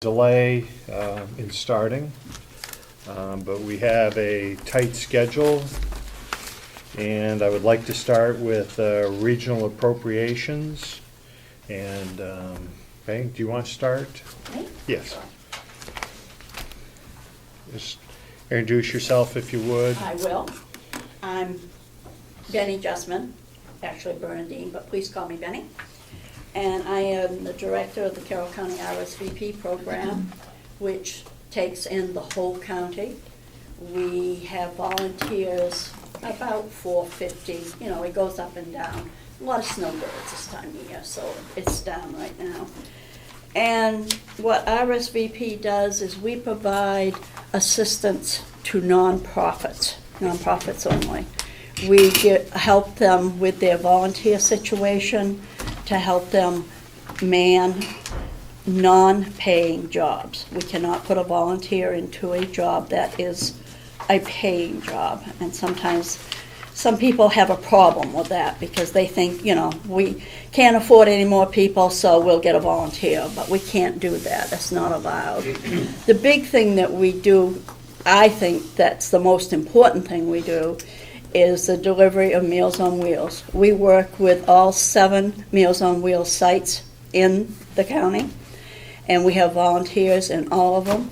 delay in starting, but we have a tight schedule, and I would like to start with regional appropriations. And okay, do you want to start? Okay. Yes. Just introduce yourself if you would. I will. I'm Benny Justman, actually Bernadine, but please call me Benny. And I am the director of the Carroll County RSVP program, which takes in the whole county. We have volunteers, about 450, it goes up and down. A lot of snowbirds this time of year, so it's down right now. And what RSVP does is we provide assistance to nonprofits only. We help them with their volunteer situation, to help them man non-paying jobs. We cannot put a volunteer into a job that is a paying job. And sometimes some people have a problem with that because they think, we can't afford any more people, so we'll get a volunteer. But we can't do that. That's not allowed. The big thing that we do, I think that's the most important thing we do, is the delivery of Meals on Wheels. We work with all 7 Meals on Wheels sites in the county, and we have volunteers in all of them,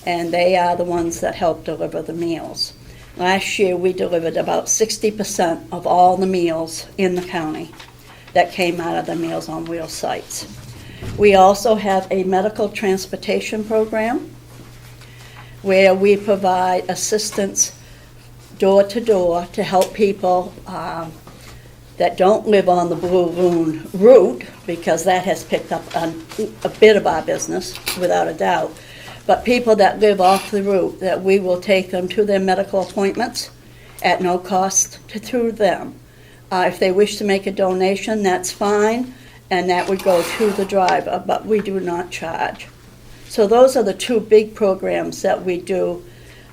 and they are the ones that help deliver the meals. Last year we delivered about 60% of all the meals in the county that came out of the Meals on Wheels sites. We also have a medical transportation program where we provide assistance door to door to help people that don't live on the Blue Lagoon route, because that has picked up a bit of our business, without a doubt. But people that live off the route, that we will take them to their medical appointments at no cost to them. If they wish to make a donation, that's fine, and that would go to the driver, but we do not charge. So those are the 2 big programs that we do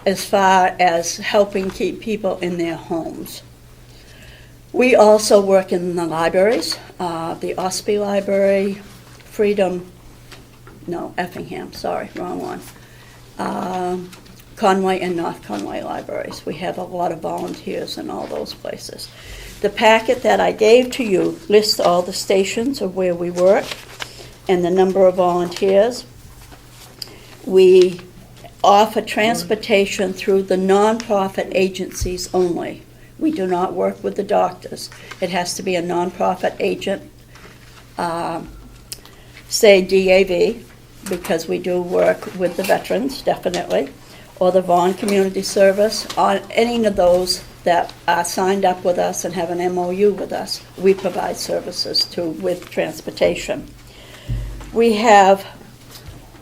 as far as helping keep people in their homes. We also work in the libraries, the Ospey Library, Effingham, sorry, wrong one. Conway and North Conway libraries. We have a lot of volunteers in all those places. The packet that I gave to you lists all the stations of where we work and the number of volunteers. We offer transportation through the nonprofit agencies only. We do not work with the doctors. It has to be a nonprofit agent, say DAV, because we do work with the veterans, definitely, or the Vaughan Community Service, on any of those that are signed up with us and have an MOU with us. We provide services with transportation. We have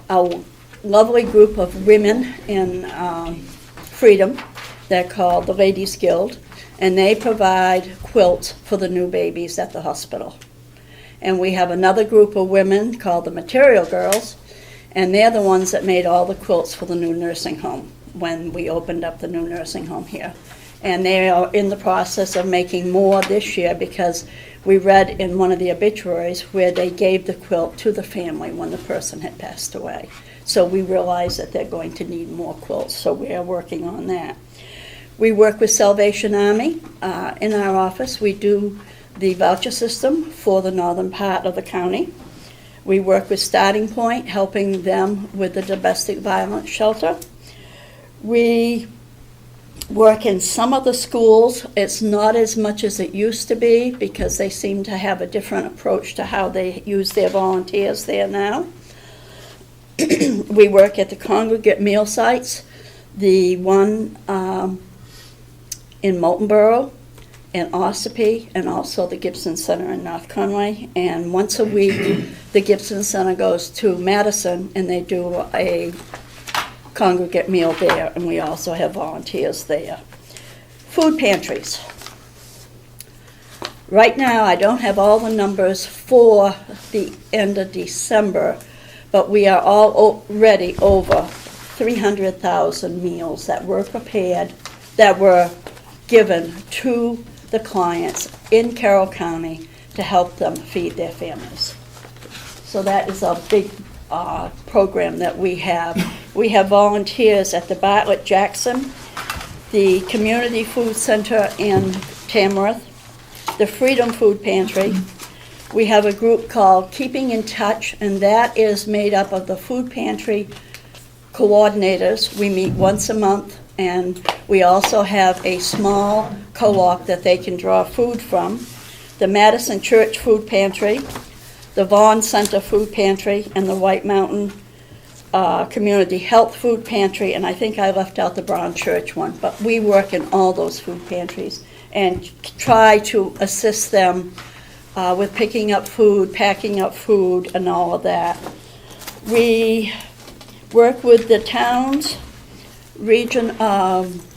a lovely group of women in Freedom. They're called the Ladies Guild, and they provide quilts for the new babies at the hospital. And we have another group of women called the Material Girls, and they're the ones that made all the quilts for the new nursing home when we opened up the new nursing home here. And they are in the process of making more this year, because we read in one of the obituaries where they gave the quilt to the family when the person had passed away. So we realize that they're going to need more quilts, so we are working on that. We work with Salvation Army in our office. We do the voucher system for the northern part of the county. We work with Starting Point, helping them with the domestic violence shelter. We work in some of the schools. It's not as much as it used to be, because they seem to have a different approach to how they use their volunteers there now. We work at the congregate meal sites, the one in Moultonborough and Ossipee, and also the Gibson Center in North Conway. And once a week, the Gibson Center goes to Madison, and they do a congregate meal there, and we also have volunteers there. Food pantries. Right now, I don't have all the numbers for the end of December, but we are already over 300,000 meals that were prepared, that were given to the clients in Carroll County to help them feed their families. So that is a big program that we have. We have volunteers at the Bartlett Jackson, the Community Food Center in Tamworth, the Freedom Food Pantry. We have a group called Keeping in Touch, and that is made up of the food pantry coordinators. We meet once a month, and we also have a small co-op that they can draw food from. The Madison Church Food Pantry, the Vaughn Center Food Pantry, and the White Mountain Community Health Food Pantry, and I think I left out the Brown Church one, but we work in all those food pantries and try to assist them with picking up food, packing up food, and all of that. We work with the town's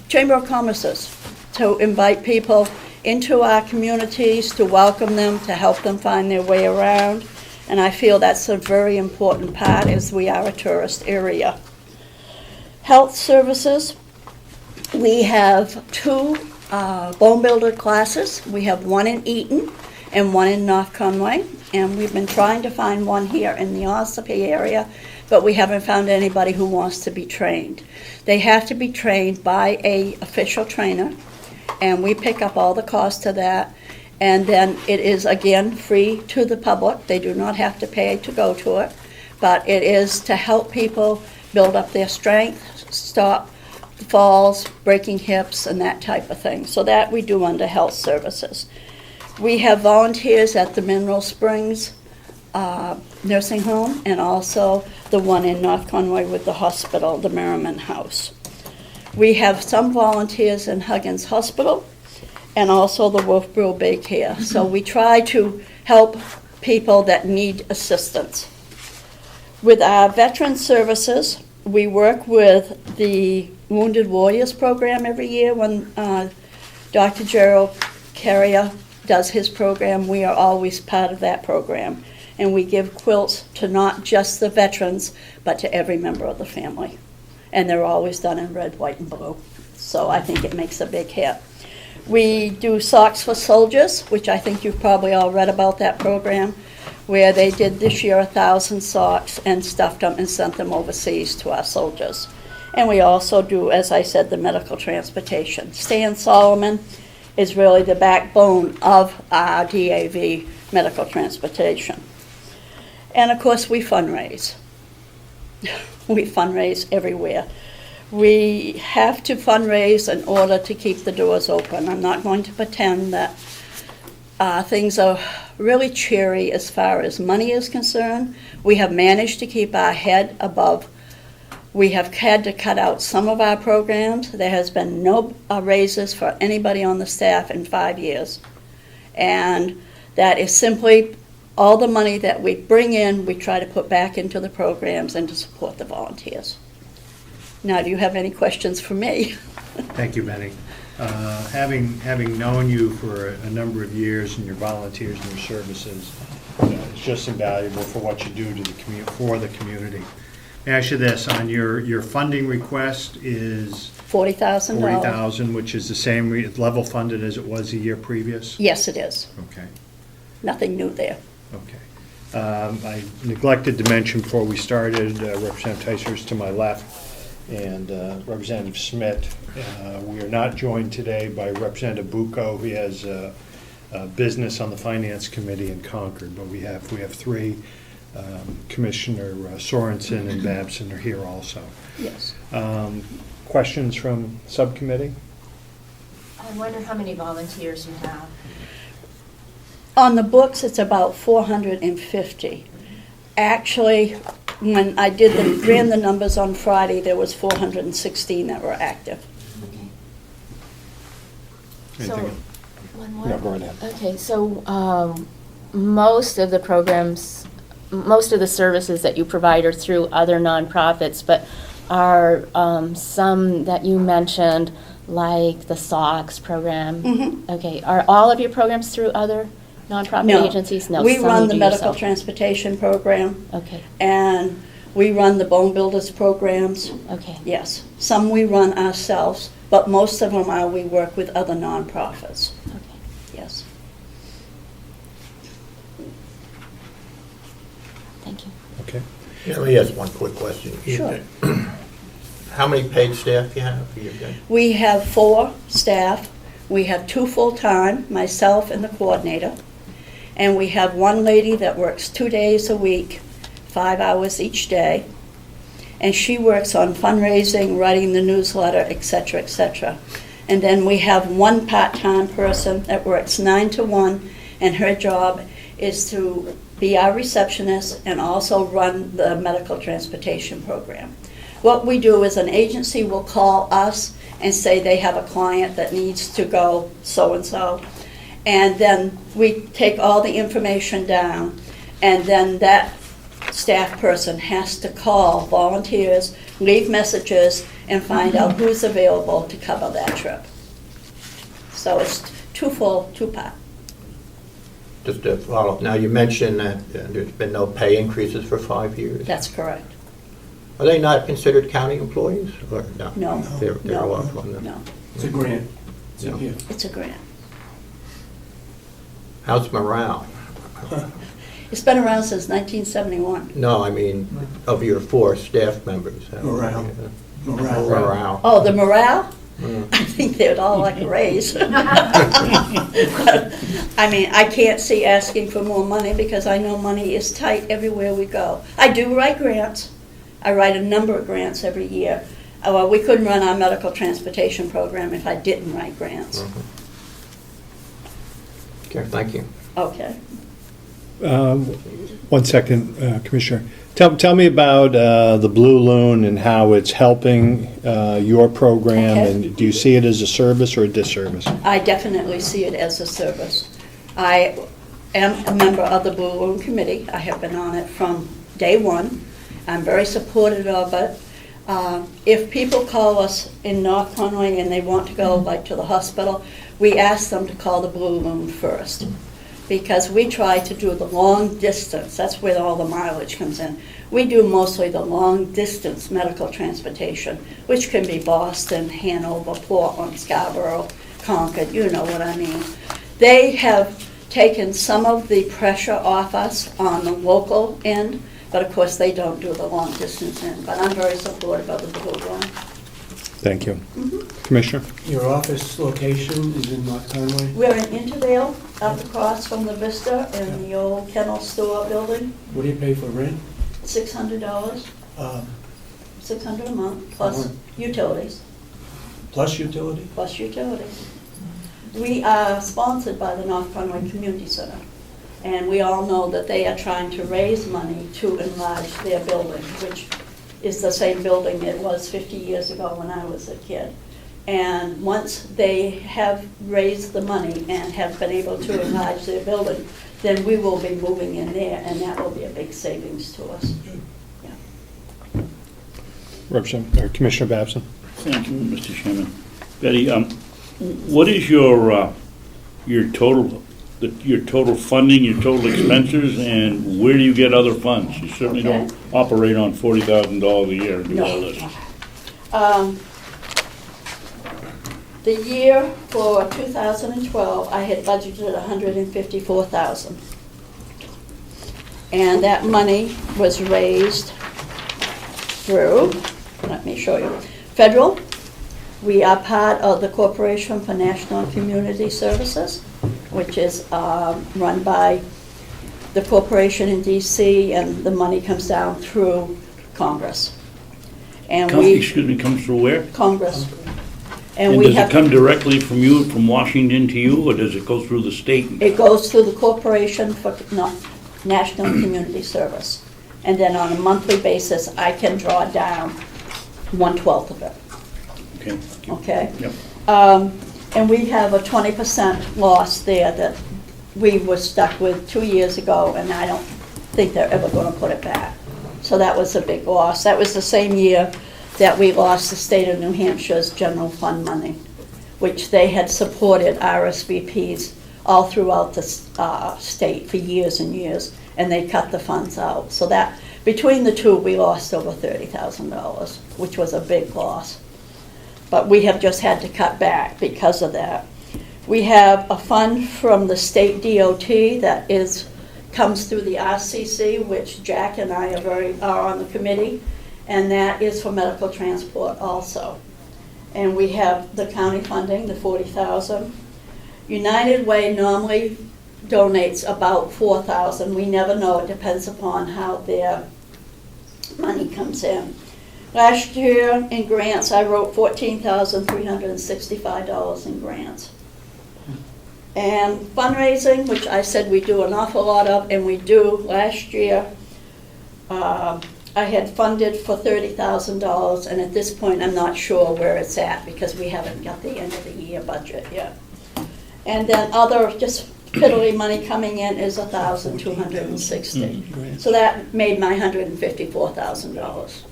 Chamber of Commerce to invite people into our communities, to welcome them, to help them find their way around. And I feel that's a very important part, as we are a tourist area. Health services, we have 2 bone builder classes. We have one in Eaton and one in North Conway, and we've been trying to find one here in the Ossipee area, but we haven't found anybody who wants to be trained. They have to be trained by an official trainer, and we pick up all the cost of that. And then it is, again, free to the public. They do not have to pay to go to it, but it is to help people build up their strength, stop falls, breaking hips, and that type of thing. So that we do under health services. We have volunteers at the Mineral Springs nursing home, and also the one in North Conway with the hospital, the Merriman House. We have some volunteers in Huggins Hospital, and also the Wolf Brew Baycare. So we try to help people that need assistance. With our veteran services, we work with the Wounded Warriors program every year. When Dr. Gerald Carrier does his program, we are always part of that program. And we give quilts to not just the veterans, but to every member of the family. And they're always done in red, white, and blue. So I think it makes a big hit. We do Socks for Soldiers, which I think you've probably all read about that program, where they did this year 1,000 socks and stuffed them and sent them overseas to our soldiers. And we also do, as I said, the medical transportation. Stan Solomon is really the backbone of our DAV medical transportation. And of course, we fundraise. We fundraise everywhere. We have to fundraise in order to keep the doors open. I'm not going to pretend that things are really cheery as far as money is concerned. We have managed to keep our head above. We have had to cut out some of our programs. There has been no raises for anybody on the staff in 5 years. And that is simply all the money that we bring in, we try to put back into the programs and to support the volunteers. Now, do you have any questions for me? Thank you, Benny. Having known you for a number of years and your volunteers and your services, it's just invaluable for what you do to the community. May I ask you this, on your funding request is $40,000. $40,000, which is the same level funded as it was the year previous? Yes, it is. Okay. Nothing new there. Okay. I neglected to mention before we started, Representative Teicher's to my left, and Representative Schmidt. We are not joined today by Representative Bucco. He has a business on the Finance Committee in Concord, but we have 3. Commissioner Sorensen and Babson are here also. Yes. Questions from subcommittee? I wonder how many volunteers you have. On the books, it's about 450. Actually, when I ran the numbers on Friday, there was 416 that were active. Okay. So, Anything? one more? No, go ahead. Okay, so most of the programs, most of the services that you provide are through other nonprofits, but are some that you mentioned, like the SOX program? Mhm. Okay, are all of your programs through other nonprofit No. agencies? No, We some run you the do medical yourself. transportation program, Okay, and we run the bone builders programs. okay. Yes, some we run ourselves, but most of them we work with other nonprofits. Okay. Yes. Thank you. Okay. Let me ask one quick question. Sure. How many paid staff you have? We have 4 staff. We have 2 full-time, myself and the coordinator. And we have 1 lady that works 2 days a week, 5 hours each day. And she works on fundraising, writing the newsletter, et cetera, et cetera. And then we have 1 part-time person that works 9 to 1, and her job is to be our receptionist and also run the medical transportation program. What we do is an agency will call us and say they have a client that needs to go so-and-so. And then we take all the information down, and then that staff person has to call volunteers, leave messages, and find out who's available to cover that trip. So it's 2 full, 2 part. Just to follow up, now you mentioned that there's been no pay increases for 5 years. That's correct. Are they not considered county employees, or no? No. They're No. off on the... No, It's a grant. It's a No. gift. it's a grant. How's morale? It's been around since 1971. No, I mean, of your 4 staff members. Morale. Morale. Morale. Oh, the morale? Mm. I think they'd all like a raise. I mean, I can't see asking for more money because I know money is tight everywhere we go. I do write grants. I write a number of grants every year. Well, we couldn't run our medical transportation program if I didn't write grants. Mhm. Okay, thank you. Okay. 1 second, Commissioner. Tell me about the Blue Loon and how it's helping your program, Okay. and do you see it as a service or a disservice? I definitely see it as a service. I am a member of the Blue Loon Committee. I have been on it from day one. I'm very supportive of it. If people call us in North Conway and they want to go like to the hospital, we ask them to call the Blue Loon first, because we try to do the long distance. That's where all the mileage comes in. We do mostly the long distance medical transportation, which can be Boston, Hanover, Portland, Scarborough, Concord, you know what I mean. They have taken some of the pressure off us on the local end, but of course they don't do the long distance end. But I'm very supportive of the Blue Loon. Thank you. Commissioner? Your office location is in North Conway? We're in Intervale, up across from the Vista in the old kennel store building, What do you pay for rent? $600, Uh, $600 a month, plus utilities. Plus utility? Plus utilities. We are sponsored by the North Conway Community Center, and we all know that they are trying to raise money to enlarge their building, which is the same building it was 50 years ago when I was a kid. And once they have raised the money and have been able to enlarge their building, then we will be moving in there, and that will be a big savings to us. Representative, or Commissioner Babson? Thank you, Mr. Chairman. Betty, what is your total funding, your total expenditures, and where do you get other funds? You certainly Okay. don't operate on $40,000 a year and do No. all this. The year for 2012, I had budgeted $154,000. And that money was raised through, let me show you, federal. We are part of the Corporation for National and Community Services, which is run by the corporation in DC, and the money comes down through Congress. And Excuse me, comes through where? Congress. And And we does have. it come directly from you, from Washington to you, or does it go through the state? It goes through the Corporation for National and Community Service. And then on a monthly basis, I can draw down 1/12 of it, Okay. okay? Yep. And we have a 20% loss there that we were stuck with 2 years ago, and I don't think they're ever gonna put it back. So that was a big loss. That was the same year that we lost the state of New Hampshire's general fund money, which they had supported RSVPs all throughout the state for years and years, and they cut the funds out. So that, between the two, we lost over $30,000, which was a big loss. But we have just had to cut back because of that. We have a fund from the state DOT that is comes through the RCC, which Jack and I are on the committee, and that is for medical transport also. And we have the county funding, the $40,000. United Way normally donates about $4,000. We never know, it depends upon how their money comes in. Last year in grants, I wrote $14,365 in grants. And fundraising, which I said we do an awful lot of, and we do. Last year, I had funded for $30,000, and at this point, I'm not sure where it's at because we haven't got the end of the year budget yet. And then other just piddly money coming in is $1,260. So that made my $154,000.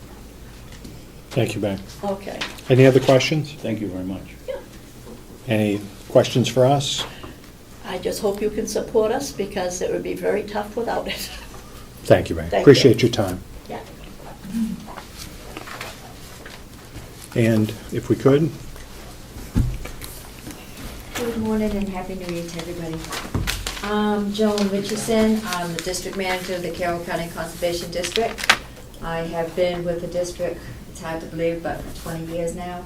Thank you, Beck. Okay. Any other questions? Thank you very much. Any questions for us? I just hope you can support us because it would be very tough without it. Thank you, Beck. Thank Appreciate your time. Yeah. And if we could, Good morning and Happy New Year to everybody. Joan Richardson, I'm the district manager of the Carroll County Conservation District. I have been with the district, it's hard to believe, but for 20 years now.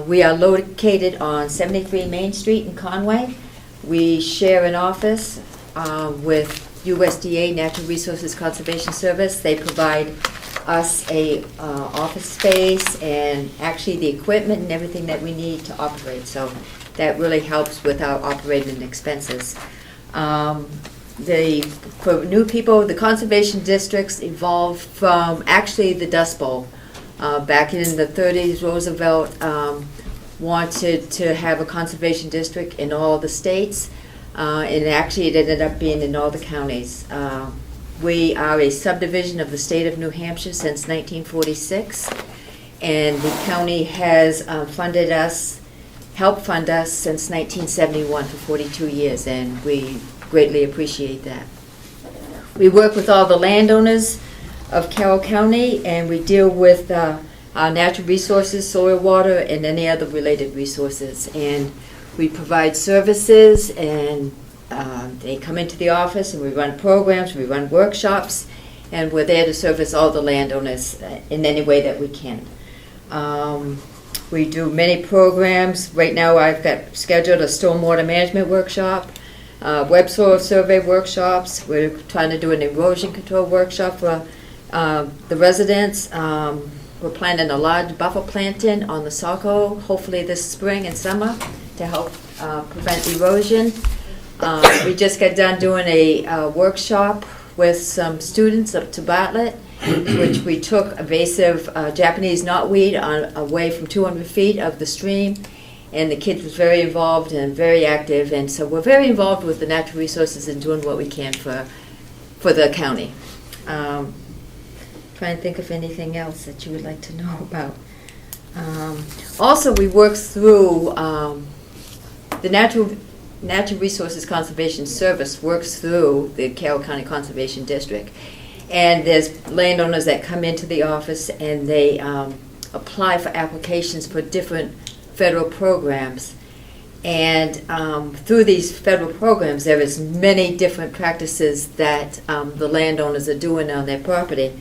We are located on 73 Main Street in Conway. We share an office with USDA Natural Resources Conservation Service. They provide us a office space and actually the equipment and everything that we need to operate. So that really helps with our operating expenses. For new people, the conservation districts evolved from actually the Dust Bowl. Back in the 30s, Roosevelt wanted to have a conservation district in all the states, and actually it ended up being in all the counties. We are a subdivision of the state of New Hampshire since 1946, and the county has helped fund us since 1971 for 42 years, and we greatly appreciate that. We work with all the landowners of Carroll County, and we deal with our natural resources, soil, water, and any other related resources. And we provide services, and they come into the office, and we run programs, we run workshops, and we're there to service all the landowners in any way that we can. We do many programs. Right now I've got scheduled a stormwater management workshop, web soil survey workshops. We're trying to do an erosion control workshop for the residents. We're planting a large buffer planting on the Saco, hopefully this spring and summer, to help prevent erosion. We just got done doing a workshop with some students up to Bartlett, which we took invasive Japanese knotweed away from 200 feet of the stream, and the kids was very involved and very active, and so we're very involved with the natural resources and doing what we can for the county. Trying to think of anything else that you would like to know about. Also, we work through the Natural Resources Conservation Service works through the Carroll County Conservation District. And there's landowners that come into the office and they apply for applications for different federal programs. And through these federal programs, there is many different practices that the landowners are doing on their property.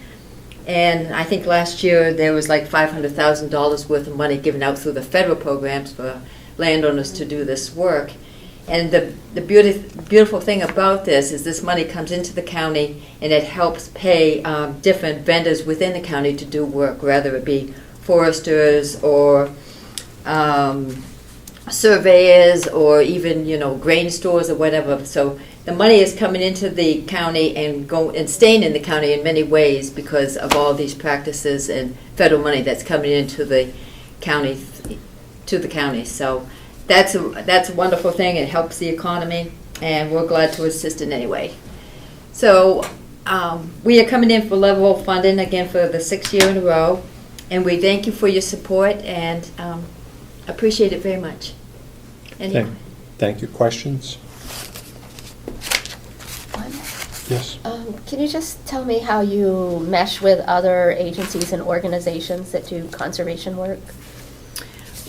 And I think last year there was like $500,000 worth of money given out through the federal programs for landowners to do this work. And the beautiful thing about this is this money comes into the county and it helps pay different vendors within the county to do work, whether it be foresters or surveyors or even, grain stores or whatever. So the money is coming into the county and staying in the county in many ways because of all these practices and federal money that's coming into the county, So that's a wonderful thing. It helps the economy, and we're glad to assist in any way. So we are coming in for level funding again for the 6th year in a row, and we thank you for your support and appreciate it very much. Anyway. Thank you. Questions? Yes. Can you just tell me how you mesh with other agencies and organizations that do conservation work?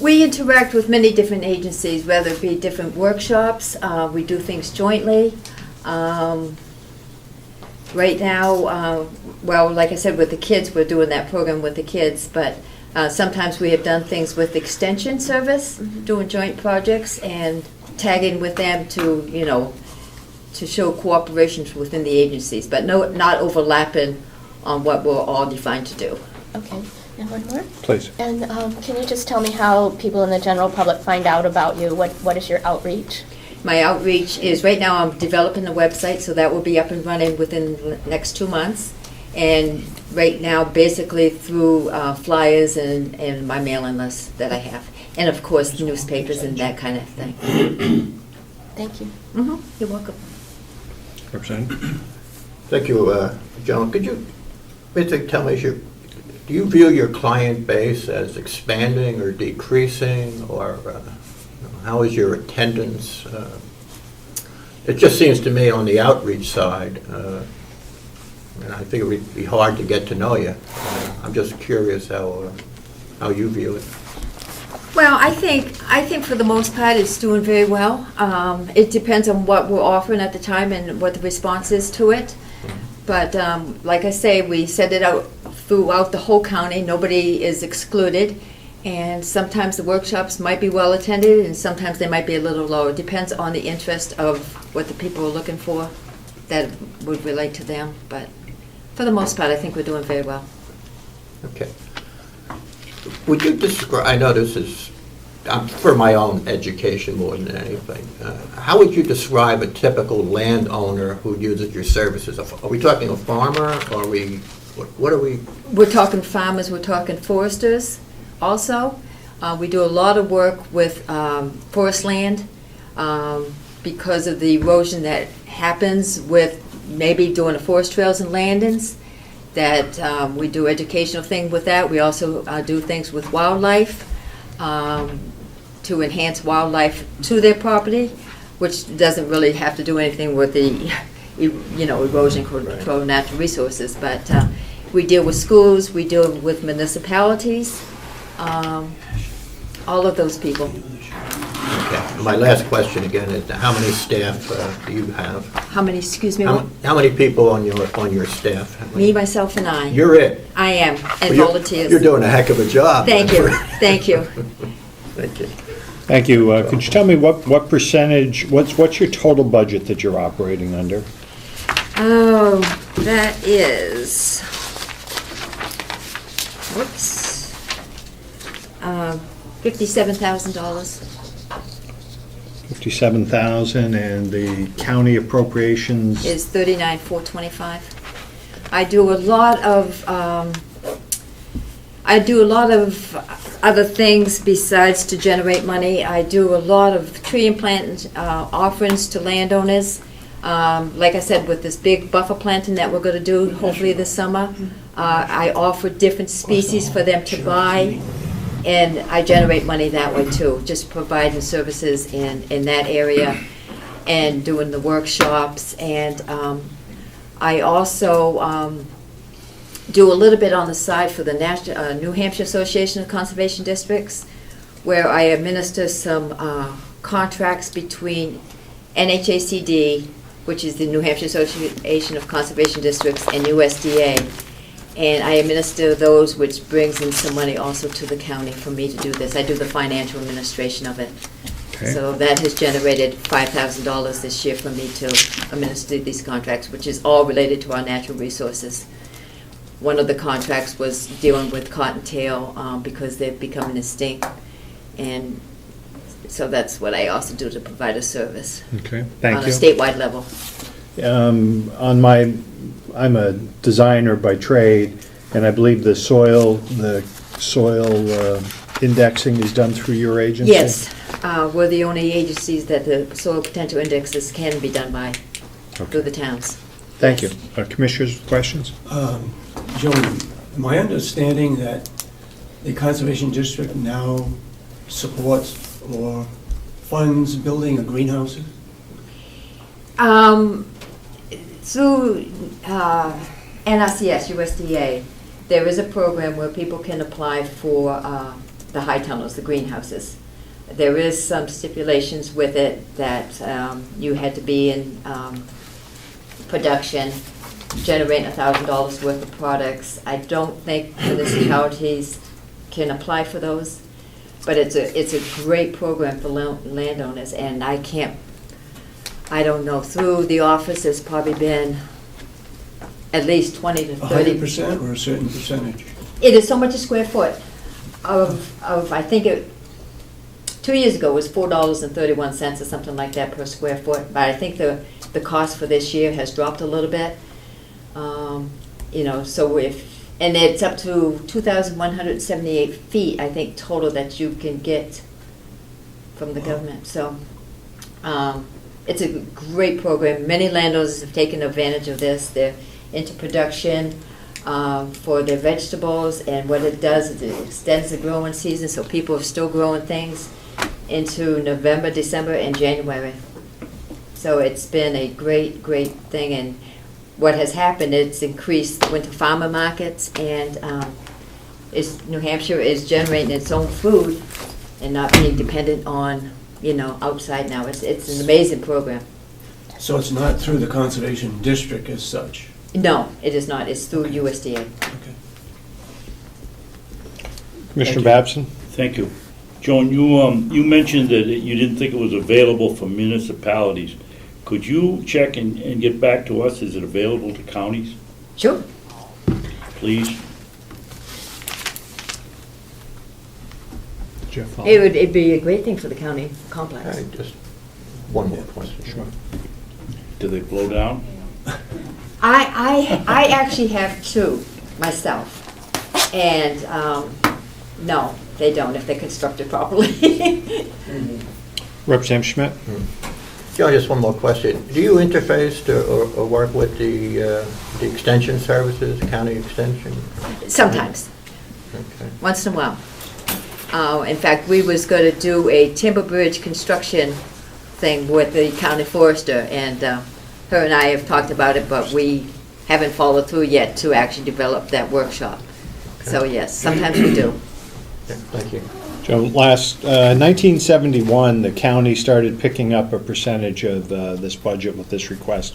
We interact with many different agencies, whether it be different workshops. We do things jointly. Right now, well, like I said, with the kids, we're doing that program with the kids, but sometimes we have done things with Extension Service, doing joint projects and tagging with them to, you know, to show cooperation within the agencies, but not overlapping on what we're all defined to do. Okay, and one more? Please. And can you just tell me how people in the general public find out about you? What is your outreach? My outreach is, right now I'm developing a website, so that will be up and running within the next 2 months. And right now, basically through flyers and my mailing list that I have. And of course, newspapers and that kind of thing. Thank you. You're welcome. Representative? Thank you, Joan. Could you basically tell me, do you view your client base as expanding or decreasing, or how is your attendance? It just seems to me on the outreach side, and I think it would be hard to get to know you. I'm just curious how you view it. Well, I think for the most part it's doing very well. It depends on what we're offering at the time and what the response is to it. But like I say, we set it out throughout the whole county. Nobody is excluded. And sometimes the workshops might be well attended and sometimes they might be a little low. It depends on the interest of what the people are looking for that would relate to them. But for the most part, I think we're doing very well. Okay. Would you describe, I know this is for my own education more than anything, how would you describe a typical landowner who uses your services? Are we talking a farmer, or what are we? We're talking farmers, we're talking foresters also. We do a lot of work with forest land because of the erosion that happens with maybe doing the forest trails and landings. That we do educational things with that. We also do things with wildlife to enhance wildlife to their property, which doesn't really have to do anything with the erosion control, natural resources. But we deal with schools, we deal with municipalities, all of those people. Okay. My last question again is, how many staff do you have? How many? Excuse me. How many people on your staff? Me, myself, and I. You're it. I am, and Well, volunteers. You're doing a heck of a job. Thank you. Thank you. Thank you. Thank you. Could you tell me what percentage, what's your total budget that you're operating under? Oh, that is, whoops, $57,000. 57,000, and the county appropriations? Is $39,425. I do a lot of other things besides to generate money. I do a lot of tree and plant offerings to landowners. Like I said, with this big buffer planting that we're going to do hopefully this summer, I offer different species for them to buy, and I generate money that way too, just providing services in that area and doing the workshops. And I also do a little bit on the side for the New Hampshire Association of Conservation Districts, where I administer some contracts between NHACD, which is the New Hampshire Association of Conservation Districts, and USDA. And I administer those, which brings in some money also to the county for me to do this. I do the financial administration of it. Okay. So that has generated $5,000 this year for me to administer these contracts, which is all related to our natural resources. One of the contracts was dealing with cottontail because they've become extinct. And so that's what I also do to provide a service. Okay, thank you. On a statewide level. I'm a designer by trade, and I believe the soil indexing is done through your agency? Yes, we're the only agencies that the soil potential indexes can be done by through the towns. Thank you. Commissioners, questions? Joan, my understanding that the Conservation District now supports or funds building of greenhouses? Through NRCS, USDA, there is a program where people can apply for the high tunnels, the greenhouses. There is some stipulations with it that you had to be in production generating $1,000 worth of products. I don't think municipalities can apply for those, but it's a great program for landowners, and I don't know, through the office, it's probably been at least 20 to 30. 100% or a certain percentage? It is so much a square foot of I think 2 years ago was $4.31 or something like that per square foot, but I think the cost for this year has dropped a little bit. So and it's up to 2,178 feet, I think, total that you can get from the government. So it's a great program. Many landowners have taken advantage of this. They're into production for their vegetables, and what it does is it extends the growing season, so people are still growing things into November, December, and January. So it's been a great, great thing, and what has happened, it's increased winter farmer markets, and New Hampshire is generating its own food and not being dependent on, outside now. It's an amazing program. So it's not through the Conservation District as such? No, it is not. It's through Okay. USDA. Okay. Commissioner Thank you. Babson? Thank you. Joan, you mentioned that you didn't think it was available for municipalities. Could you check and get back to us? Is it available to counties, Sure. Oh. please? Jeff? It'd be a great thing for the county complex. Just one more question. Sure. Do they blow down? I actually have two myself, and no, they don't if they're constructed properly. Representative Schmidt? John, just one more question. Do you interface or work with the extension services, county extension? Sometimes, Okay. once in a while. In fact, we was going to do a timber bridge construction thing with the county forester, and her and I have talked about it, but we haven't followed through yet to actually develop that workshop. So yes, sometimes we do. Yeah, thank you. Joe, 1971, the county started picking up a percentage of this budget with this request.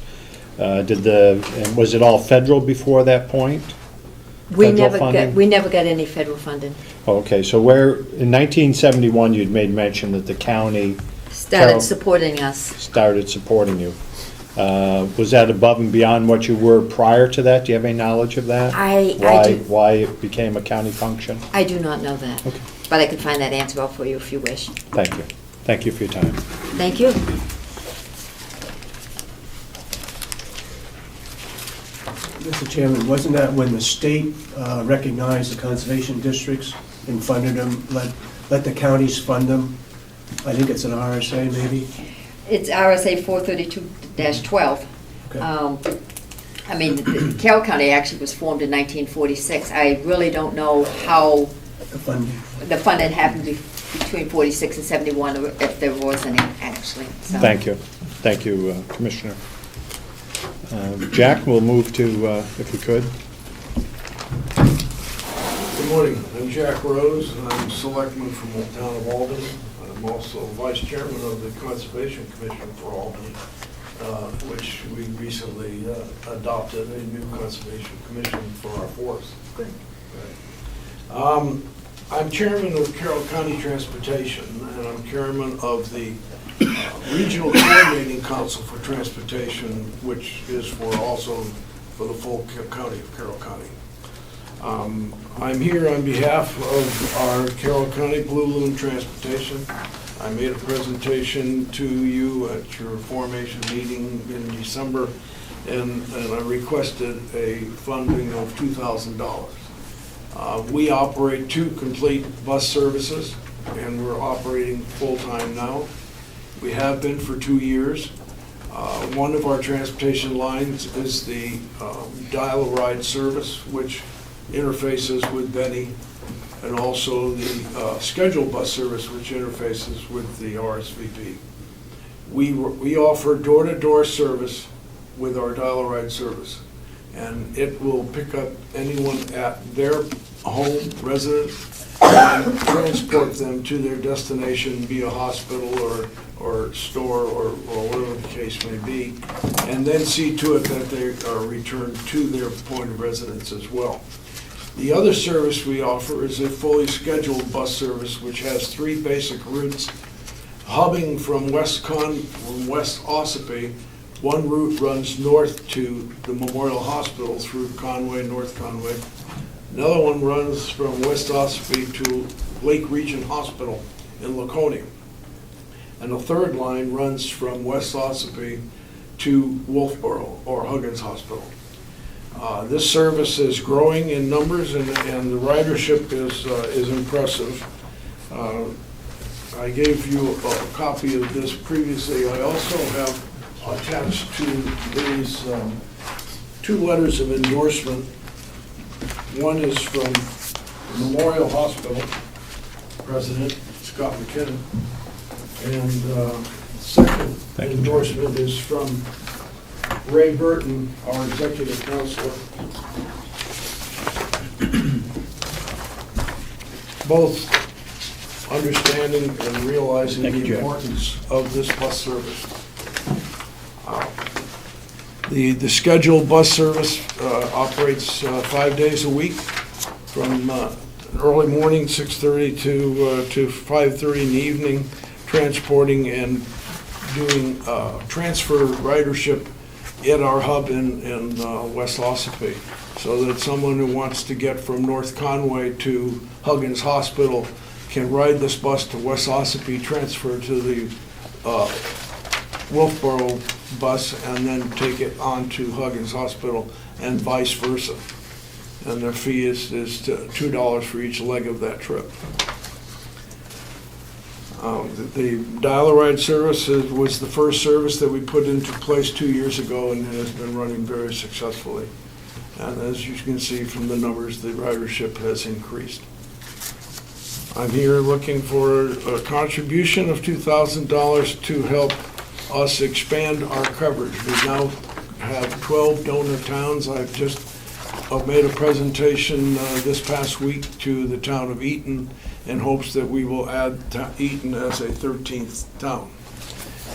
Was it all federal before that point? Federal funding? We never got any federal funding. Okay, so in 1971, you'd made mention that the county Started Carroll supporting us. started supporting you. Was that above and beyond what you were prior to that? Do you have any knowledge of that? I do. Why it became a county function? I do not know that. Okay. But I can find that answer out for you if you wish. Thank you. Thank you for your time. Thank you. Mr. Chairman, wasn't that when the state recognized the conservation districts and funded them, let the counties fund them? I think it's an RSA maybe? It's RSA 432-12. Okay. Carroll County actually was formed in 1946. I really don't know how The funding. the funding happened between 46 and 71, or if there was any, actually. So. Thank you. Thank you, Commissioner. Jack, we'll move to, if we could. Good morning, I'm Jack Rose, and I'm selectman from the town of Albany. I'm also vice chairman of the Conservation Commission for Albany, which we recently adopted a new Conservation Commission for our forest. Good. I'm chairman of Carroll County Transportation, and I'm chairman of the Regional Coordinating Council for Transportation, which is also for the full county of Carroll County. I'm here on behalf of our Carroll County Blue Loon Transportation. I made a presentation to you at your formation meeting in December, and I requested a funding of $2,000. We operate 2 complete bus services, and we're operating full-time now. We have been for 2 years. One of our transportation lines is the dial-a-ride service, which interfaces with Benny, and also the scheduled bus service, which interfaces with the RSVP. We offer door-to-door service with our dial-a-ride service, and it will pick up anyone at their home residence and transport them to their destination, be a hospital or store or whatever the case may be, and then see to it that they are returned to their point of residence as well. The other service we offer is a fully scheduled bus service, which has 3 basic routes, hubbing from West Ossipee. One route runs north to the Memorial Hospital through Conway, North Conway. Another one runs from West Ossipee to Lake Region Hospital in Laconia. And the third line runs from West Ossipee to Wolfboro or Huggins Hospital. This service is growing in numbers and the ridership is impressive. I gave you a copy of this previously. I also have attached to these 2 letters of endorsement. One is from Memorial Hospital President Scott McKinnon, and second endorsement is from Ray Burton, our executive counselor. Both understanding and realizing the importance of this bus service. The scheduled bus service operates 5 days a week from early morning, 6:30 to 5:30 in the evening, transporting and doing transfer ridership at our hub in West Ossipee, so that someone who wants to get from North Conway to Huggins Hospital can ride this bus to West Ossipee, transfer to the Wolfboro bus, and then take it on to Huggins Hospital and vice versa. And their fee is $2 for each leg of that trip. The dial-a-ride service was the first service that we put into place 2 years ago and has been running very successfully. And as you can see from the numbers, the ridership has increased. I'm here looking for a contribution of $2,000 to help us expand our coverage. We now have 12 donor towns. I've just made a presentation this past week to the town of Eaton in hopes that we will add Eaton as a 13th town.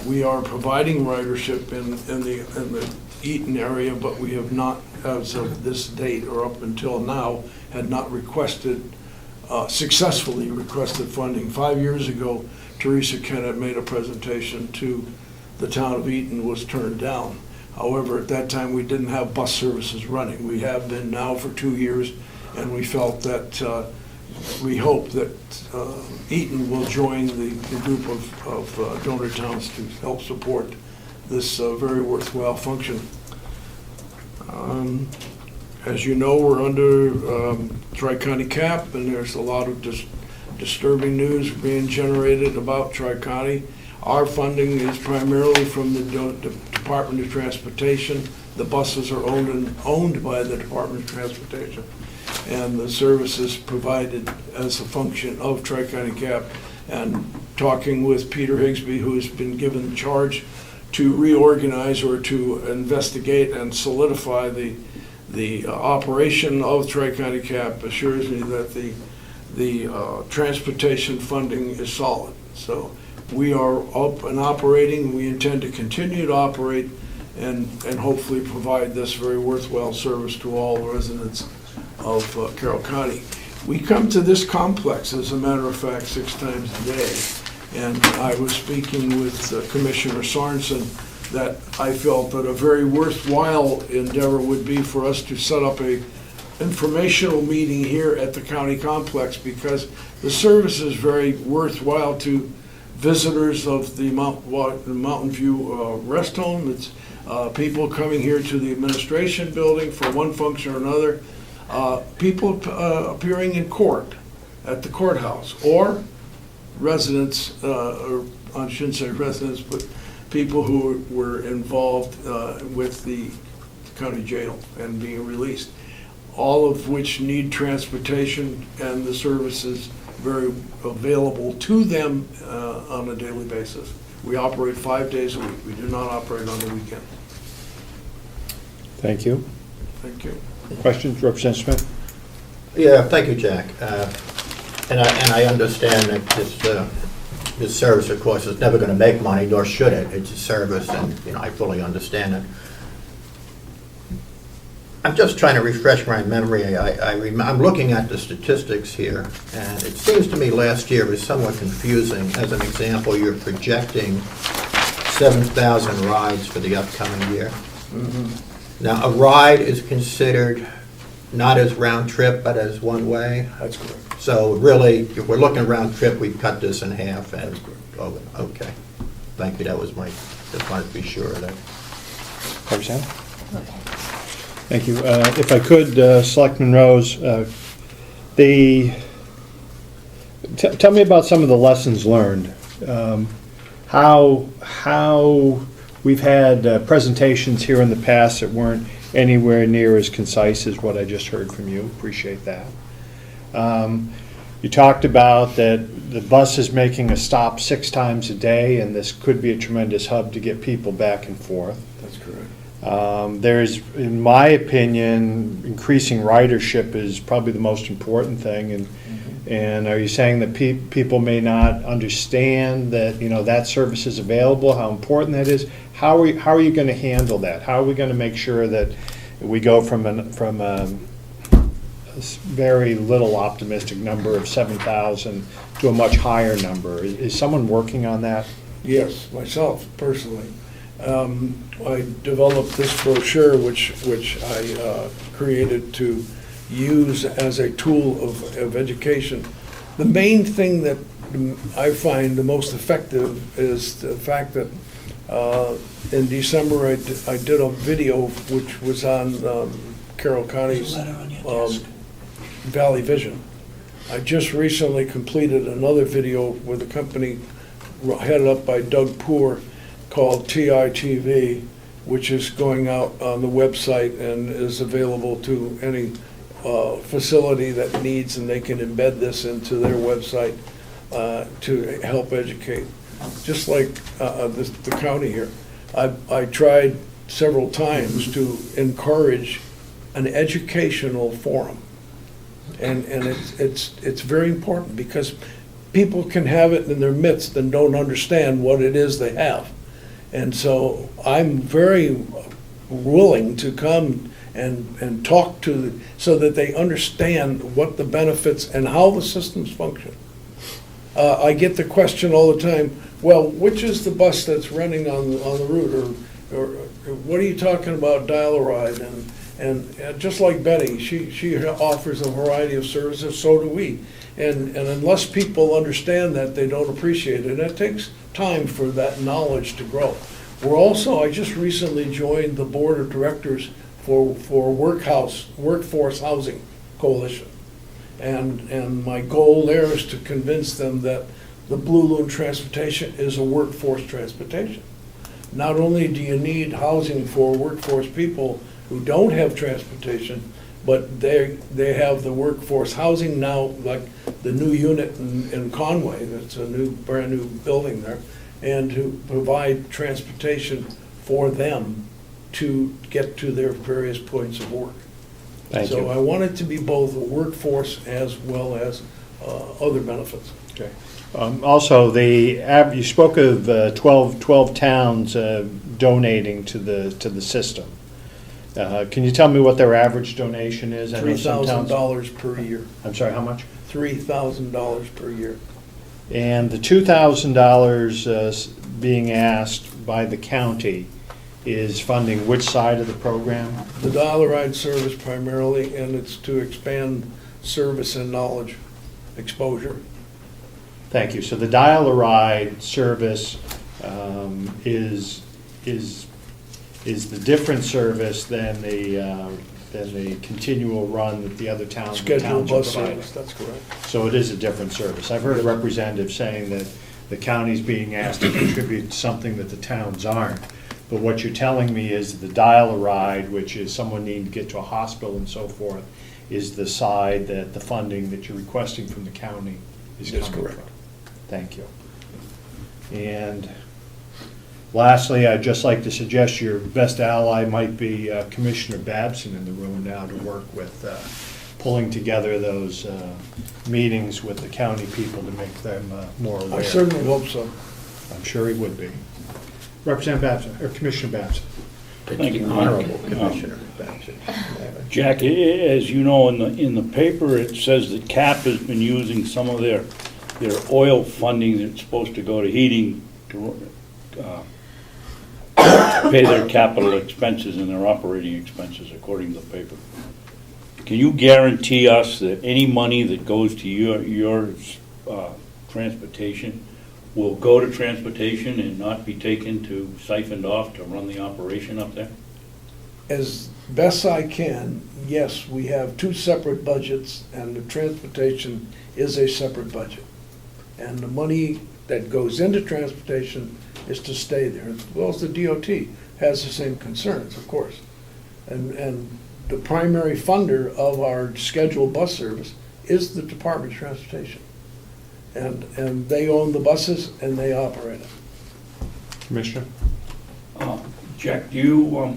We are providing ridership in the Eaton area, but we have not, as of this date or up until now, had not successfully requested funding. 5 years ago, Teresa Kennett made a presentation to the town of Eaton, was turned down. However, at that time, we didn't have bus services running. We have been now for 2 years, and we felt that, we hope that Eaton will join the group of donor towns to help support this very worthwhile function. As you know, we're under Tri-County cap, and there's a lot of disturbing news being generated about Tri-County. Our funding is primarily from the Department of Transportation. The buses are owned by the Department of Transportation, and the service is provided as a function of Tri-County cap. And talking with Peter Higsby, who's been given charge to reorganize or to investigate and solidify the operation of Tri-County cap, assures me that the transportation funding is solid. So we are up and operating. We intend to continue to operate and hopefully provide this very worthwhile service to all residents of Carroll County. We come to this complex, as a matter of fact, 6 times a day. And I was speaking with Commissioner Sorensen that I felt that a very worthwhile endeavor would be for us to set up a informational meeting here at the county complex, because the service is very worthwhile to visitors of the Mountain View Rest Home. It's people coming here to the administration building for one function or another, people appearing in court at the courthouse, or residents, or I shouldn't say residents, but people who were involved with the county jail and being released, all of which need transportation, and the service is very available to them on a daily basis. We operate 5 days a week. We do not operate on the weekend. Thank you. Thank you. Questions, Representative Smith? Yeah, thank you, Jack. And I understand that this service, of course, is never going to make money, nor should it. It's a service, and, I fully understand it. I'm just trying to refresh my memory. I'm looking at the statistics here, and it seems to me last year was somewhat confusing. As an example, you're projecting 7,000 rides for the upcoming year. Now, a ride is considered not as round trip, but as one way. That's correct. So really, if we're looking round trip, we cut this in half. And, That's correct. oh, okay. Thank you. That was just wanted to be sure of that. Representative? Thank you. If I could, Selectman Rose, tell me about some of the lessons learned. How we've had presentations here in the past that weren't anywhere near as concise as what I just heard from you. Appreciate that. You talked about that the bus is making a stop 6 times a day, and this could be a tremendous hub to get people back and forth. That's correct. There's, in my opinion, increasing ridership is probably the most important thing. And are you saying that people may not understand that, that service is available, how important that is? How are you going to handle that? How are we going to make sure that we go from a very little optimistic number of 7,000 to a much higher number? Is someone working on that? Yes, myself, personally. I developed this brochure, which I created to use as a tool of education. The main thing that I find the most effective is the fact that in December I did a video which was on Carroll County's Valley Vision. I just recently completed another video with a company headed up by Doug Poor called TITV, which is going out on the website and is available to any facility that needs, and they can embed this into their website to help educate. Just like the county here. I tried several times to encourage an educational forum. And it's very important because people can have it in their midst and don't understand what it is they have. And so I'm very willing to come and talk to, so that they understand what the benefits and how the systems function. I get the question all the time, well, which is the bus that's running on the route, or what are you talking about, dial-a-ride? And just like Betty, she offers a variety of services, so do we. And unless people understand that, they don't appreciate it. And it takes time for that knowledge to grow. I just recently joined the board of directors for Workforce Housing Coalition. And my goal there is to convince them that the Blue Loon Transportation is a workforce transportation. Not only do you need housing for workforce people who don't have transportation, but they have the workforce housing now, like the new unit in Conway, that's a brand new building there, and to provide transportation for them to get to their various points of work. Thank you. So I want it to be both a workforce as well as other benefits. Okay. Also, you spoke of 12 towns donating to the system. Can you tell me what their average donation is? I know some towns- $3,000 per year. I'm sorry, how much? $3,000 per year. And the $2,000 being asked by the county is funding which side of the program? The dial-a-ride service primarily, and it's to expand service and knowledge exposure. Thank you. So the dial-a-ride service is the different service than the continual run that the other towns are Scheduled bus providing. service, that's correct. So it is a different service. I've heard representatives saying that the county's being asked to contribute something that the towns aren't. But what you're telling me is the dial-a-ride, which is someone needing to get to a hospital and so forth, is the side that the funding that you're requesting from the county is coming That's from. correct. Thank you. And lastly, I'd just like to suggest your best ally might be Commissioner Babson in the room now to work with pulling together those meetings with the county people to make them more aware. I certainly hope so. I'm sure he would be. Representative Babson, or Commissioner Babson. Thank you. Honorable Commissioner Babson. Jack, as you know, in the paper, it says that CAP has been using some of their oil funding that's supposed to go to heating to pay their capital expenses and their operating expenses, according to the paper. Can you guarantee us that any money that goes to your transportation will go to transportation and not be taken to siphoned off to run the operation up there? As best I can, yes, we have two separate budgets, and the transportation is a separate budget. And the money that goes into transportation is to stay there, as well as the DOT has the same concerns, of course. And the primary funder of our scheduled bus service is the Department of Transportation. And they own the buses and they operate them. Commissioner? Jack, do you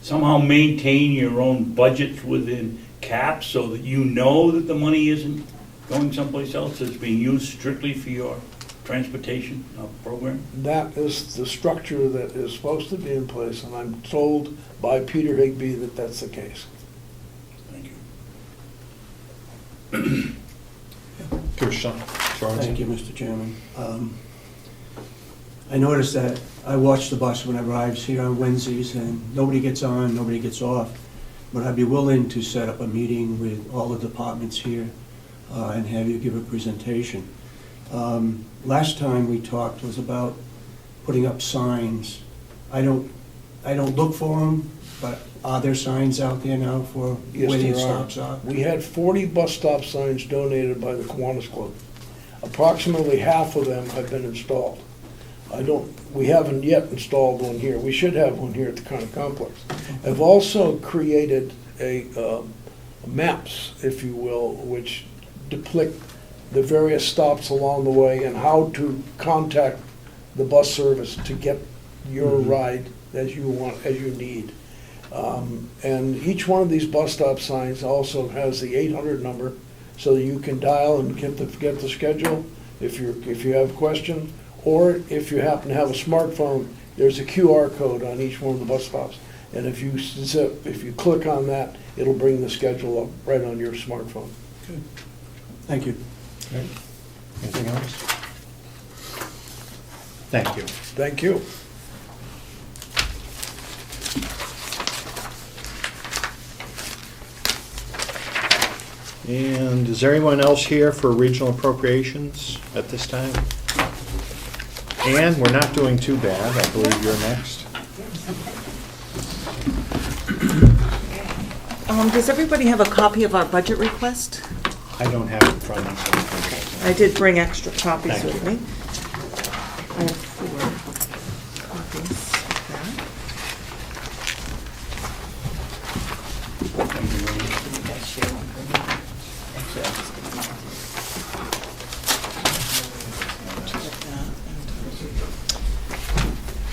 somehow maintain your own budgets within CAP so that you know that the money isn't going someplace else, it's being used strictly for your transportation program? That is the structure that is supposed to be in place, and I'm told by Peter Higbee that that's the case. Thank you. Commissioner Sorensen? Thank you, Mr. Chairman. I noticed that I watch the bus when it arrives here on Wednesdays, and nobody gets on, nobody gets off. But I'd be willing to set up a meeting with all the departments here and have you give a presentation. Last time we talked was about putting up signs. I don't look for them, but are there signs out there now for Yes, where the there are. stops are? We had 40 bus stop signs donated by the Kiwanis Club. Approximately half of them have been installed. We haven't yet installed one here. We should have one here at the county complex. I've also created maps, if you will, which depict the various stops along the way and how to contact the bus service to get your ride as you want, as you need. And each one of these bus stop signs also has the 800 number, so that you can dial and get the schedule if you have a question, or if you happen to have a smartphone, there's a QR code on each one of the bus stops. And if you click on that, it'll bring the schedule up right on your smartphone. Good. Thank you. Okay. Anything else? Thank you. Thank you. And is there anyone else here for regional appropriations at this time? And we're not doing too bad. I believe you're next. Does everybody have a copy of our budget request? I don't have it in front of me. I did bring extra copies Thank with you. me. I have 4 copies of that.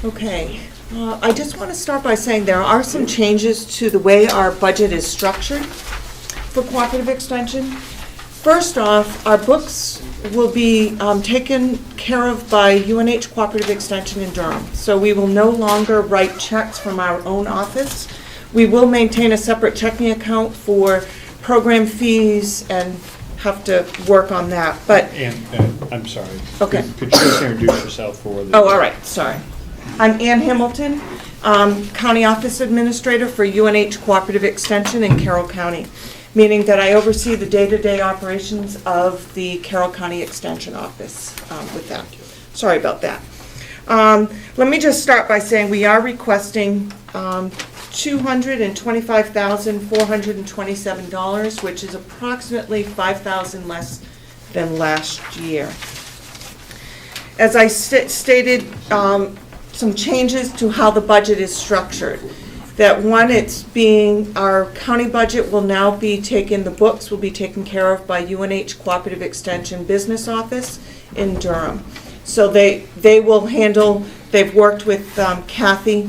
Okay, I just want to start by saying there are some changes to the way our budget is structured for cooperative extension. First off, our books will be taken care of by UNH Cooperative Extension in Durham. So we will no longer write checks from our own office. We will maintain a separate checking account for program fees and have to work on that, but. And I'm sorry. Okay. Could you just introduce yourself for the. Oh, all right, sorry. I'm Ann Hamilton, County Office Administrator for UNH Cooperative Extension in Carroll County, meaning that I oversee the day-to-day operations of the Carroll County Extension Office with that. Sorry about that. Let me just start by saying we are requesting $225,427, which is approximately $5,000 less than last year. As I stated, some changes to how the budget is structured. That one, our county budget will now be the books will be taken care of by UNH Cooperative Extension Business Office in Durham. So they will handle, they've worked with Kathy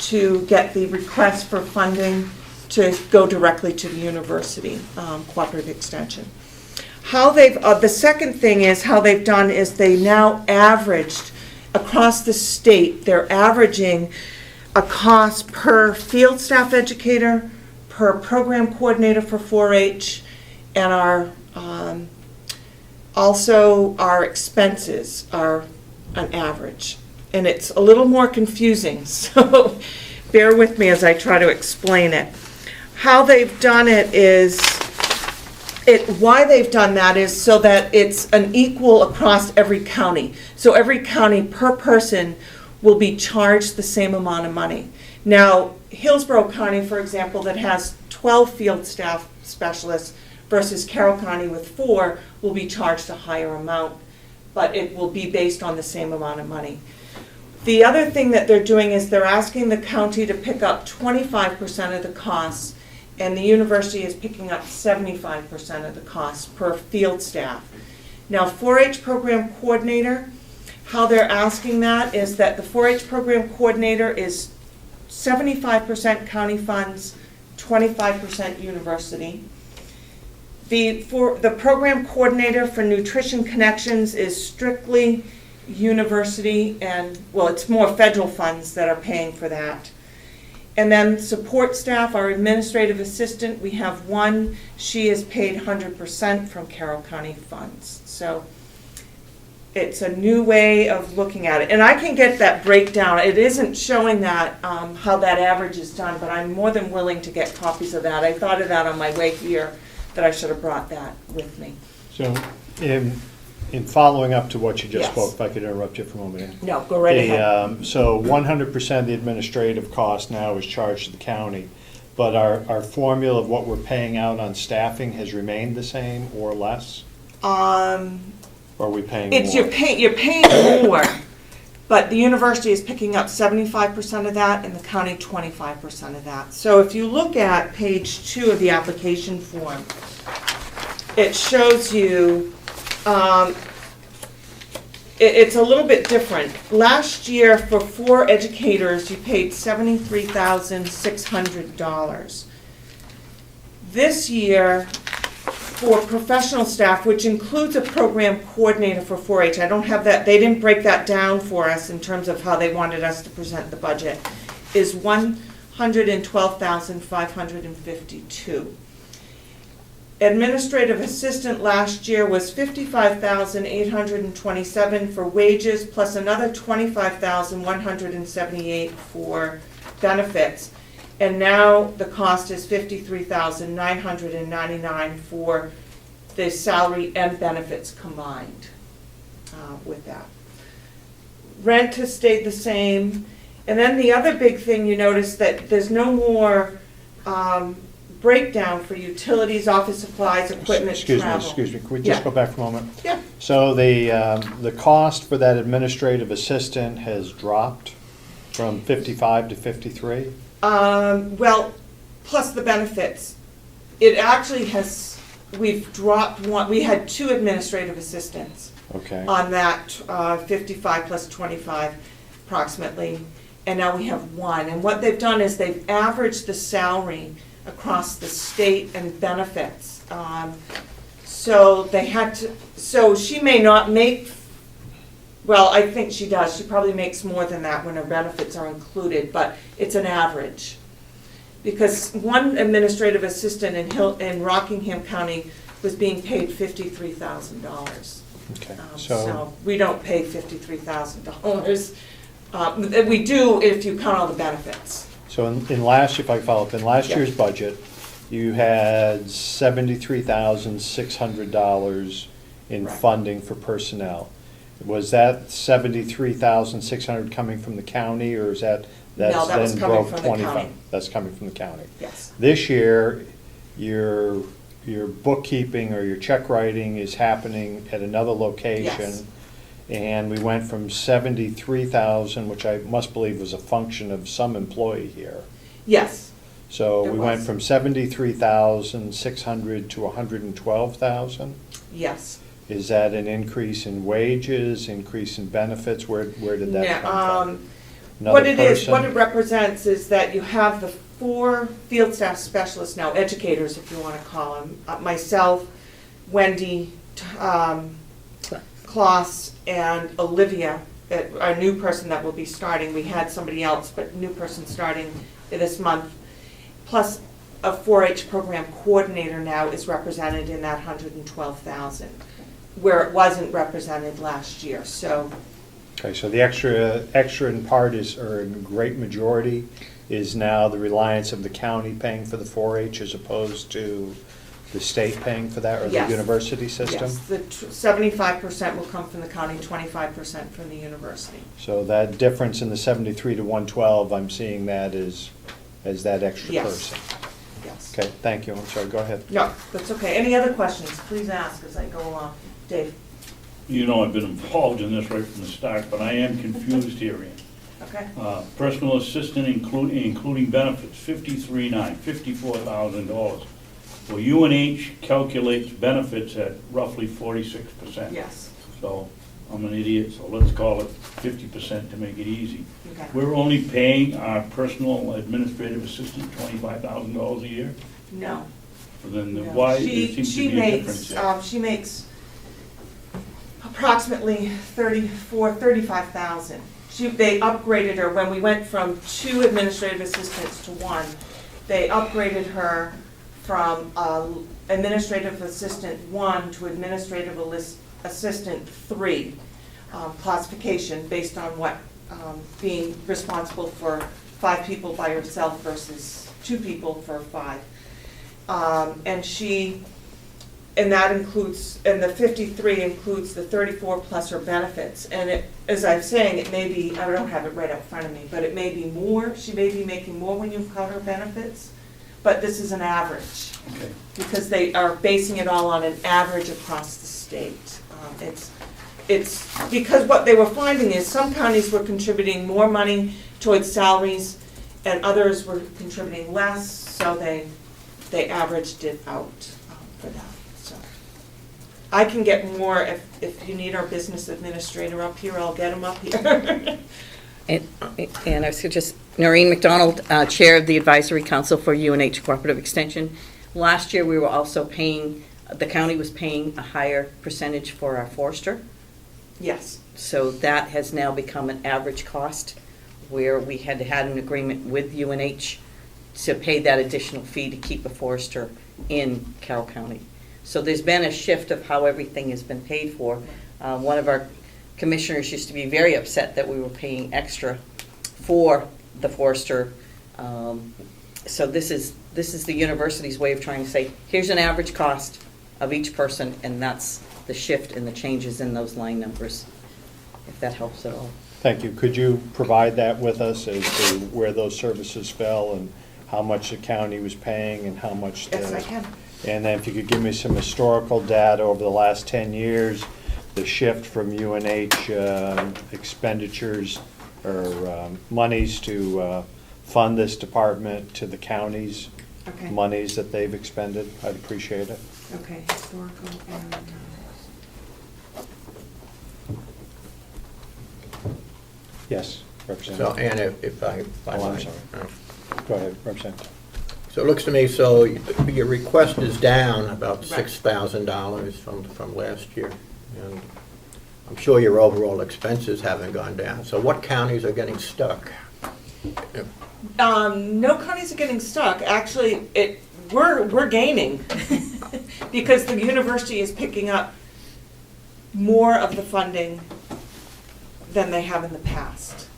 to get the request for funding to go directly to the university, Cooperative Extension. How they've, the second thing is, how they've done is they now averaged, across the state, they're averaging a cost per field staff educator, per program coordinator for 4-H, and also our expenses are an average. And it's a little more confusing, so bear with me as I try to explain it. How they've done it is, why they've done that is so that it's an equal across every county. So every county per person will be charged the same amount of money. Now, Hillsborough County, for example, that has 12 field staff specialists versus Carroll County with 4 will be charged a higher amount, but it will be based on the same amount of money. The other thing that they're doing is they're asking the county to pick up 25% of the costs, and the university is picking up 75% of the costs per field staff. Now, 4-H program coordinator, how they're asking that is that the 4-H program coordinator is 75% county funds, 25% university. The program coordinator for Nutrition Connections is strictly university, and, well, it's more federal funds that are paying for that. And then support staff, our administrative assistant, we have one. She is paid 100% from Carroll County funds. So it's a new way of looking at it. And I can get that breakdown. It isn't showing that, how that average is done, but I'm more than willing to get copies of that. I thought of that on my way here, that I should have brought that with me. So in following up to what you just Yes. spoke, if I could interrupt you for a moment. No, go right ahead. So 100% of the administrative cost now is charged to the county, but our formula of what we're paying out on staffing has remained the same or less? Or are we paying more? You're paying more, but the university is picking up 75% of that and the county 25% of that. So if you look at page 2 of the application form, it shows you, it's a little bit different. Last year for 4 educators, you paid $73,600. This year, for professional staff, which includes a program coordinator for 4-H. I don't have that, they didn't break that down for us in terms of how they wanted us to present the budget, is $112,552. Administrative assistant last year was $55,827 for wages, plus another $25,178 for benefits. And now the cost is $53,999 for the salary and benefits combined with that. Rent has stayed the same. And then the other big thing, you notice that there's no more breakdown for utilities, office supplies, equipment, travel. Excuse me, could we just Yeah. go back for a moment? Yeah. So the cost for that administrative assistant has dropped from 55 to 53? Well, plus the benefits. It actually has, we've dropped one, we had 2 administrative assistants Okay. on that 55 plus 25 approximately, and now we have 1. And what they've done is they've averaged the salary across the state and benefits. So they had to, so she may not make, well, I think she does. She probably makes more than that when her benefits are included, but it's an average. Because one administrative assistant in Rockingham County was being paid $53,000. Okay. So we don't pay $53,000. We do if you count all the benefits. So in last, if I follow up, in last Yeah. year's budget, you had $73,600 in Right. funding for personnel. Was that $73,600 coming from the county, or is that, No, that's that was then coming broke from the 25? county. That's coming from the county. Yes. This year, your bookkeeping or your check writing is happening at another location. Yes. And we went from 73,000, which I must believe was a function of some employee here. Yes. So It we went was. from 73,600 to 112,000. Yes. Is that an increase in wages, increase in benefits? Where did that come from? What Another it is, what person? it represents is that you have 4 field staff specialists now, educators if you want to call them. Myself, Wendy, Klaus, and Olivia, our new person that will be starting. We had somebody else, but new person starting this month. Plus a 4-H program coordinator now is represented in that 112,000, where it wasn't represented last year, so. Okay, so the extra in part is, or in great majority, is now the reliance of the county paying for the 4-H as opposed to the state paying for that, or the Yes. university system? Yes, the 75% will come from the county, 25% from the university. So that difference in the 73 to 112, I'm seeing that as that extra Yes. person. Yes. Okay, thank you. I'm sorry, go ahead. No, that's okay. Any other questions, please ask as I go along. Dave? You know, I've been involved in this right from the start, but I am confused here, Ian. Okay. Personal assistant including benefits, $54,000. Well, UNH calculates benefits at roughly 46%. Yes. So I'm an idiot, so let's call it 50% to make it easy. Okay. We're only paying our personal administrative assistant $25,000 a year? No. So then no. why, there seems to be a difference there. She makes approximately 35,000. They upgraded her, when we went from 2 administrative assistants to 1, they upgraded her from administrative assistant 1 to administrative assistant 3 classification based on what being responsible for 5 people by herself versus 2 people for 5. And that includes, and the 53 includes the 34 plus her benefits. And it, as I'm saying, it may be, I don't have it right up in front of me, but it may be more, she may be making more when you cut her benefits, but this is an average. Okay. Because they are basing it all on an average across the state. It's because what they were finding is some counties were contributing more money towards salaries and others were contributing less, so they averaged it out for that. So I can get more if you need our business administrator up here, I'll get him up here. And I suggest Noreen McDonald, Chair of the Advisory Council for UNH Cooperative Extension. Last year, we were also paying, the county was paying a higher percentage for our forester. Yes. So that has now become an average cost, where we had an agreement with UNH to pay that additional fee to keep a forester in Carroll County. So there's been a shift of how everything has been paid for. One of our commissioners used to be very upset that we were paying extra for the forester. So this is the university's way of trying to say, here's an average cost of each person, and that's the shift and the changes in those line numbers, if that helps at all. Thank you. Could you provide that with us as to where those services fell and how much the county was paying and how much the... Yes, I can. And then if you could give me some historical data over the last 10 years, the shift from UNH expenditures or monies to fund this department to the county's Okay. monies that they've expended, I'd appreciate it. Okay, historical and... Yes, So, Representative. and if I Oh, I'm might. sorry. Go ahead, Representative. So it looks to me, so your request is down about Right. $6,000 from last year. And I'm sure your overall expenses haven't gone down. So what counties are getting stuck? No counties are getting stuck. Actually, we're gaining because the university is picking up more of the funding than they have in the past,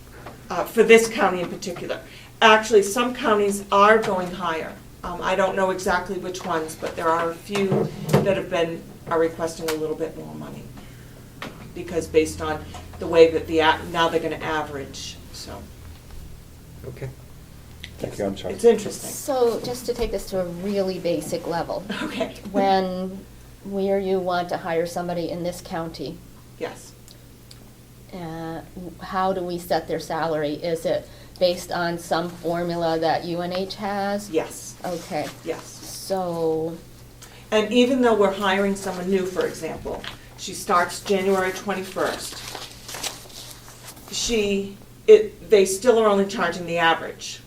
for this county in particular. Actually, some counties are going higher. I don't know exactly which ones, but there are a few that are requesting a little bit more money because based on the way that now they're going to average, so. Okay. Thank you, I'm sorry. It's interesting. So just to take this to a really basic level, Okay. where you want to hire somebody in this county, Yes. how do we set their salary? Is it based on some formula that UNH has? Yes. Okay, Yes. so, And even though we're hiring someone new, for example, she starts January 21st, they still are only charging the average.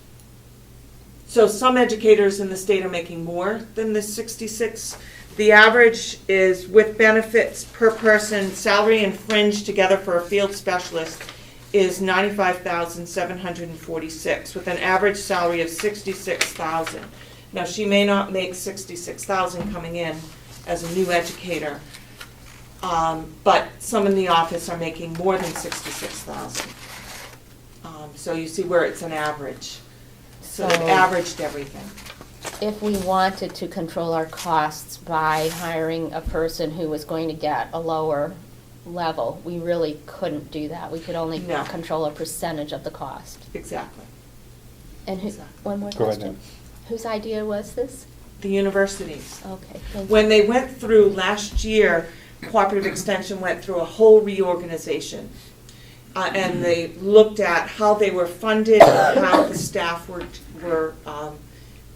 So some educators in the state are making more than the 66. The average is with benefits per person, salary and fringe together for a field specialist is $95,746 with an average salary of $66,000. Now, she may not make $66,000 coming in as a new educator, but some in the office are making more than $66,000. So you see where it's an average. So they've averaged everything. If we wanted to control our costs by hiring a person who was going to get a lower level, we really couldn't do that. We could only No. control a percentage of the cost. Exactly. And who, Exactly. one more Go ahead, question. ma'am. Whose idea was this? The universities. Okay, thank you. When they went through last year, Cooperative Extension went through a whole reorganization. And they looked at how they were funded and how the staff were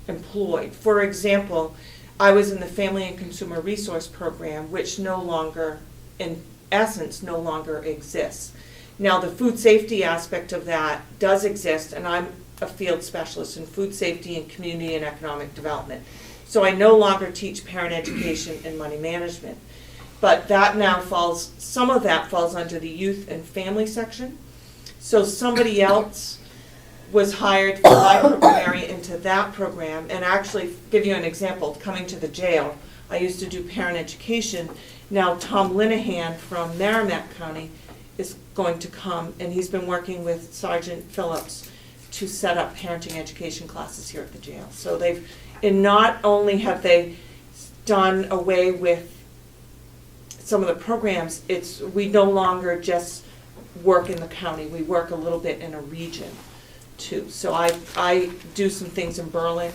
employed. For example, I was in the Family and Consumer Resource Program, which no longer, in essence, no longer exists. Now, the food safety aspect of that does exist, and I'm a field specialist in food safety and community and economic development. So I no longer teach parent education and money management. But that now falls, some of that falls under the youth and family section. So somebody else was hired from my program area into that program, and actually, give you an example, coming to the jail, I used to do parent education. Now Tom Linehan from Merrimack County is going to come, and he's been working with Sergeant Phillips to set up parenting education classes here at the jail. So they've, and not only have they done away with some of the programs, it's, we no longer just work in the county, we work a little bit in a region too. So I do some things in Berlin,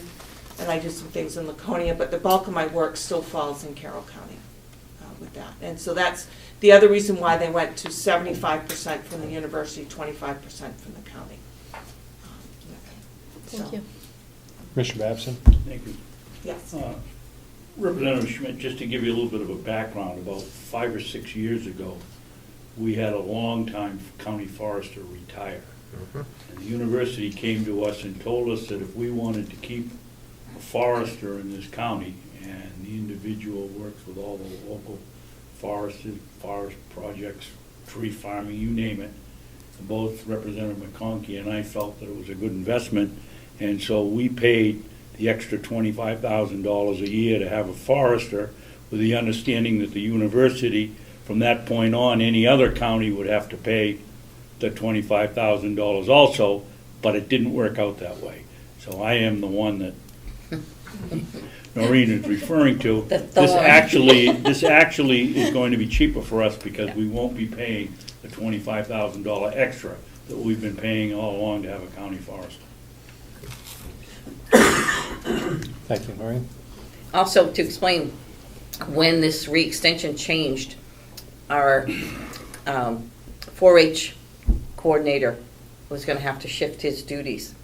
and I do some things in Laconia, but the bulk of my work still falls in Carroll County with that. And so that's the other reason why they went to 75% from the university, 25% from the county. Thank you. Mr. Babson? Thank you. Yes. Representative Schmidt, just to give you a little bit of a background, about 5 or 6 years ago, we had a longtime county forester retire. And the university came to us and told us that if we wanted to keep a forester in this county, and the individual works with all the local forest projects, tree farming, you name it, both Representative McConkey and I felt that it was a good investment, and so we paid the extra $25,000 a year to have a forester, with the understanding that the university, from that point on, any other county would have to pay the $25,000 also, but it didn't work out that way. So I am the one that Noreen is referring to. This actually is going to be cheaper for us because we won't be paying the $25,000 extra that we've been paying all along to have a county forester. Thank you, Noreen. Also, to explain, when this re-extension changed, our 4-H coordinator was going to have to shift his duties.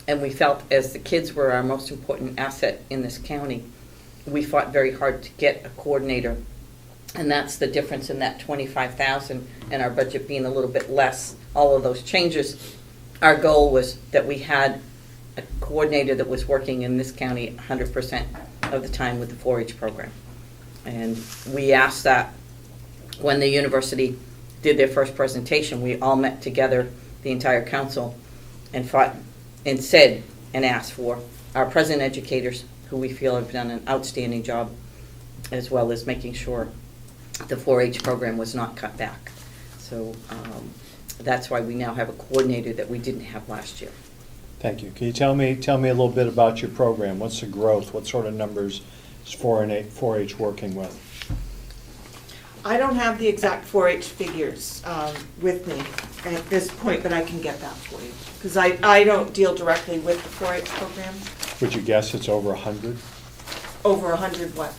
And we felt, as the kids were our most important asset in this county, we fought very hard to get a coordinator. And that's the difference in that $25,000 and our budget being a little bit less. All of those changes, our goal was that we had a coordinator that was working in this county 100% of the time with the 4-H program. And we asked that when the university did their first presentation, we all met together, the entire council, and fought and said and asked for our present educators, who we feel have done an outstanding job, as well as making sure the 4-H program was not cut back. So that's why we now have a coordinator that we didn't have last year. Thank you. Can you tell me a little bit about your program? What's the growth? What sort of numbers is 4-H working with? I don't have the exact 4-H figures with me at this point, but I can get that for you. Because I don't deal directly with the 4-H program. Would you guess it's over 100 Over 100 what?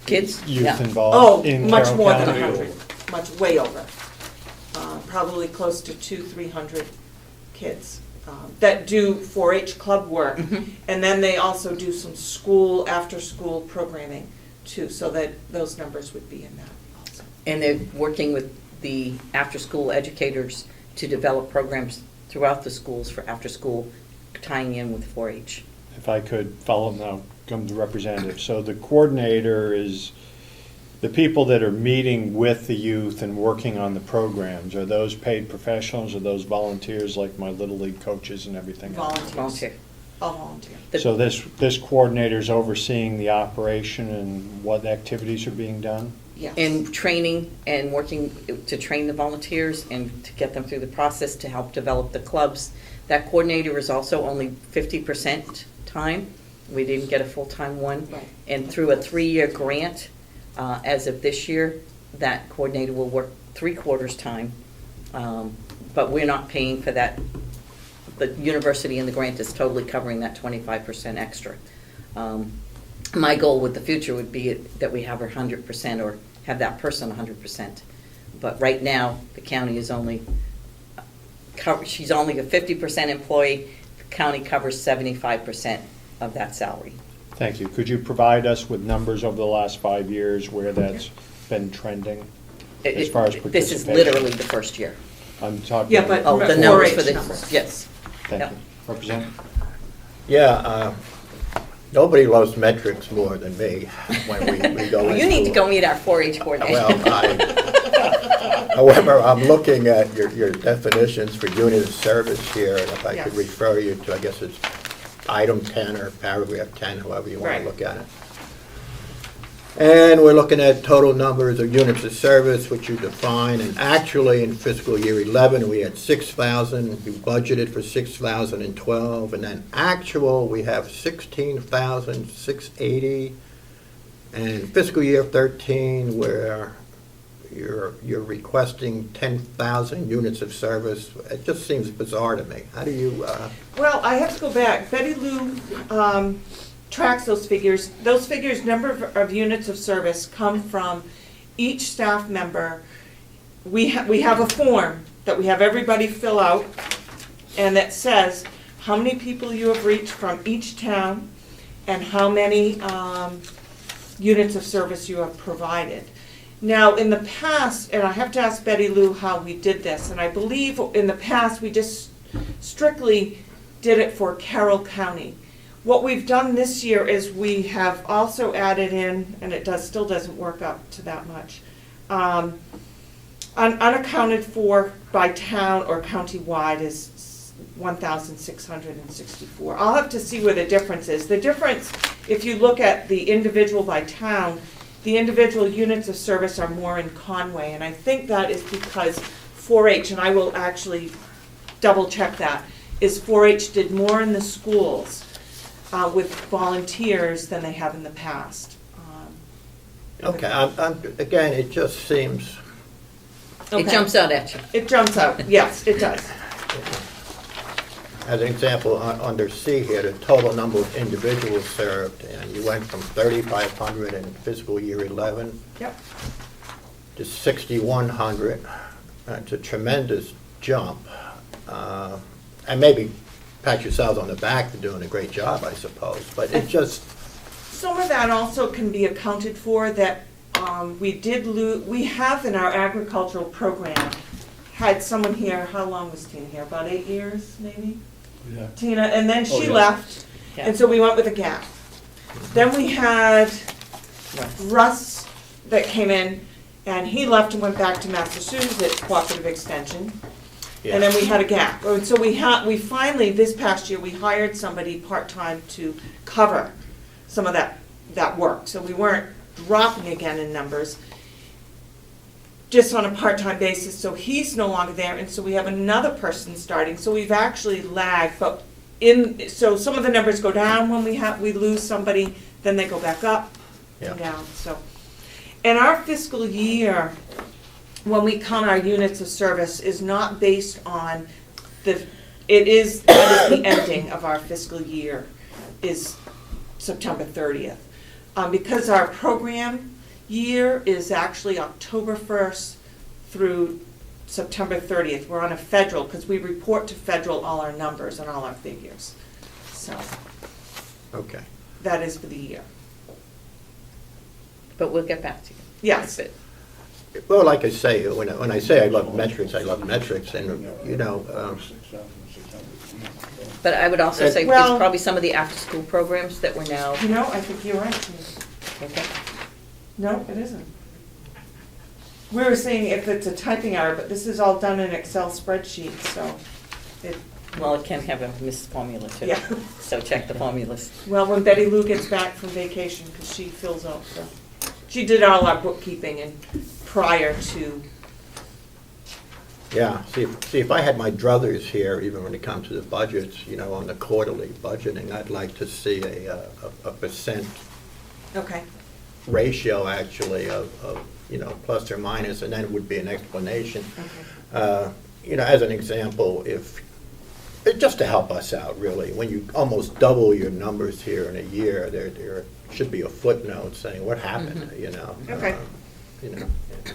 Kids? youth Yeah. involved in much Carroll more County? than 100. Much, way over. Probably close to 200-300 kids that do 4-H club work. And then they also do some school, after-school programming too, so that those numbers would be in that also. And they're working with the after-school educators to develop programs throughout the schools for after-school, tying in with 4-H. if I could follow now, come to representative. So the coordinator is the people that are meeting with the youth and working on the programs. Are those paid professionals, or those volunteers like my Little League coaches and everything else? Volunteer. All volunteer. So this coordinator's overseeing the operation and what activities are being done? Yes. And training and working to train the volunteers and to get them through the process to help develop the clubs. That coordinator is also only 50% time. We didn't get a full-time one. Right. And through a 3-year grant, as of this year, that coordinator will work 3/4 time. But we're not paying for that. The university and the grant is totally covering that 25% extra. My goal with the future would be that we have her 100% or have that person 100%. But right now, the county is only, she's only a 50% employee. The county covers 75% of that salary. Thank you. Could you provide us with numbers over the last 5 years where that's been trending as far as participation? This is literally the first year. I'm talking. Yeah, but- Oh, the 4-H numbers for the, numbers. yes. Thank Yep. you. Representative? Yeah, nobody loves metrics more than me when we go Well, into. you need to go meet our 4-H coordinator. Well, however, I'm looking at your definitions for unit of service here, and if I could Yes. refer you to, I guess it's item 10 or paragraph 10, however you want Right. to look at it. And we're looking at total numbers of units of service, which you define, and actually in fiscal year 11, we had 6,000, you budgeted for 6,012, and then actual, we have 16,680, and fiscal year 13, where you're requesting 10,000 units of service. It just seems bizarre to me. How do you, Well, I have to go back. Betty Lou tracks those figures. Those figures, number of units of service, come from each staff member. We have a form that we have everybody fill out, and that says how many people you have reached from each town and how many units of service you have provided. Now, in the past, and I have to ask Betty Lou how we did this, and I believe in the past, we just strictly did it for Carroll County. What we've done this year is we have also added in, and it still doesn't work up to that much, unaccounted for by town or county-wide is 1,664. I'll have to see where the difference is. The difference, if you look at the individual by town, the individual units of service are more in Conway, and I think that is because 4-H, and I will actually double check that, is 4-H did more in the schools with volunteers than they have in the past. okay, again, it just seems, It Okay. jumps out at you. It jumps out, yes, it does. as an example, under C here, the total number of individuals served, and you went from 3,500 in fiscal year 11 Yep. to 6,100. It's a tremendous jump. And maybe pat yourselves on the back for doing a great job, I suppose, but it just, Some of that also can be accounted for, that we have in our agricultural program, had someone here, how long was Tina here? About 8 years, maybe? Yeah. Tina, and then she yeah. left, Yeah. and so we went with a gap. Then we had Russ that came in, and he left and went back to Massachusetts Cooperative Extension. yeah. And then we had a gap. And so we finally, this past year, we hired somebody part-time to cover some of that work. So we weren't dropping again in numbers, just on a part-time basis. So he's no longer there, and so we have another person starting. So we've actually lagged, but so some of the numbers go down when we lose somebody, then they go back up and Yeah. down, so. And our fiscal year, when we count our units of service, is not based on that is the ending of our fiscal year, is September 30th. Because our program year is actually October 1st through September 30th. We're on a federal, because we report to federal all our numbers and all our figures. So Okay. that is for the year. But we'll get back to you. Yes. But Well, like I say, when I say I love metrics, and, you know, But I would also say it's Well- probably some of the after-school programs that we're now, You know, I think you're right. okay. No, it isn't. We were saying if it's a typing error, but this is all done in Excel spreadsheet, so it, Well, it can have a missed formula too. yeah. So check the formulas. Well, when Betty Lou gets back from vacation, because she fills out she did all our bookkeeping and prior to, yeah, see, if I had my druthers here, even when it comes to the budgets, you know, on the quarterly budgeting, I'd like to see a percent okay. ratio, actually, of, you know, plus or minus, and then it would be an explanation. You know, as an example, just to help us out, really, when you almost double your numbers here in a year, there should be a footnote saying what happened, you know. Okay. You know, and,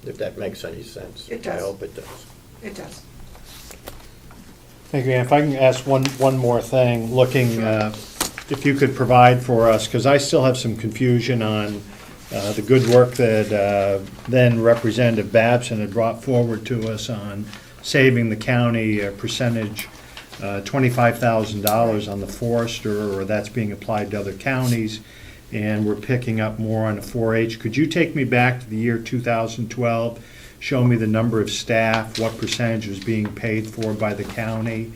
if that makes any sense. It does. I hope it does. It does. Thank you, Ann. If I can ask one more thing, looking, if you could provide for us, because I still have some confusion on the good work that then Representative Babson had brought forward to us on saving the county a percentage, $25,000 on the forester, or that's being applied to other counties, and we're picking up more on the 4-H. Could you take me back to the year 2012, show me the number of staff, what percentage was being paid for by the county,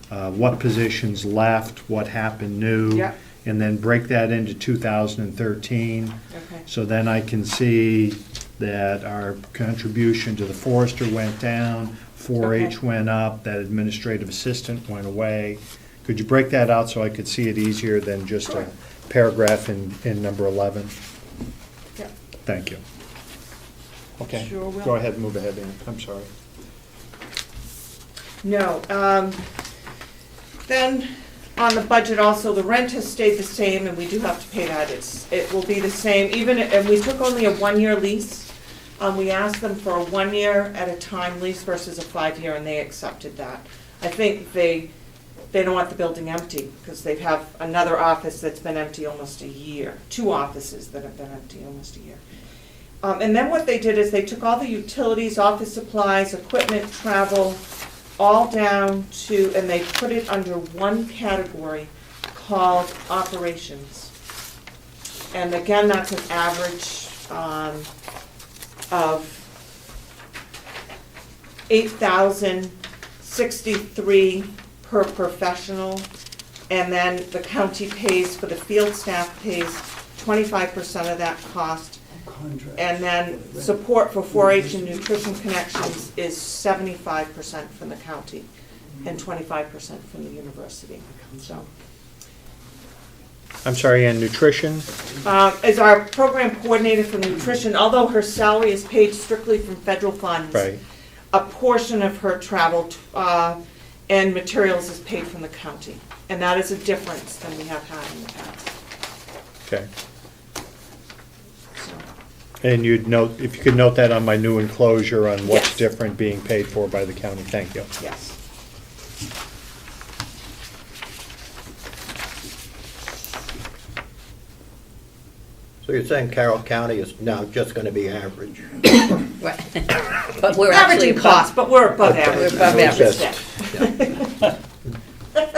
what positions left, what happened new, Yep. and then break that into 2013. Okay. So then I can see that our contribution to the forester went down, 4-H Okay. went up, that administrative assistant went away. Could you break that out so I could see it easier than just Sure. a paragraph in number 11? Yeah. Thank you. Okay. Sure will. Go ahead, move ahead, Ann. I'm sorry. No, then on the budget also, the rent has stayed the same and we do have to pay that. It will be the same, and we took only a 1-year lease. We asked them for a 1-year at a time lease versus a 5-year, and they accepted that. I think they don't want the building empty because they have another office that's been empty almost a year, 2 offices that have been empty almost a year. And then what they did is they took all the utilities, office supplies, equipment, travel, all down to, and they put it under one category called operations. And again, that's an average of $8,063 per professional. And then the county pays, for the field staff pays 25% of that cost. And then support for 4-H and Nutrition Connections is 75% from the county and 25% from the university. So, I'm sorry, Ann, nutrition? as our program coordinator for nutrition, although her salary is paid strictly from federal funds, Right. a portion of her travel and materials is paid from the county. And that is a difference than we have had in the past. Okay. So, And you'd note, if you could note that on my new enclosure on what's Yes. different being paid for by the county. Thank you. yes. So you're saying Carroll County is now just going to be average? Right. But we're actually Averaging cost, but we're above Okay. average. We're above So it's average. just- Yeah. Let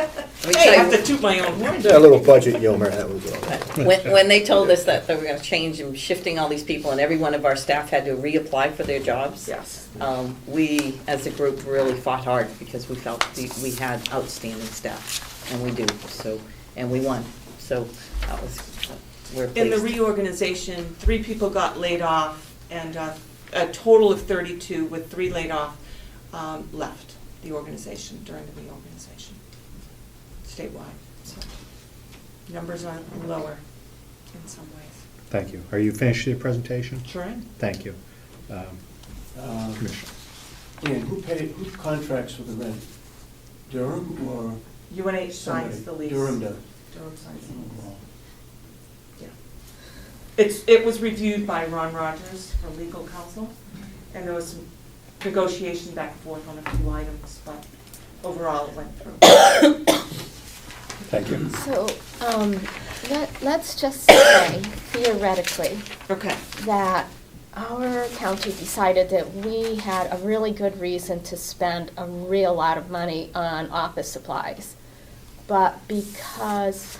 me Hey, tell I you, have to toot my own horn. A little budget humor, that was all. when they told us that they were gonna change and shifting all these people, and every one of our staff had to reapply for their jobs. Yes. We, as a group, really fought hard because we felt we had outstanding staff, and we do, so, and we won. So that was, we're In the pleased. reorganization, 3 people got laid off, and a total of 32, with 3 laid off, left the organization during the reorganization, statewide. So numbers are lower in some ways. Thank you. Are you finished with your presentation? Sure am. Thank you. Commissioner. And who contracts for the rent? Durham or UNH somebody? signs the lease. Durham does. Durham signs the lease. Yeah. It was reviewed by Ron Rogers for legal counsel, and there was some negotiation back and forth on a few items, but overall it went through. Thank you. So, Let's just say theoretically Okay. that our county decided that we had a really good reason to spend a real lot of money on office supplies. But because,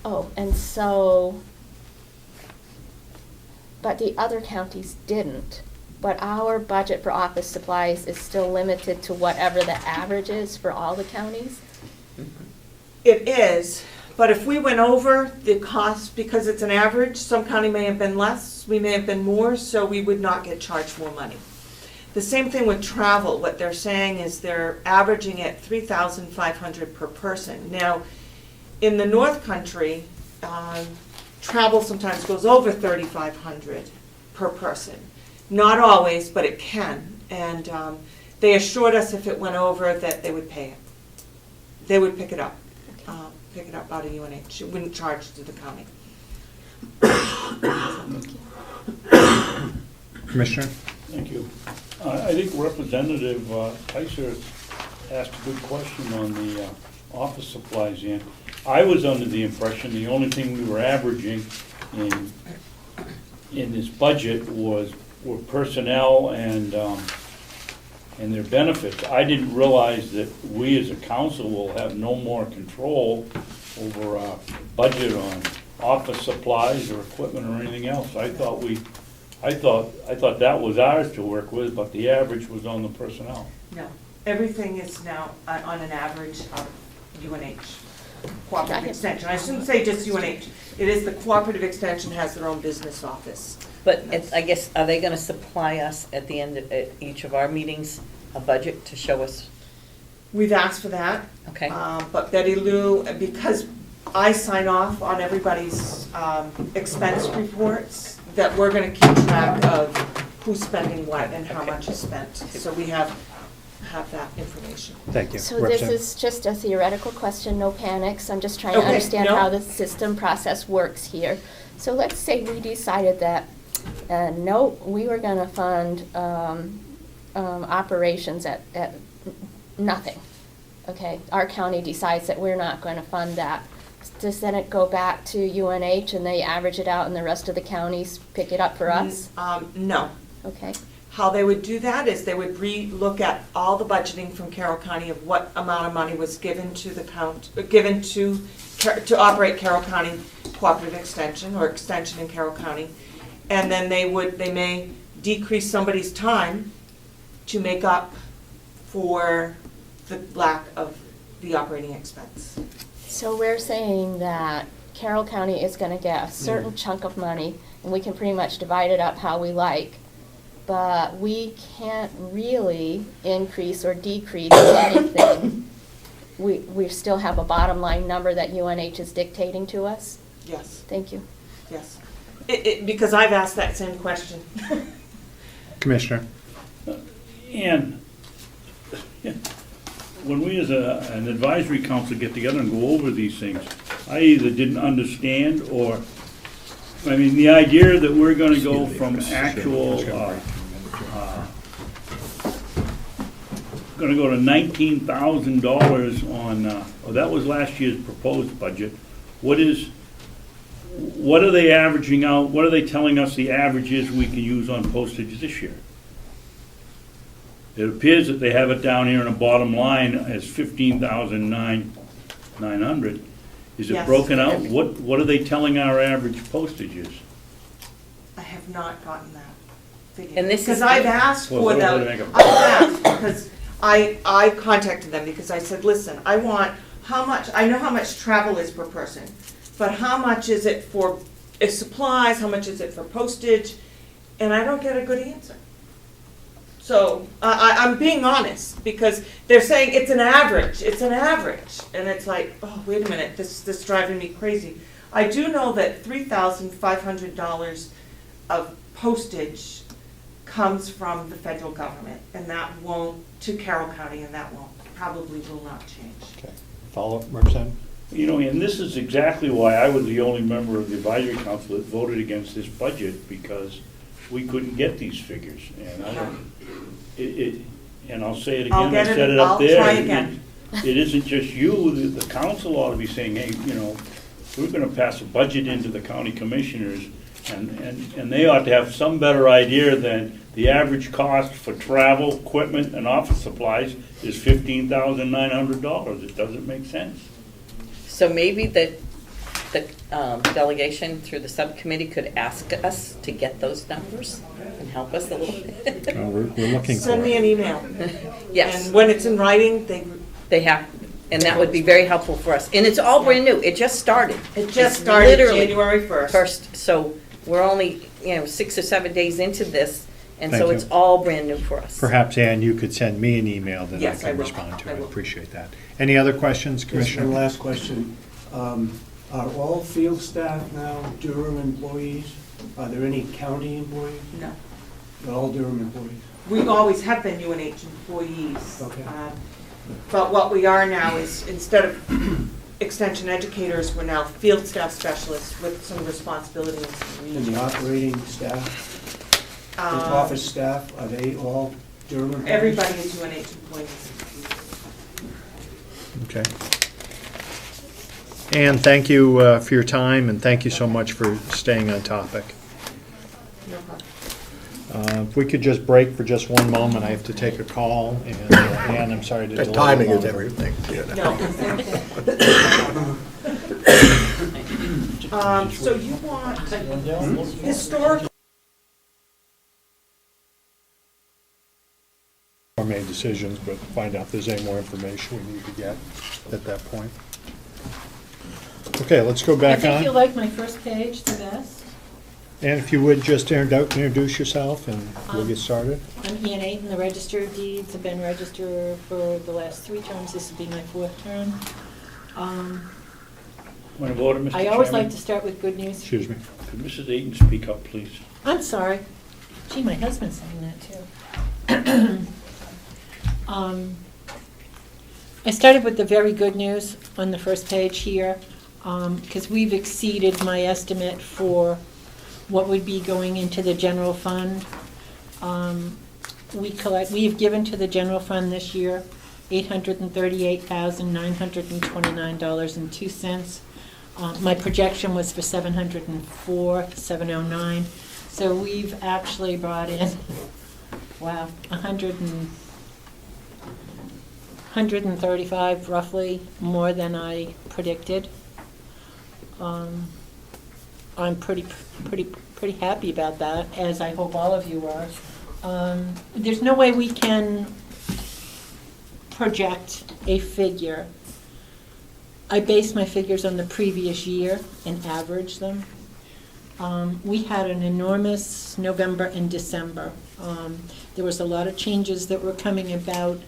but the other counties didn't. But our budget for office supplies is still limited to whatever the average is for all the counties. It is, but if we went over the cost, because it's an average, some county may have been less, we may have been more, so we would not get charged more money. The same thing with travel. What they're saying is they're averaging at $3,500 per person. Now, in the North Country, travel sometimes goes over $3,500 per person. Not always, but it can. And they assured us if it went over that they would pay it. They would pick it up out of UNH. It wouldn't charge to the county. Commissioner? Thank you. I think Representative Kaiser asked a good question on the office supplies, and I was under the impression the only thing we were averaging in this budget were personnel and their benefits. I didn't realize that we as a council will have no more control over our budget on office supplies or equipment or anything else. I thought that was ours to work with, but the average was on the personnel. No, everything is now on an average of UNH, Cooperative Extension. I shouldn't say just UNH. It is the Cooperative Extension has their own business office. But I guess, are they gonna supply us at the end of at each of our meetings, a budget to show us? We've asked for that. Okay. But Betty Lou, because I sign off on everybody's expense reports, that we're gonna keep track of who's spending what and how much is spent. So we have that information. Thank you. So this Representative. is just a theoretical question, no panics. I'm just trying to Okay, understand no. how the system process works here. So let's say we decided that, no, we were gonna fund operations at nothing. Okay, our county decides that we're not gonna fund that. Does then it go back to UNH and they average it out and the rest of the counties pick it up for us? No. Okay, How they would do that is they would re-look at all the budgeting from Carroll County of what amount of money was given to the to operate Carroll County Cooperative Extension or Extension in Carroll County. And then they may decrease somebody's time to make up for the lack of the operating expense. so we're saying that Carroll County is gonna get a certain chunk of money and we can pretty much divide it up how we like. But we can't really increase or decrease anything. We still have a bottom line number that UNH is dictating to us? Yes, Thank you. yes. Because I've asked that same question. Commissioner? And when we as an advisory council get together and go over these things, I either didn't understand or, I mean, the idea that we're gonna go from actual, gonna go to $19,000 on, that was last year's proposed budget. What are they averaging out, what are they telling us the average is we can use on postage this year? It appears that they have it down here in the bottom line as 15,900. Is it Yes. broken out? What are they telling our average postage is? I have not gotten that figure. And this is- Because I've asked Well, for what do them, they make up? I've asked, because I contacted them because I said, listen, I want, how much, I know how much travel is per person, but how much is it for supplies, how much is it for postage? And I don't get a good answer. So I'm being honest, because they're saying it's an average, and it's like, oh, wait a minute, this is driving me crazy. I do know that $3,500 of postage comes from the federal government, and that won't, to Carroll County, and that probably will not change. Okay. Follow-up, Representative? You know, and this is exactly why I was the only member of the advisory council that voted against this budget, because we couldn't get these figures. And I don't, and I'll say it I'll again, I get it, said it up I'll there. try again. It isn't just you, the council ought to be saying, hey, you know, we're gonna pass a budget into the county commissioners, and they ought to have some better idea than the average cost for travel, equipment, and office supplies is $15,900. It doesn't make sense. So maybe the delegation through the subcommittee could ask us to get those numbers and help us a little bit. We're looking for Send me an it. email. Yes, And when it's in writing, they have, and that would be very helpful for us. And it's all brand new. It just started. it just It's started literally January 1st. First, so we're only, 6 or 7 days into this, and so Thank it's you. all brand new for us. Perhaps, Ann, you could send me an email that I Yes, I can will. respond to. I I'd will. appreciate that. Any other questions, Just one Commissioner? last question. Are all field staff now Durham employees? Are there any county employees? No. They're all Durham employees? We always have been UNH employees. Okay. But what we are now is, instead of extension educators, we're now field staff specialists with some responsibilities. And the operating staff, the office staff, are they all Durham employees? Everybody is UNH employees. Okay. Ann, thank you for your time, and thank you so much for staying on topic. No problem. If we could just break for just one moment, I have to take a call, and Ann, I'm sorry to delay The you timing is longer. everything. No. So you want historical, Or made decisions, but find out if there's any more information we need to get at that point. Okay, let's go I back think you on. like my first page the best. And if you would just introduce yourself, and we'll get started. I'm Ian Ayton, the Register of Deeds. I've been Register for the last 3 terms. This will be my 4th term. Point of order, Mr. I always Chairman. like to start with good news. Excuse me. Could Mrs. Ayton speak up, please? I'm sorry. Gee, my husband's saying that too. I started with the very good news on the first page here, because we've exceeded my estimate for what would be going into the general fund. We have given to the general fund this year $838,929.02. My projection was for $704,709. So we've actually brought in, wow, 135 roughly more than I predicted. I'm pretty happy about that, as I hope all of you are. There's no way we can project a figure. I base my figures on the previous year and average them. We had an enormous November and December. There was a lot of changes that were coming about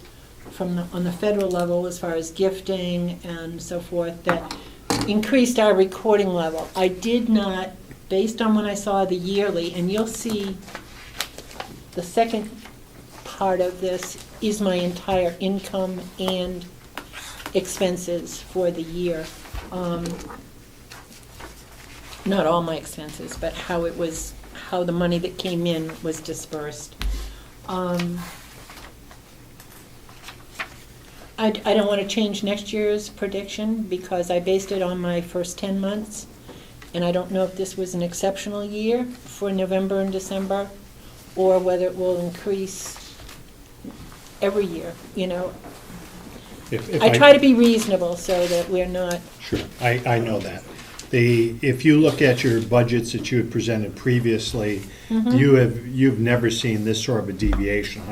on the federal level as far as gifting and so forth that increased our recording level. I did not, based on when I saw the yearly, and you'll see the second part of this is my entire income and expenses for the year. Not all my expenses, but how the money that came in was dispersed. I don't want to change next year's prediction because I based it on my first 10 months. And I don't know if this was an exceptional year for November and December or whether it will increase every year, If I try to be reasonable so that we're not. Sure, I know that. If you look at your budgets that you had presented previously, you've never seen this sort of a deviation.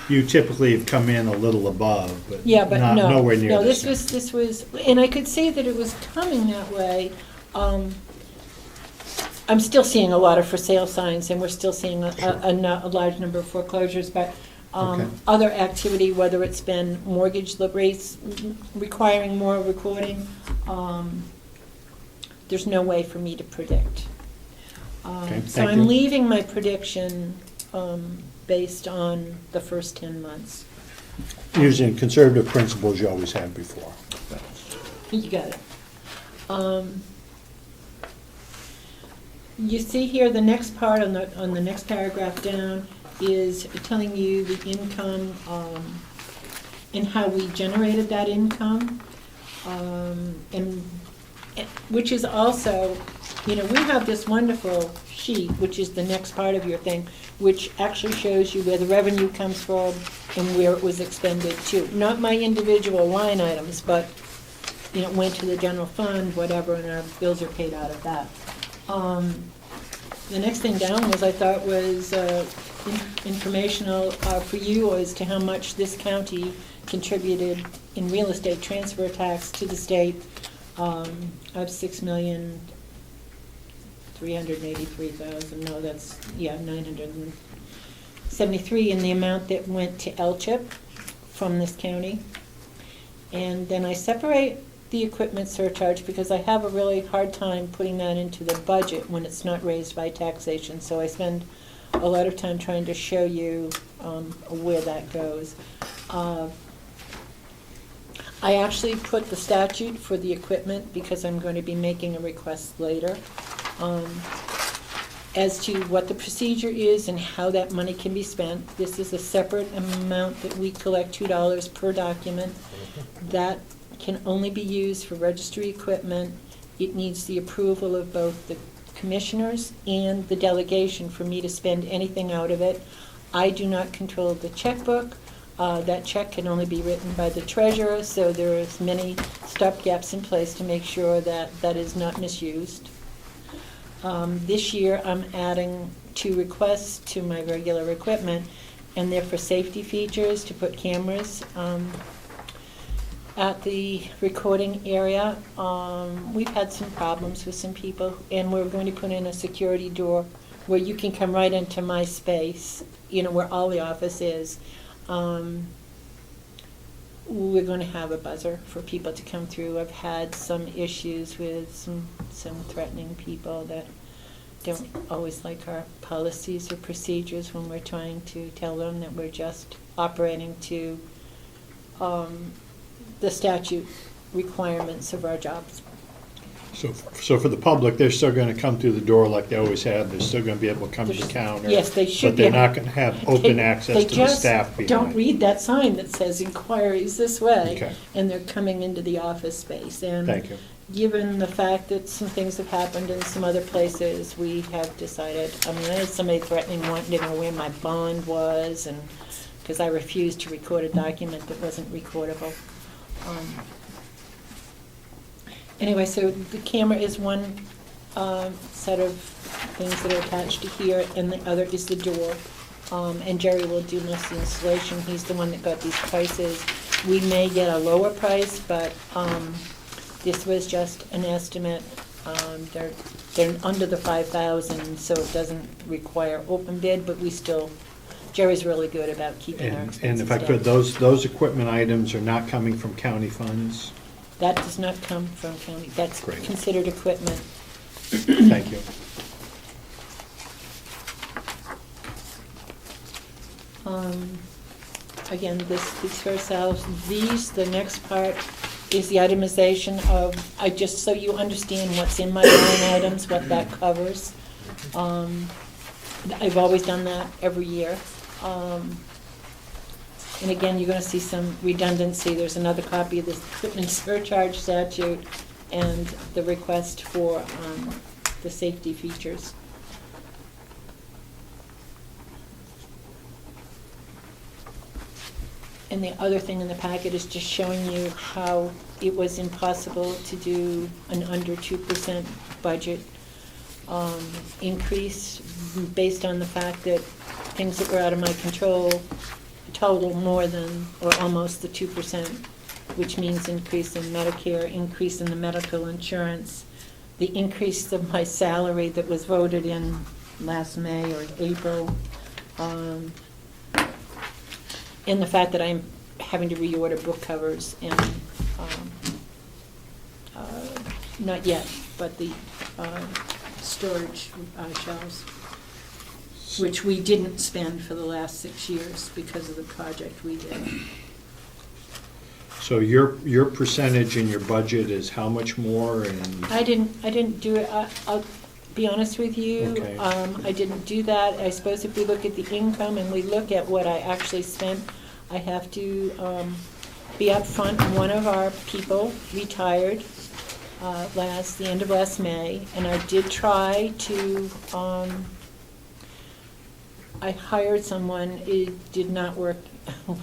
You typically have come in a little above, but Yeah, but no. nowhere near No, this. this was, and I could see that it was coming that way. I'm still seeing a lot of for sale signs, and we're still seeing a large number of foreclosures, but Okay. other activity, whether it's been mortgage rates requiring more recording, there's no way for me to predict. Okay, So thank I'm you. leaving my prediction based on the first 10 months. Using conservative principles you always have before. You got it. You see here, the next part on the next paragraph down is telling you the income and how we generated that income. which is also, we have this wonderful sheet, which is the next part of your thing, which actually shows you where the revenue comes from and where it was expended to. Not my individual line items, but, it went to the general fund, whatever, and our bills are paid out of that. The next thing down was, I thought was informational for you as to how much this county contributed in real estate transfer tax to the state of $6,383,000. No, that's 973 in the amount that went to LCHIP from this county. And then I separate the equipment surcharge because I have a really hard time putting that into the budget when it's not raised by taxation. So I spend a lot of time trying to show you where that goes. I actually put the statute for the equipment because I'm going to be making a request later as to what the procedure is and how that money can be spent. This is a separate amount that we collect $2 per document. That can only be used for registry equipment. It needs the approval of both the commissioners and the delegation for me to spend anything out of it. I do not control the checkbook. That check can only be written by the treasurer, so there is many stopgaps in place to make sure that that is not misused. This year, I'm adding 2 requests to my regular equipment, and they're for safety features, to put cameras at the recording area. We've had some problems with some people, and we're going to put in a security door where you can come right into my space, where all the office is. We're going to have a buzzer for people to come through. I've had some issues with some threatening people that don't always like our policies or procedures when we're trying to tell them that we're just operating to the statute requirements of our jobs. So for the public, they're still gonna come through the door like they always have, they're still gonna be able to come to the counter. Yes, they should But they're be. not gonna have open access to the staff They just don't behind. read that sign that says inquiries this way. Okay. And they're coming into the office space. And Thank you. given the fact that some things have happened in some other places, we have decided, I had somebody threatening, wanting to know where my bond was, and, because I refused to record a document that wasn't recordable. Anyway, so the camera is one set of things that are attached to here, and the other is the door. And Jerry will do most of the installation. He's the one that got these prices. We may get a lower price, but this was just an estimate. They're under the 5,000, so it doesn't require open bid, but we still, Jerry's really good about keeping our And expenses if I down. could, those equipment items are not coming from county funds? That does not come from county. That's Great. considered equipment. Thank you. Again, this speaks for ourselves. The next part is the itemization of, just so you understand what's in my line items, what that covers. I've always done that every year. And again, you're gonna see some redundancy. There's another copy of this equipment surcharge statute and the request for the safety features. And the other thing in the packet is just showing you how it was impossible to do an under 2% budget increase based on the fact that things that were out of my control total more than, or almost the 2%, which means increase in Medicare, increase in the medical insurance, the increase of my salary that was voted in last May or April, and the fact that I'm having to reorder book covers and, not yet, but the storage shelves, which we didn't spend for the last 6 years because of the project we did. So your percentage in your budget is how much more, and I didn't do it, I'll be honest with you. Okay. I didn't do that. I suppose if we look at the income and we look at what I actually spent, I have to be upfront. One of our people retired, the end of last May, and I did try to, I hired someone, it did not work.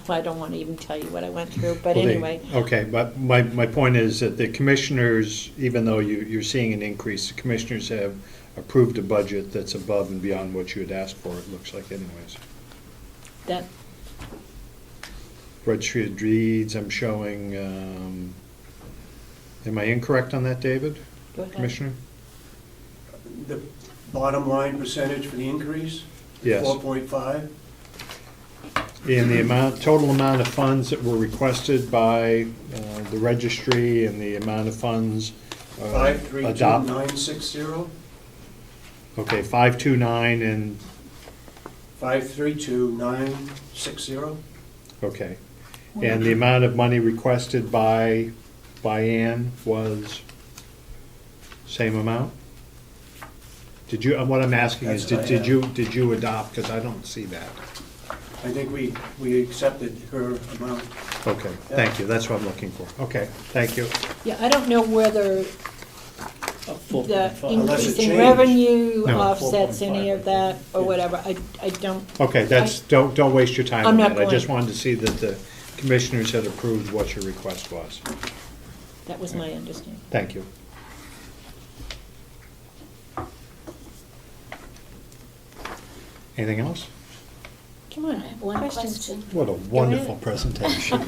I don't want to even tell you what I went through, but Well, they- anyway. Okay, but my point is that the commissioners, even though you're seeing an increase, the commissioners have approved a budget that's above and beyond what you had asked for, it looks like anyways. That, Registry of Deeds, I'm showing, am I incorrect on that, David? go ahead. Commissioner? The bottom line percentage for the increase? Yes. 4.5? In the total amount of funds that were requested by the registry and the amount of funds adopt. 532960? Okay, 529 and, 532960? okay. And the amount of money requested by Ann was same amount? Did you, what I'm asking is, That's what I did you adopt, because I don't see that. I think we accepted her amount. Okay, thank you, that's what I'm looking for. Okay, thank you. Yeah, I don't know whether the Unless it increase in changed. revenue No. offsets any of that, or whatever. I don't. Okay, don't waste your time I'm on not that. I just going. wanted to see that the commissioners had approved what your request was. That was my understanding. Thank you. Anything else? Come on, I have one question. What a wonderful presentation.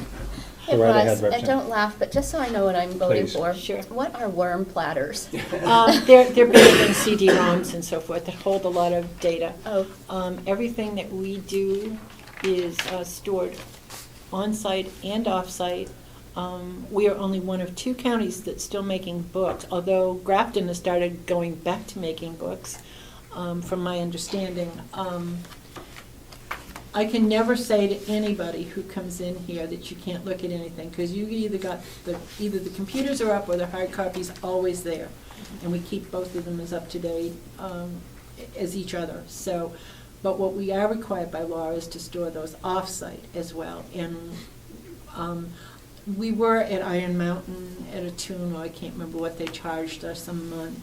It Go right ahead, was, and Representative. don't laugh, but just so I know what I'm voting Please. for. Sure. What are worm platters? They're bigger than CD-ROMs and so forth that hold a lot of data. Oh, Everything that we do is stored on-site and off-site. We are only one of 2 counties that's still making books, although Grafton has started going back to making books, from my understanding. I can never say to anybody who comes in here that you can't look at anything, because you either the computers are up or the hard copy's always there. And we keep both of them as up to date as each other. So, but what we are required by law is to store those off-site as well. And we were at Iron Mountain at a tune, I can't remember what they charged us a month.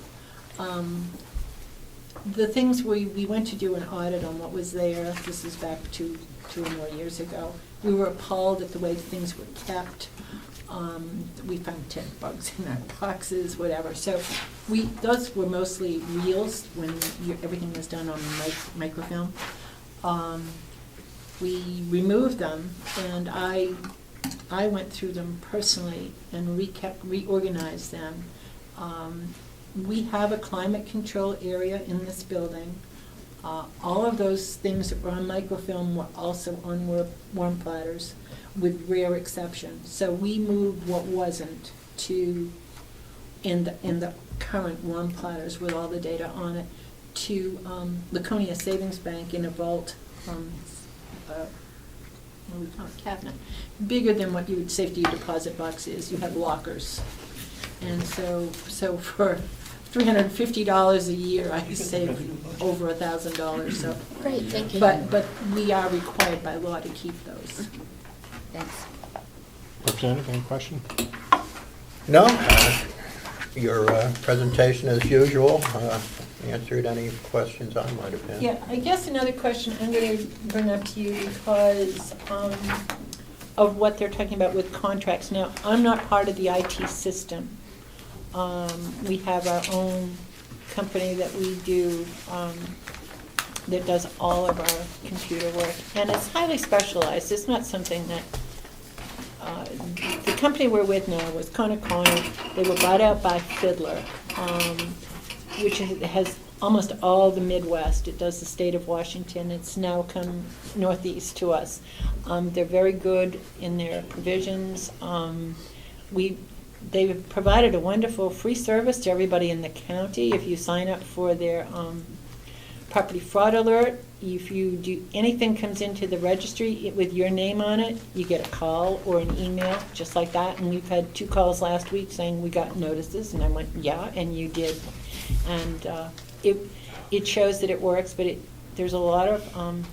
The things we went to do an audit on what was there, this is back 2 or more years ago. We were appalled at the way things were kept. We found tent bugs in our boxes, whatever. So those were mostly reels when everything was done on microfilm. We removed them, and I went through them personally and reorganized them. We have a climate control area in this building. All of those things that were on microfilm were also on worm platters, with rare exception. So we moved what wasn't to, in the current worm platters with all the data on it, to Laconia Savings Bank in a vault, what do we call it, cabinet, bigger than what your safety deposit box is. You have lockers. And so for $350 a year, I save over $1,000, so. great, thank you. But we are required by law to keep those. Thanks. Representative, any question? No, your presentation as usual answered any questions I might have had. Yeah, I guess another question I'm going to bring up to you because of what they're talking about with contracts. Now, I'm not part of the IT system. We have our own company that we do, that does all of our computer work. And it's highly specialized. It's not something that, the company we're with now was Comeau. They were bought out by Fiddler, which has almost all the Midwest. It does the state of Washington. It's now come northeast to us. They're very good in their provisions. They've provided a wonderful free service to everybody in the county. If you sign up for their property fraud alert, if you do, anything comes into the registry with your name on it, you get a call or an email, just like that. And we've had 2 calls last week saying we got notices, and I went, yeah, and you did. And it shows that it works, but there's a lot of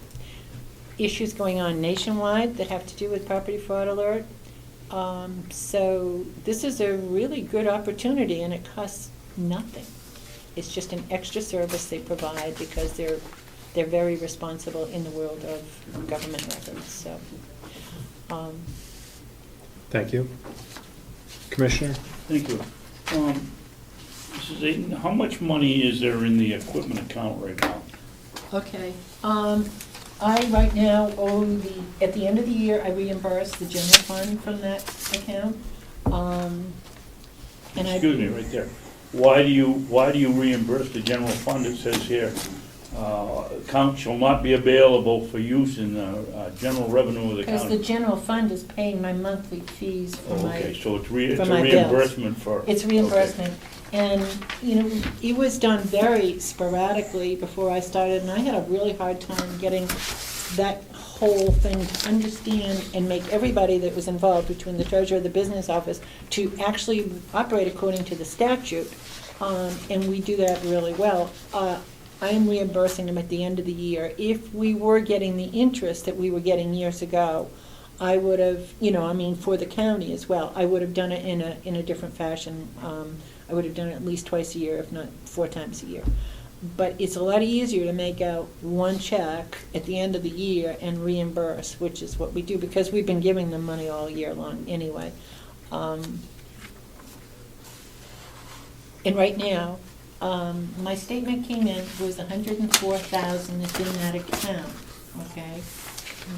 issues going on nationwide that have to do with property fraud alert. So this is a really good opportunity, and it costs nothing. It's just an extra service they provide because they're very responsible in the world of government records, so. Thank you. Commissioner? Thank you. Mrs. Ayton, how much money is there in the equipment account right now? Okay, I right now owe at the end of the year, I reimburse the general fund from that account. And Excuse me, right there. Why do you reimburse the general fund? It says here, account shall not be available for use in the general revenue of the Because the county. general fund is paying my monthly fees for my. Okay, so it's for a my bills. reimbursement for. It's reimbursement. And, you know, it was done very sporadically before I started, and I had a really hard time getting that whole thing to understand and make everybody that was involved, between the treasurer, the business office, to actually operate according to the statute. And we do that really well. I am reimbursing them at the end of the year. If we were getting the interest that we were getting years ago, I would have, you know, I mean, for the county as well, I would have done it in a different fashion. I would have done it at least twice a year, if not 4 times a year. But it's a lot easier to make out one check at the end of the year and reimburse, which is what we do, because we've been giving them money all year long anyway. And right now, my statement came in, was $104,000 that's in that account, okay?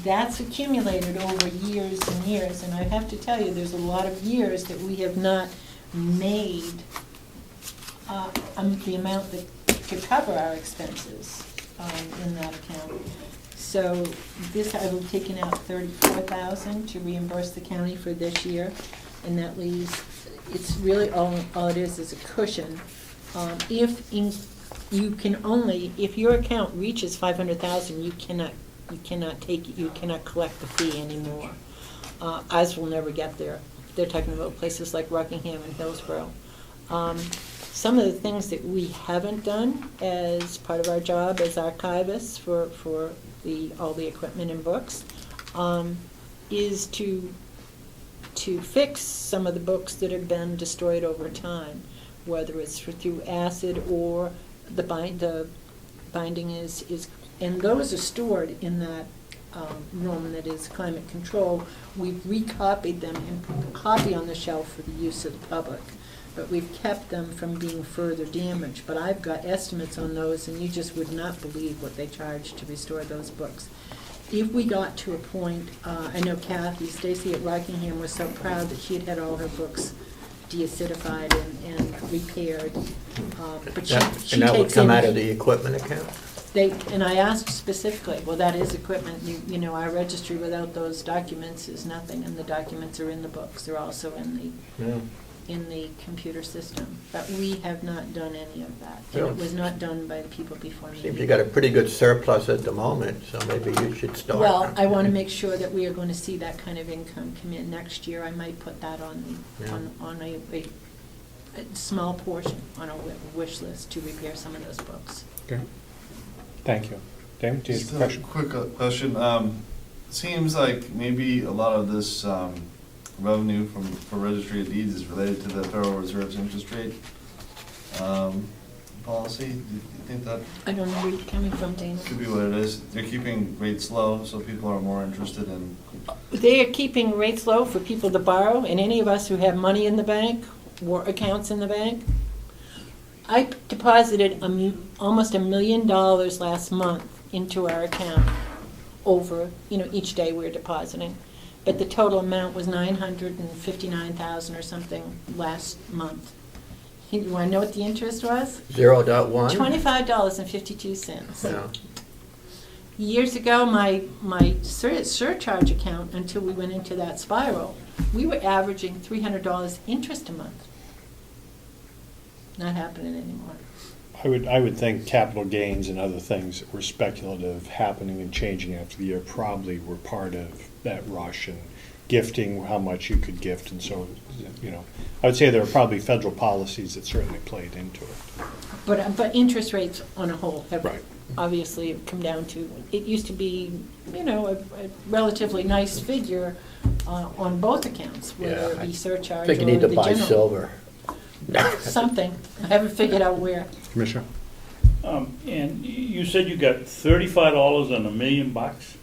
That's accumulated over years and years, and I have to tell you, there's a lot of years that we have not made the amount that could cover our expenses in that account. So this, I have taken out $34,000 to reimburse the county for this year, and that leaves, it's really all it is a cushion. If your account reaches $500,000, you cannot collect the fee anymore. Ours will never get there. They're talking about places like Rockingham and Hillsborough. Some of the things that we haven't done as part of our job as archivists for all the equipment and books is to fix some of the books that have been destroyed over time, whether it's through acid or the binding is, and those are stored in that room that is climate control. We've recopied them and put the copy on the shelf for the use of the public, but we've kept them from being further damaged. But I've got estimates on those, and you just would not believe what they charge to restore those books. If we got to a point, I know Stacy at Rockingham was so proud that she had had all her books deacidified and repaired. But she And that would takes come in- out of the equipment account? And I asked specifically, well, that is equipment, you know, our registry without those documents is nothing, and the documents are in the books, they're also in the computer system. But we have not done any of that, and Yeah. it was not done by the people before me. Seems you got a pretty good surplus at the moment, so maybe you should start. Well, I want to make sure that we are going to see that kind of income come in next year. I might put that on a small portion on a wish list to repair some of those books. Okay. Thank you. Damon, do you have Just a a question? quick question. Seems like maybe a lot of this revenue for registry of deeds is related to the Federal Reserve's interest rate policy. Do you think that I don't know where you're coming from, Dana. could be what it is? They're keeping rates low, so people are more interested in. They are keeping rates low for people to borrow, and any of us who have money in the bank, or accounts in the bank. I deposited almost $1 million last month into our account over, you know, each day we were depositing. But the total amount was $959,000 or something last month. You want to know what the interest was? 0.1? $25.52. Yeah. Years ago, my surcharge account, until we went into that spiral, we were averaging $300 interest a month. Not happening anymore. I would think capital gains and other things that were speculative happening and changing after the year probably were part of that rush, and gifting, how much you could gift, and so, you know, I would say there are probably federal policies that certainly played into it. But interest rates on a whole have Right. obviously come down to, it used to be, you know, a relatively nice figure on both accounts, whether Yeah, it I be surcharge or think you need to the buy general. silver. Something, I haven't figured out where. Commissioner? And you said you got $35 on $1,000,000?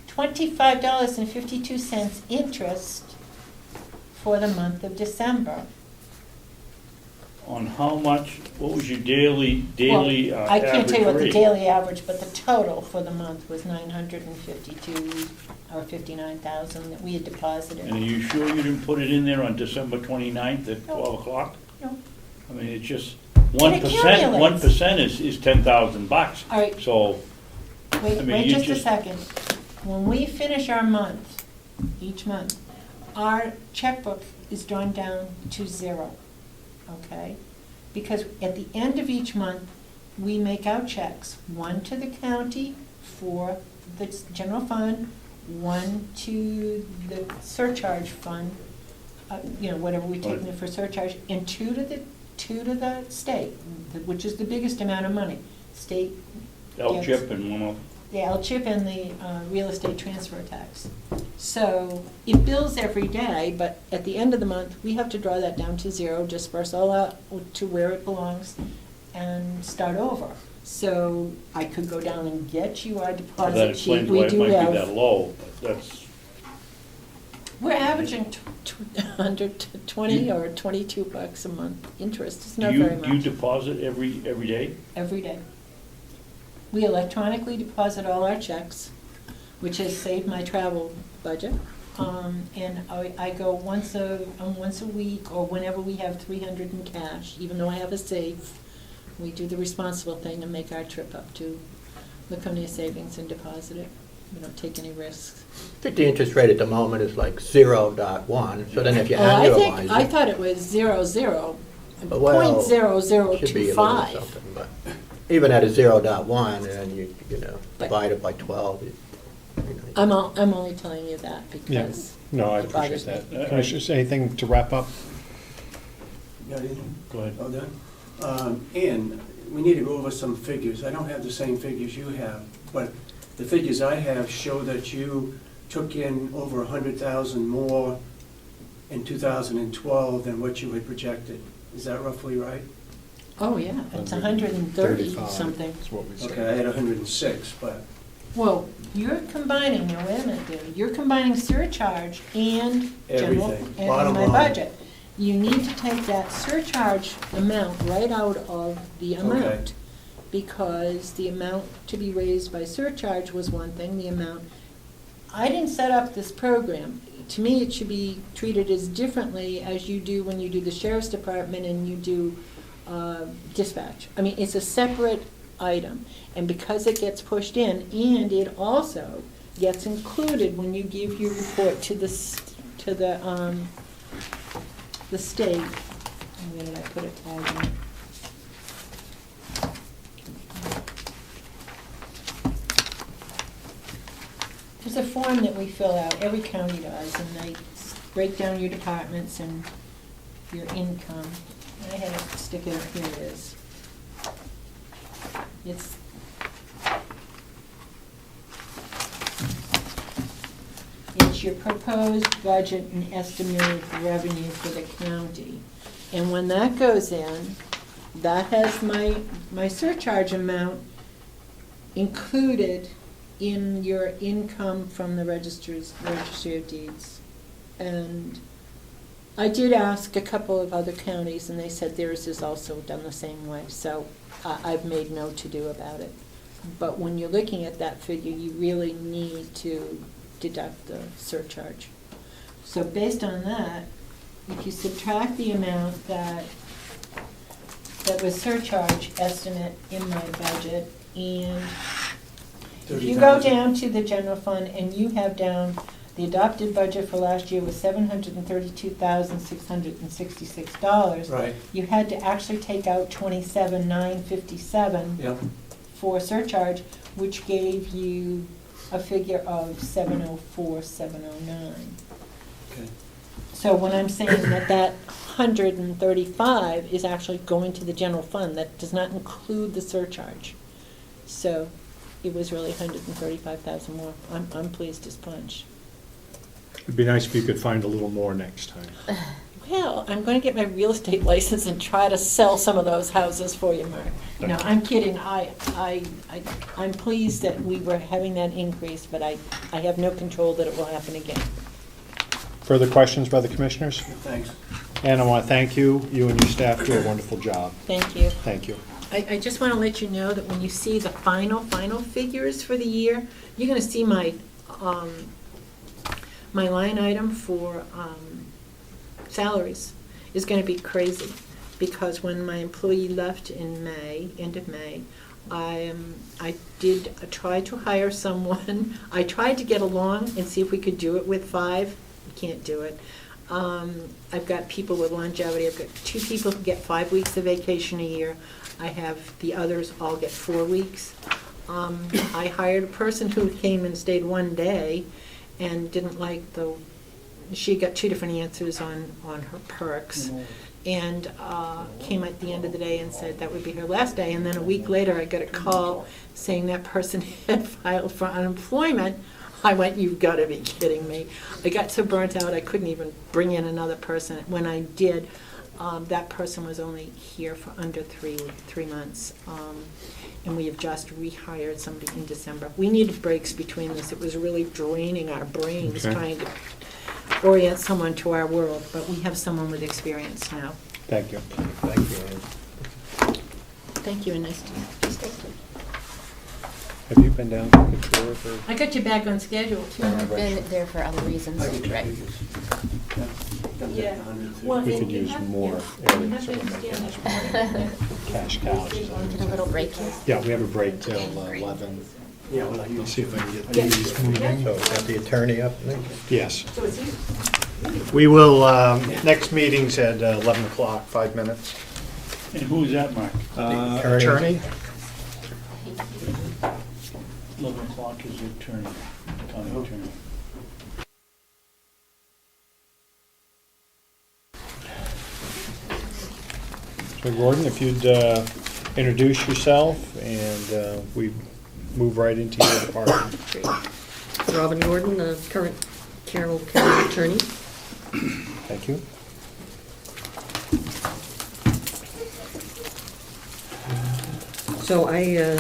$25.52 interest for the month of December. On how much, what was your daily I can't tell you what the rate? daily average, but the total for the month was 952 or 59,000 that we had deposited. And are you sure you didn't put it in there on December 29th at No. 12 o'clock? No. I mean, it's just 1%, accumulates. 1% is $10,000. All right. So, Wait, I mean, wait you just a just- second. When we finish our month, each month, our checkbook is drawn down to zero, okay? Because at the end of each month, we make out checks, one to the county for the general fund, one to the surcharge fund, whatever we take in for surcharge, and two to the state, which is the biggest amount of money. State LCHIP and one of, the LCHIP and the real estate transfer tax. So it bills every day, but at the end of the month, we have to draw that down to zero, disperse all out to where it belongs, and start over. So I could go down and get you our that deposit sheet. explains We why it do might be have. that low, but that's, We're averaging under 20 or $22 a month interest. It's not very do you much. deposit every day? Every day. We electronically deposit all our checks, which has saved my travel budget. And I go once a week, or whenever we have 300 in cash, even though I have a safe, we do the responsible thing and make our trip up to Laconia Savings and deposit it. We don't take any risks. I think the interest rate at the moment is like 0.1, so then if you I annualize it. thought it was 0.00, Well, should be a little 0.0025. something, but even at a 0.1, and you divide it by 12, I'm only telling you that Yeah. because. No, I it bothers appreciate me. that. Commissioners, anything to wrap up? Got anything? Go ahead. All done? And we need to go over some figures. I don't have the same figures you have, but the figures I have show that you took in over 100,000 more in 2012 than what you had projected. Is that roughly right? Oh, yeah, it's 130 something. That's what we said. Okay, I had 106, but, Well, you're combining, now wait a minute, David, you're combining surcharge and general, Everything. and Bottom my line. budget. You need to take that surcharge amount right out of the amount. Because the amount to be raised by surcharge was one thing, the amount, I didn't set up this program. To me, it should be treated as differently as you do when you do the sheriff's department and you do dispatch. I mean, it's a separate item, and because it gets pushed in, and it also gets included when you give your report to the state. Where did I put it? There's a form that we fill out, every county does, and they break down your departments and your income. I had to stick it up, here it is. It's your proposed budget and estimated revenue for the county. And when that goes in, that has my surcharge amount included in your income from the registry of deeds. And I did ask a couple of other counties, and they said theirs is also done the same way, so I've made no to-do about it. But when you're looking at that figure, you really need to deduct the surcharge. So based on that, if you subtract the amount that was surcharge estimate in my budget, and if you go 30,000. down to the general fund and you have down, the adopted budget for last year was $732,666. right, You had to actually take out $27,957 yep. for surcharge, which gave you a figure of $704,709. Okay. So when I'm saying that 135 is actually going to the general fund, that does not include the surcharge. So it was really 135,000 more. I'm pleased as punch. It'd be nice if you could find a little more next time. Well, I'm going to get my real estate license and try to sell some of those houses for you, Mark. No, I'm kidding. I'm pleased that we were having that increase, but I have no control that it will happen again. Further questions by the commissioners? Thanks. And I want to thank you. You and your staff do a wonderful job. Thank you. Thank you. I just want to let you know that when you see the final figures for the year, you're going to see my line item for salaries is going to be crazy, because when my employee left in May, end of May, I did try to hire someone. I tried to get along and see if we could do it with 5. We can't do it. I've got people with longevity. I've got 2 people who get 5 weeks of vacation a year. I have the others all get 4 weeks. I hired a person who came and stayed 1 day and didn't like she got 2 different answers on her perks, and came at the end of the day and said that would be her last day. And then a week later, I got a call saying that person had filed for unemployment. I went, you've got to be kidding me. I got so burnt out, I couldn't even bring in another person. When I did, that person was only here for under 3 months. And we have just rehired somebody in December. We needed breaks between this. It was really draining our brains trying to orient someone to our world, but we have someone with experience now. Thank you. Thank you. Thank you, and nice to meet you. Have you been down to the tour for? I got you back on schedule, too. I've been there for other reasons, right? Yeah. We could use more areas so we're making cash cows. Get a little break here. Yeah, we have a break till 11. Yeah, well, you See if I can get these moving. So is that the attorney up next? Yes. We will, next meeting's at 11 o'clock, 5 minutes. And who's that, Mark? Attorney? 11 o'clock is the attorney, county attorney. So Gordon, if you'd introduce yourself, and we move right into your department. Robin Gordon, current Carroll County Attorney. Thank you. So I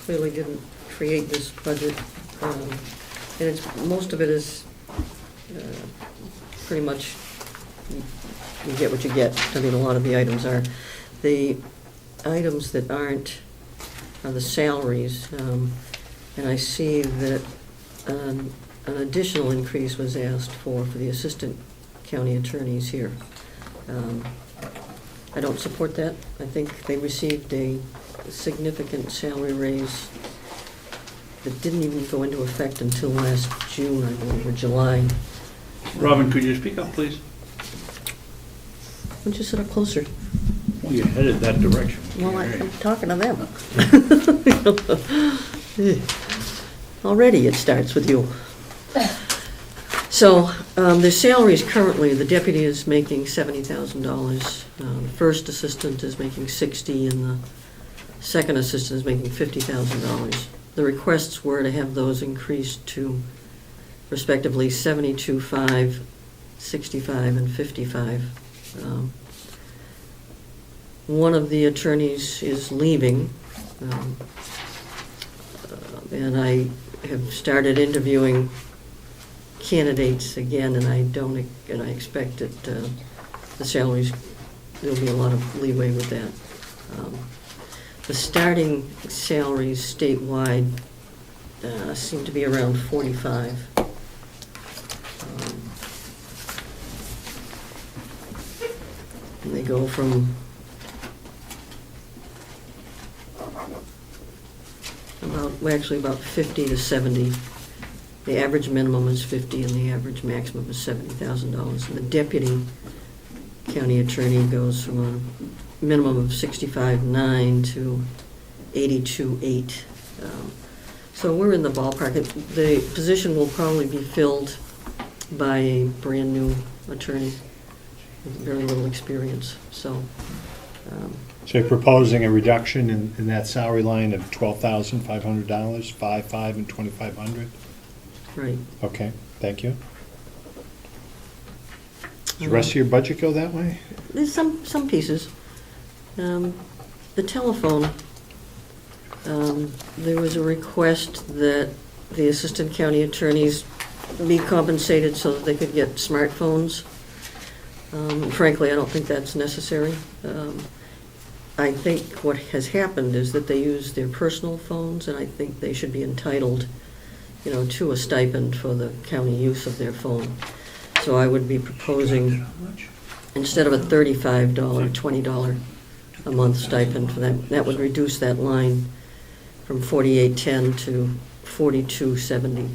clearly didn't create this budget, and most of it is pretty much you get what you get. I mean, a lot of the items are. The items that aren't are the salaries, and I see that an additional increase was asked for the assistant county attorneys here. I don't support that. I think they received a significant salary raise that didn't even go into effect until last June, I believe, or July. Robin, could you speak up, please? Why don't you sit up closer? Well, you're headed that direction. Well, I'm talking to them. Already it starts with you. So the salaries currently, the deputy is making $70,000. The first assistant is making $60,000, and the second assistant is making $50,000. The requests were to have those increased to respectively $72,500, $65,000, and $55,000. One of the attorneys is leaving, and I have started interviewing candidates again, and I expect that the salaries, there'll be a lot of leeway with that. The starting salaries statewide seem to be around 45. And they go from about 50 to 70. The average minimum is 50 and the average maximum is $70,000. And the deputy county attorney goes from a minimum of 65.9 to 82.8. So we're in the ballpark. The position will probably be filled by a brand new attorney with very little experience. So you're proposing a reduction in that salary line of $12,500, $5,500, and $2,500? right. Okay. thank you. Does the rest of your budget go that way? There's some pieces. The telephone, there was a request that the assistant county attorneys be compensated so that they could get smartphones. Frankly, I don't think that's necessary. I think what has happened is that they use their personal phones, and I think they should be entitled, to a stipend for the county use of their phone. So I would be proposing, instead of a $35, $20 a month stipend for that. That would reduce that line from $48.10 to $42.70.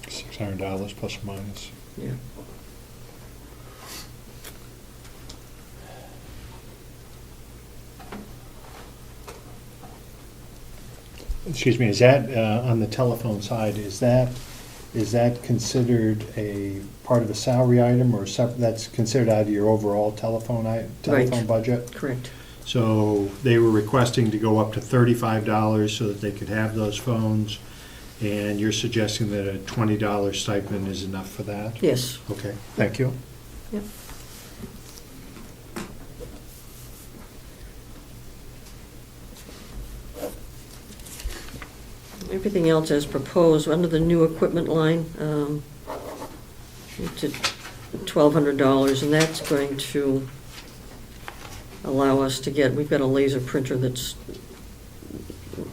$600 plus or minus. Yeah. Excuse me, is that, on the telephone side, is that considered a part of a salary item, or that's considered out of your overall telephone Right. budget? Correct. So they were requesting to go up to $35 so that they could have those phones, and you're suggesting that a $20 stipend is enough for that? Yes. Okay, thank you. Yep. Everything else as proposed, under the new equipment line, it's at $1,200, and that's going to allow us to get, we've got a laser printer that's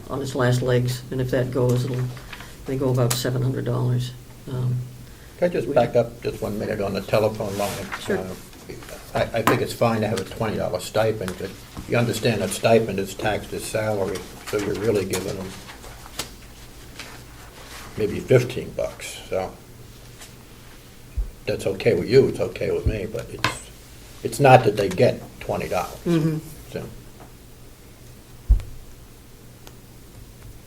on its last legs, and if that goes, they go about $700. Can I just back up just 1 minute on the telephone line? Sure. I think it's fine to have a $20 stipend, but you understand that stipend is taxed as salary, so you're really giving them maybe $15, so that's okay with you, it's okay with me, but it's not that they get $20. Mhm. So,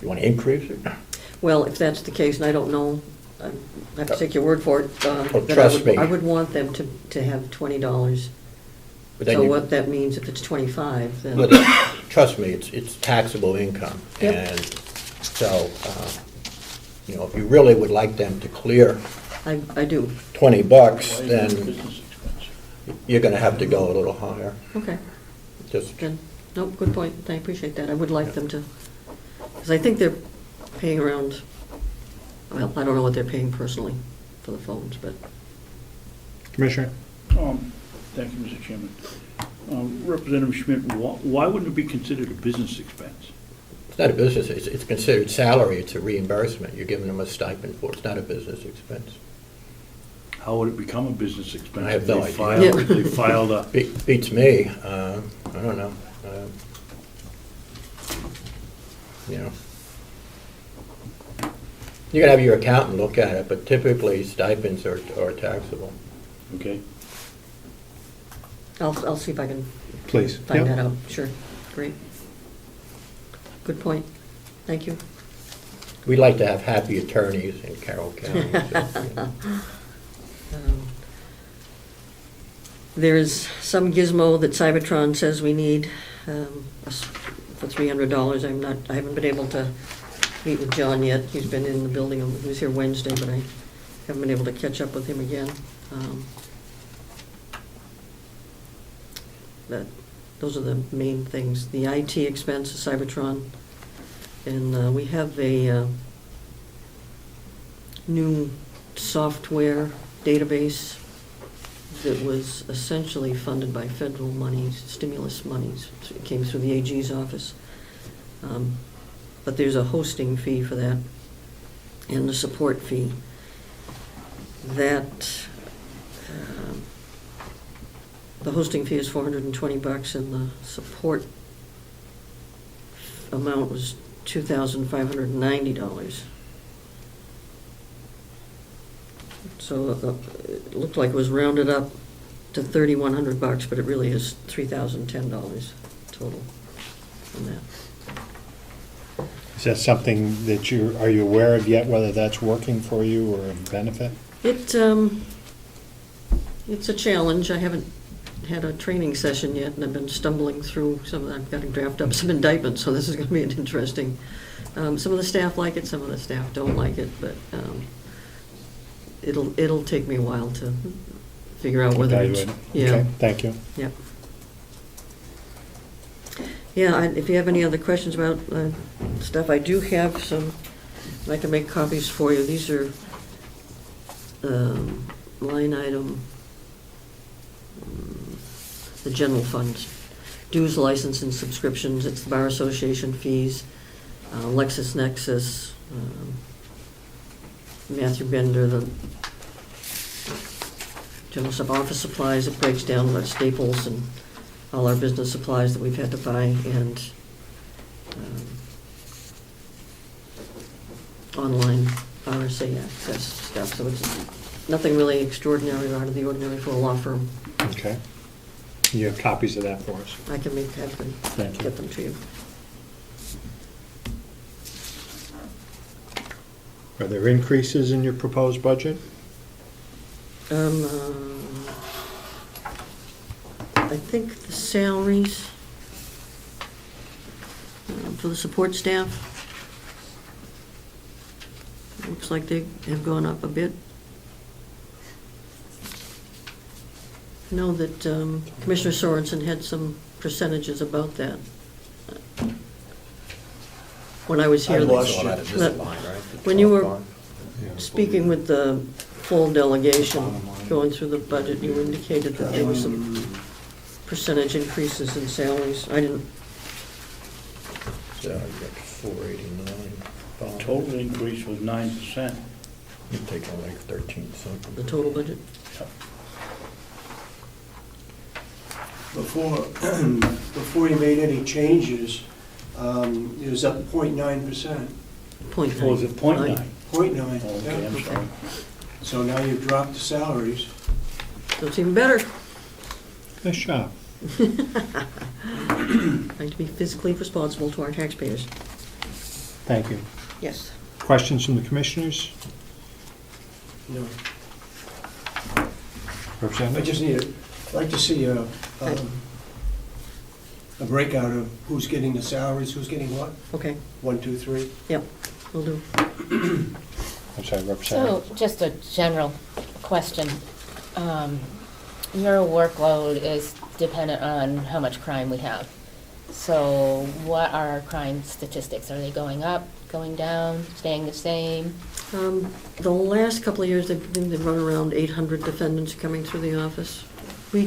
you want to increase it? Well, if that's the case, and I don't know, I have to take your word for it, that trust me. I would want them to have $20. But then So you- what that means, if it's 25, then, But trust me, it's taxable income. Yep. And so, if you really would like them to clear I do. $20, Why is it a then business expense? you're gonna have to go a little higher. Okay, Just, then, no, good point, I appreciate that. I would like them to, because I think they're paying around, well, I don't know what they're paying personally for the phones, but, Commissioner? Thank you, Mr. Chairman. Representative Schmidt, why wouldn't it be considered a business expense? it's not a business, it's considered salary, it's a reimbursement. You're giving them a stipend for it. It's not a business expense. How would it become a business expense? I have if no they idea. filed- Yeah. if They filed a, Beats me, I don't know. You can have your accountant look at it, but typically stipends are taxable. okay? I'll see if I can Please. find Yep. that out, sure, great. Good point, thank you. We like to have happy attorneys in Carroll County. so, There's some gizmo that Cybertron says we need for $300. I haven't been able to meet with John yet. He's been in the building, he was here Wednesday, but I haven't been able to catch up with him again. But those are the main things. The IT expense is Cybertron, and we have a new software database that was essentially funded by federal monies, stimulus monies. It came through the AG's office. But there's a hosting fee for that and the support fee. That, the hosting fee is $420 and the support amount was $2,590. So it looked like it was rounded up to $3,100, but it really is $3,010 total on that. Is that something that are you aware of yet, whether that's working for you or a benefit? It's a challenge. I haven't had a training session yet, and I've been stumbling through some of that. I've got to draft up some indictments, so this is going to be an interesting Some of the staff like it, some of the staff don't like it, but it'll take me a while to figure out whether it's... Evaluate it. Yeah, Okay, thank you. yeah. Yeah, if you have any other questions about stuff, I do have some, I can make copies for you. These are line item, the general funds, dues, license, and subscriptions. It's the Bar Association fees, LexisNexis, Matthew Bender, the general stuff, office supplies. It breaks down our staples and all our business supplies that we've had to buy, and online RSA access stuff. So it's nothing really extraordinary or out of the ordinary for a law firm. Okay. You have copies of that for us? I can Thank you. get them to you. Are there increases in your proposed budget? I think the salaries for the support staff, looks like they have gone up a bit. I know that Commissioner Sorensen had some percentages about that. When I was here, when you were speaking with the full delegation, going through the budget, you indicated that there were some percentage increases in salaries. I didn't, So you got 489. Total increase was 9%. You're taking like 13 something. the total budget. Before you made any changes, it was up 0.9%. Point Or was it .9? 0.9. Oh, okay, I'm yeah. sorry. So now you've dropped the salaries. So it's even better. Nice job. Trying to be fiscally responsible to our taxpayers. Thank you. Yes. Questions from the commissioners? No. I Representative? just I'd like to see a breakout of who's getting the salaries, who's getting what, Okay, 1, 2, 3. yep, will do. I'm sorry, Representative? So, just a general question. Your workload is dependent on how much crime we have. So what are our crime statistics? Are they going up, going down, staying the same? The last couple of years, they've run around 800 defendants coming through the office. We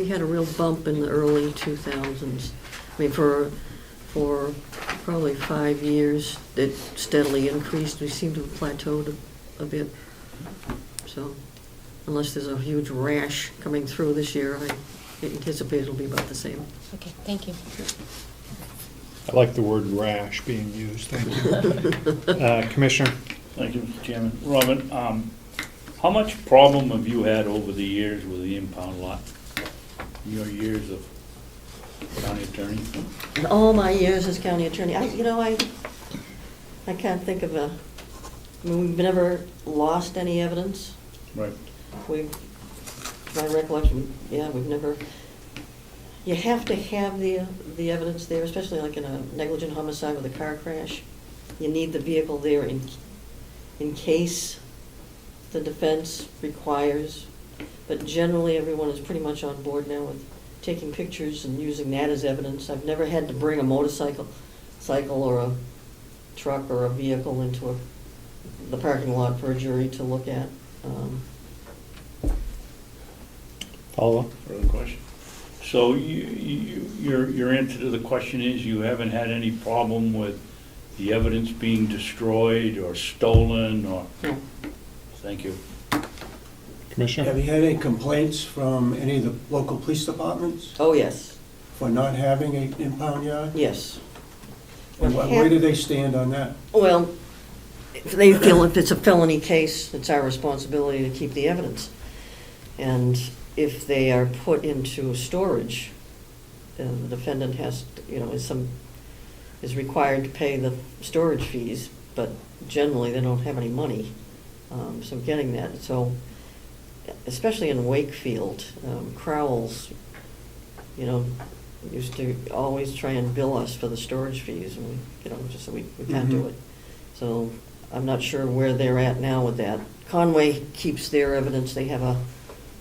had a real bump in the early 2000s. I mean, for probably 5 years, it steadily increased. We seem to have plateaued a bit. So unless there's a huge rash coming through this year, I anticipate it'll be about the same. Okay, thank you. I like the word rash being used. Thank you. Commissioner? Thank you, Mr. Chairman. Robin, how much problem have you had over the years with the impound lot? Your years of county attorney? In all my years as county attorney, I can't think of we've never lost any evidence. Right. My recollection, we've never, you have to have the evidence there, especially like in a negligent homicide with a car crash. You need the vehicle there in case the defense requires, but generally everyone is pretty much on board now with taking pictures and using that as evidence. I've never had to bring a motorcycle or a truck or a vehicle into the parking lot for a jury to look at. Follow-up? Further question? So your answer to the question is you haven't had any problem with the evidence being destroyed or stolen or? No. Thank you. Commissioner? Have you had any complaints from any of the local police departments Oh, yes, for not having an impound yard? yes. And where do they stand on that? Well, if they feel if it's a felony case, it's our responsibility to keep the evidence. And if they are put into storage, then the defendant has, is required to pay the storage fees, but generally they don't have any money. So getting that, especially in Wakefield, Crowell's, used to always try and bill us for the storage fees, and we, just said we can't do it. So I'm not sure where they're at now with that. Conway keeps their evidence. They have a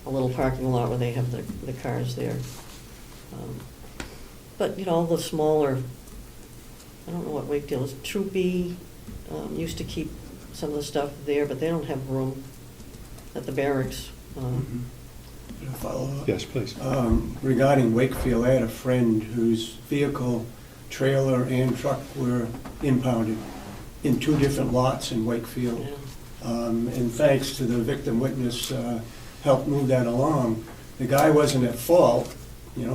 little parking lot where they have the cars there. But, all the smaller, I don't know what Wakefield is, True B used to keep some of the stuff there, but they don't have room at the barracks. Can I follow up? Yes, please. Regarding Wakefield, I had a friend whose vehicle, trailer, and truck were impounded in 2 different lots in Wakefield. Yeah. And thanks to the victim witness, helped move that along. The guy wasn't at fault,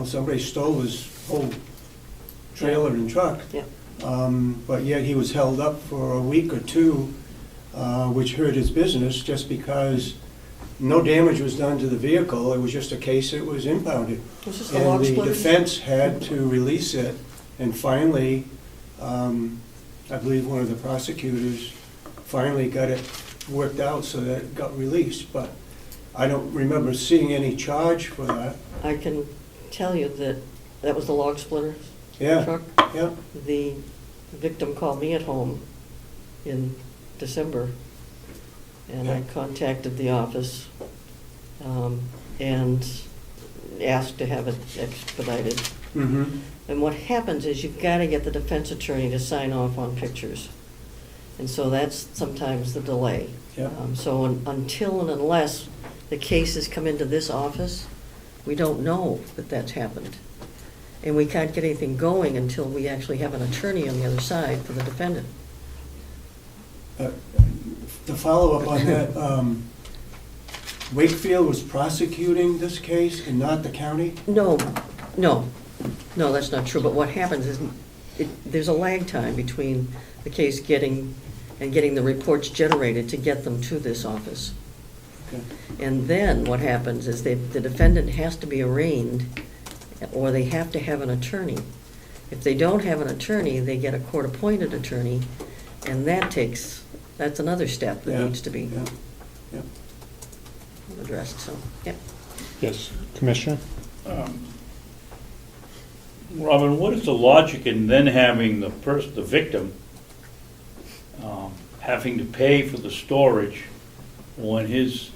somebody stole his whole trailer and truck. Yeah. But yet he was held up for a week or 2, which hurt his business just because no damage was done to the vehicle. It was just a case it was impounded. It was just a log And the splitter. defense had to release it, and finally, I believe one of the prosecutors finally got it worked out so that it got released, but I don't remember seeing any charge for that. I can tell you that was the log splitter Yeah, truck. yeah. The victim called me at home in December, and I contacted the office and asked to have it expedited. Mm-hmm. And what happens is you've got to get the defense attorney to sign off on pictures. And so that's sometimes the delay. Yeah. So until and unless the cases come into this office, we don't know that that's happened. And we can't get anything going until we actually have an attorney on the other side for the defendant. To follow up on that, Wakefield was prosecuting this case and not the county? No, that's not true. But what happens is there's a lag time between the case getting the reports generated to get them to this office. Okay. And then what happens is the defendant has to be arraigned, or they have to have an attorney. If they don't have an attorney, they get a court-appointed attorney, and that's another step that Yeah, needs to be yeah, yeah. addressed, so, yeah. Yes, Commissioner? Robin, what is the logic in then having the victim, having to pay for the storage when his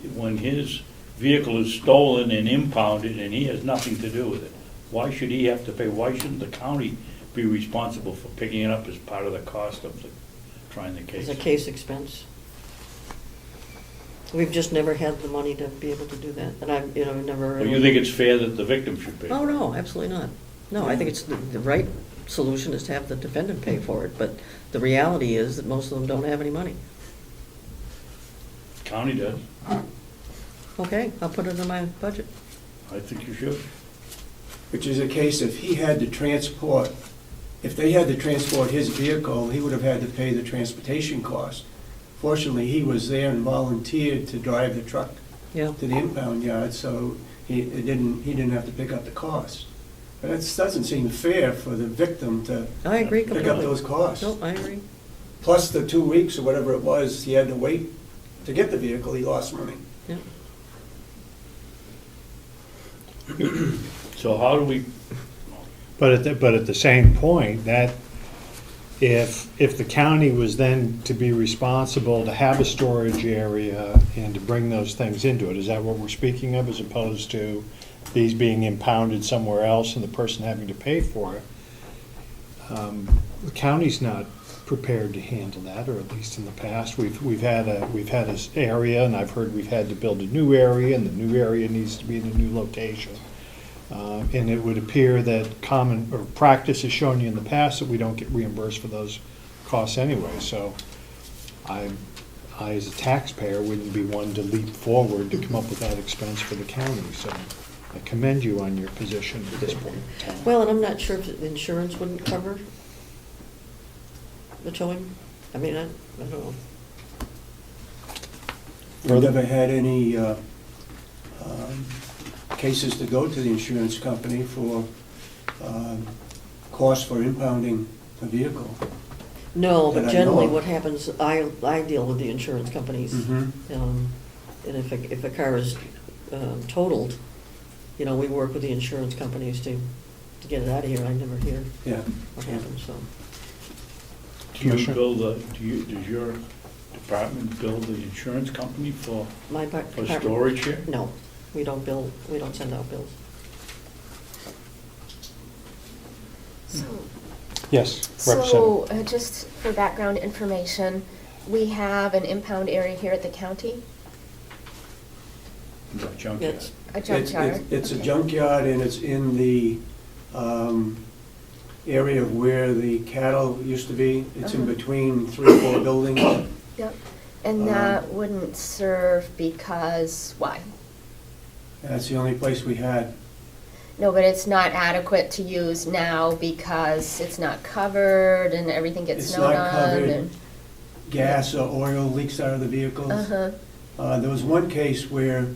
vehicle is stolen and impounded and he has nothing to do with it? Why should he have to pay? Why shouldn't the county be responsible for picking it up as part of the cost of trying the case? It's a case expense. We've just never had the money to be able to do that, and I've, never. Well, you think it's fair that the victim should pay? Oh, no, absolutely not. No, I think it's the right solution is to have the defendant pay for it, but the reality is that most of them don't have any money. County does. Okay, I'll put it in my budget. I think you should. Which is a case if they had to transport his vehicle, he would have had to pay the transportation cost. Fortunately, he was there and volunteered to drive the truck Yeah. to the impound yard, so he didn't have to pick up the cost. But it doesn't seem fair for the victim to I agree pick up completely. those costs. No, I agree. Plus the 2 weeks or whatever it was, he had to wait to get the vehicle, he lost money. Yeah. So how do we, But at the same point, that if the county was then to be responsible to have a storage area and to bring those things into it, is that what we're speaking of, as opposed to these being impounded somewhere else and the person having to pay for it? The county's not prepared to handle that, or at least in the past. We've had this area, and I've heard we've had to build a new area, and the new area needs to be in a new location. And it would appear that common, or practice has shown you in the past that we don't get reimbursed for those costs anyway. So I as a taxpayer, wouldn't be one to leap forward to come up with that expense for the county. So I commend you on your position at this point. Well, and I'm not sure if the insurance wouldn't cover the towing. I mean, I don't know. We've never had any cases to go to the insurance company for costs for impounding a vehicle. No, that but I generally know of. what happens, I deal with the insurance companies. Mhm. And if a car is totaled, we work with the insurance companies to to get it out of here. I never hear Yeah. what happened, so. Do you Commissioner? bill does your department bill the insurance company for My department. storage here? No, we don't send out bills. Yes, So, Representative. just for background information, we have an impound area here at the county, The junkyard. It's, a junkyard. It's a Okay. junkyard, and it's in the area of where the cattle used to be. It's in Uh-huh. between 3 or 4 buildings. Yep, and that wouldn't serve because, why? That's the only place we had. No, but it's not adequate to use now because it's not covered and everything gets It's snowed not on covered. and. Gas or oil leaks out of the vehicles. Uh-huh, There was one case where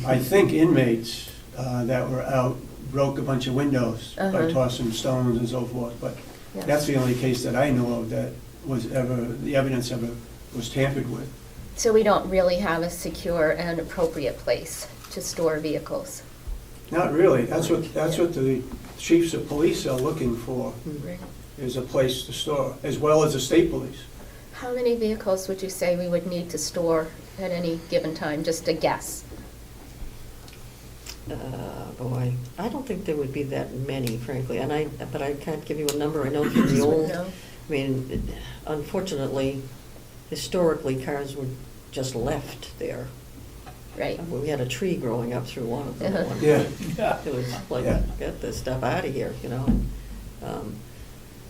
I think inmates that were out broke a bunch of windows by Uh-huh. tossing stones and so forth, but yes. that's the only case that I know of that the evidence ever was tampered with. So we don't really have a secure and appropriate place to store vehicles. Not really. That's what the chiefs of police are looking for, Right. is a place to store, as well as the state police. How many vehicles would you say we would need to store at any given time, just a guess? boy, I don't think there would be that many, frankly, but I can't give you a number. I know from the old, No? I mean, unfortunately, historically, cars were just left there. Right. We had a tree growing up through one of them at Uh-huh. one Yeah. point. It was like, Yeah. get this stuff out of here, you know?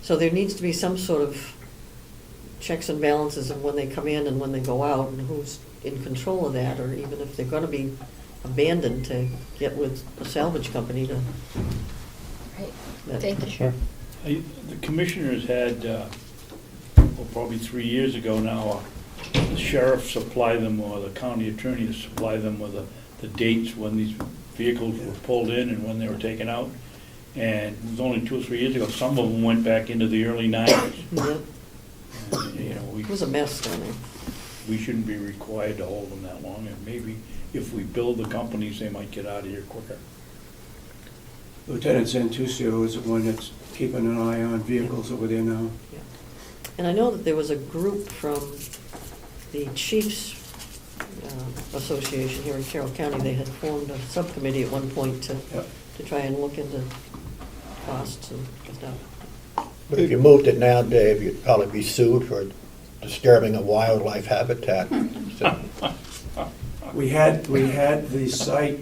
So there needs to be some sort of checks and balances of when they come in and when they go out, and who's in control of that, or even if they're gonna be abandoned, to get with a salvage company to. Right. that- Thank you. Sure. The commissioners had, probably 3 years ago now, the sheriff supply them, or the county attorney to supply them with the dates when these vehicles were pulled in and when they were taken out. And it was only 2 or 3 years ago, some of them went back into the early 90s. Yep. You know, It was a mess down there. we shouldn't be required to hold them that long, and maybe if we build the companies, they might get out of here quicker. Lieutenant Santuccio is the one that's keeping an eye on vehicles over there now. And I know that there was a group from the Chiefs Association here in Carroll County. They had formed a subcommittee at one point to Yep. try and look into costs and stuff. But if you moved it now, Dave, you'd probably be sued for disturbing a wildlife habitat. So, We had the site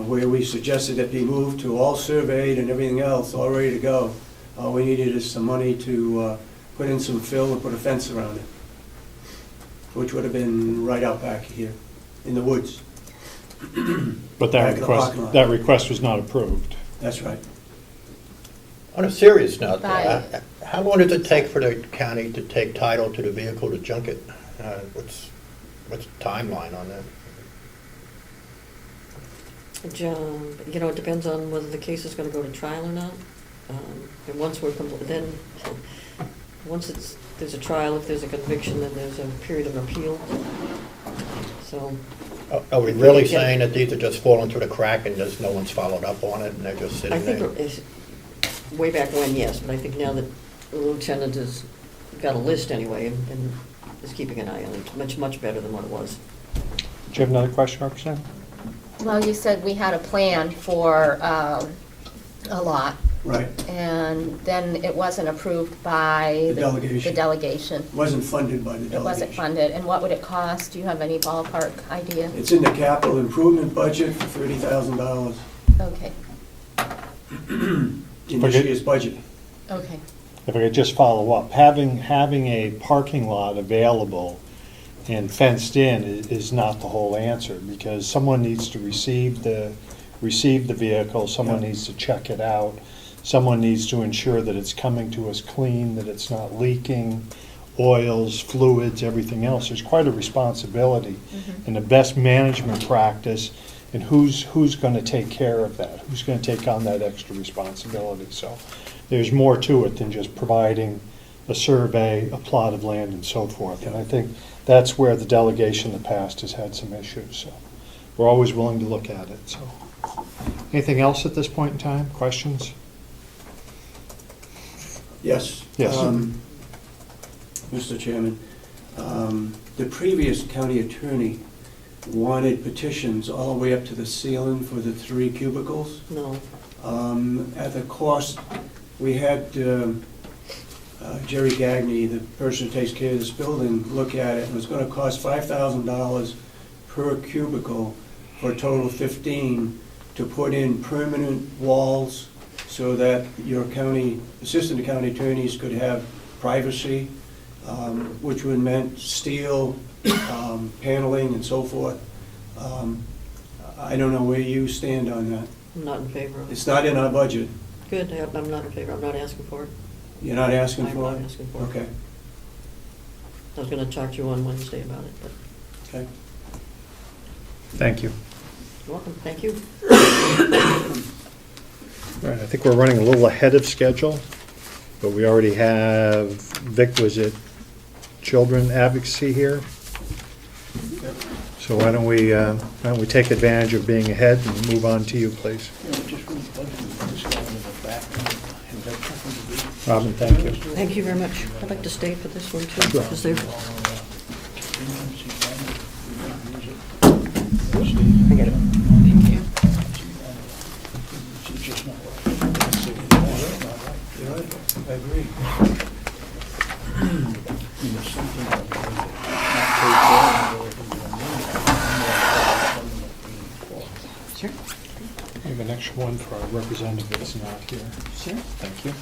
where we suggested it be moved to all surveyed and everything else, all ready to go. All we needed is some money to put in some fill and put a fence around it, which would have been right out back here in the woods. But Back of the parking lot. that request was not approved. That's right. on a serious note, Bye. how long does it take for the county to take title to the vehicle to junk it? What's the timeline on that? You know, it depends on whether the case is gonna go to trial or not. And once we're then, once there's a trial, if there's a conviction, then there's a period of appeal. So, Are we really saying that these are just falling through the crack and just no one's followed up on it and they're just I sitting think there? it's, way back when, yes, but I think now that the lieutenant has got a list anyway and is keeping an eye on it, much, much better than what it was. Do you have another question, Representative? Well, you said we had a plan for a lot, Right. and then it wasn't approved by The delegation. the delegation. Wasn't funded by the It delegation. wasn't funded, and what would it cost? Do you have any ballpark idea? It's in the capital improvement budget for $30,000 Okay, in this Okay. year's budget. okay. If I could just follow up, having a parking lot available and fenced in is not the whole answer, because someone needs to receive the vehicle, someone Yeah. needs to check it out, someone needs to ensure that it's coming to us clean, that it's not leaking, oils, fluids, everything else. There's quite a responsibility and the best management practice, and who's going to take care of that? Who's going to take on that extra responsibility? So there's more to it than just providing a survey, a plot of land, and so forth. And I think that's where the delegation in the past has had some issues. So we're always willing to look at it. So Anything else at this point in time? Questions? Yes. Yes. Mr. Chairman, the previous county attorney wanted petitions all the way up to the ceiling for the 3 cubicles. No. At the cost, we had Jerry Gagney, the person who takes care of this building, look at it. It was going to cost $5,000 per cubicle for a total of 15 to put in permanent walls so that your assistant county attorneys could have privacy, which would meant steel, paneling and so forth. I don't know where you stand on that. I'm not in favor of it. It's not in our budget. Good, I'm not in favor, I'm not asking for it. You're not asking I'm for it? not asking for it. Okay, I was gonna talk to you on Wednesday about it, but okay. Thank you. you're welcome, thank you. All right, I think we're running a little ahead of schedule, but we already have, Vic, was it Children Advocacy here? So why don't we take advantage of being ahead and move on to you, please. Robin, thank you. Thank you very much. I'd like to stay for this one too, Sure. because they've, I get it. I agree. Sure. We have an extra one for our representative that's not here. Sure. Thank you.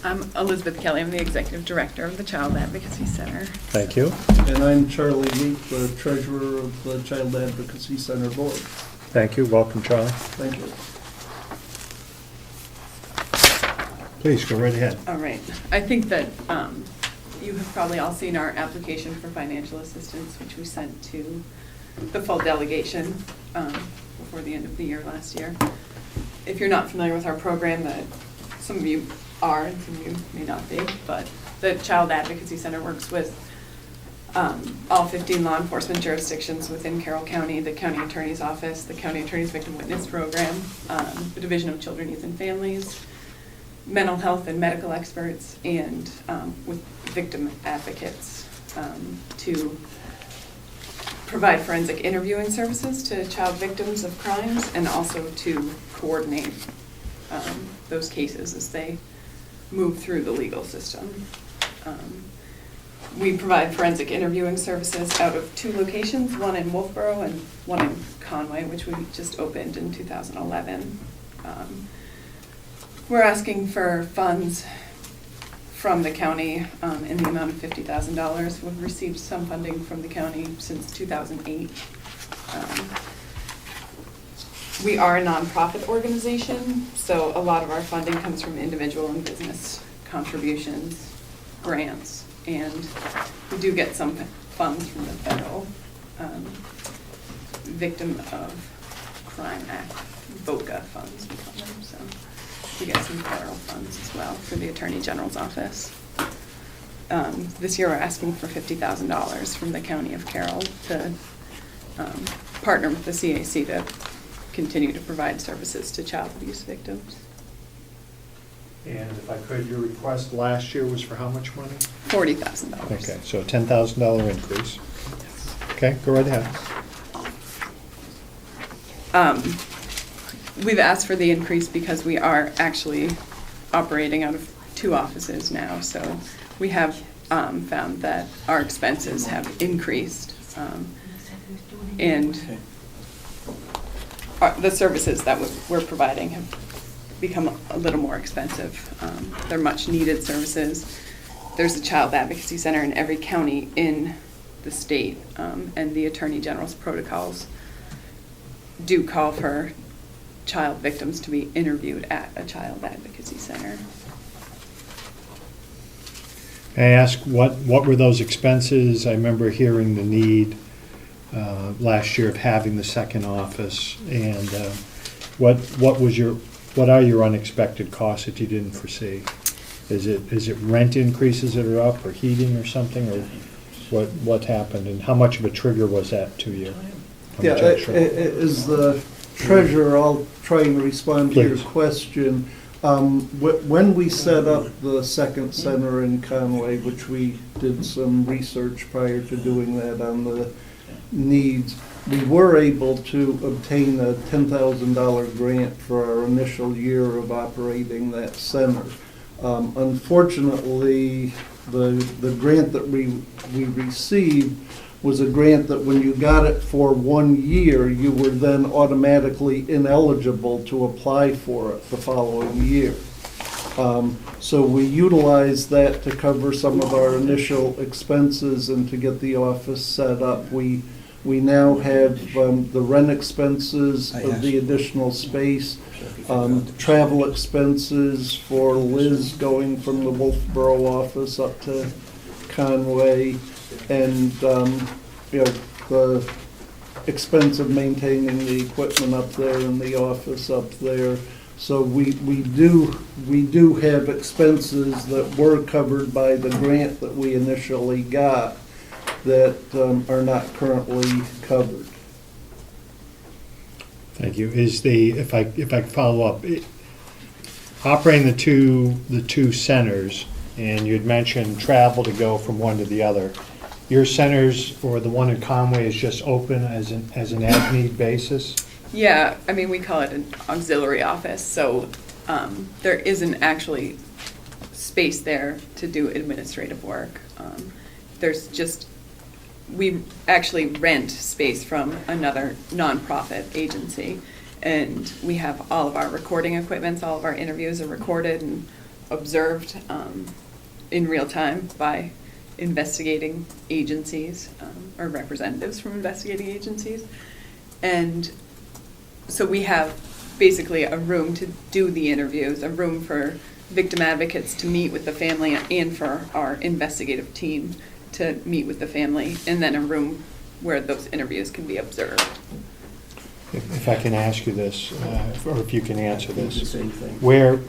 I'm Elizabeth Kelly. I'm the Executive Director of the Child Advocacy Center. Thank you. And I'm Charlie Meek, the Treasurer of the Child Advocacy Center Board. Thank you. Welcome, Charlie. Thank you. Please, go right ahead. All right. I think that you have probably all seen our application for financial assistance, which we sent to the full delegation before the end of the year last year. If you're not familiar with our program, that some of you are and some of you may not be, but the Child Advocacy Center works with all 15 law enforcement jurisdictions within Carroll County, the County Attorney's Office, the County Attorney's Victim Witness Program, the Division of Children, Youth, and Families, mental health and medical experts, and with victim advocates to provide forensic interviewing services to child victims of crimes and also to coordinate those cases as they move through the legal system. We provide forensic interviewing services out of 2 locations, one in Wolfboro and one in Conway, which we just opened in 2011. We're asking for funds from the county in the amount of $50,000. We've received some funding from the county since 2008. We are a nonprofit organization, so a lot of our funding comes from individual and business contributions, grants, and we do get some funds from the federal Victim of Crime Act, VOCA funds, we call them. So we get some federal funds as well through the Attorney General's office. This year we're asking for $50,000 from the County of Carroll to partner with the CAC to continue to provide services to child abuse victims. And if I could, your request last year was for how much money? $40,000. Okay, so a $10,000 increase. Okay, go right ahead. We've asked for the increase because we are actually operating out of 2 offices now, so we have found that our expenses have increased, and the services that we're providing have become a little more expensive. They're much needed services. There's a child advocacy center in every county in the state, and the Attorney General's protocols do call for child victims to be interviewed at a child advocacy center. May I ask, what were those expenses? I remember hearing the need last year of having the second office, and what are your unexpected costs that you didn't foresee? Is it rent increases that are up, or heating or something, or what happened, and how much of a trigger was that to you? How Yeah, much extra? as the treasurer, I'll try and respond to your Please. question. When we set up the second center in Conway, which we did some research prior to doing that on the needs, we were able to obtain a $10,000 grant for our initial year of operating that center. Unfortunately, the grant that we received was a grant that when you got it for 1 year, you were then automatically ineligible to apply for it the following year. So we utilized that to cover some of our initial expenses and to get the office set up. We now have the rent expenses of the additional space, travel expenses for Liz going from the Wolfboro office up to Conway, and the expense of maintaining the equipment up there and the office up there. So we do have expenses that were covered by the grant that we initially got that are not currently covered. Thank you. If I could follow up, operating the two centers, and you'd mentioned travel to go from one to the other. Your centers, or the one in Conway, is just open as an as-need basis? Yeah, I mean, we call it an auxiliary office, so there isn't actually space there to do administrative work. We actually rent space from another nonprofit agency, and we have all of our recording equipment, all of our interviews are recorded and observed in real time by investigating agencies or representatives from investigating agencies. And so we have basically a room to do the interviews, a room for victim advocates to meet with the family and for our investigative team to meet with the family, and then a room where those interviews can be observed. If I can ask you this, or if you can answer The this, same thing. where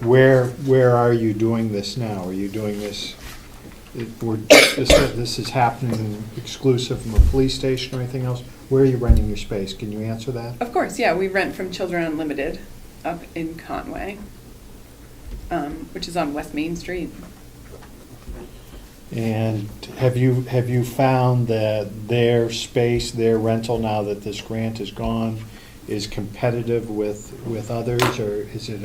are you doing this now? Are you doing this, this is happening exclusive from a police station or anything else? Where are you renting your space? Can you answer that? Of course, yeah, we rent from Children Unlimited up in Conway, which is on West Main Street. And have you found that their space, their rental, now that this grant is gone, is competitive with others, or is it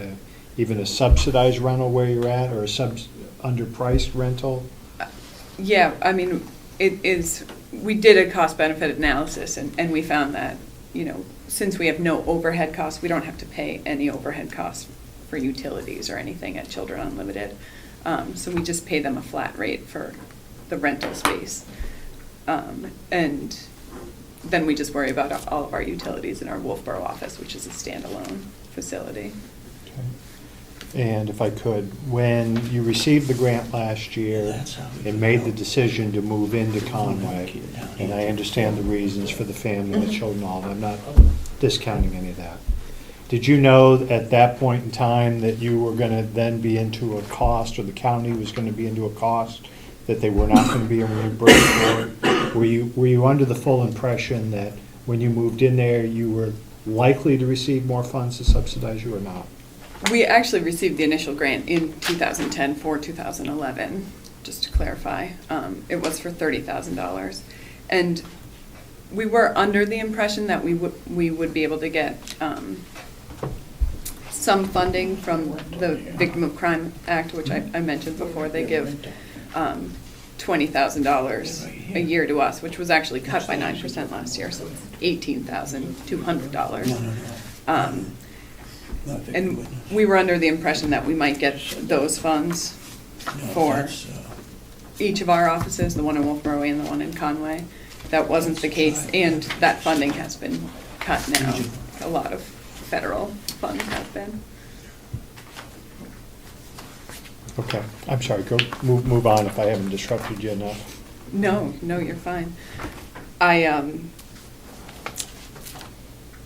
even a subsidized rental where you're at, or a underpriced rental? Yeah, I mean, it is, we did a cost-benefit analysis, and we found that, since we have no overhead costs, we don't have to pay any overhead costs for utilities or anything at Children Unlimited. So we just pay them a flat rate for the rental space. And then we just worry about all of our utilities in our Wolfboro office, which is a standalone facility. Okay. And if I could, when you received the grant last year and made the decision to move into Conway, and I understand the reasons for the family, the children, all that, I'm not discounting any of that. Did you know at that point in time that you were going to then be into a cost, or the county was going to be into a cost that they were not going to be reimbursed for? Were you under the full impression that when you moved in there, you were likely to receive more funds to subsidize you, or not? We actually received the initial grant in 2010 for 2011, just to clarify. It was for $30,000. And we were under the impression that we would be able to get some funding from the Victim of Crime Act, which I mentioned before. They give $20,000 a year to us, which was actually cut by 9% last year, so it's $18,200. And we were under the impression that we might get those funds for each of our offices, the one in Wolfboro and the one in Conway. That wasn't the case, and that funding has been cut now. A lot of federal funds have been. Okay, I'm sorry, move on if I haven't disrupted you enough. No, you're fine. And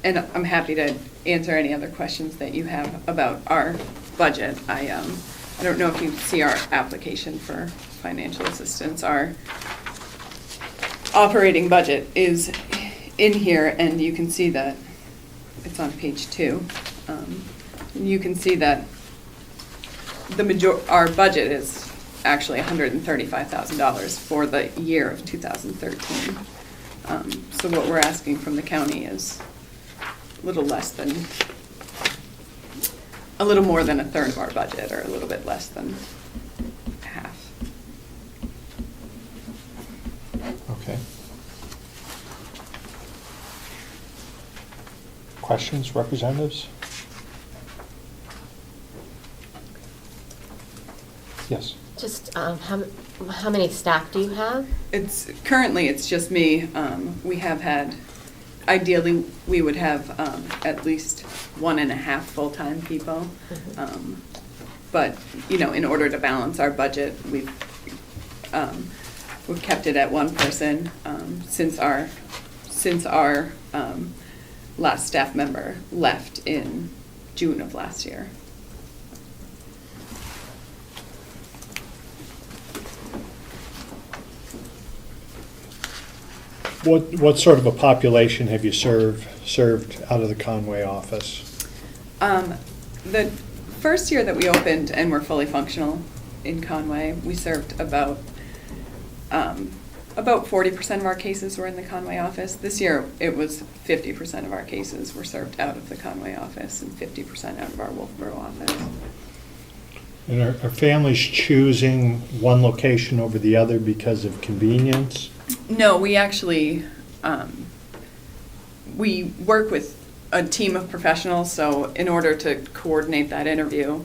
I'm happy to answer any other questions that you have about our budget. I don't know if you see our application for financial assistance. Our operating budget is in here, and you can see that it's on page 2. You can see that our budget is actually $135,000 for the year of 2013. So what we're asking from the county is a little more than a third of our budget, or a little bit less than half. Okay. Questions, representatives? Yes. Just how many staff do you have? Currently it's just me. We have had, ideally, we would have at least 1.5 full-time people. But, in order to balance our budget, we've kept it at 1 person since our last staff member left in June of last year. What sort of a population have you served out of the Conway office? The first year that we opened and were fully functional in Conway, we served about 40% of our cases were in the Conway office. This year, it was 50% of our cases were served out of the Conway office and 50% out of our Wolfboro office. And are families choosing one location over the other because of convenience? No, we actually, we work with a team of professionals, so in order to coordinate that interview,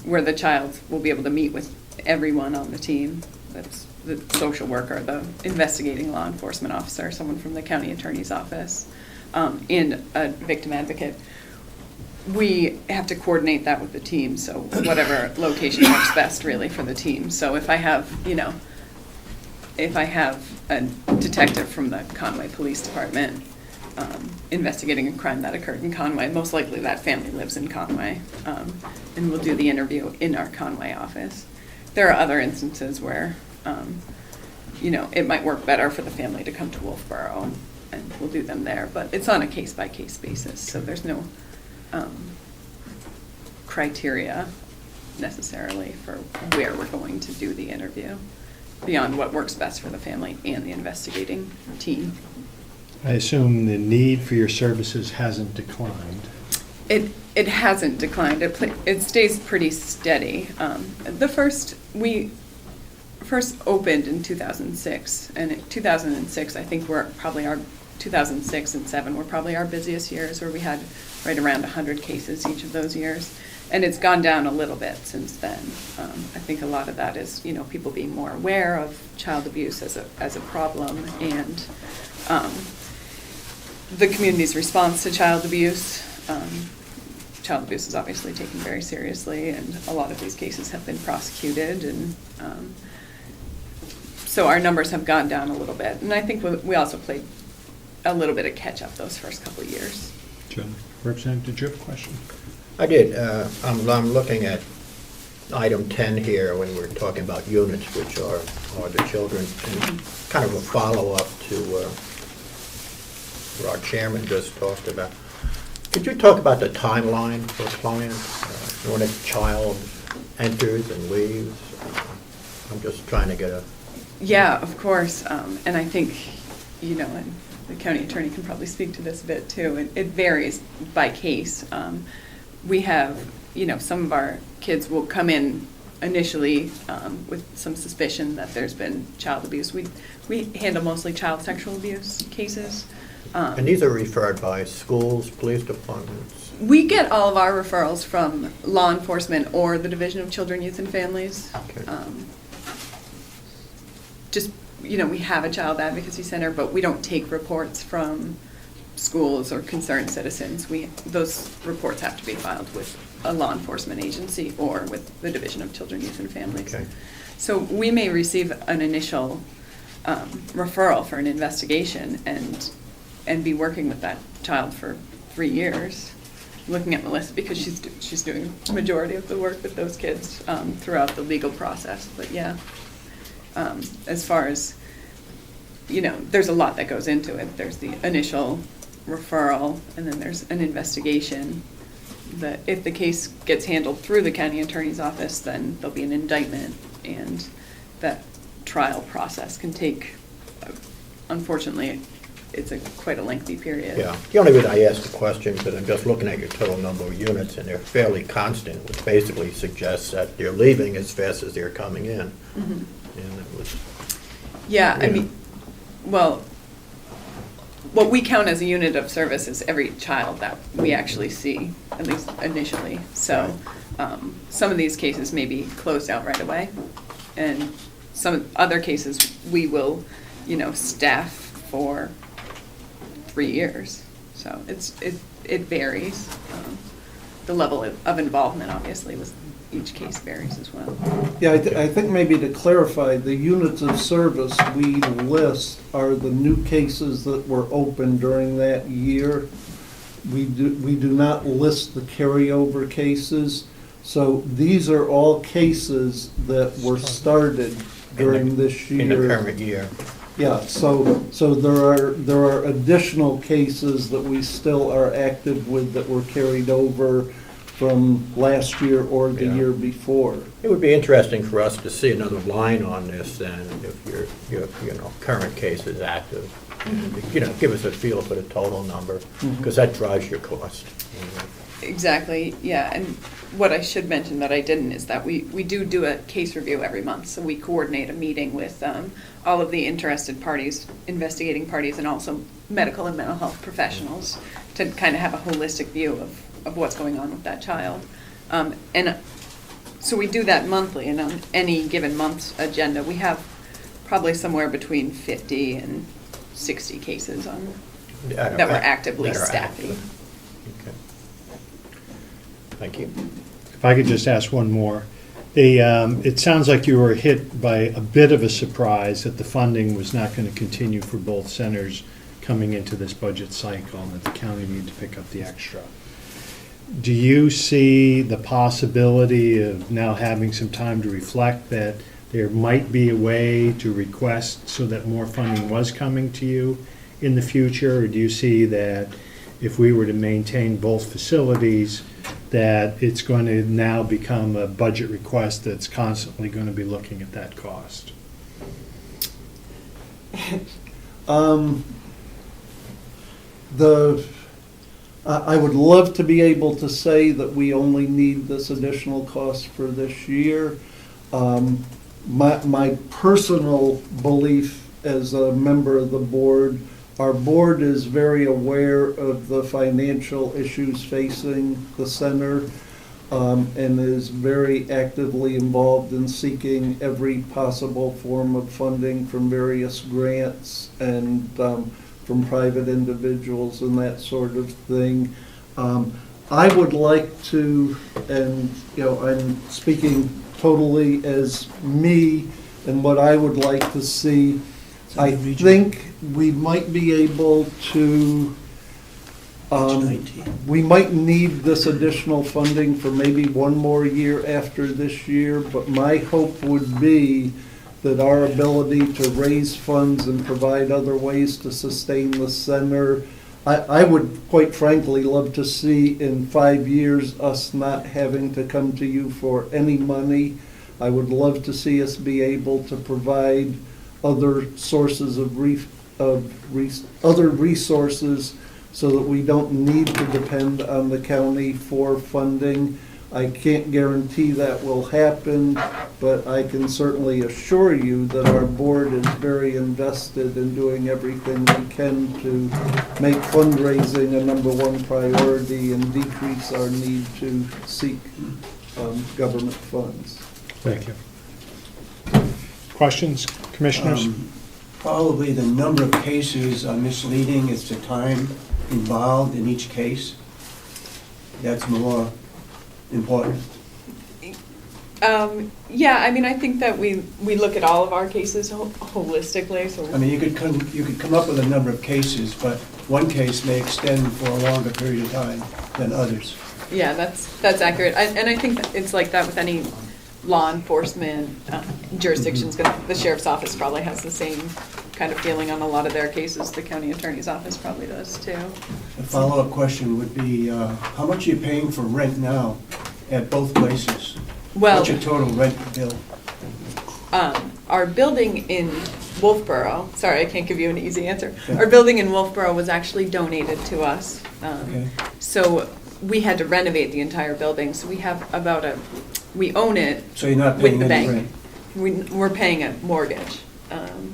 where the child will be able to meet with everyone on the team, that's the social worker, the investigating law enforcement officer, someone from the county attorney's office, and a victim advocate. We have to coordinate that with the team, so whatever location works best really for the team. So if I have, if I have a detective from the Conway Police Department investigating a crime that occurred in Conway, most likely that family lives in Conway, and we'll do the interview in our Conway office. There are other instances where, it might work better for the family to come to Wolfboro, and we'll do them there, but it's on a case-by-case basis, so there's no criteria necessarily for where we're going to do the interview, beyond what works best for the family and the investigating team. I assume the need for your services hasn't declined. It hasn't declined. It stays pretty steady. We first opened in 2006, and in 2006, I think 2006 and 2007 were probably our busiest years, where we had right around 100 cases each of those years. And it's gone down a little bit since then. I think a lot of that is, people being more aware of child abuse as a problem, and the community's response to child abuse. Child abuse is obviously taken very seriously, and a lot of these cases have been prosecuted, and so our numbers have gone down a little bit. And I think we also played a little bit of catch up those first couple of years. John, Representative, did you have a question? I did. I'm looking at item 10 here when we're talking about units, which are the children, and kind of a follow-up to what our chairman just talked about. Could you talk about the timeline for clients when a child enters and leaves? I'm just trying to get a... Yeah, of course. And I think, and the county attorney can probably speak to this a bit too. It varies by case. We have, some of our kids will come in initially with some suspicion that there's been child abuse. We handle mostly child sexual abuse cases. And these are referred by schools, police departments? We get all of our referrals from law enforcement or the Division of Children, Youth, and Families. Okay. We have a child advocacy center, but we don't take reports from schools or concerned citizens. Those reports have to be filed with a law enforcement agency or with the Division of Children, Youth, and Families. Okay. So we may receive an initial referral for an investigation and be working with that child for 3 years. looking at Melissa because she's doing the majority of the work with those kids throughout the legal process. But yeah, as far as, there's a lot that goes into it. There's the initial referral, and then there's an investigation. That if the case gets handled through the county attorney's office, then there'll be an indictment, and that trial process can take, unfortunately, it's quite a lengthy period. Yeah, the only reason I asked the question, because I'm just looking at your total number of units, and they're fairly constant, which basically suggests that they're leaving as fast as they're coming in. Mhm. And it was, Yeah, I mean, well, what we count as a unit of service is every child that we actually see, at least initially. So some of these cases may be closed out right away, and some other cases we will, staff for 3 years. So it varies. The level of involvement, obviously, with each case varies as well. Yeah, I think maybe to clarify, the units of service we list are the new cases that were open during that year. We do not list the carryover cases. So these are all cases that were started during this year. in the current year. Yeah, so there are additional cases that we still are active with that were carried over from last year or the Yeah. year before. It would be interesting for us to see another line on this then, if your current case is active. And, give us a feel for the total number, because that drives your cost. Exactly, yeah, and what I should mention that I didn't is that we do a case review every month, so we coordinate a meeting with all of the interested parties, investigating parties, and also medical and mental health professionals to kind of have a holistic view of what's going on with that child. And so we do that monthly, and on any given month's agenda, we have probably somewhere between 50 and 60 cases on that we're actively staffing. Okay. Thank you. If I could just ask one more. It sounds like you were hit by a bit of a surprise that the funding was not going to continue for both centers coming into this budget cycle, and that the county needed to pick up the extra. Do you see the possibility of now having some time to reflect that there might be a way to request so that more funding was coming to you in the future? Or do you see that if we were to maintain both facilities, that it's going to now become a budget request that's constantly going to be looking at that cost? I would love to be able to say that we only need this additional cost for this year. My personal belief as a member of the board, our board is very aware of the financial issues facing the center, and is very actively involved in seeking every possible form of funding from various grants and from private individuals and that sort of thing. I would like to, and I'm speaking totally as me and what I would like to see. I think we might be able to, we might need this additional funding for maybe one more year after this year, but my hope would be that our ability to raise funds and provide other ways to sustain the center, I would quite frankly love to see in 5 years us not having to come to you for any money. I would love to see us be able to provide other sources of other resources so that we don't need to depend on the county for funding. I can't guarantee that will happen, but I can certainly assure you that our board is very invested in doing everything we can to make fundraising a #1 priority and decrease our need to seek government funds. Thank you. Questions, commissioners? Probably the number of cases are misleading. It's the time involved in each case. That's more important. Yeah, I mean, I think that we look at all of our cases holistically, so. I mean, you could come up with a number of cases, but one case may extend for a longer period of time. than others. Yeah, that's accurate. And I think that it's like that with any law enforcement jurisdictions. The sheriff's office probably has the same kind of feeling on a lot of their cases. The county attorney's office probably does too. A follow-up question would be, how much are you paying for rent now at both places? Well, what's your total rent bill? Our building in Wolfboro, sorry, I can't give you an easy answer. Our building in Wolfboro was actually donated to us. Okay. So we had to renovate the entire building. So we have we own it So you're not with paying the any bank. rent? We're paying a mortgage.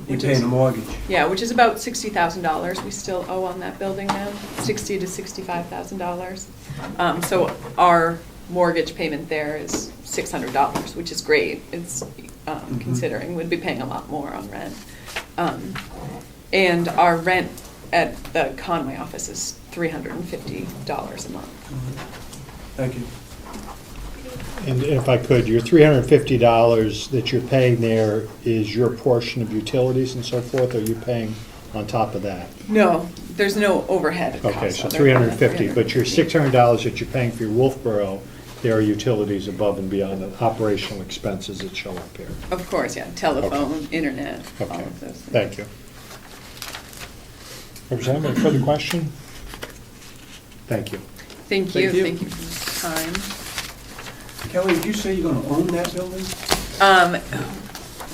You're paying a mortgage? Yeah, which is about $60,000 we still owe on that building now, $60,000 to $65,000. So our mortgage payment there is $600, which is great. It's considering we'd be paying a lot more on rent. And our rent at the Conway office is $350 a month. Thank you. And if I could, your $350 that you're paying there is your portion of utilities and so forth, or are you paying on top of that? No, there's no overhead cost. Okay, so other than the $350, but your $600 that you're paying for your Wolfboro, there are utilities above and beyond the operational expenses that show up here. Of course, yeah, telephone, internet, all Okay, of those things. thank you. Representative, any further question? Thank you. Thank you Thank you. for your time. Kelly, did you say you're gonna own that building?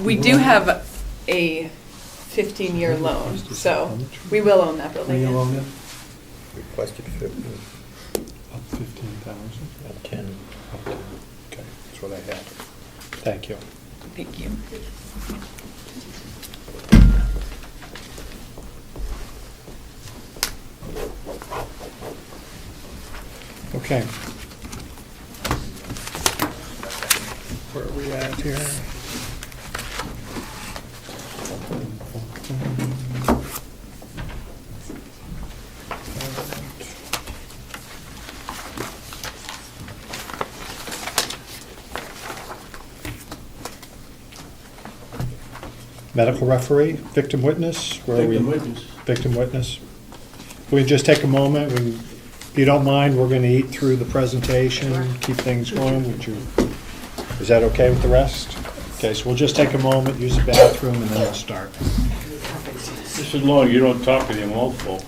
We do have a 15-year loan, so we will own that building. Will you yeah. own it? Requested 15, Up 15,000? at 10. Okay, that's what I had. Thank you. Thank you. Okay. Where are we at here? Medical referee, victim witness, where are we? Victim witness. Victim witness. Can we just take a moment? If you don't mind, we're gonna eat through the presentation, keep things going. Is that okay with the rest? Okay, so we'll just take a moment, use the bathroom, and then we'll start. Just as long as you don't talk to them awful.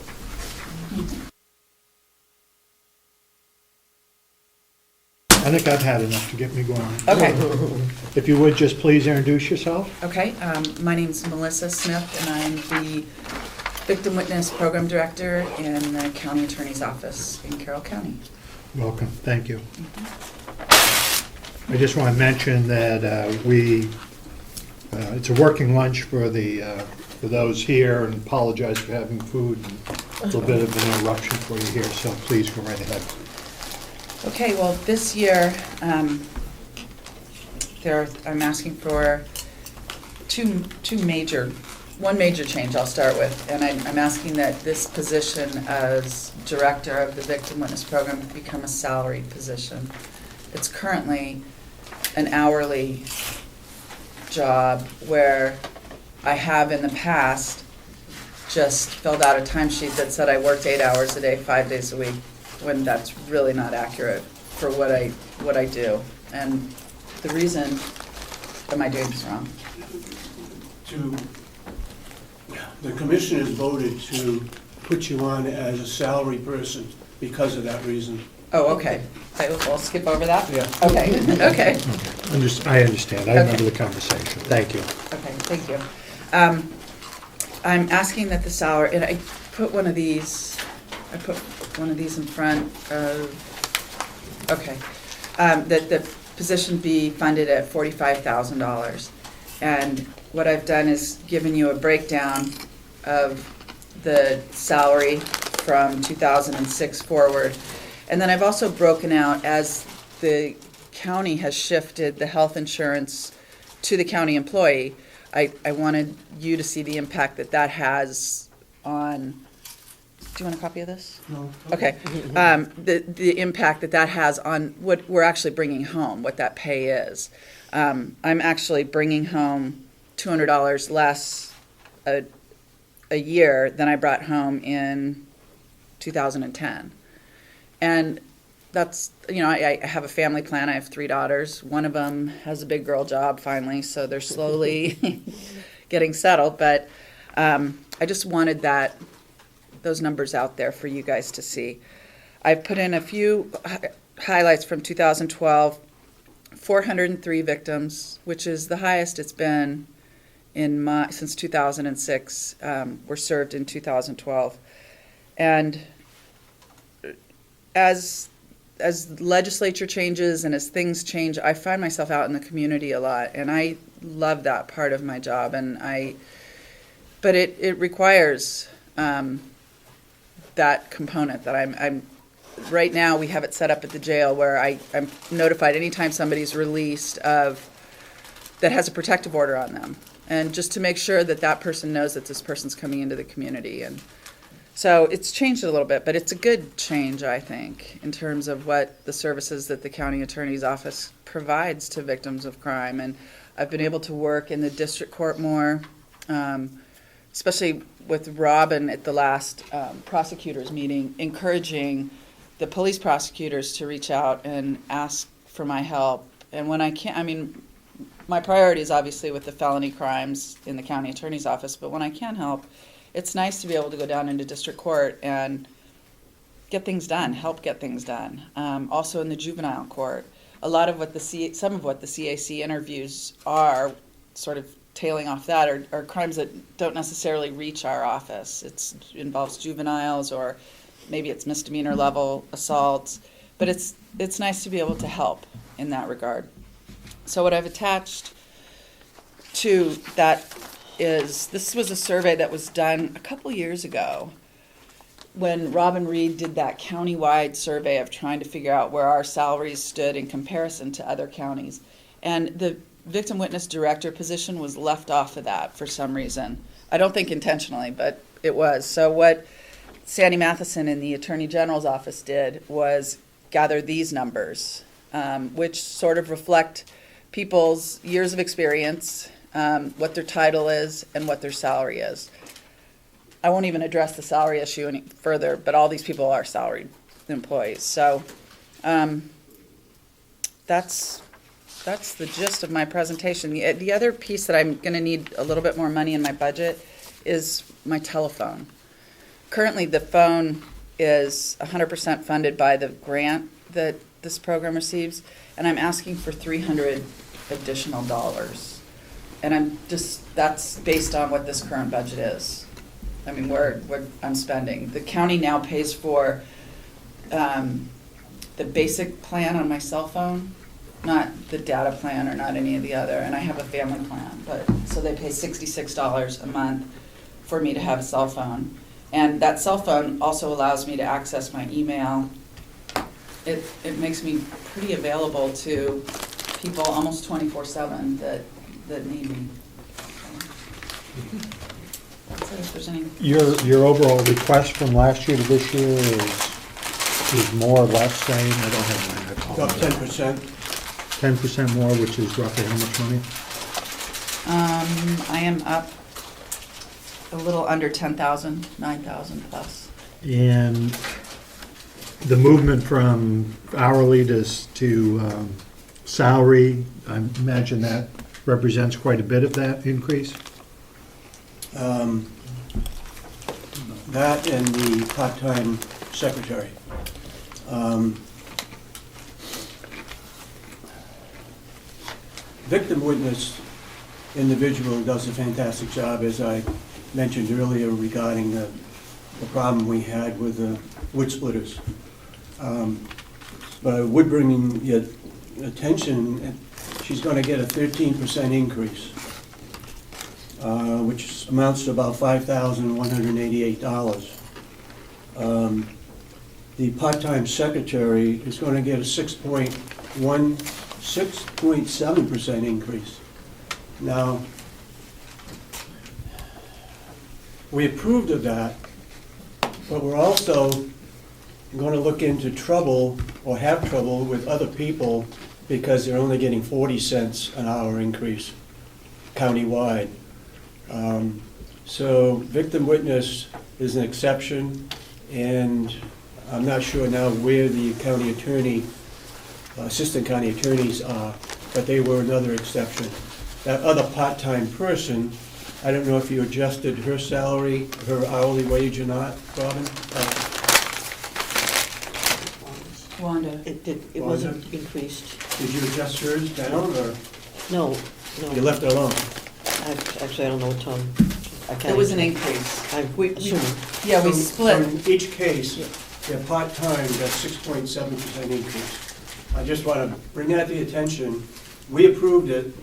I think I've had enough to get me going. Okay. If you would, just please introduce yourself. Okay, my name's Melissa Smith, and I'm the Victim Witness Program Director in the County Attorney's Office in Carroll County. Welcome, thank you. I just want to mention that it's a working lunch for those here, and apologize for having food and a little bit of an interruption for you here, so please go right ahead. Okay, well, this year, I'm asking for one major change I'll start with, and I'm asking that this position as Director of the Victim Witness Program become a salaried position. It's currently an hourly job where I have in the past just filled out a timesheet that said I worked 8 hours a day, 5 days a week, when that's really not accurate for what I do. And the reason, am I doing this wrong? The commissioners voted to put you on as a salary person because of that reason. Oh, okay. I'll skip over that? Yeah. Okay, okay. I understand, I remember the conversation, thank you. Okay, thank you. I'm asking that the salary, and I put one of these in front of, okay, that the position be funded at $45,000. And what I've done is given you a breakdown of the salary from 2006 forward. And then I've also broken out, as the county has shifted the health insurance to the county employee, I wanted you to see the impact that has on, do you want a copy of this? No. Okay. The impact that has on what we're actually bringing home, what that pay is. I'm actually bringing home $200 less a year than I brought home in 2010. And that's, you know, I have a family plan. I have 3 daughters. One of them has a big girl job finally, so they're slowly getting settled. But I just wanted those numbers out there for you guys to see. I've put in a few highlights from 2012. 403 victims, which is the highest it's been since 2006. Were served in 2012. And as legislature changes and as things change, I find myself out in the community a lot, and I love that part of my job. But it requires that component that I'm. Right now, we have it set up at the jail where I'm notified anytime somebody's released that has a protective order on them, and just to make sure that person knows that this person's coming into the community. And so it's changed a little bit, but it's a good change, I think, in terms of what the services that the county attorney's office provides to victims of crime. And I've been able to work in the district court more, especially with Robin at the last prosecutors meeting, encouraging the police prosecutors to reach out and ask for my help. And when I can't, I mean, my priority is obviously with the felony crimes in the county attorney's office, but when I can help, it's nice to be able to go down into district court and get things done, help get things done. Also in the juvenile court, some of what the CAC interviews are sort of tailing off that are crimes that don't necessarily reach our office. It involves juveniles, or maybe it's misdemeanor level assaults, but it's nice to be able to help in that regard. So what I've attached to that is, this was a survey that was done a couple years ago when Robin Reed did that county-wide survey of trying to figure out where our salaries stood in comparison to other counties. And the victim witness director position was left off of that for some reason. I don't think intentionally, but it was. So what Sandy Matheson in the Attorney General's office did was gather these numbers, which sort of reflect people's years of experience, what their title is, and what their salary is. I won't even address the salary issue any further, but all these people are salaried employees. So that's the gist of my presentation. The other piece that I'm going to need a little bit more money in my budget is my telephone. Currently, the phone is 100% funded by the grant that this program receives, and I'm asking for $300 additional dollars. And that's based on what this current budget is. I mean, what I'm spending. The county now pays for the basic plan on my cell phone, not the data plan or not any of the other, and I have a family plan, so they pay $66 a month for me to have a cell phone. And that cell phone also allows me to access my email. It makes me pretty available to people almost 24/7 that need me. That's it, if there's any. Your overall request from last year to this year is more or less same? I don't have mine. I apologize. About 10%. 10% more, which is roughly how much money? I am up a little under 10,000, 9,000 plus. And the movement from hourly to salary, I imagine that represents quite a bit of that increase? That and the part-time secretary. Victim witness individual does a fantastic job, as I mentioned earlier regarding the problem we had with the wood splitters. But I would bring your attention, she's going to get a 13% increase, which amounts to about $5,188. The part-time secretary is going to get a 6.7% increase. Now, we approved of that, but we're also going to look into trouble, or have trouble, with other people because they're only getting 40 cents an hour increase countywide. So victim witness is an exception, and I'm not sure now where the county attorney, assistant county attorneys are, but they were another exception. That other part-time person, I don't know if you adjusted her salary, her hourly wage or not, Robin? Wanda? It wasn't increased. Did you adjust hers down, or No, you no. left it alone? Actually, I don't know what Tom, I can't. It was an increase. I'm We- assuming. Yeah, we So split. in each case, they're part-time, that's 6.7% increase. I just want to bring that to the attention. We approved it,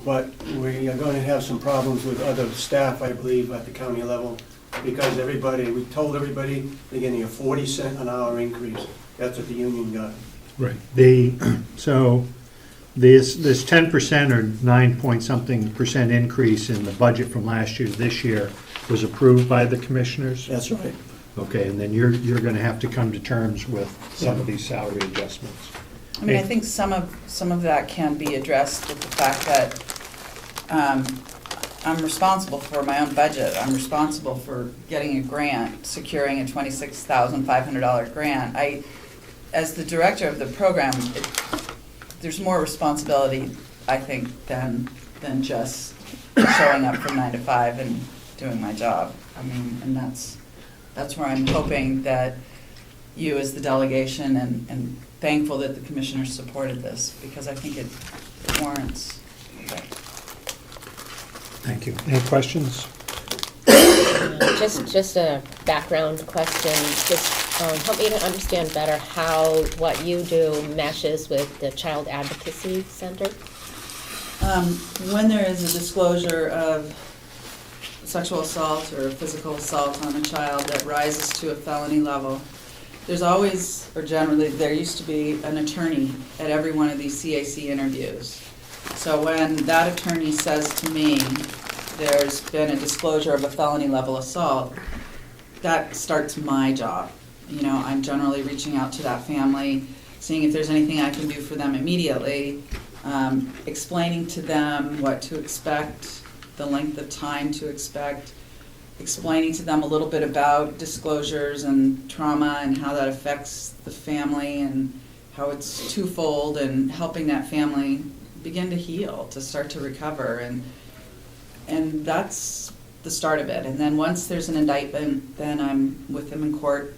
but we are going to have some problems with other staff, I believe, at the county level, because we told everybody they're getting a 40-cent an hour increase. That's what the union got. Right. So this 10% or 9-point-something% increase in the budget from last year to this year was approved by the commissioners? That's right. Okay, and then you're going to have to come to terms with some of these salary adjustments. I mean, I think some of that can be addressed with the fact that I'm responsible for my own budget. I'm responsible for getting a grant, securing a $26,500 grant. As the director of the program, there's more responsibility, I think, than just showing up from 9 to 5 and doing my job. I mean, and that's where I'm hoping that you as the delegation and thankful that the commissioners supported this, because I think it warrants that. Thank you. Any questions? Just a background question, just help me to understand better how what you do meshes with the Child Advocacy Center. When there is a disclosure of sexual assault or physical assault on a child that rises to a felony level, there's always, or generally, there used to be an attorney at every one of these CAC interviews. So when that attorney says to me, there's been a disclosure of a felony level assault, that starts my job. You know, I'm generally reaching out to that family, seeing if there's anything I can do for them immediately, explaining to them what to expect, the length of time to expect, explaining to them a little bit about disclosures and trauma and how that affects the family and how it's twofold, and helping that family begin to heal, to start to recover. And that's the start of it. And then once there's an indictment, then I'm with them in court.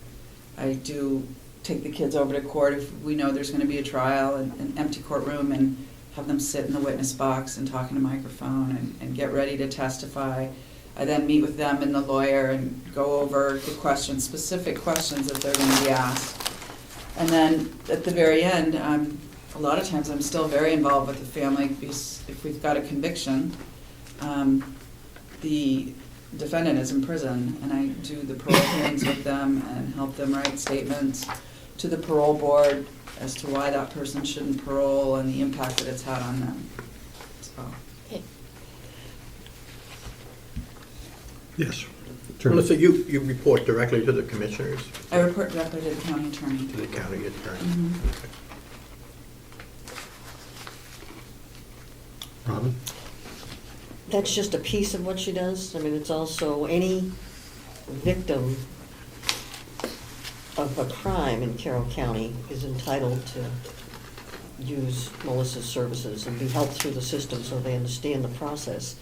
I do take the kids over to court if we know there's going to be a trial, and an empty courtroom, and have them sit in the witness box and talk in a microphone and get ready to testify. I then meet with them and the lawyer and go over the questions, specific questions that they're going to be asked. And then at the very end, a lot of times I'm still very involved with the family, because if we've got a conviction, the defendant is in prison, and I do the parole hearings with them and help them write statements to the parole board as to why that person shouldn't parole and the impact that it's had on them. So. Yes. Melissa, you report directly to the commissioners? I report directly to the county attorney. To the county attorney? Mhm. Okay. Robin? That's just a piece of what she does. I mean, it's also any victim of a crime in Carroll County is entitled to use Melissa's services and be helped through the system so they understand the process.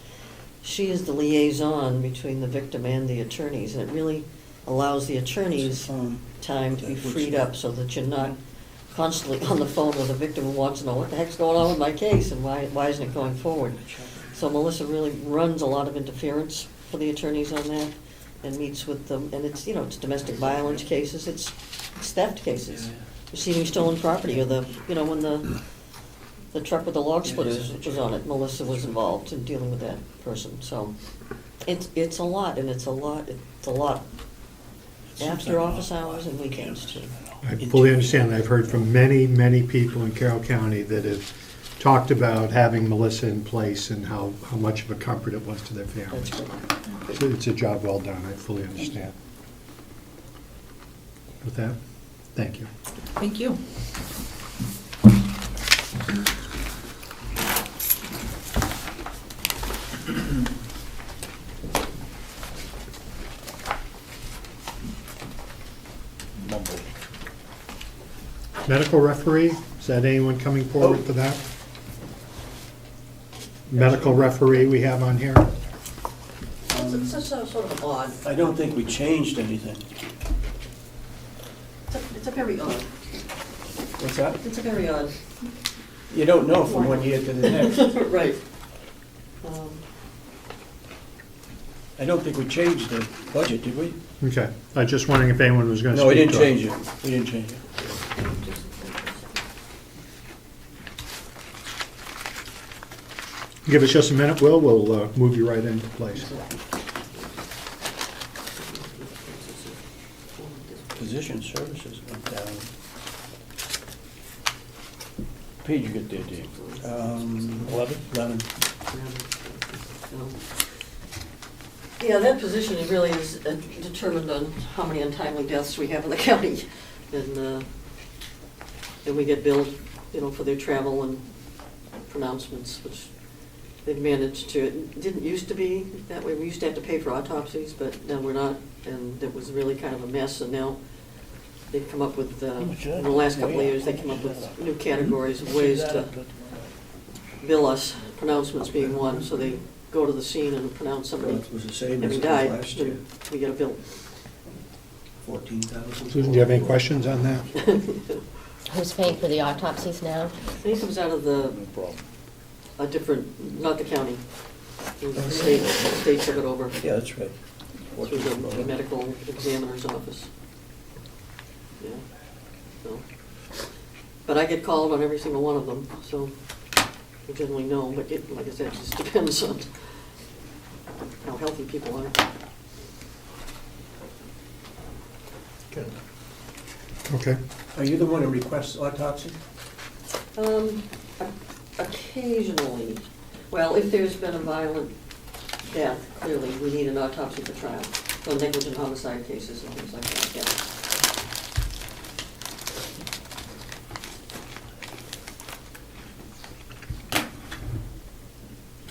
She is the liaison between the victim and the attorneys, and it really allows the attorneys time to be freed up so that you're not constantly on the phone with a victim who wants to know what the heck's going on with my case and why isn't it going forward. So Melissa really runs a lot of interference for the attorneys on that and meets with them. And it's, you know, it's domestic violence cases, it's theft cases, receiving stolen property, or when the truck with the log splitters was on it, Melissa was involved in dealing with that person. So it's a lot, and it's a lot after office hours and weekends too. I fully understand. I've heard from many, many people in Carroll County that have talked about having Melissa in place and how much of a comfort it was to their families. So it's a job well done. I fully understand. With that, thank you. Thank you. mumble. Medical referee, is that anyone coming forward for that? Medical referee we have on here? It's sort of odd. I don't think we changed anything. It's a very odd. What's that? It's a very odd. You don't know from one year to the next. Right. I don't think we changed the budget, did we? Okay, I was just wondering if anyone was going to No, we speak didn't to it. change it. We didn't change it. Give us just a minute, Will, we'll move you right into place. Position services went down. Page you get there, Dave? 11? 11. Yeah, that position is really is determined on how many untimely deaths we have in the county. And we get billed, for their travel and pronouncements, which they've managed to. It didn't used to be that way. We used to have to pay for autopsies, but now we're not. And it was really kind of a mess. And now they've come up with, in the last couple of years, they came up with new categories of ways to bill us, pronouncements being one. So they go to the scene and pronounce somebody It was the same as having it was died, last year. and we get a bill. 14,000. Susan, do you have any questions on that? Who's paying for the autopsies now? It comes out of No problem. a different, not the county. The state took it over Yeah, that's right. through the medical examiner's office. Yeah, so. But I get called on every single one of them, so I generally know, but like I said, it just depends on how healthy people are. Okay. Are you the one who requests autopsy? Occasionally, well, if there's been a violent death, clearly, we need an autopsy for trial. So negligent homicide cases and things like that, yeah.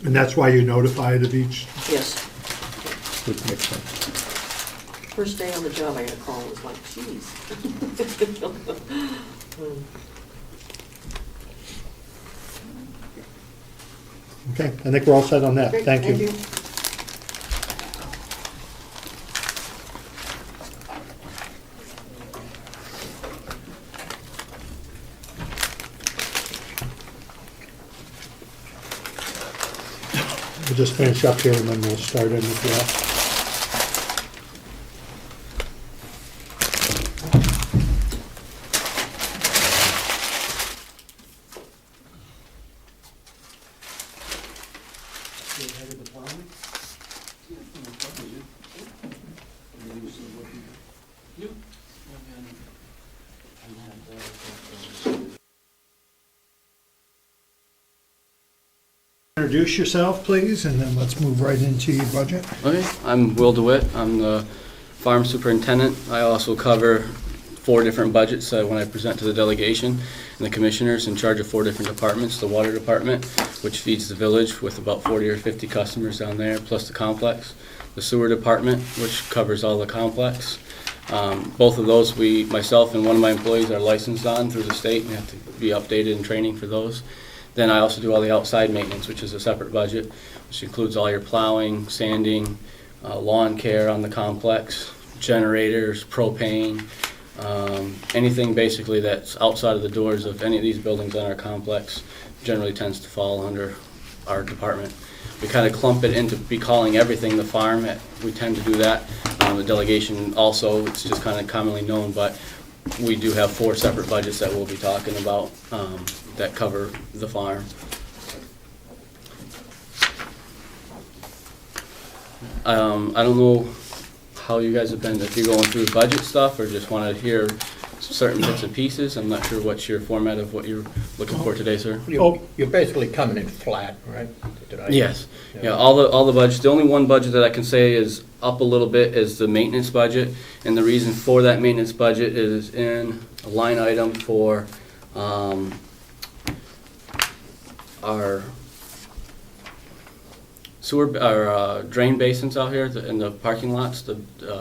And that's why you're notified of each? Yes. Which makes sense. First day on the job, I got a call, it was like, geez. Okay, I think we're all set on that. Great, Thank you. We'll just finish up here and then we'll start in with that. Introduce yourself, please, and then let's move right into your budget. Okay, I'm Will DeWitt. I'm the farm superintendent. I also cover 4 different budgets when I present to the delegation, and the commissioners in charge of 4 different departments. The water department, which feeds the village with about 40 or 50 customers down there, plus the complex. The sewer department, which covers all the complex. Both of those, myself and one of my employees are licensed on through the state. We have to be updated in training for those. Then I also do all the outside maintenance, which is a separate budget, which includes all your plowing, sanding, lawn care on the complex, generators, propane, anything basically that's outside of the doors of any of these buildings on our complex generally tends to fall under our department. We kind of clump it into be calling everything the farm. We tend to do that. The delegation also, it's just kind of commonly known, but we do have 4 separate budgets that we'll be talking about that cover the farm. I don't know how you guys have been, if you're going through budget stuff or just want to hear certain bits and pieces. I'm not sure what's your format of what you're looking for today, sir. You're basically coming in flat, right? Yes. Yeah, all the budgets. The only one budget that I can say is up a little bit is the maintenance budget. And the reason for that maintenance budget is in a line item for our sewer, our drain basins out here in the parking lots, the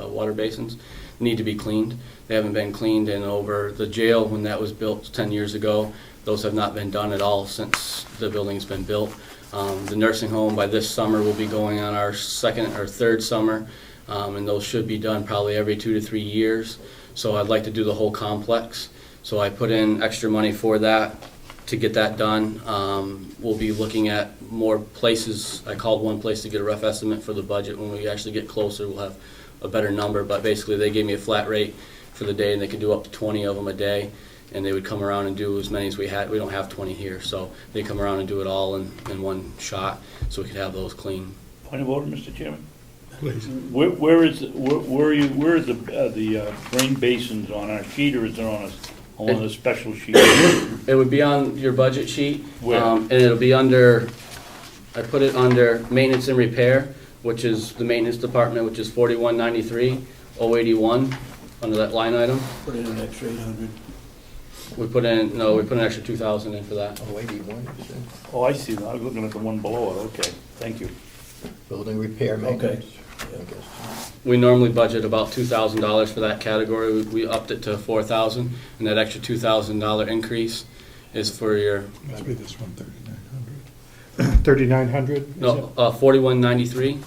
water basins. need to be cleaned. They haven't been cleaned in over the jail when that was built 10 years ago. Those have not been done at all since the building's been built. The nursing home by this summer will be going on our second or third summer, and those should be done probably every 2 to 3 years. So I'd like to do the whole complex. So I put in extra money for that to get that done. We'll be looking at more places. I called one place to get a rough estimate for the budget. When we actually get closer, we'll have a better number, but basically they gave me a flat rate for the day, and they could do up to 20 of them a day, and they would come around and do as many as we had. We don't have 20 here, so they come around and do it all in one shot, so we could have those clean. Point of order, Mr. Chairman. Please. Where is the drain basins on our sheet, or is it on one of the special sheets? It would be on your budget sheet, Where? and it'll be under, I put it under maintenance and repair, which is the maintenance department, which is 4193, 081, under that line item. Put in an extra 800. We put an extra 2,000 in for that. Oh, 81, you said? Oh, I see, I was looking at the one below it, okay, thank you. Building repair maintenance. We normally budget about $2,000 for that category. We upped it to 4,000, and that extra $2,000 increase is for your, Must be this one, 3,900. 3,900? no, 4193.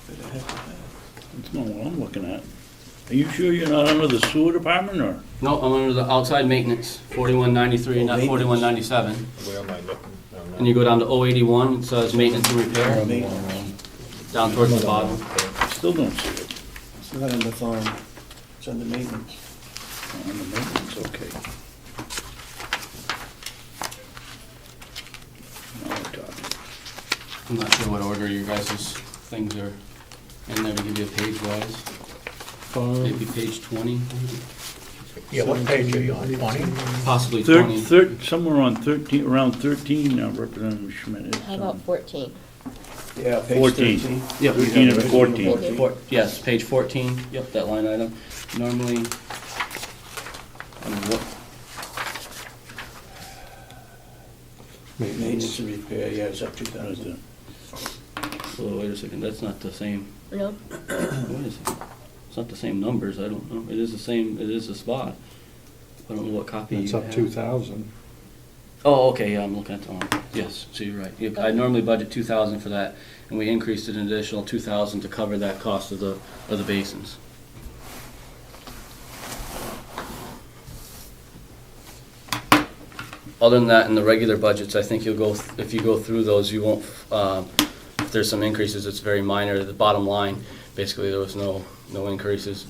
That's not what I'm looking at. Are you sure you're not under the sewer department, or? No, I'm under the outside maintenance, 4193, not 4197. Where am I looking? And you go down to 081, it says maintenance and repair, down towards the bottom. Still don't see it. It's not on the farm, it's on the maintenance. On the maintenance, okay. Now we're talking. I'm not sure what order your guys' things are in there to give you a page wise. Maybe page 20, Yeah, what page are you on, 20? possibly 20. Somewhere on 13, around 13, Representative Schmidt is. How about 14? Yeah, page 14. 13. Yep. 13 and 14. Yes, page 14, yep, that line item. Normally, what, Maintenance and repair, yeah, it's up What is 2,000. it? oh, wait a second, that's not the same, No? what is it? It's not the same numbers, I don't know. It is the same, it is a spot. I don't know what copy you It's have. up 2,000. Oh, okay, yeah, I'm looking at the wrong. Yes, so you're right. Yep, I normally budget 2,000 for that, and we increased it an additional 2,000 to cover that cost of the basins. Other than that, in the regular budgets, I think you'll go, if you go through those, you won't, if there's some increases, it's very minor. The bottom line, basically, there was no increases.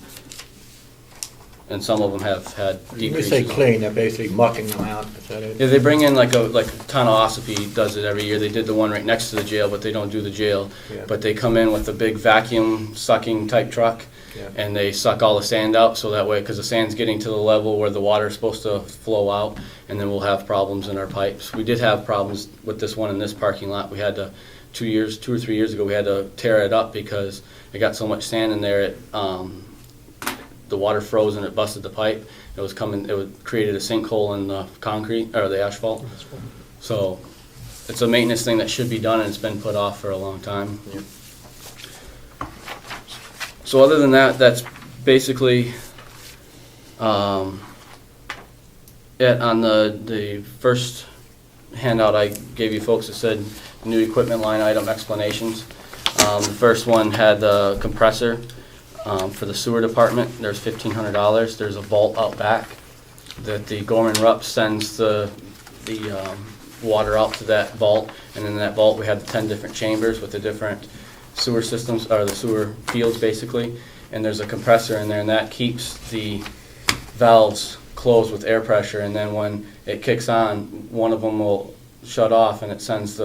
And some of them have had When you decreases. say clean, they're basically mucking them out, is that it? Yeah, they bring in like Town-o-Ossipee does it every year. They did the one right next to the jail, but they don't do the jail. Yeah. But they come in with a big vacuum sucking type truck, Yeah. and they suck all the sand out, so that way, because the sand's getting to the level where the water's supposed to flow out, and then we'll have problems in our pipes. We did have problems with this one in this parking lot. We had to, 2 or 3 years ago, we had to tear it up because it got so much sand in there, the water froze and it busted the pipe. It created a sinkhole in the concrete, or the asphalt. So it's a maintenance thing that should be done, and it's been put off for a long time. Yeah. So other than that, that's basically it. On the first handout I gave you folks, it said new equipment line item explanations. The first one had the compressor. For the sewer department, there's $1,500. There's a vault out back that the Gorman Rupp sends the water out to that vault, and in that vault we have the 10 different chambers with the different sewer systems, or the sewer fields basically, and there's a compressor in there, and that keeps the valves closed with air pressure, and then when it kicks on, one of them will shut off, and it sends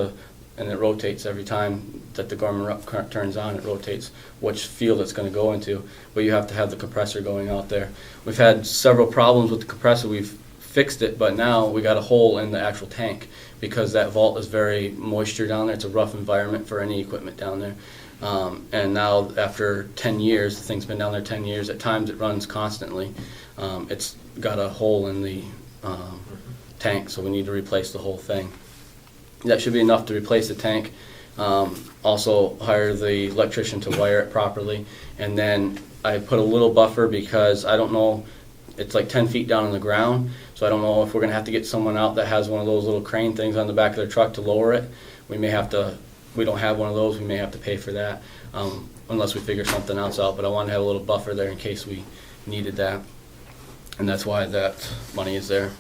and it rotates every time that the Gorman Rupp current turns on. It rotates which field it's going to go into, but you have to have the compressor going out there. We've had several problems with the compressor. We've fixed it, but now we got a hole in the actual tank because that vault is very moisture down there. It's a rough environment for any equipment down there. And now after 10 years, the thing's been down there 10 years, at times it runs constantly. It's got a hole in the tank, so we need to replace the whole thing. That should be enough to replace the tank. Also hire the electrician to wire it properly, and then I put a little buffer because I don't know, it's like 10 feet down on the ground, so I don't know if we're gonna have to get someone out that has one of those little crane things on the back of their truck to lower it. We may have to, we don't have one of those, we may have to pay for that, unless we figure something else out, but I want to have a little buffer there in case we needed that. And that's why that money is there.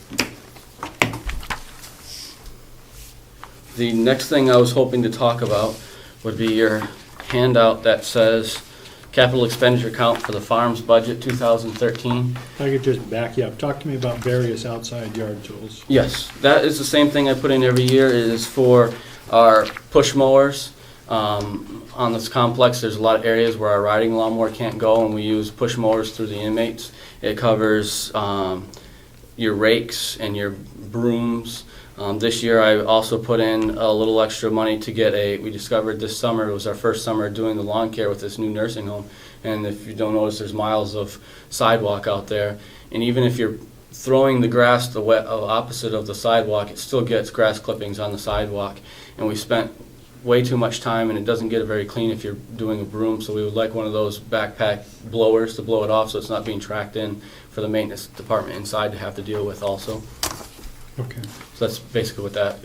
The next thing I was hoping to talk about would be your handout that says capital expenditure account for the farm's budget 2013. If I could just back you up, talk to me about various outside yard tools. Yes, that is the same thing I put in every year. It is for our push mowers. On this complex, there's a lot of areas where our riding lawnmower can't go, and we use push mowers through the inmates. It covers your rakes and your brooms. This year I also put in a little extra money to get we discovered this summer, it was our first summer doing the lawn care with this new nursing home, and if you don't notice, there's miles of sidewalk out there, and even if you're throwing the grass the opposite of the sidewalk, it still gets grass clippings on the sidewalk, and we spent way too much time, and it doesn't get it very clean if you're doing a broom, so we would like one of those backpack blowers to blow it off so it's not being tracked in for the maintenance department inside to have to deal with also. Okay. So that's basically what that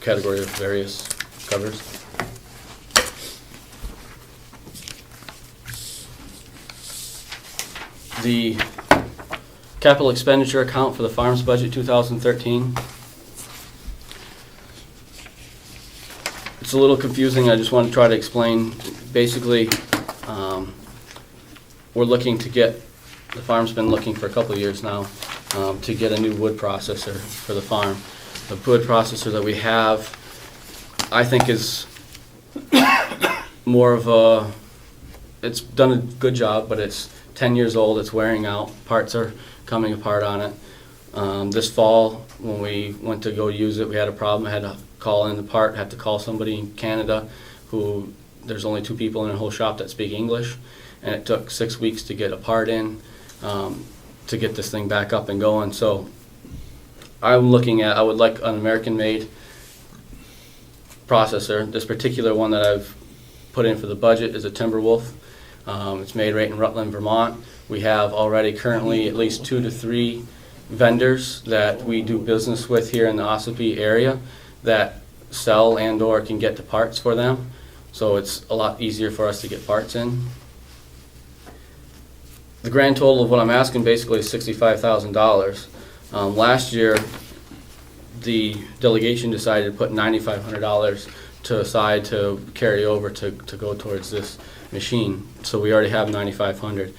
category of various covers. The capital expenditure account for the farm's budget 2013. It's a little confusing. I just want to try to explain. Basically, we're looking to get, the farm's been looking for a couple of years now to get a new wood processor for the farm. The wood processor that we have, I think, is more of a, it's done a good job, but it's 10 years old, it's wearing out, parts are coming apart on it. This fall, when we went to go use it, we had a problem. I had to call in the part, had to call somebody in Canada who, there's only 2 people in the whole shop that speak English, and it took 6 weeks to get a part in to get this thing back up and going. So I'm looking at, I would like an American-made processor. This particular one that I've put in for the budget is a Timberwolf. It's made right in Rutland, Vermont. We have already currently at least 2 to 3 vendors that we do business with here in the Ossipee area that sell and or can get the parts for them. So it's a lot easier for us to get parts in. The grand total of what I'm asking basically is $65,000. Last year, the delegation decided to put $9,500 to aside to carry over to go towards this machine. So we already have $9,500.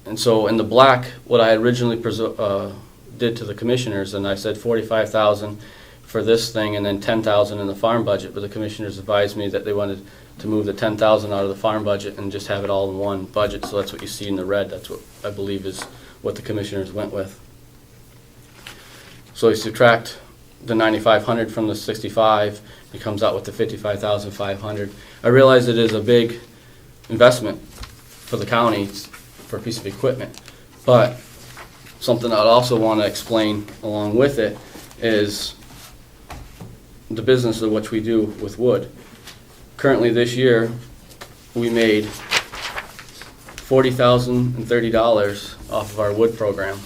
And so in the black, what I originally did to the commissioners, and I said $45,000 for this thing and then $10,000 in the farm budget, but the commissioners advised me that they wanted to move the $10,000 out of the farm budget and just have it all in one budget. So that's what you see in the red. That's what I believe is what the commissioners went with. So you subtract the $9,500 from the $65,000, it comes out with the $55,500. I realize it is a big investment for the county for a piece of equipment, but something I'd also want to explain along with it is the business of which we do with wood. Currently this year, we made $40,030 off of our wood program.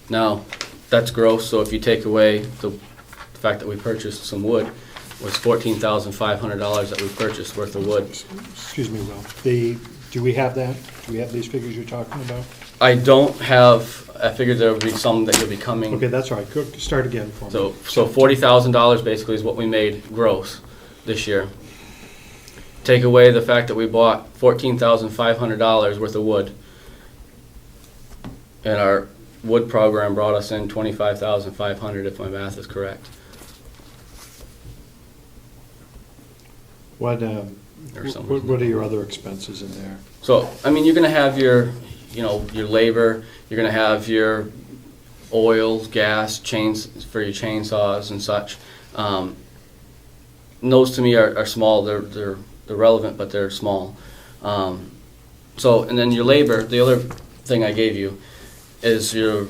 Now, that's gross, so if you take away the fact that we purchased some wood, was $14,500 that we purchased worth of wood. Excuse me, Will. Do we have that? Do we have these figures you're talking about? I don't have, I figured there would be some that would be coming. Okay, that's all right. Go, start again for me. So $40,000 basically is what we made gross this year. Take away the fact that we bought $14,500 worth of wood, and our wood program brought us in $25,500 if my math is correct. What are your other expenses in there? So, I mean, you're going to have your labor, you're going to have your oil, gas, chains for your chainsaws and such. Those to me are small. They're relevant, but they're small. So, and then your labor, the other thing I gave you is your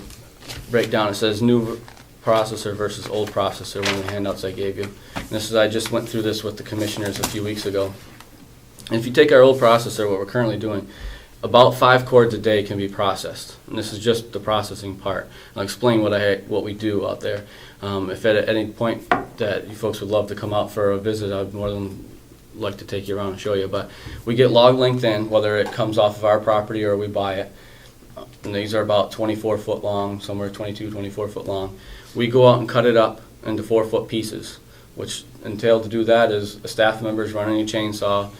breakdown. It says new processor versus old processor, one of the handouts I gave you. And this is, I just went through this with the commissioners a few weeks ago. And if you take our old processor, what we're currently doing, about 5 cords a day can be processed. And this is just the processing part. I'll explain what we do out there. If at any point that you folks would love to come out for a visit, I'd more than like to take you around and show you. But we get log linked in, whether it comes off of our property or we buy it. And these are about 24 foot long, somewhere 22, 24 foot long. We go out and cut it up into 4 foot pieces, which entailed to do that is a staff member's running a chainsaw,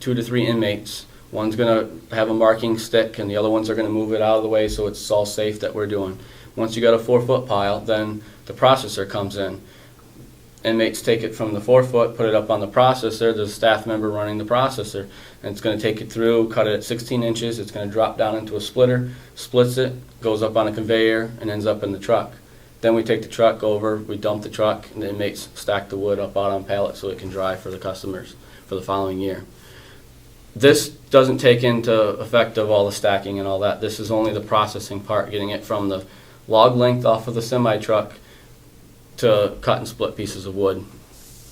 2 to 3 inmates. One's going to have a marking stick and the other ones are going to move it out of the way so it's all safe that we're doing. Once you got a 4 foot pile, then the processor comes in. Inmates take it from the 4 foot, put it up on the processor. There's a staff member running the processor. And it's going to take it through, cut it at 16 inches. It's going to drop down into a splitter, splits it, goes up on a conveyor, and ends up in the truck. Then we take the truck over, we dump the truck, and the inmates stack the wood up out on pallets so it can dry for the customers for the following year. This doesn't take into effect of all the stacking and all that. This is only the processing part, getting it from the log length off of the semi-truck to cut and split pieces of wood.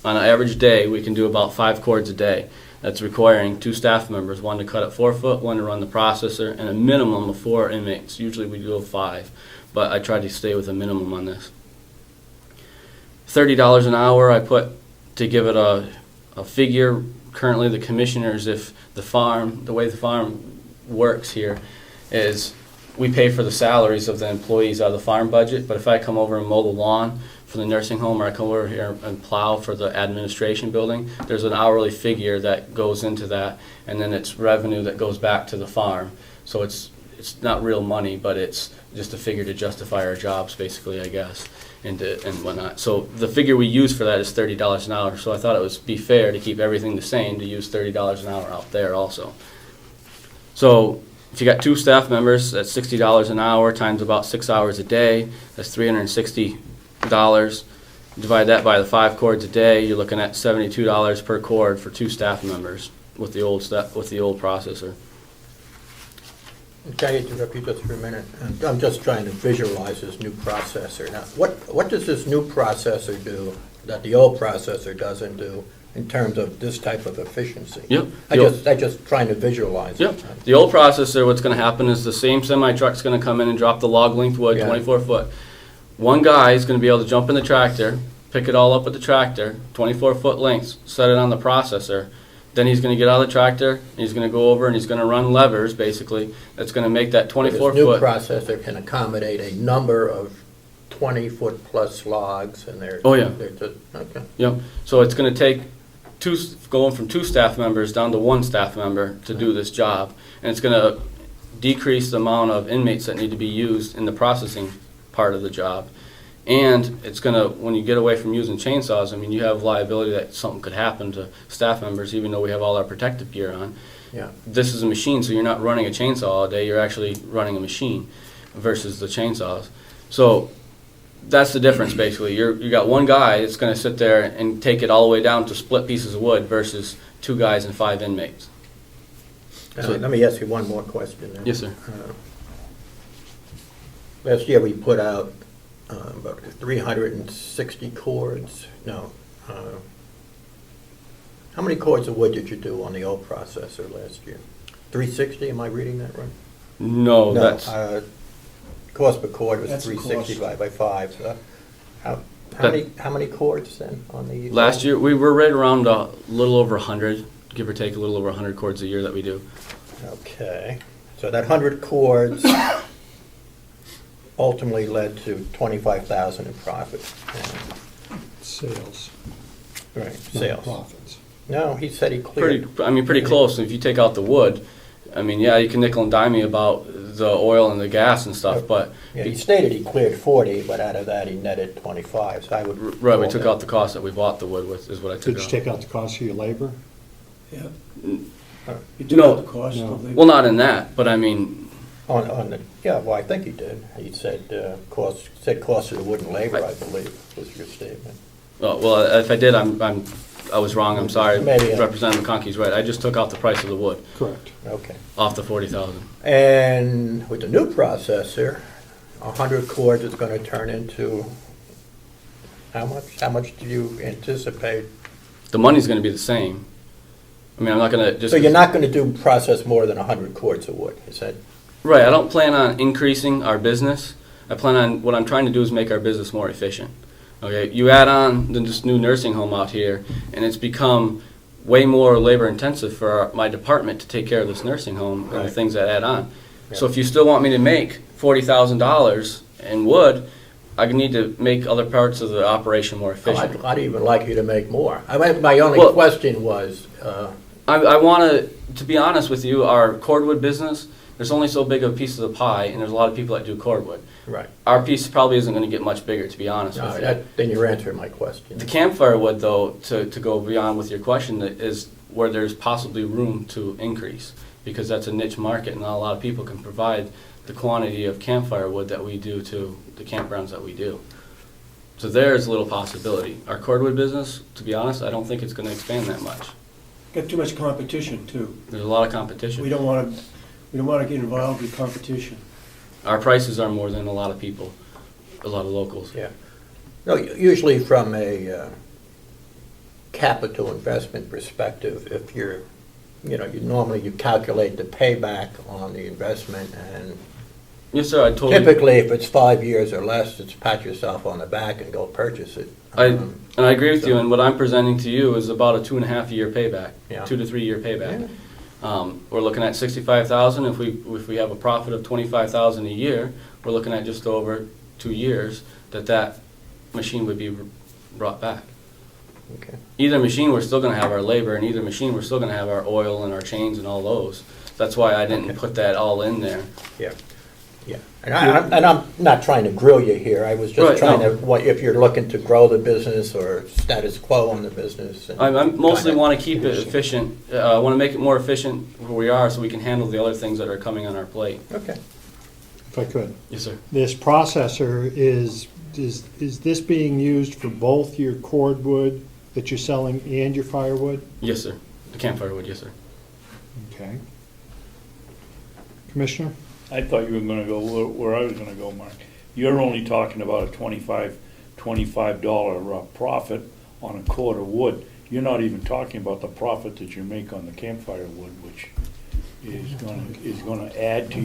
On an average day, we can do about 5 cords a day. That's requiring 2 staff members, one to cut at 4 foot, one to run the processor, and a minimum of 4 inmates. Usually we do 5, but I try to stay with a minimum on this. $30 an hour I put to give it a figure. Currently the commissioners, if the way the farm works here is we pay for the salaries of the employees out of the farm budget, but if I come over and mow the lawn for the nursing home or I come over here and plow for the administration building, there's an hourly figure that goes into that, and then it's revenue that goes back to the farm. So it's not real money, but it's just a figure to justify our jobs, basically, I guess, and whatnot. So the figure we use for that is $30 an hour. So I thought it would be fair to keep everything the same to use $30 an hour out there also. So if you got 2 staff members, that's $60 an hour times about 6 hours a day. That's $360. Divide that by the 5 cords a day. You're looking at $72 per cord for 2 staff members with the old processor. Can I interrupt you just for a minute? I'm just trying to visualize this new processor. Now, what does this new processor do that the old processor doesn't do in terms of this type of efficiency? Yep. I just trying to visualize Yep. it. The old processor, what's going to happen is the same semi-truck's going to come in and drop the log length wood, Yeah. 24 foot. One guy is going to be able to jump in the tractor, pick it all up with the tractor, 24 foot lengths, set it on the processor. Then he's going to get out of the tractor, and he's going to go over and he's going to run levers, basically, that's going to make that 24 This new foot. processor can accommodate a number of 20-foot plus logs, and they're... Oh, yeah. They're just, okay. Yep. So it's going to take going from 2 staff members down to 1 staff member to do this job. And it's going to decrease the amount of inmates that need to be used in the processing part of the job. And it's going to, when you get away from using chainsaws, I mean, you have liability that something could happen to staff members, even though we have all our protective gear on. Yeah. This is a machine, so you're not running a chainsaw all day, you're actually running a machine versus the chainsaws. So that's the difference, basically. You got one guy that's going to sit there and take it all the way down to split pieces of wood versus 2 guys and 5 inmates. So let me ask you one more question then. Yes, sir. Last year we put out about 360 cords. No. How many cords of wood did you do on the old processor last year? 360, am I reading that right? No, No, that's... cost per cord was That's the 360 cost. by 5. So how many cords then on the... Last year, we were right around a little over 100, give or take a little over 100 cords a year that we do. Okay. So that 100 cords ultimately led to $25,000 in profit. Sales. Right, not sales. Profits. No, he said he cleared. Pretty close. If you take out the wood, I mean, yeah, you can nickel and dime me about the oil and the gas and stuff, but... Yeah, he stated he cleared 40, but out of that he netted 25, so I would... Right, we took out the cost that we bought the wood with, is what I took out. Did you take out the cost of your labor? Yeah. You You took know, out the cost of the... well, not in that, but I mean... On the, yeah, well, I think he did. He said cost of the wood and labor, I believe, was your statement. Oh, well, if I did, I was wrong, I'm sorry. Maybe, Representative McConkey's right. I just took out the price of the wood Correct. Okay. off the 40,000. And with the new processor, 100 cords is going to turn into how much? How much do you anticipate? The money's gonna be the same. I mean, I'm not gonna just. So you're not going to process more than 100 cords of wood, is that? Right, I don't plan on increasing our business. I plan on, what I'm trying to do is make our business more efficient. Okay, you add on this new nursing home out here, and it's become way more labor intensive for my department to take care of this nursing home and the Right. things that add on. So Yeah. if you still want me to make $40,000 in wood, I need to make other parts of the operation more efficient. I'd even like you to make more. My only Well- question was, I want to be honest with you, our cordwood business, there's only so big a piece of the pie, and there's a lot of people that do cordwood. right, Our piece probably isn't going to get much bigger, to be honest no, with you. then you're answering my question. The campfire wood, though, to go beyond with your question, is where there's possibly room to increase, because that's a niche market, and not a lot of people can provide the quantity of campfire wood that we do to the campgrounds that we do. So there's a little possibility. Our cordwood business, to be honest, I don't think it's going to expand that much. Got too much competition, too. There's a lot of competition. We don't want to get involved with competition. Our prices are more than a lot of people, a lot of locals. Yeah. No, usually from a capital investment perspective, if you're, you calculate the payback on the investment, and Yes, sir, I totally. typically if it's 5 years or less, it's pat yourself on the back and go purchase it. And I agree with you, and what I'm presenting to you is about a 2.5-year payback, Yeah. 2 to 3 year payback. We're looking at 65,000. If we have a profit of 25,000 a year, we're looking at just over 2 years that machine would be brought back. Okay. Either machine, we're still going to have our labor, and either machine, we're still going to have our oil and our chains and all those. That's why I didn't put that all in there. Yeah, yeah. And I'm not trying to grill you here. I was just Right, trying no. to, if you're looking to grow the business or status quo on the business. and I mostly kinda- want to keep it efficient. I want to make it more efficient where we are so we can handle the other things that are coming on our plate. Okay. If I could. Yes, sir. This processor is this being used for both your cordwood that you're selling and your firewood? Yes, sir. The campfire wood, yes, sir. Okay. Commissioner? I thought you were gonna go where I was gonna go, Mark. You're only talking about a $25 profit on a cord of wood. You're not even talking about the profit that you make on the campfire wood, which is gonna add to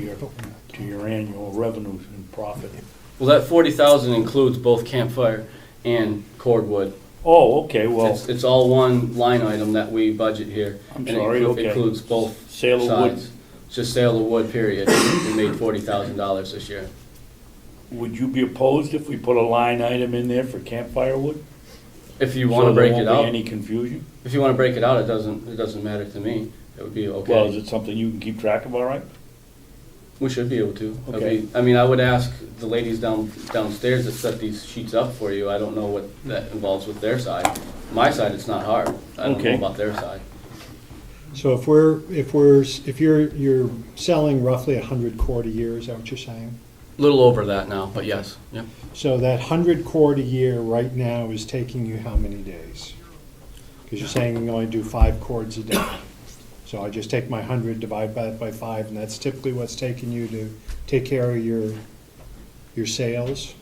your annual revenues and profit. Well, that 40,000 includes both campfire and cordwood. Oh, okay, well, It's all one line item that we budget here. I'm and it sorry, okay. includes both Sale of wood. sides. It's just sale of wood, period. We made $40,000 this year. would you be opposed if we put a line item in there for campfire wood? If you want to break it So there won't out, be any confusion? if you want to break it out, it doesn't matter to me. It would be okay. Well, is it something you can keep track of, all right? We should be able to. Okay. I mean, I would ask the ladies downstairs that set these sheets up for you. I don't know what that involves with their side. My side, it's not hard. I don't know Okay. about their side. So if you're selling roughly 100 cord a year, is that what you're saying? A little over that now, but yes. Yep. So that 100 cord a year right now is taking you how many days? Because you're saying you only do 5 cords a day. So I just take my 100, divide that by 5, and that's typically what's taking you to take care of your sales?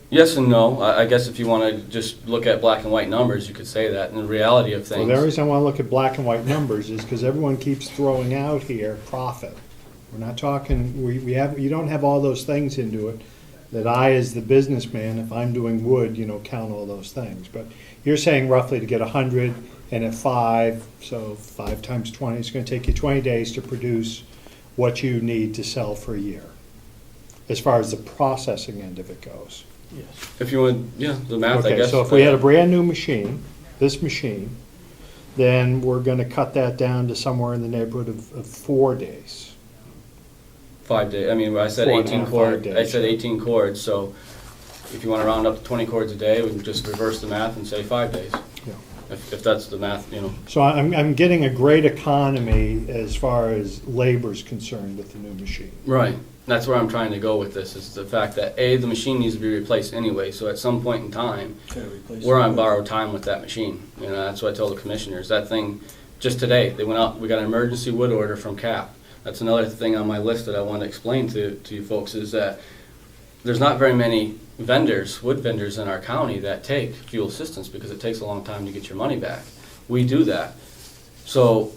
Yes and no. I guess if you want to just look at black and white numbers, you could say that. In the reality of Well, things. the reason I want to look at black and white numbers is because everyone keeps throwing out here profit. We're not talking, you don't have all those things into it that I, as the businessman, if I'm doing wood, count all those things. But you're saying roughly to get 100 and at 5, so 5 times 20, it's going to take you 20 days to produce what you need to sell for a year, as far as the processing end of it goes. Yes. If you want, yeah, the math, I Okay, guess. so if we had a brand new machine, this machine, then we're going to cut that down to somewhere in the neighborhood of 4 days. 5 days. I mean, I said 4 and a 18 half, cords. 5 days, I said yeah. 18 cords. So if you want to round up to 20 cords a day, we can just reverse the math and say 5 days. Yeah. If that's the math, So I'm getting a great economy as far as labor's concerned with the new machine. Right. That's where I'm trying to go with this, is the fact that, A, the machine needs to be replaced anyway, so at some point in time, we're on borrowed time with that machine. That's what I told the commissioners. That thing, just today, they went out, we got an emergency wood order from CAP. That's another thing on my list that I want to explain to you folks, is that there's not very many wood vendors in our county that take fuel assistance because it takes a long time to get your money back. we do that. So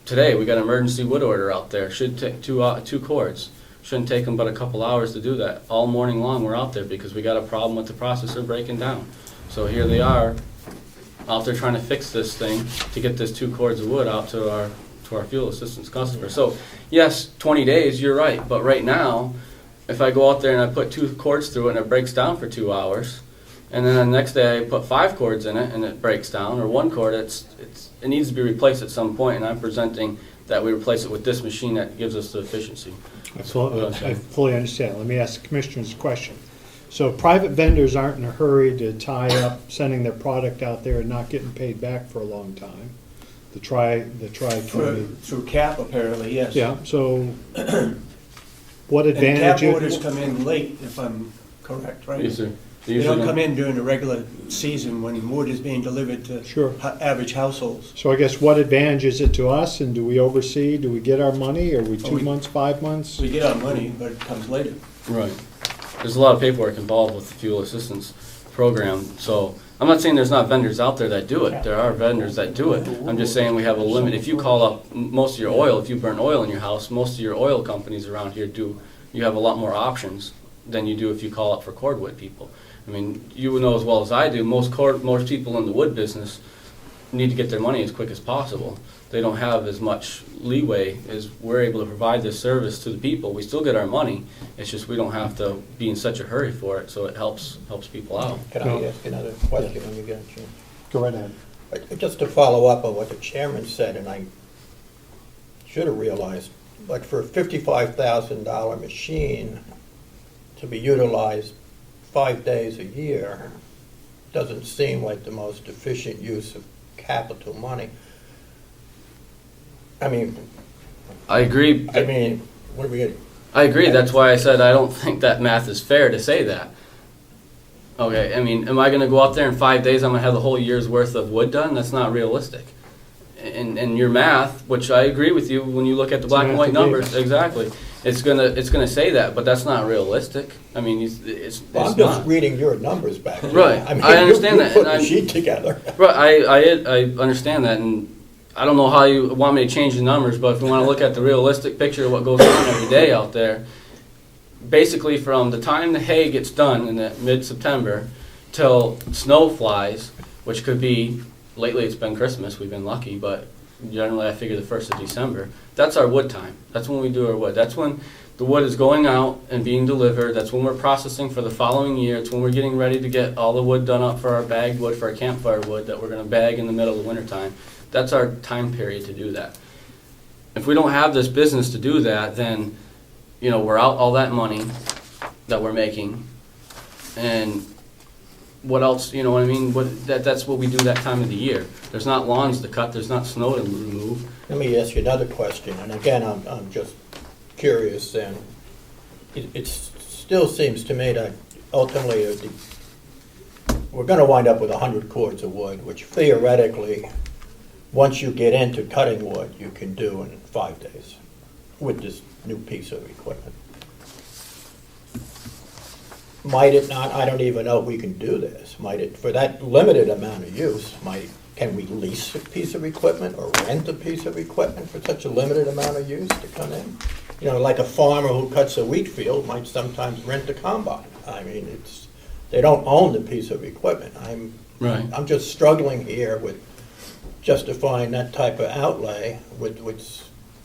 today, we got an emergency wood order out there, should take two cords. Shouldn't take them but a couple hours to do that. All morning long, we're out there because we got a problem with the processor breaking down. So here they are, out there trying to fix this thing to get this 2 cords of wood out to our fuel assistance customer. So yes, 20 days, you're right, but right now, if I go out there and I put 2 cords through it and it breaks down for 2 hours, and then the next day I put 5 cords in it and it breaks down, or 1 cord, it needs to be replaced at some point, and I'm presenting that we replace it with this machine that gives us the efficiency. I fully understand. Let me ask the commissioners a question. So private vendors aren't in a hurry to tie up sending their product out there and not getting paid back for a long time. The Through CAP apparently, yes. Yeah, so what And advantage? CAP orders come in late, if I'm correct, right? Yes, sir. They don't come in during the regular season when wood is being delivered to Sure. average households. So I guess what advantage is it to us, and do we oversee, do we get our money, are we 2 months, 5 months? We get our money, but it comes later. Right. There's a lot of paperwork involved with the fuel assistance program, so I'm not saying there's not vendors out there that do it. There are vendors that do it. I'm just saying we have a limit. If you call up most of your oil, if you burn oil in your house, most of your oil companies around here do, you have a lot more options than you do if you call up for cordwood people. I mean, you know as well as I do, most people in the wood business need to get their money as quick as possible. They don't have as much leeway as we're able to provide this service to the people. We still get our money, it's just we don't have to be in such a hurry for it, so it helps people out. Can I ask another question when you get a chance? Go right ahead. Just to follow up on what the chairman said, and I should have realized, but for a $55,000 machine to be utilized 5 days a year doesn't seem like the most efficient use of capital money. I mean, I agree. what are we getting? I agree, that's why I said I don't think that math is fair to say that. Okay, I mean, am I gonna go out there in 5 days, I'm gonna have the whole year's worth of wood done? That's not realistic. And your math, which I agree with you, when you look at the black and white numbers, exactly, it's gonna say that, but that's not realistic. I mean, it's Well, I'm not. just reading your numbers back. Right, I mean, I understand you that, put and the sheet together. Right, I understand that, and I don't know how you want me to change the numbers, but if we want to look at the realistic picture of what goes on every day out there, basically from the time the hay gets done in that mid-September till snow flies, which could be, lately it's been Christmas, we've been lucky, but generally I figure the 1st of December, that's our wood time. That's when we do our wood. That's when the wood is going out and being delivered. That's when we're processing for the following year. It's when we're getting ready to get all the wood done up for our bagged wood, for our campfire wood that we're going to bag in the middle of the wintertime. That's our time period to do that. If we don't have this business to do that, then, you know, we're out all that money that we're making. And what else, you know what I mean? That's what we do that time of the year. There's not lawns to cut, there's not snow to remove. Let me ask you another question, and again, I'm just curious, and it still seems to me that ultimately we're going to wind up with 100 cords of wood, which theoretically, once you get into cutting wood, you can do in 5 days with this new piece of equipment. Might it not, I don't even know if we can do this, might it, for that limited amount of use, can we lease a piece of equipment or rent a piece of equipment for such a limited amount of use to come in? You know, like a farmer who cuts a wheat field might sometimes rent a combine. I mean, they don't own the piece of equipment. I'm just struggling here with justifying that type of outlay with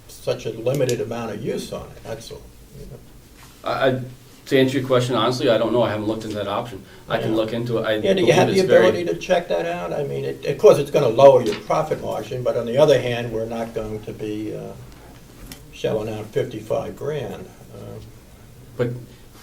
such a limited amount of use on it, that's all. You know. To answer your question, honestly, I don't know. I haven't looked into that option. I can look into it. Yeah, do you have the ability to check that out? I mean, of course, it's going to lower your profit margin, but on the other hand, we're not going to be shelling out 55 grand. But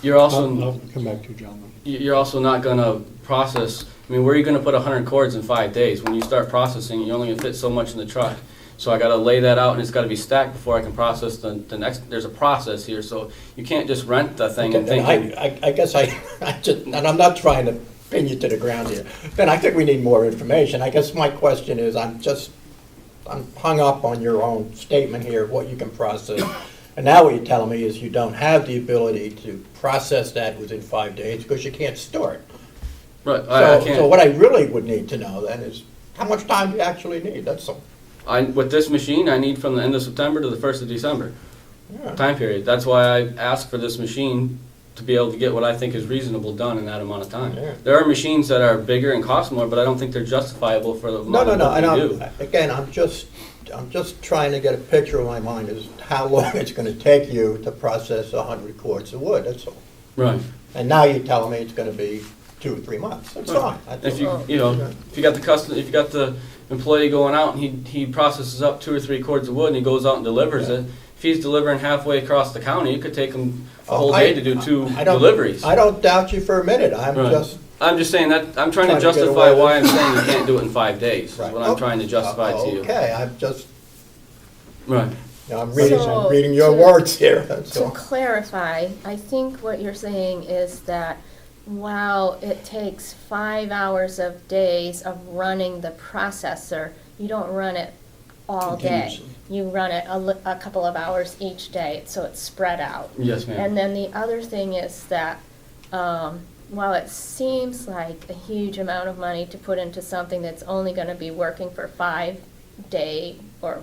you're also... I'll come back to you, gentlemen. You're also not going to process... I mean, where are you going to put 100 cords in 5 days? When you start processing, you're only going to fit so much in the truck. So I got to lay that out, and it's got to be stacked before I can process the next. There's a process here, so you can't just rent the thing and think. I guess I just, and I'm not trying to pin you to the ground here. Then I think we need more information. I guess my question is, I'm hung up on your own statement here of what you can process, and now what you're telling me is you don't have the ability to process that within 5 days because you can't store it. Right. So what I really would need to know then is how much time do you actually need? That's all. With this machine, I need from the end of September to the 1st of December Yeah. time period. That's why I asked for this machine, to be able to get what I think is reasonable done in that amount of time. Yeah. There are machines that are bigger and cost more, but I don't think they're justifiable for the No, amount no, of no, work and we do. again, I'm just trying to get a picture in my mind as how long it's gonna take you to process 100 cords of wood, that's all. Right. And now you're telling me it's gonna be 2 or 3 months, that's fine. That's If all. you know, if you got the employee going out and he processes up 2 or 3 cords of wood and he goes out and delivers it, if he's delivering halfway across the county, it could take him a whole day to do 2 deliveries. I don't doubt you for a minute, I'm Right. I'm just saying that, I'm trying to get justify away why I'm with- saying you can't do it in 5 days, is Right. what I'm trying to justify to you. Okay, I'm just, Right. you know, I'm So, reading your to- words here, that's To all. clarify, I think what you're saying is that while it takes 5 hours of days of running the processor, you don't run it all day. Continuously. You run it a couple of hours each day, so it's spread out. Yes, ma'am. And then the other thing is that, while it seems like a huge amount of money to put into something that's only gonna be working for 5 day or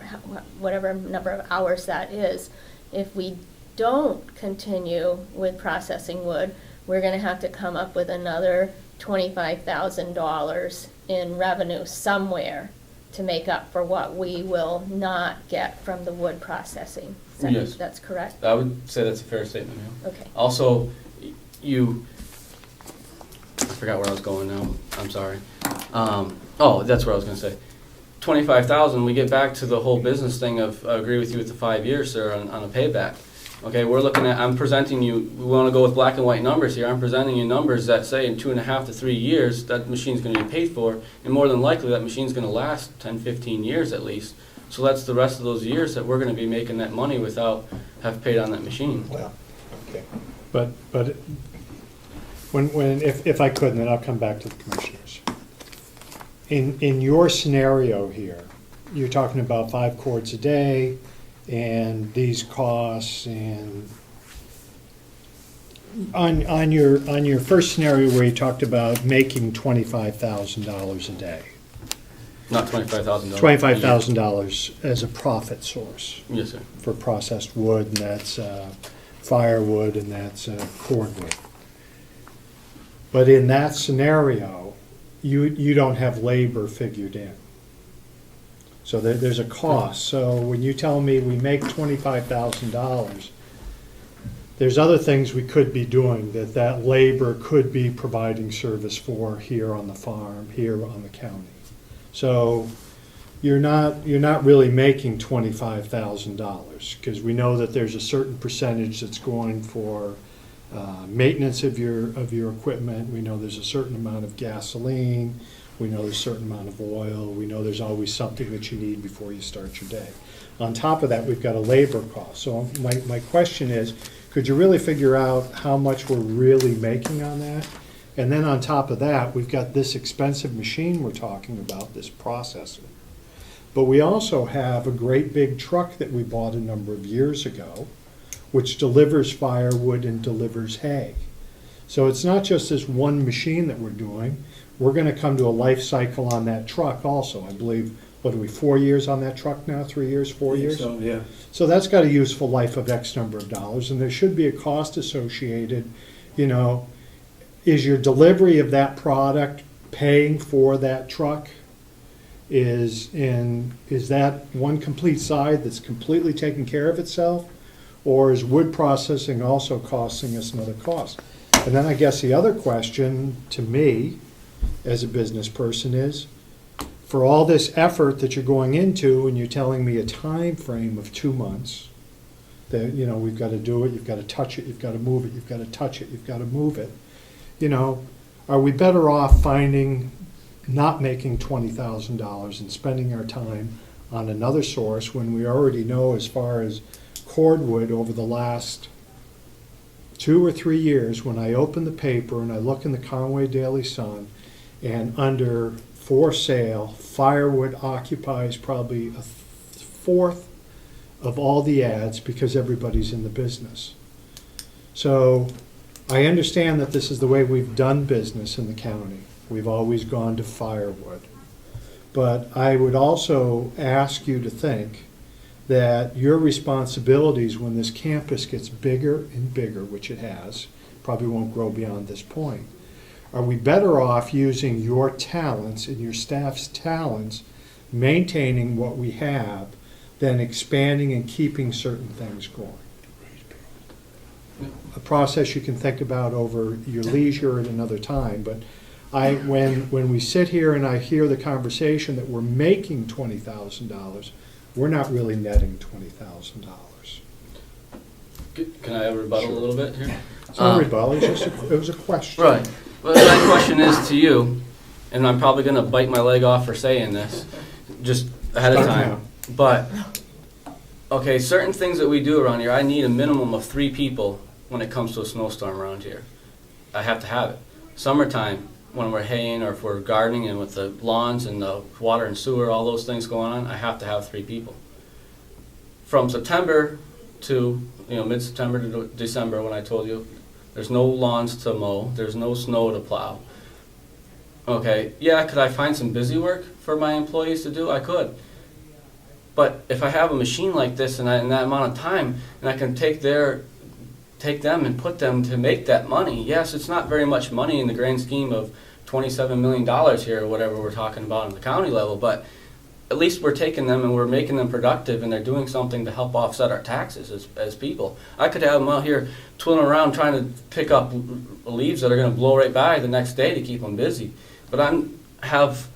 whatever number of hours that is, if we don't continue with processing wood, we're gonna have to come up with another $25,000 in revenue somewhere to make up for what we will not get from the wood processing. Yes. That's correct? I would say that's a fair statement, yeah. Okay. Also, I forgot where I was going now, I'm sorry. That's what I was gonna say. 25,000, we get back to the whole business thing of, I agree with you with the 5 years, sir, on a payback. Okay, I'm presenting you, we wanna go with black and white numbers here, I'm presenting you numbers that say in 2.5 to 3 years, that machine's gonna be paid for, and more than likely, that machine's gonna last 10, 15 years at least. So that's the rest of those years that we're gonna be making that money without have paid on that machine. Well, okay. But if I could, and then I'll come back to the commissioners. In your scenario here, you're talking about 5 cords a day and these costs, and on your first scenario where you talked about making $25,000 a day. Not $25,000. $25,000 as a profit source. Yes, sir. For processed wood, and that's firewood, and that's cordwood. But in that scenario, you don't have labor figured in. So there's a cost. So when you tell me we make $25,000, there's other things we could be doing that labor could be providing service for here on the farm, here on the county. So you're not really making $25,000, because we know that there's a certain percentage that's going for maintenance of your equipment. We know there's a certain amount of gasoline. We know there's a certain amount of oil. We know there's always something that you need before you start your day. On top of that, we've got a labor cost. So my question is, could you really figure out how much we're really making on that? And then on top of that, we've got this expensive machine we're talking about, this processor. But we also have a great big truck that we bought a number of years ago, which delivers firewood and delivers hay. So it's not just this one machine that we're doing. We're gonna come to a life cycle on that truck also. I believe, what are we, 4 years on that truck now, 3 years, 4 years? So, yeah. So that's got a useful life of X number of dollars, and there should be a cost associated, is your delivery of that product paying for that truck? Is that one complete side that's completely taking care of itself? Or is wood processing also costing us another cost? And then I guess the other question to me, as a business person, is, for all this effort that you're going into, and you're telling me a time frame of 2 months, that, we've got to do it, you've got to touch it, you've got to move it, you've got to touch it, you've got to move it, are we better off not making $20,000 and spending our time on another source when we already know, as far as cordwood, over the last 2 or 3 years, when I open the paper and I look in the Conway Daily Sun, and under for sale, firewood occupies probably a fourth of all the ads, because everybody's in the business. So I understand that this is the way we've done business in the county. We've always gone to firewood. But I would also ask you to think that your responsibilities when this campus gets bigger and bigger, which it has, probably won't grow beyond this point, are we better off using your talents and your staff's talents, maintaining what we have, than expanding and keeping certain things going? A process you can think about over your leisure at another time, but when we sit here and I hear the conversation that we're making $20,000, we're not really netting $20,000. Can I rebuttal a little bit here? It's not a rebuttal, it was a question. Right. Well, my question is to you, and I'm probably going to bite my leg off for saying this, just ahead of Start time. now. But, okay, certain things that we do around here, I need a minimum of 3 people when it comes to a snowstorm around here. I have to have it. Summertime, when we're haying or if we're gardening and with the lawns and the water and sewer, all those things going on, I have to have 3 people. From September to, mid-September to December, when I told you, there's no lawns to mow, there's no snow to plow. Okay, yeah, could I find some busy work for my employees to do? I could. But if I have a machine like this and in that amount of time, and I can take them and put them to make that money, yes, it's not very much money in the grand scheme of $27 million here, or whatever we're talking about on the county level, but at least we're taking them and we're making them productive and they're doing something to help offset our taxes as people. I could have them out here twiddling around trying to pick up leaves that are going to blow right by the next day to keep them busy. But I have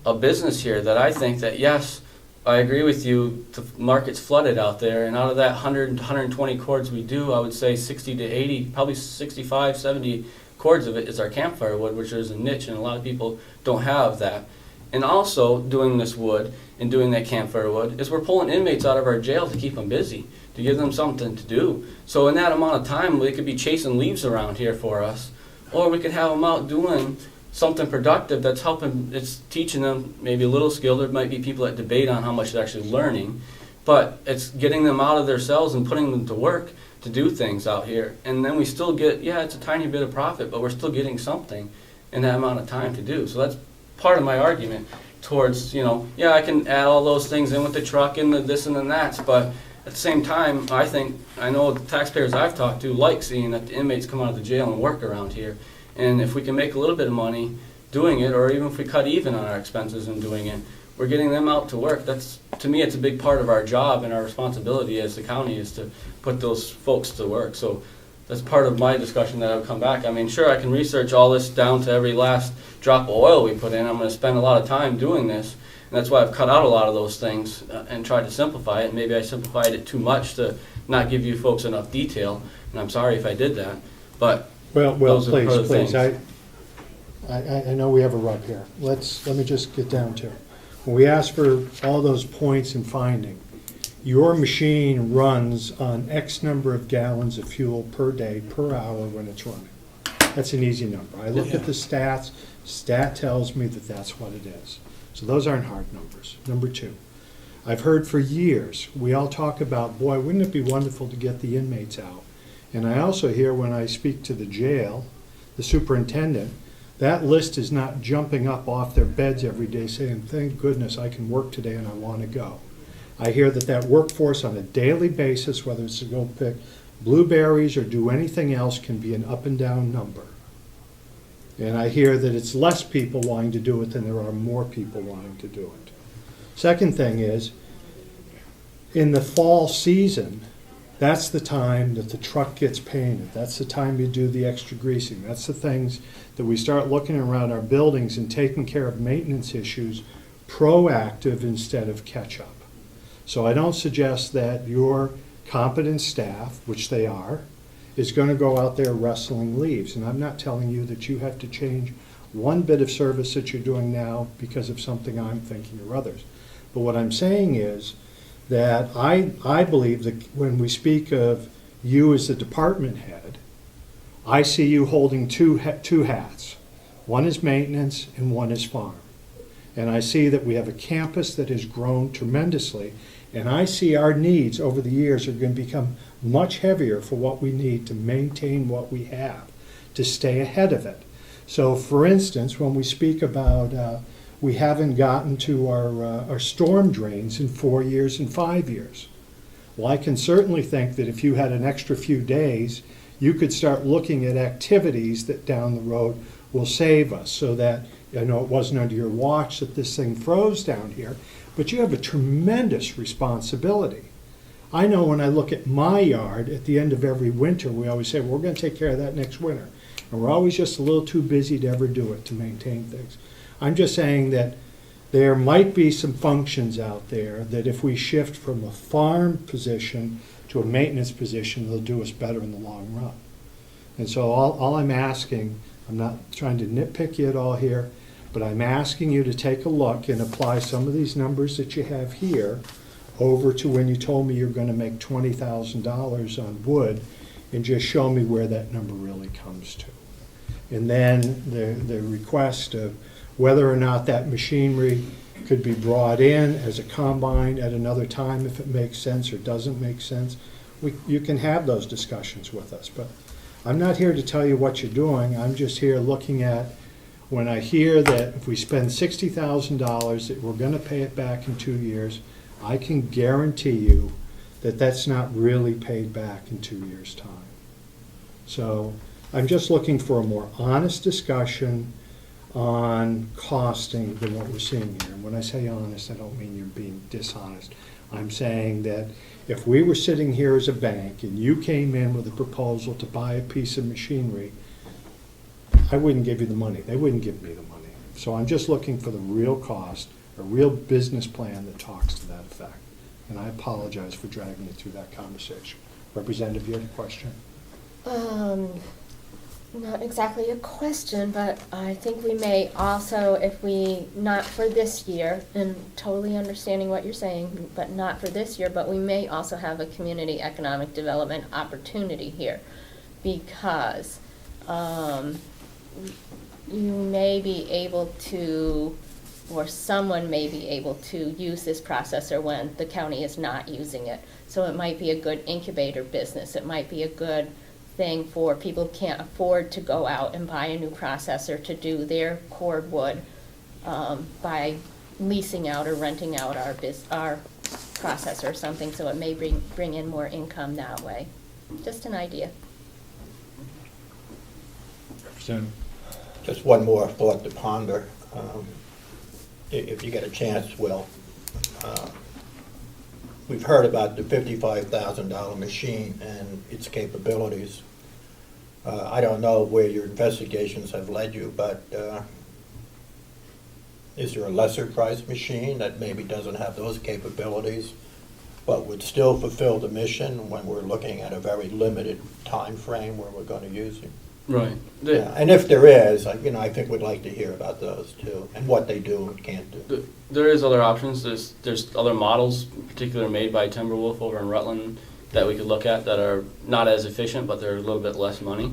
a business here that I think that, yes, I agree with you, the market's flooded out there, and out of that 100, 120 cords we do, I would say 60 to 80, probably 65, 70 cords of it is our campfire wood, which is a niche, and a lot of people don't have that. And also, doing this wood and doing that campfire wood is we're pulling inmates out of our jail to keep them busy, to give them something to do. So in that amount of time, they could be chasing leaves around here for us, or we could have them out doing something productive that's helping, it's teaching them maybe a little skill. There might be people that debate on how much they're actually learning, but it's getting them out of their cells and putting them to work to do things out here. And then we still get, yeah, it's a tiny bit of profit, but we're still getting something in that amount of time to do. So that's part of my argument towards, yeah, I can add all those things in with the truck and the this and the that, but at the same time, I know the taxpayers I've talked to like seeing that the inmates come out of the jail and work around here. And if we can make a little bit of money doing it, or even if we cut even on our expenses in doing it, we're getting them out to work. That's, to me, it's a big part of our job and our responsibility as the county is to put those folks to work. So that's part of my discussion that I'll come back. I mean, sure, I can research all this down to every last drop of oil we put in. I'm going to spend a lot of time doing this. And that's why I've cut out a lot of those things and tried to simplify it. Maybe I simplified it too much to not give you folks enough detail. And I'm sorry if I did that. But Well, those are the please, things. I know we have a rub here. Let me just get down to it. When we ask for all those points and finding, your machine runs on X number of gallons of fuel per day, per hour when it's running. That's an easy number. I looked at the stats. Stat tells me that that's what it is. So those aren't hard numbers. Number 2, I've heard for years, we all talk about, boy, wouldn't it be wonderful to get the inmates out? And I also hear when I speak to the jail, the superintendent, that list is not jumping up off their beds every day saying, thank goodness I can work today and I want to go. I hear that workforce on a daily basis, whether it's to go pick blueberries or do anything else, can be an up and down number. And I hear that it's less people wanting to do it than there are more people wanting to do it. Second thing is, in the fall season, that's the time that the truck gets painted. That's the time you do the extra greasing. That's the things that we start looking around our buildings and taking care of maintenance issues, proactive instead of catch up. So I don't suggest that your competent staff, which they are, is going to go out there wrestling leaves. And I'm not telling you that you have to change one bit of service that you're doing now because of something I'm thinking or others. But what I'm saying is that I believe that when we speak of you as the department head, I see you holding two hats. One is maintenance and one is farm. And I see that we have a campus that has grown tremendously, and I see our needs over the years are going to become much heavier for what we need to maintain what we have, to stay ahead of it. So for instance, when we speak about we haven't gotten to our storm drains in 4 years and 5 years. Well, I can certainly think that if you had an extra few days, you could start looking at activities that down the road will save us, so that, I know it wasn't under your watch that this thing froze down here, but you have a tremendous responsibility. I know when I look at my yard at the end of every winter, we always say, well, we're going to take care of that next winter. And we're always just a little too busy to ever do it, to maintain things. I'm just saying that there might be some functions out there that if we shift from a farm position to a maintenance position, they'll do us better in the long run. And so all I'm asking, I'm not trying to nitpick you at all here, but I'm asking you to take a look and apply some of these numbers that you have here over to when you told me you're going to make $20,000 on wood, and just show me where that number really comes to. And then the request of whether or not that machinery could be brought in as a combine at another time if it makes sense or doesn't make sense. You can have those discussions with us, but I'm not here to tell you what you're doing. I'm just here looking at, when I hear that if we spend $60,000 that we're going to pay it back in 2 years, I can guarantee you that that's not really paid back in 2 years' time. So I'm just looking for a more honest discussion on costing than what we're seeing here. And when I say honest, I don't mean you're being dishonest. I'm saying that if we were sitting here as a bank and you came in with a proposal to buy a piece of machinery, I wouldn't give you the money. They wouldn't give me the money. So I'm just looking for the real cost, a real business plan that talks to that effect. And I apologize for dragging you through that conversation. Representative, you had a question? Not exactly a question, but I think we may also, if we, not for this year, and totally understanding what you're saying, but not for this year, but we may also have a community economic development opportunity here, because you may be able to, or someone may be able to use this processor when the county is not using it. So it might be a good incubator business. It might be a good thing for people who can't afford to go out and buy a new processor to do their cord wood by leasing out or renting out our processor or something. So it may bring in more income that way. Just an idea. Representative. Just one more thought to ponder. If you get a chance, Will. We've heard about the $55,000 machine and its capabilities. I don't know where your investigations have led you, but is there a lesser priced machine that maybe doesn't have those capabilities but would still fulfill the mission when we're looking at a very limited time frame where we're going to use it? Right. Yeah. And if there is, I think we'd like to hear about those too, and what they do and can't do. There is other options. There's other models, particularly made by Timberwolf over in Rutland, that we could look at that are not as efficient, but they're a little bit less money.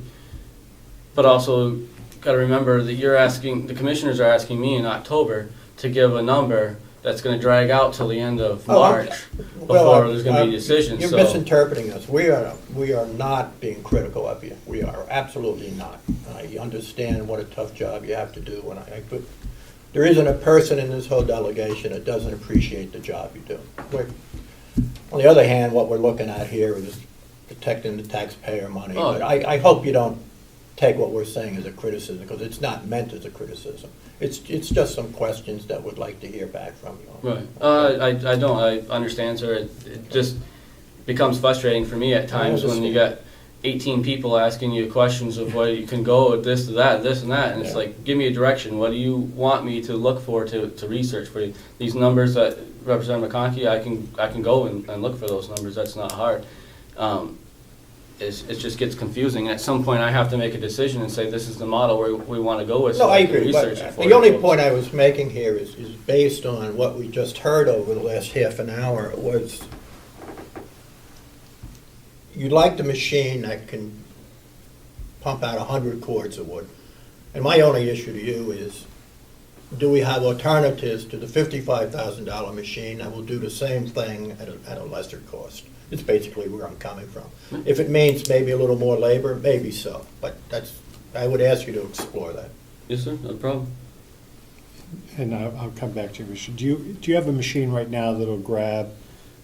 But also, got to remember that the commissioners are asking me in October to give a number that's going to drag out till the end of March before there's going to be a decision. You're misinterpreting us. We are not being critical of you. We are absolutely not. I understand what a tough job you have to do. There isn't a person in this whole delegation that doesn't appreciate the job you do. On the other hand, what we're looking at here is protecting the taxpayer money. Oh. But I hope you don't take what we're saying as a criticism, because it's not meant as a criticism. It's just some questions that we'd like to hear back from you. Right. I don't. I understand, sir. It just becomes frustrating for me at times when you got 18 people asking you questions of where you can go with this to that, this and that, and it's like, give me a direction. What do you want me to look for to research for you? These numbers that Representative McConkey, I can go and look for those numbers. That's not hard. It just gets confusing. At some point, I have to make a decision and say, this is the model we want to go with. No, So I can agree. research But it for the you only folks. point I was making here is based on what we just heard over the last half an hour. Was you'd like the machine that can pump out 100 cords of wood. And my only issue to you is, do we have alternatives to the $55,000 machine that will do the same thing at a lesser cost? It's basically where I'm coming from. If it means maybe a little more labor, maybe so. But I would ask you to explore that. Yes, sir. No problem. And I'll come back to your machine. Do you have a machine right now that'll grab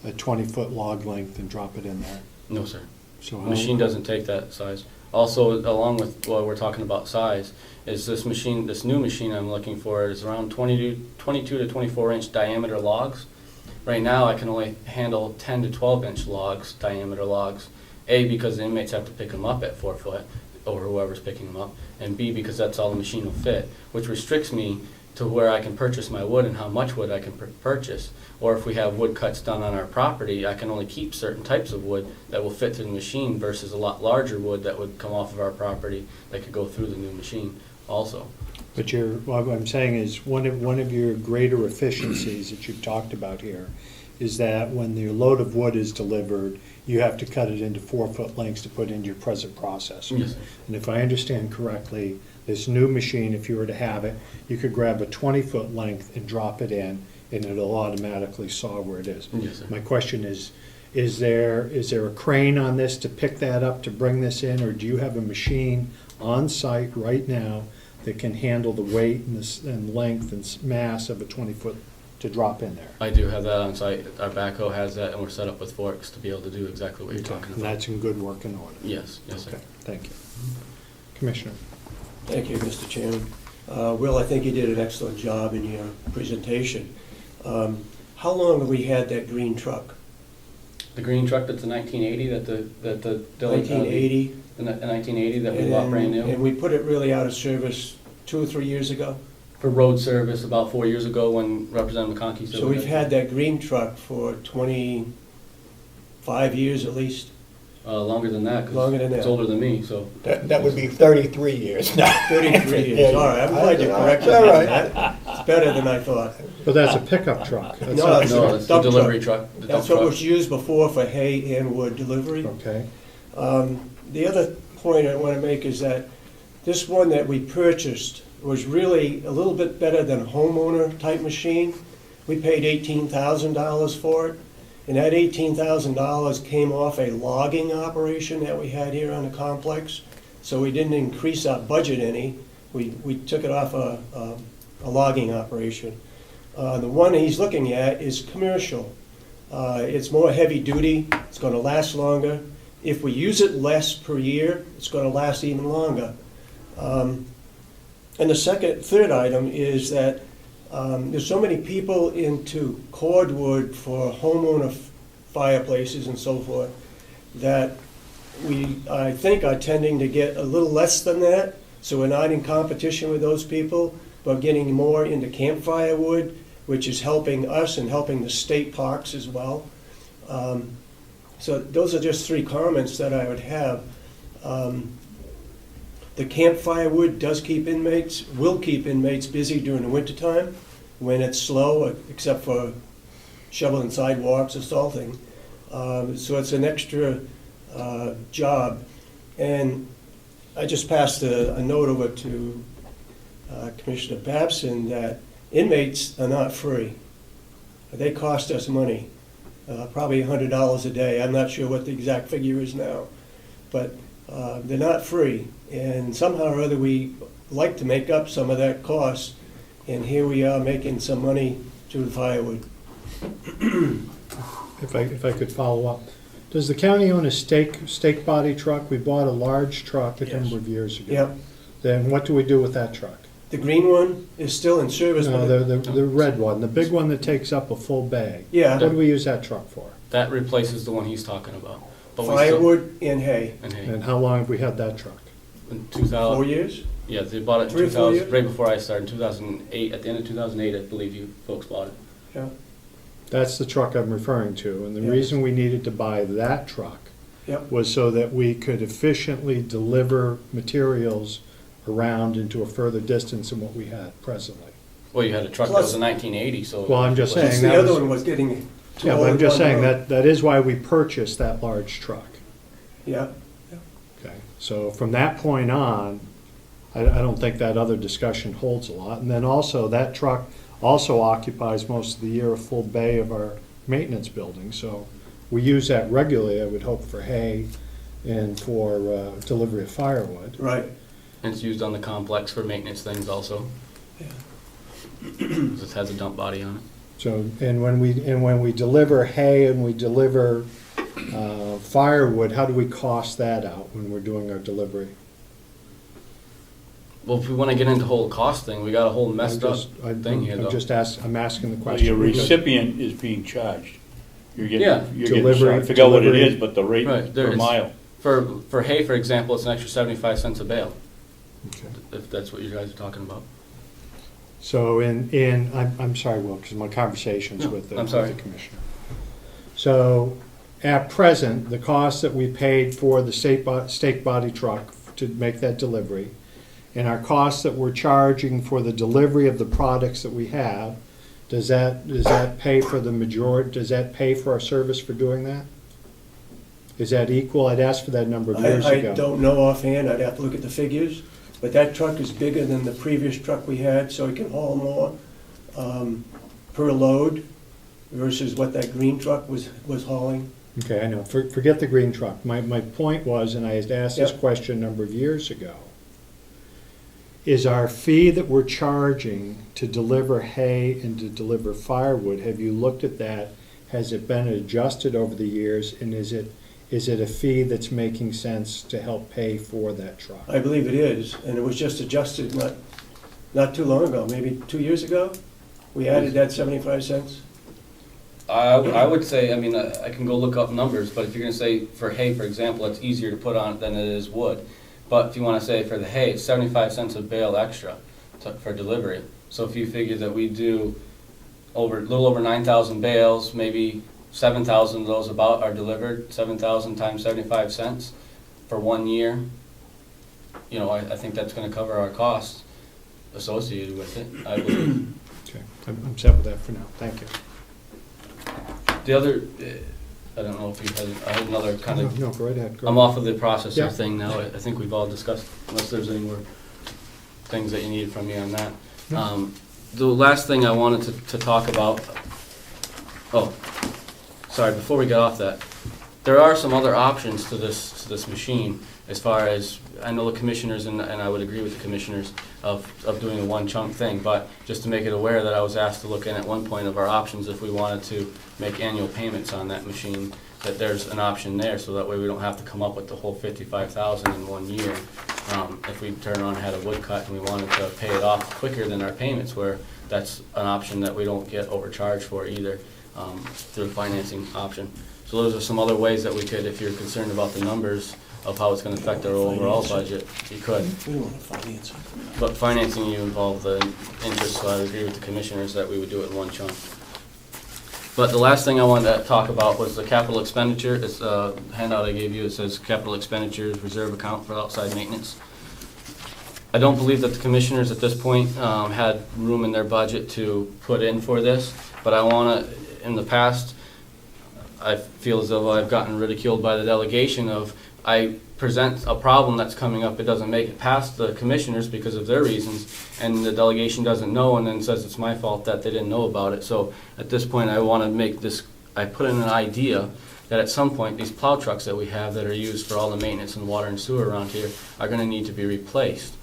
a 20-foot log length and drop it in there? No, sir. So The how- machine doesn't take that size. Also, along with while we're talking about size, is this machine, this new machine I'm looking for is around 22 to 24 inch diameter logs. Right now, I can only handle 10 to 12 inch logs, diameter logs. A, because the inmates have to pick them up at 4 foot, or whoever's picking them up, and B, because that's all the machine will fit, which restricts me to where I can purchase my wood and how much wood I can purchase. Or if we have wood cuts done on our property, I can only keep certain types of wood that will fit through the machine versus a lot larger wood that would come off of our property that could go through the new machine also. But what I'm saying is, one of your greater efficiencies that you've talked about here is that when the load of wood is delivered, you have to cut it into 4-foot lengths to put into your present processor. Yes, sir. And if I understand correctly, this new machine, if you were to have it, you could grab a 20-foot length and drop it in, and it'll automatically saw where it is. Yes, sir. My question is there a crane on this to pick that up, to bring this in, or do you have a machine on site right now that can handle the weight and length and mass of a 20-foot to drop in there? I do have that on site. Our backhoe has that, and we're set up with forks to be able to do exactly what you're talking And about. that's in good working order? Yes, yes, sir. Okay, thank you. Commissioner? Thank you, Mr. Chairman. Will, I think you did an excellent job in your presentation. How long have we had that green truck? The green truck that's a 1980 that the 1980? The 1980 that we bought brand new. And we put it really out of service 2 or 3 years ago? For road service about 4 years ago when Representative McConkey said. So we've had that green truck for 25 years at least? Longer than that, Longer than because it's that. older than me, so. That would be 33 years now. 33 years, all right, I'm glad you corrected me All on right. that. It's better than I thought. But that's a pickup truck. That's No, not- it's No, a it's the dump delivery truck. the That's dump what truck. was used before for hay and wood delivery. Okay. The other point I want to make is that this one that we purchased was really a little bit better than a homeowner type machine. We paid $18,000 for it, and that $18,000 came off a logging operation that we had here on the complex. So we didn't increase our budget any. We took it off a logging operation. The one he's looking at is commercial. It's more heavy duty, it's going to last longer. If we use it less per year, it's going to last even longer. And the third item is that there's so many people into cordwood for homeowner fireplaces and so forth that I think, are tending to get a little less than that. So we're not in competition with those people, but getting more into campfire wood, which is helping us and helping the state parks as well. So those are just 3 comments that I would have. The campfire wood will keep inmates busy during the wintertime when it's slow, except for shoveling sidewalks or salting. So it's an extra job. And I just passed a note over to Commissioner Babson that inmates are not free. They cost us money, probably $100 a day. I'm not sure what the exact figure is now, but they're not free. And somehow or other, we like to make up some of that cost, and here we are making some money through the firewood. If I could follow up. Does the county own a stake body truck? We bought a large truck a number of years ago. Yep. Then what do we do with that truck? The green one is still in service. No, but the red one, the big one that takes up a full bay. Yeah. What do we use that truck for? That replaces the one he's talking about. But we still- Firewood and hay. And hay. And how long have we had that truck? In 2000. 4 years? Yeah, they bought it in 3 or 4 2000, years? right before I started, in 2008. At the end of 2008, I believe you folks bought it. Yeah. That's the truck I'm referring to. And the Yeah. reason we needed to buy that truck Yep. was so that we could efficiently deliver materials around into a further distance than what we had presently. Well, you had a truck that was a 1980, so. Well, I'm just Plus saying the that other was- one was getting too Yeah, old but I'm to just run saying around. that is why we purchased that large truck. Yeah. Okay, so from that point on, I don't think that other discussion holds a lot. And then also, that truck also occupies most of the year a full bay of our maintenance building. So we use that regularly, I would hope, for hay and for delivery of firewood. Right. And it's used on the complex for maintenance things also. It has a dump body on it. So, and when we deliver hay and we deliver firewood, how do we cost that out when we're doing our delivery? Well, if we want to get into whole cost thing, we got a whole messed up thing here, though. I'm asking the Well, question. your because- recipient is being charged. You're Yeah. getting, you're getting, Delivery- I forgot what it delivery- is, but the rate Right, there per is. mile. For hay, for example, it's an extra 75 cents a bale, Okay. if that's what you guys are talking about. So I'm sorry, Will, because my conversation's No, with the I'm sorry. commissioner. So at present, the cost that we paid for the stake body truck to make that delivery, and our costs that we're charging for the delivery of the products that we have, does that pay for the majority, does that pay for our service for doing that? Is that equal? I'd asked for that number of years ago. I don't know offhand, I'd have to look at the figures, but that truck is bigger than the previous truck we had, so it can haul more per load versus what that green truck was hauling. Okay, I know. Forget the green truck. My point was, and I had asked this Yep. question a number of years ago, is our fee that we're charging to deliver hay and to deliver firewood, have you looked at that? Has it been adjusted over the years, and is it a fee that's making sense to help pay for that truck? I believe it is, and it was just adjusted not too long ago, maybe 2 years ago. We added that 75 cents. I would say, I mean, I can go look up numbers, but if you're gonna say for hay, for example, it's easier to put on than it is wood. But if you wanna say for the hay, it's 75 cents a bale extra for delivery. So if you figure that we do a little over 9,000 bales, maybe 7,000 of those about are delivered, 7,000 times 75 cents for 1 year, you know, I think that's gonna cover our costs associated with it, I believe. Okay, I'm set with that for now. Thank you. The other, I don't know if you had another kind of. No, go right ahead. I'm off of the processor Yeah. thing now. I think we've all discussed, unless there's any more things that you need from me on that. No. The last thing I wanted to talk about, sorry, before we get off that, there are some other options to this machine as far as, I know the commissioners, and I would agree with the commissioners, of doing a one chunk thing, but just to make it aware that I was asked to look in at one point of our options if we wanted to make annual payments on that machine, that there's an option there, so that way we don't have to come up with the whole 55,000 in 1 year. If we turn around and had a woodcut and we wanted to pay it off quicker than our payments were, that's an option that we don't get overcharged for either, through a financing option. So those are some other ways that we could, if you're concerned about the numbers of how it's gonna affect our overall budget, you could. We don't want to finance it. But financing, you involve the interest, so I would agree with the commissioners that we would do it in one chunk. But the last thing I wanted to talk about was the capital expenditure. It's a handout I gave you. It says capital expenditures reserve account for outside maintenance. I don't believe that the commissioners at this point had room in their budget to put in for this, but I want to, in the past, I feel as though I've gotten ridiculed by the delegation of, I present a problem that's coming up, it doesn't make it past the commissioners because of their reasons, and the delegation doesn't know and then says it's my fault that they didn't know about it. So at this point, I want to make this, I put in an idea that at some point, these plow trucks that we have that are used for all the maintenance and water and sewer around here are going to need to be replaced.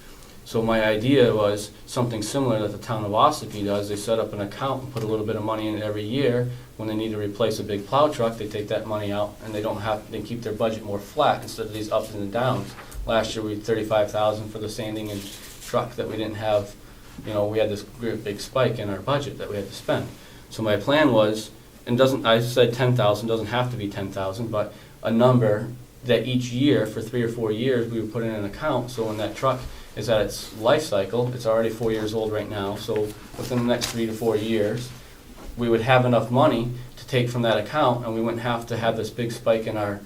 So my idea was something similar that the town of Ossipee does. They set up an account and put a little bit of money in it every year. When they need to replace a big plow truck, they take that money out and they keep their budget more flat instead of these ups and downs. Last year we had 35,000 for the sanding and truck that we didn't have, you know, we had this great big spike in our budget that we had to spend. So my plan was, and I said 10,000, doesn't have to be 10,000, but a number that each year for 3 or 4 years we would put in an account, so when that truck is at its life cycle, it's already 4 years old right now, so within the next 3 to 4 years, we would have enough money to take from that account, and we wouldn't have to have this big spike in our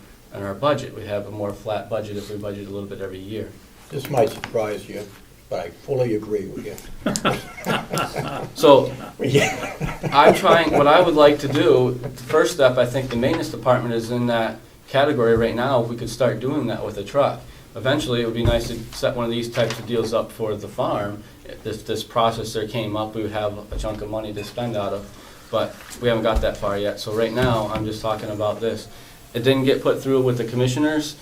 budget. We'd have a more flat budget if we budget a little bit every year. This might surprise you, but I fully agree with you. So, I'm trying, what I would like to do, the first step, I think the maintenance department is in that category right now. If we could start doing that with a truck. Eventually, it would be nice to set one of these types of deals up for the farm. If this processor came up, we would have a chunk of money to spend out of. But we haven't got that far yet. So right now, I'm just talking about this. It didn't get put through with the commissioners,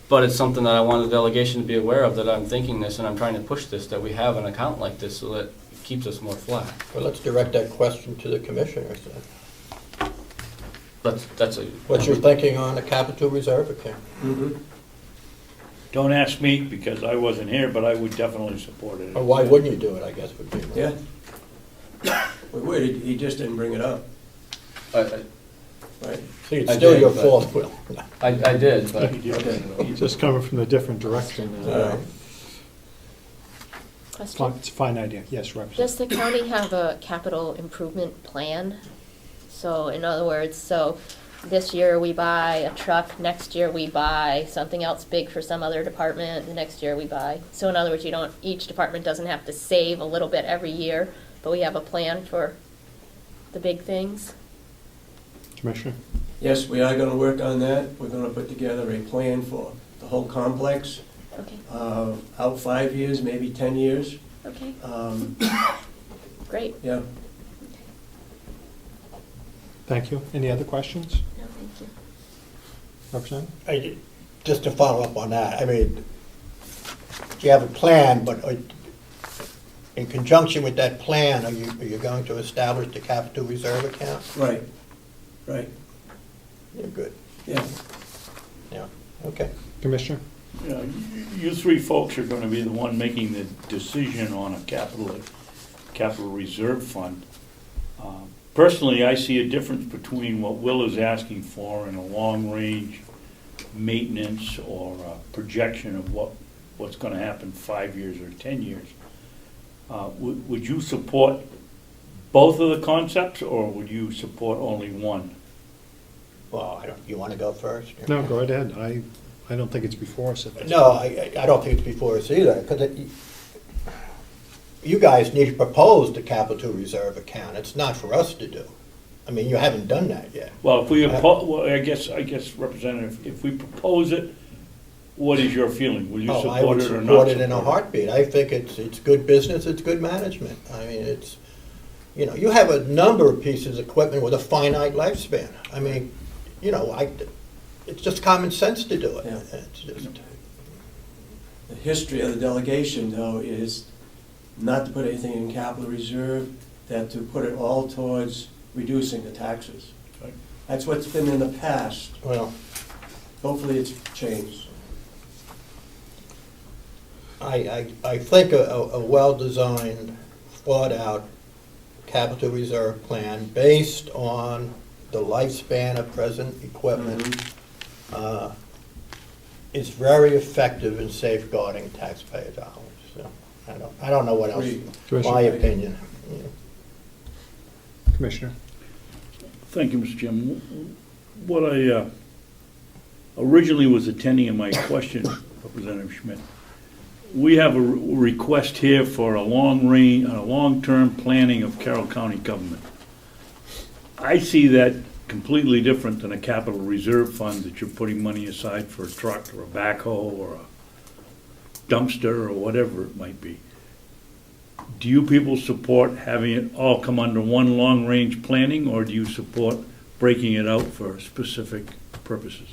but it's something that I want the delegation to be aware of, that I'm thinking this and I'm trying to push this, that we have an account like this so that keeps us more flat. Well, let's direct that question to the commissioners then. That's a. What's your thinking on a capital reserve account? Don't ask me, because I wasn't here, but I would definitely support it. Or why wouldn't you do it, I guess would be. Yeah. We would, he just didn't bring it up. Right. See, it's I still did, your but- fault, Will. I did, but. Just coming from a different direction. Question? It's a fine idea. Yes, Representative. Does the county have a capital improvement plan? So in other words, so this year we buy a truck, next year we buy something else big for some other department, the next year we buy. So in other words, each department doesn't have to save a little bit every year, but we have a plan for the big things? Commissioner? Yes, we are gonna work on that. We're gonna put together a plan for the whole complex. Okay, Out 5 years, maybe 10 years. okay, Um, great. Yeah. Thank you. Any other questions? No, thank you. Representative? Just to follow up on that, I mean, you have a plan, but in conjunction with that plan, are you going to establish the capital reserve account? Right, right, You're good. yeah. Yeah, okay. Commissioner? You three folks are gonna be the one making the decision on a capital reserve fund. Personally, I see a difference between what Will is asking for and a long-range maintenance or projection of what's gonna happen 5 years or 10 years. Would you support both of the concepts, or would you support only one? Well, you want to go first? No, go right ahead. I don't think it's before us at this No, point. I don't think it's before us either, because you guys need to propose the capital reserve account. It's not for us to do. I mean, you haven't done that yet. Well, I guess, Representative, if we propose it, what is your feeling? Will you Oh, I support would it or not? support it in a support heartbeat. I think it's good business, it's good management. I mean, you have a number of pieces of equipment with a finite lifespan. I mean, it's just common sense to do it. Yeah. It's just, The history of the delegation, though, is not to put anything in capital reserve, that to put it all towards reducing the taxes. Right. That's what's been in the past. well, Hopefully it's changed. I think a well-designed, thought-out capital reserve plan based on the lifespan of present equipment is very effective in safeguarding taxpayer dollars. So I don't know what else, Agreed. my opinion. Commissioner? Thank you, Mr. Chairman. What I originally was attending in my question, Representative Schmidt, we have a request here for a long-term planning of Carroll County government. I see that completely different than a capital reserve fund that you're putting money aside for a truck or a backhoe or a dumpster or whatever it might be. Do you people support having it all come under one long-range planning, or do you support breaking it out for specific purposes?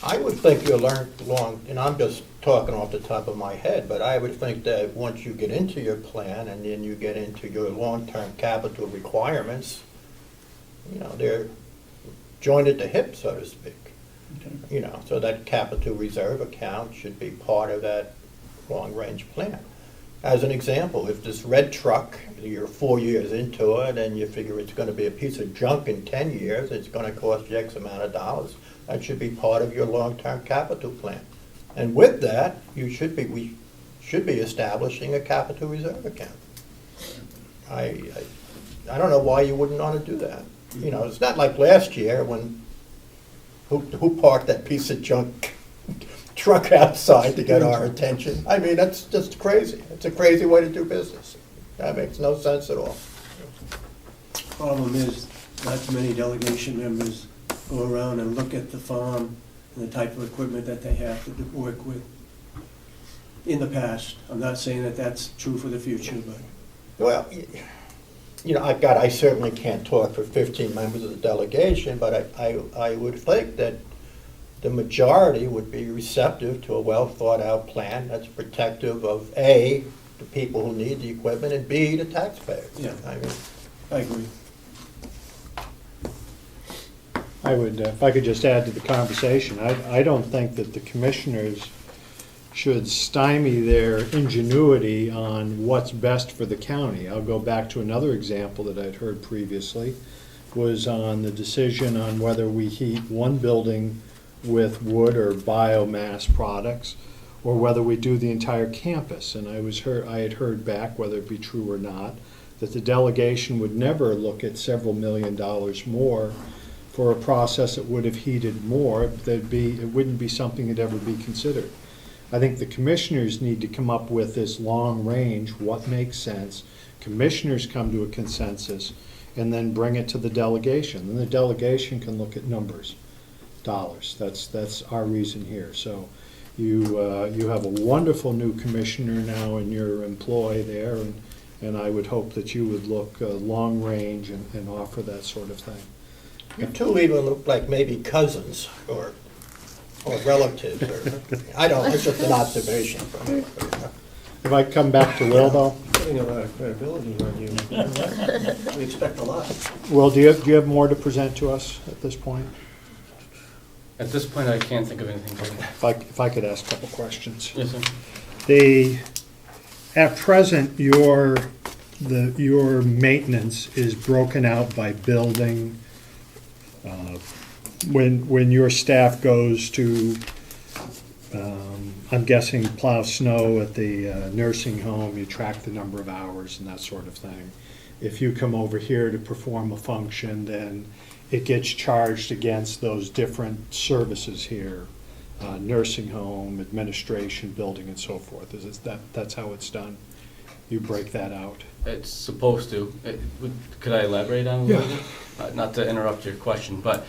I would think you'll learn and I'm just talking off the top of my head, but I would think that once you get into your plan and then you get into your long-term capital requirements, they're joined at the hip, so to speak. Okay. So that capital reserve account should be part of that long-range plan. As an example, if this red truck, you're 4 years into it and you figure it's gonna be a piece of junk in 10 years, it's gonna cost you X amount of dollars, that should be part of your long-term capital plan. And with that, we should be establishing a capital reserve account. I don't know why you wouldn't want to do that. It's not like last year when, who parked that piece of junk truck outside to get our attention? I mean, that's just crazy. It's a crazy way to do business. That makes no sense at all. Problem is, not too many delegation members go around and look at the farm and the type of equipment that they have to work with. In the past, I'm not saying that that's true for the future, but Well, I certainly can't talk for 15 members of the delegation, but I would think that the majority would be receptive to a well-thought-out plan that's protective of, A, the people who need the equipment, and B, the taxpayers. Yeah. I mean, I agree. I would, if I could just add to the conversation, I don't think that the commissioners should stymie their ingenuity on what's best for the county. I'll go back to another example that I'd heard previously, was on the decision on whether we heat one building with wood or biomass products, or whether we do the entire campus. And I had heard back, whether it be true or not, that the delegation would never look at several $1 million more for a process that would have heated more. It wouldn't be something that'd ever be considered. I think the commissioners need to come up with this long range, what makes sense. Commissioners come to a consensus and then bring it to the delegation. And the delegation can look at numbers, dollars. That's our reason here. So you have a wonderful new commissioner now in your employ there, and I would hope that you would look long range and offer that sort of thing. you two even look like maybe cousins or relatives, or, I don't know, it's just an observation from me. If I come back to Will, though? Putting a lot of credibility on you. We expect a lot. Will, do you have more to present to us at this point? At this point, I can't think of anything. If I could ask a couple questions. Yes, sir. At present, your maintenance is broken out by building. When your staff goes to, I'm guessing, plow snow at the nursing home, you track the number of hours and that sort of thing. If you come over here to perform a function, then it gets charged against those different services here, nursing home, administration, building, and so forth. That's how it's done? You break that out? It's supposed to. Could I elaborate on it a little bit? Not to interrupt your question, but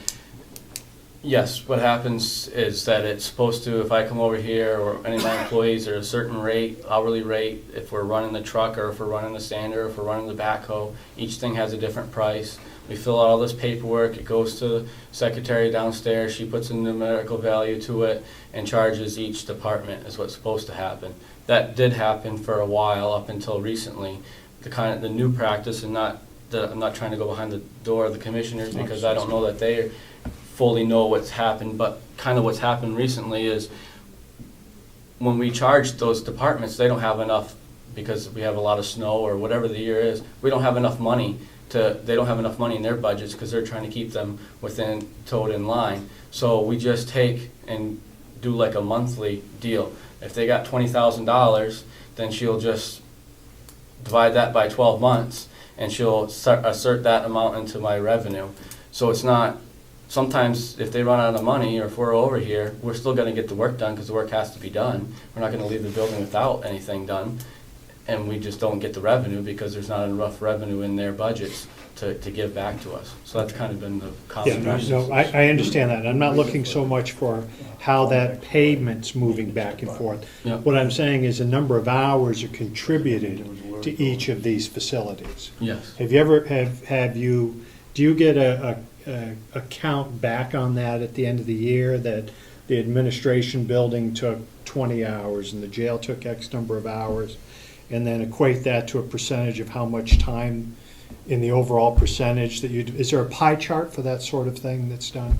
yes, what happens is that it's supposed to, if I come over here or any of my employees are a certain rate, hourly rate, if we're running the truck or if we're running the sander, or if we're running the backhoe, each thing has a different price. We fill out all this paperwork, it goes to the secretary downstairs, she puts a numerical value to it and charges each department, is what's supposed to happen. That did happen for a while up until recently. The new practice, and I'm not trying to go behind the door of the commissioners because I don't know that they fully know what's happened, but kind of what's happened recently is when we charge those departments, they don't have enough, because we have a lot of snow or whatever the year is, we don't have enough money they don't have enough money in their budgets because they're trying to keep them towed in line. So we just take and do like a monthly deal. If they got $20,000, then she'll just divide that by 12 months and she'll assert that amount into my revenue. So it's not, sometimes if they run out of money or if we're over here, we're still going to get the work done because the work has to be done. We're not going to leave the building without anything done. And we just don't get the revenue because there's not enough revenue in their budgets to give back to us. So that's kind of been the common practice. No, I understand that. I'm not looking so much for how that payment's moving back and forth. Yeah. What I'm saying is a number of hours are contributed to each of these facilities. Yes. Have you ever, do you get a count back on that at the end of the year, that the administration building took 20 hours and the jail took X number of hours, and then equate that to a percentage of how much time in the overall percentage that is there a pie chart for that sort of thing that's done?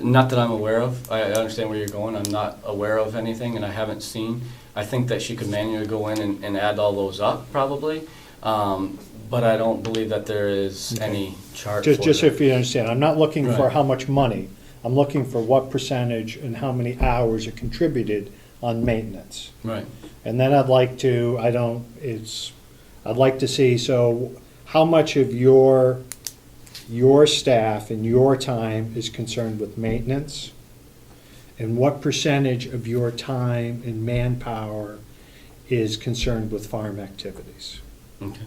Not that I'm aware of. I understand where you're going. I'm not aware of anything and I haven't seen. I think that she could manually go in and add all those up probably, but I don't believe that there is any chart for Just that. if you understand, I'm not looking for Right. how much money. I'm looking for what percentage and how many hours are contributed on maintenance. Right. And then I'd like to, I'd like to see, so how much of your staff and your time is concerned with maintenance? And what percentage of your time and manpower is concerned with farm activities? Okay.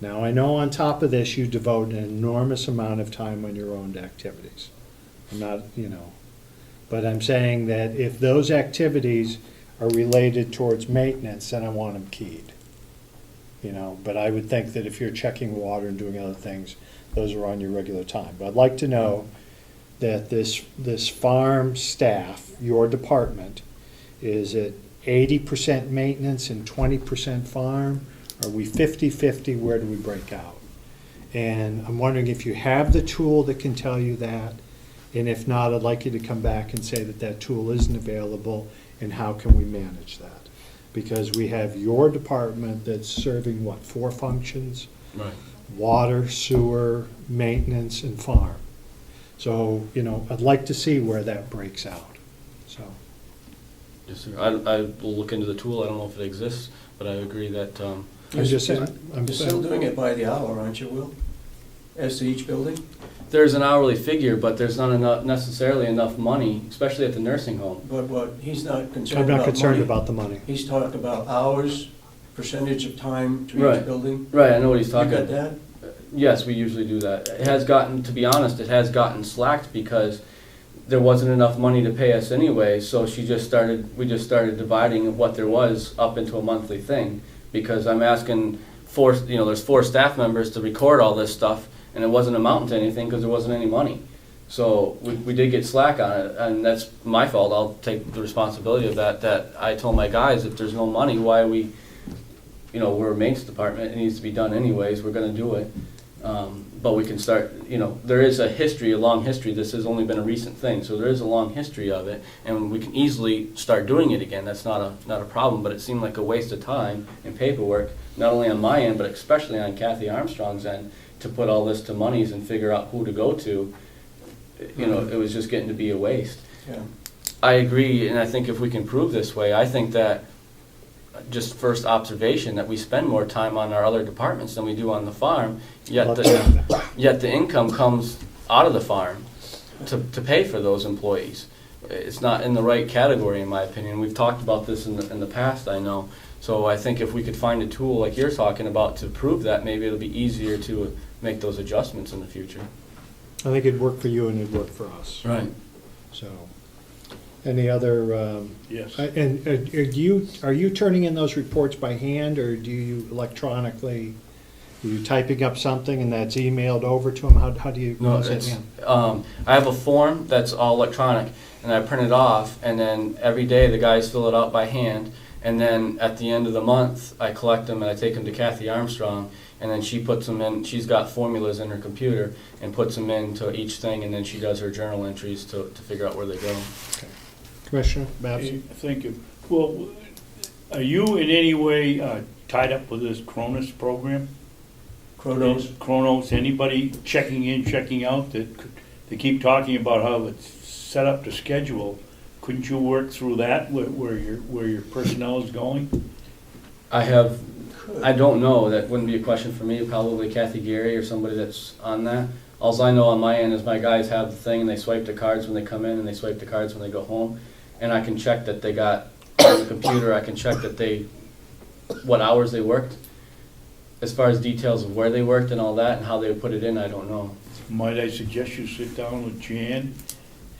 Now, I know on top of this, you devote an enormous amount of time on your own activities. I'm not, but I'm saying that if those activities are related towards maintenance, then I want them keyed. But I would think that if you're checking water and doing other things, those are on your regular time. But I'd like to know that this farm staff, your department, is it 80% maintenance and 20% farm? Are we 50-50? Where do we break out? And I'm wondering if you have the tool that can tell you that, and if not, I'd like you to come back and say that that tool isn't available, and how can we manage that? Because we have your department that's serving, what, 4 functions? Right. Water, sewer, maintenance, and farm. So, you know, I'd like to see where that breaks out, so. Yes, sir. I will look into the tool. I don't know if it exists, but I agree that, I'm just saying, I'm You're still doing it by the hour, aren't you, Will? As to each building? there's an hourly figure, but there's not enough, necessarily enough money, especially at the nursing home. But he's not concerned I'm about not concerned money. about the money. He's talking about hours, percentage of time to each Right. building. Right, I know what he's You talking got about. that? Yes, we usually do that. It has gotten, to be honest, it has gotten slacked because there wasn't enough money to pay us anyway, so we just started dividing what there was up into a monthly thing. Because I'm asking there's 4 staff members to record all this stuff, and it wasn't amounting to anything because there wasn't any money. So we did get slack on it, and that's my fault. I'll take the responsibility of that I told my guys, if there's no money, why are we, we're a maintenance department, it needs to be done anyways, we're gonna do it. But we can start, there is a long history, this has only been a recent thing, so there is a long history of it, and we can easily start doing it again, that's not a problem, but it seemed like a waste of time and paperwork, not only on my end, but especially on Kathy Armstrong's end, to put all this to monies and figure out who to go to. It was just getting to be a waste. Yeah. I agree, and I think if we can prove this way, I think that, just first observation, that we spend more time on our other departments than we do on the farm, yet the income comes out of the farm to pay for those employees. It's not in the right category, in my opinion. We've talked about this in the past, I know. So I think if we could find a tool like you're talking about to prove that, maybe it'll be easier to make those adjustments in the future. I think it'd work for you and it'd work for us. Right. So, any other? Yes. And are you turning in those reports by hand, or do you electronically? Are you typing up something and that's emailed over to them? How do you? No, how's that it's, done? I have a form that's all electronic, and I print it off, and then every day the guys fill it out by hand, and then at the end of the month, I collect them and I take them to Kathy Armstrong, and then she puts them in, she's got formulas in her computer, and puts them into each thing, and then she does her journal entries to figure out where they go. Okay. Commissioner Babson? Thank you. Well, are you in any way tied up with this Cronus program? Chronos, anybody checking in, checking out, they keep talking about how it's set up to schedule. Couldn't you work through that where your personnel is going? I don't know, that wouldn't be a question for me, probably Kathy Gary or somebody that's on that. Alls I know on my end is my guys have the thing and they swipe the cards when they come in and they swipe the cards when they go home. And I can check that they got on the computer, I can check that what hours they worked. As far as details of where they worked and all that and how they put it in, I don't know. Might I suggest you sit down with Jan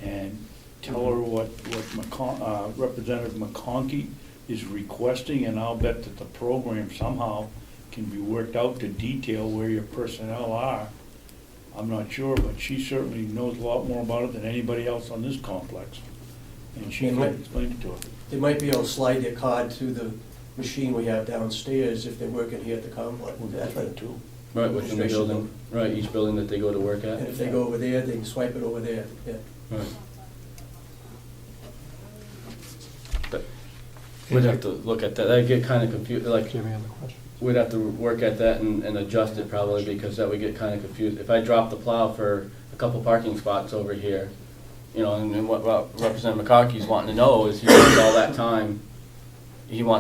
and tell her what Representative McConkey is requesting, and I'll bet that the program somehow can be worked out to detail where your personnel are. I'm not sure, but she certainly knows a lot more about it than anybody else on this complex. And she might explain it to her. They might be able to slide their card to the machine we have downstairs if they're working here at the complex. That's right, too. Right, within the building, right, each building that they go to work at. And if they go over there, they can swipe it over there, yeah. Right. But we'd have to look at that, that'd get kind of confused, like, we'd have to work at that and adjust it probably, because that would get kind of confused. If I drop the plow for a couple parking spots over here, and what Representative McConkey's wanting to know is he wants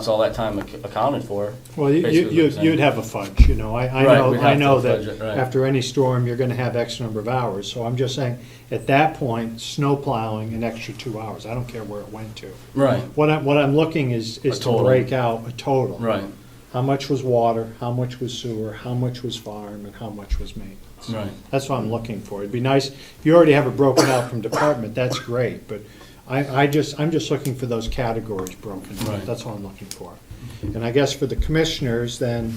all that time accounted for. Well, you'd have a fudge, I know that budget, right. after any storm, you're gonna have X number of hours. So I'm just saying, at that point, snow plowing an extra 2 hours, I don't care where it went to. Right. What I'm looking is to total. break out a total. Right. How much was water, how much was sewer, how much was farm, and how much was maintenance. Right. That's what I'm looking for. It'd be nice, if you already have it broken out from department, that's great, but I'm just looking for those categories broken out. Right. That's what I'm looking for. And I guess for the commissioners, then,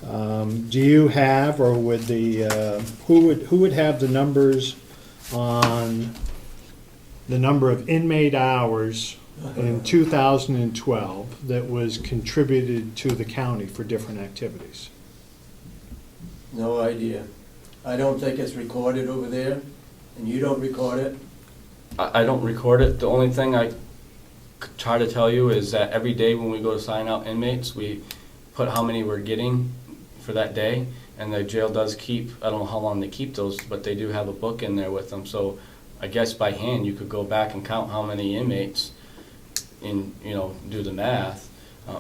do you have, or would who would have the numbers on the number of inmate hours in 2012 that was contributed to the county for different activities? No idea. I don't think it's recorded over there, and you don't record it. I don't record it. The only thing I could try to tell you is that every day when we go to sign out inmates, we put how many we're getting for that day, and the jail does keep, I don't know how long they keep those, but they do have a book in there with them. So I guess by hand, you could go back and count how many inmates and, do the math.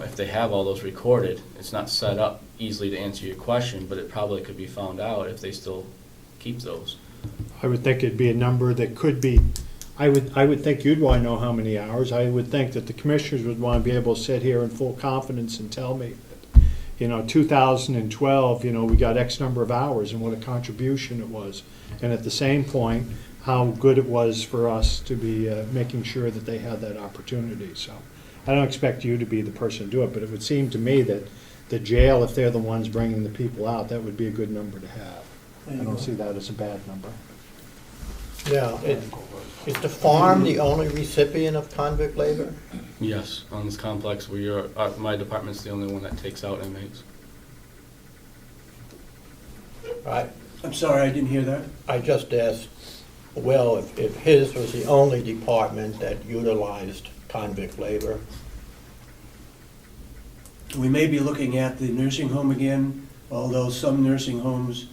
If they have all those recorded, it's not set up easily to answer your question, but it probably could be found out if they still keep those. I would think it'd be a number that could be, I would think you'd want to know how many hours. I would think that the commissioners would want to be able to sit here in full confidence and tell me that, 2012, we got X number of hours and what a contribution it was. And at the same point, how good it was for us to be making sure that they had that opportunity. So I don't expect you to be the person to do it, but it would seem to me that the jail, if they're the ones bringing the people out, that would be a good number to have. I don't see that as a bad number. Yeah, is the farm the only recipient of convict labor? Yes, on this complex, my department's the only one that takes out inmates. I'm sorry, I didn't hear that. I just asked, well, if his was the only department that utilized convict labor. We may be looking at the nursing home again, although some nursing homes,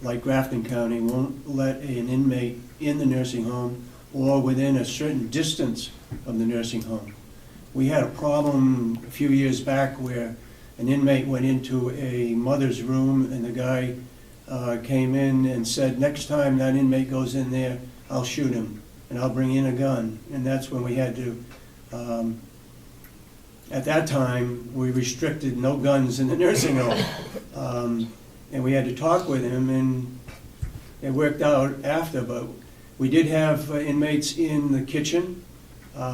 like Grafton County, won't let an inmate in the nursing home or within a certain distance of the nursing home. We had a problem a few years back where an inmate went into a mother's room and the guy came in and said, next time that inmate goes in there, I'll shoot him and I'll bring in a gun. And that's when we had to, at that time, we restricted no guns in the nursing home. And we had to talk with him, and it worked out after, but we did have inmates in the kitchen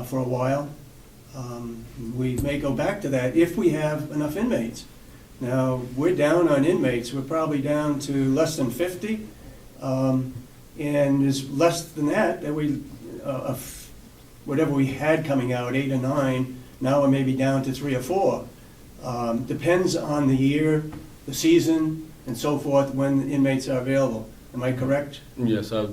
for a while. We may go back to that if we have enough inmates. Now, we're down on inmates. We're probably down to less than 50. And it's less than that whatever we had coming out, 8 or 9, now we're maybe down to 3 or 4. Depends on the year, the season, and so forth, when the inmates are available. Am I correct? Yes, a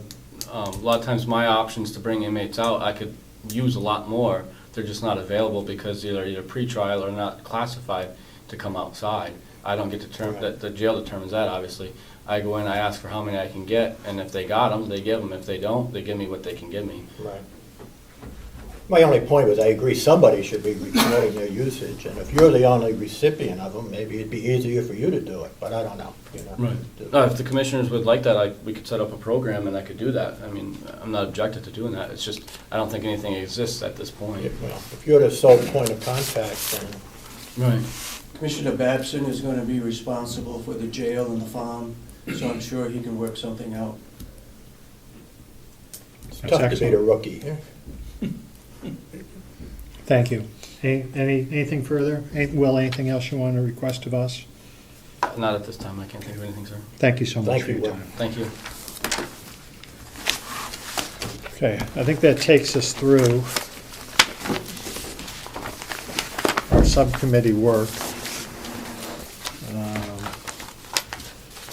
lot of times my options to bring inmates out, I could use a lot more. They're just not available because they're either pre-trial or not classified to come outside. I don't get to determine, that the jail determines that, obviously. I go in, I ask for how many I can get, and if they got them, they give them. If they don't, they give me what they can give me. Right. My only point was I agree somebody should be recording their usage, and if you're the only recipient of them, maybe it'd be easier for you to do it, but I don't know. Right. If the commissioners would like that, we could set up a program and I could do that. I mean, I'm not objected to doing that. It's just, I don't think anything exists at this point. Well, if you're the sole point of contact, then... Right. Commissioner Babson is going to be responsible for the jail and the farm, so I'm sure he can work something out. It's tough to be the rookie. Thank you. Anything further? Will, anything else you want to request of us? Not at this time. I can't think of anything, sir. Thank you so much Thank for you, your Will. time. Thank you. Okay, I think that takes us through our subcommittee work.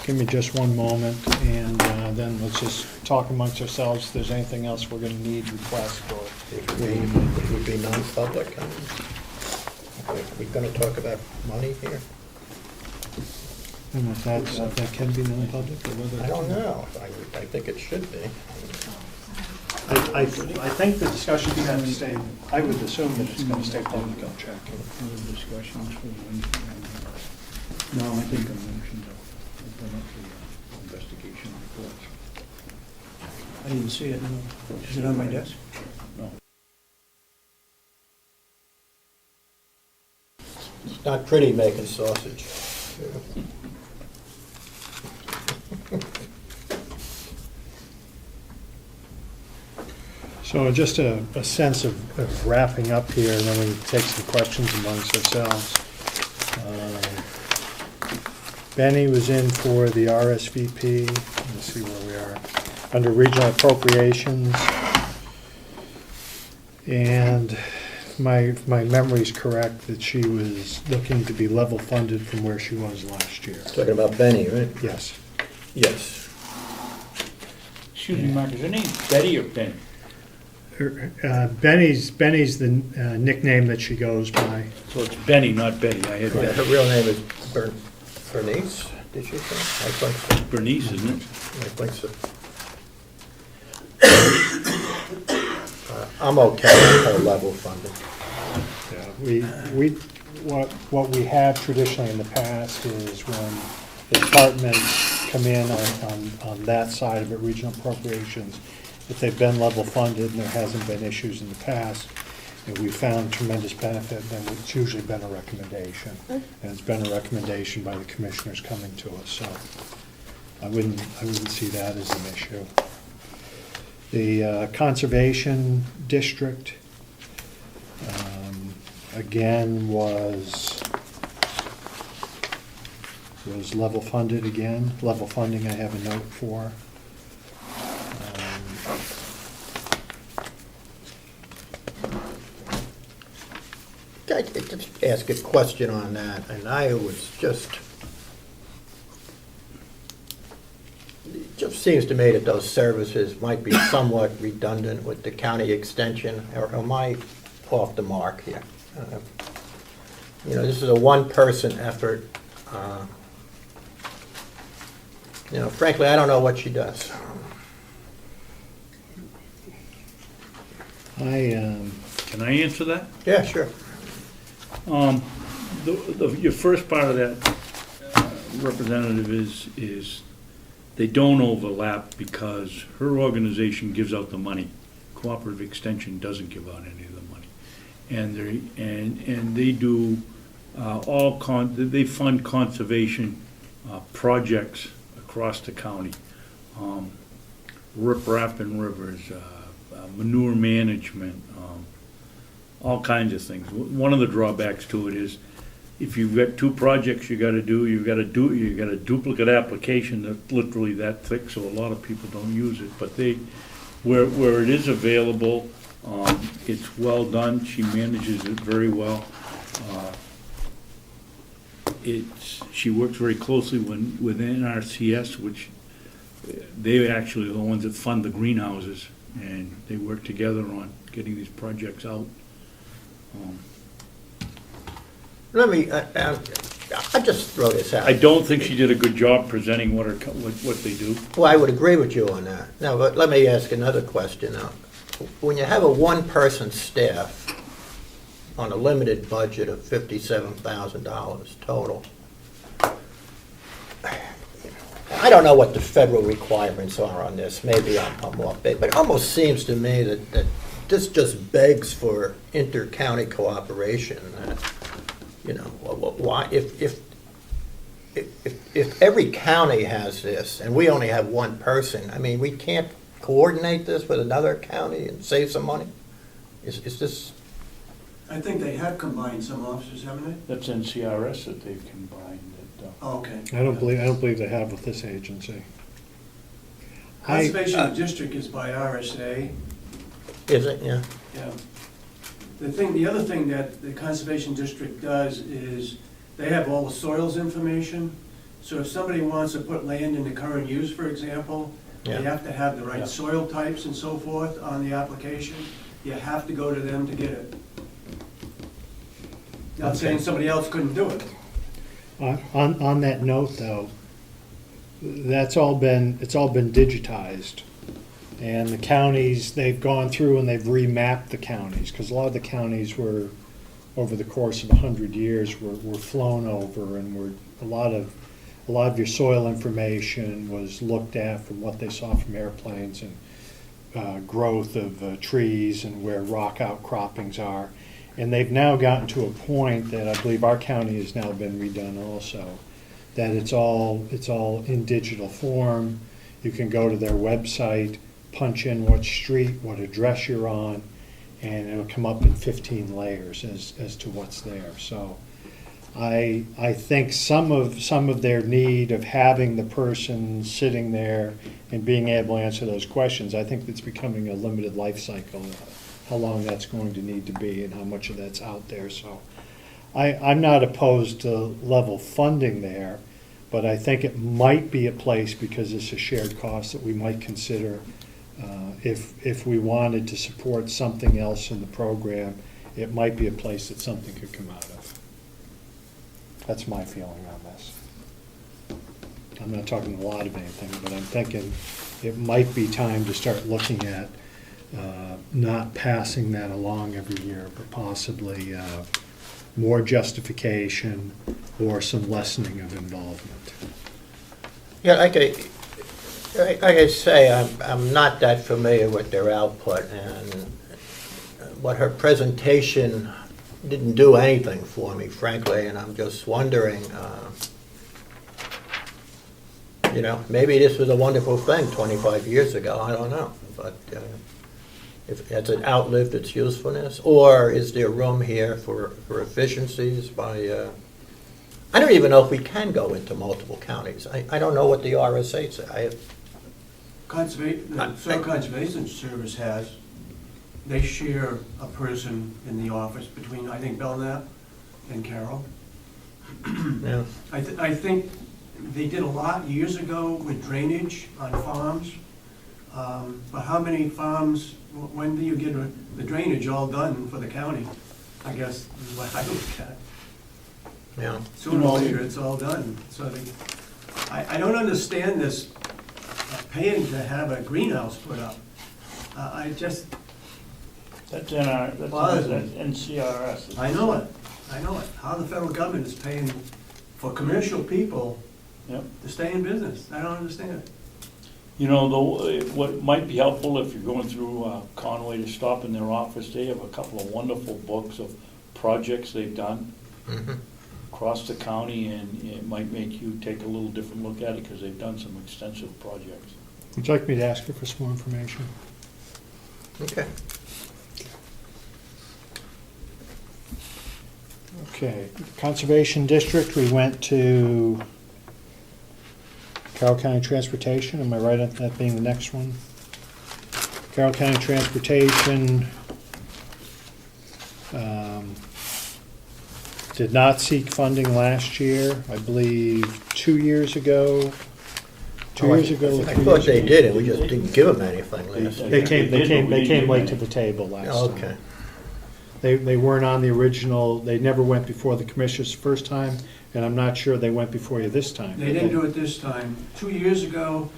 Give me just one moment, and then let's just talk amongst ourselves if there's anything else we're going to need, request, or... It would be non-public. We're going to talk about money here? And if that can be non-public, or whether... I don't know. I think it should be. I think the discussion is going to stay, I would assume that it's going to stay public, I'll check. Further discussions for Wednesday. No, I think Motion to open up the investigation report. I didn't see it. No. Is it on my desk? No. It's not pretty making sausage. So just a sense of wrapping up here, and then we take some questions amongst ourselves. Benny was in for the RSVP. Let's see where we are. Under regional appropriations. And my memory's correct, that she was looking to be level funded from where she was last year. Talking about Benny, right? Yes. Yes. Excuse me, Mark, is her name Betty or Ben? Benny's the nickname that she goes by. So it's Benny, not Betty. I had Her Betty. real name is Bernice, did she say? I think so. Bernice, isn't it? I think so. I'm okay with her level funding. Yeah, what we have traditionally in the past is when departments come in on that side of it, regional appropriations, if they've been level funded and there hasn't been issues in the past, and we found tremendous benefit, then it's usually been a recommendation. And it's been a recommendation by the commissioners coming to us, so I wouldn't see that as an issue. The Conservation District, again, was level funded again. Level funding I have a note for. I could just ask a question on that, and I was just, it just seems to me that those services might be somewhat redundant with the county extension, or am I off the mark here? You know, this is a one-person effort. You know, frankly, I don't know what she does. Can I answer that? Yeah, sure. Your first part of that, Representative, is they don't overlap because her organization gives out the money. Cooperative Extension doesn't give out any of the money. And they do they fund conservation projects across the county. Rip-rap in rivers, manure management, all kinds of things. One of the drawbacks to it is if you've got two projects you gotta do, you got a duplicate application that's literally that thick, so a lot of people don't use it. But where it is available, it's well done. She manages it very well. She works very closely with NRCS, which they actually are the ones that fund the greenhouses, and they work together on getting these projects out. Let me, I just throw this out. I don't think she did a good job presenting what they do. Well, I would agree with you on that. Now, but let me ask another question now. When you have a one-person staff on a limited budget of $57,000 total, I don't know what the federal requirements are on this. Maybe I'm off base, but it almost seems to me that this just begs for inter-county cooperation. You know, why, if every county has this and we only have one person, I mean, we can't coordinate this with another county and save some money? Is this? I think they have combined some officers, haven't they? That's NCRS that they've combined. Oh, okay. I don't believe they have with this agency. Conservation District is by RSA. Is it? Yeah. Yeah. The other thing that the Conservation District does is they have all the soils information. So if somebody wants to put land into current use, for example, they have to have the right soil types and so forth on the application. You have to go to them to get it. Not saying somebody else couldn't do it. On that note, though, it's all been digitized. And the counties, they've gone through and they've remapped the counties, because a lot of the counties were, over the course of 100 years, were flown over, and a lot of your soil information was looked at from what they saw from airplanes, and growth of trees and where rock outcroppings are. And they've now gotten to a point that I believe our county has now been redone also, that it's all in digital form. You can go to their website, punch in what street, what address you're on, and it'll come up in 15 layers as to what's there. So I think some of their need of having the person sitting there and being able to answer those questions, I think it's becoming a limited life cycle how long that's going to need to be and how much of that's out there, so. I'm not opposed to level funding there, but I think it might be a place, because it's a shared cost, that we might consider if we wanted to support something else in the program, it might be a place that something could come out of. That's my feeling on this. I'm not talking a lot of anything, but I'm thinking it might be time to start looking at not passing that along every year, but possibly more justification or some lessening of involvement. Yeah, like I say, I'm not that familiar with their output, and what her presentation didn't do anything for me, frankly, and I'm just wondering, maybe this was a wonderful thing 25 years ago, I don't know, but if has it outlived its usefulness, or is there room here for efficiencies by, I don't even know if we can go into multiple counties. I don't know what the RSA says. The Soil Conservation Service has, they share a person in the office between, I think, Belknap and Carroll. Yeah. I think they did a lot years ago with drainage on farms. But how many farms, when do you get the drainage all done for the county? I guess is what I look at. Yeah. Sooner or later, it's all done. So I don't understand this paying to have a greenhouse put up. I just. That's in our, that's NCRS. I know it. How the federal government is paying for commercial people Yep. to stay in business. I don't understand it. You know, what might be helpful if you're going through Conway to stop in their office, they have a couple of wonderful books of projects they've done across the county, and it might make you take a little different look at it, because they've done some extensive projects. Would you like me to ask you for some more information? Okay. Okay, Conservation District, we went to Carroll County Transportation, am I right on that being the next one? Carroll County Transportation did not seek funding last year, I believe 2 years ago. 2 years ago. I thought they did, and we just didn't give them anything last year. They came late to the table last time. Okay. They weren't on the original, they never went before the commissioners the first time, and I'm not sure they went before you this time. They didn't do it this time. 2 years ago,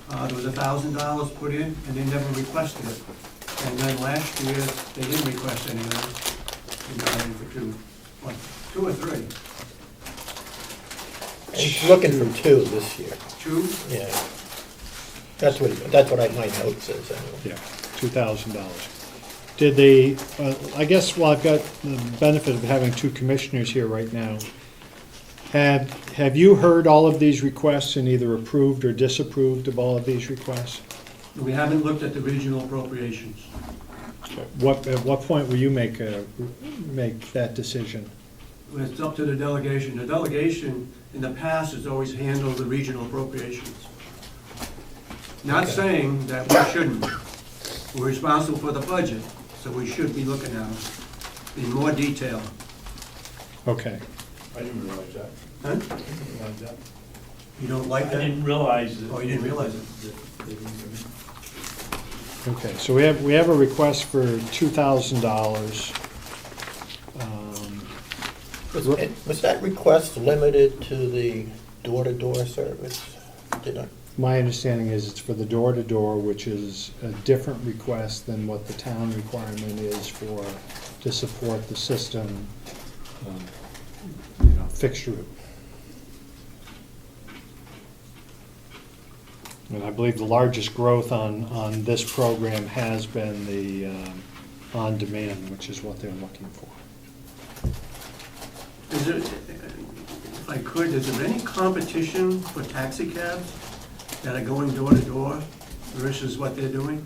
there was $1,000 put in, and they never requested it. And then last year, they didn't request anything. We got in for two or three. He's looking for 2 this year. 2? Yeah. That's what my note says anyway. Yeah, $2,000. Did they, I guess, well, I've got the benefit of having 2 commissioners here right now. Have you heard all of these requests and either approved or disapproved of all of these requests? We haven't looked at the regional appropriations. At what point will you make that decision? It's up to the delegation. The delegation, in the past, has always handled the regional appropriations. Not saying that we shouldn't. We're responsible for the budget, so we should be looking at them in more detail. Okay. I didn't realize that. Huh? I didn't realize that. You don't like that? I didn't realize that. Oh, you didn't realize it? Okay, so we have a request for $2,000. Was that request limited to the door-to-door service? My understanding is it's for the door-to-door, which is a different request than what the town requirement is to support the system, fixed route. And I believe the largest growth on this program has been the on-demand, which is what they're looking for. Is there, if I could, is there any competition for taxi cabs that are going door to door versus what they're doing?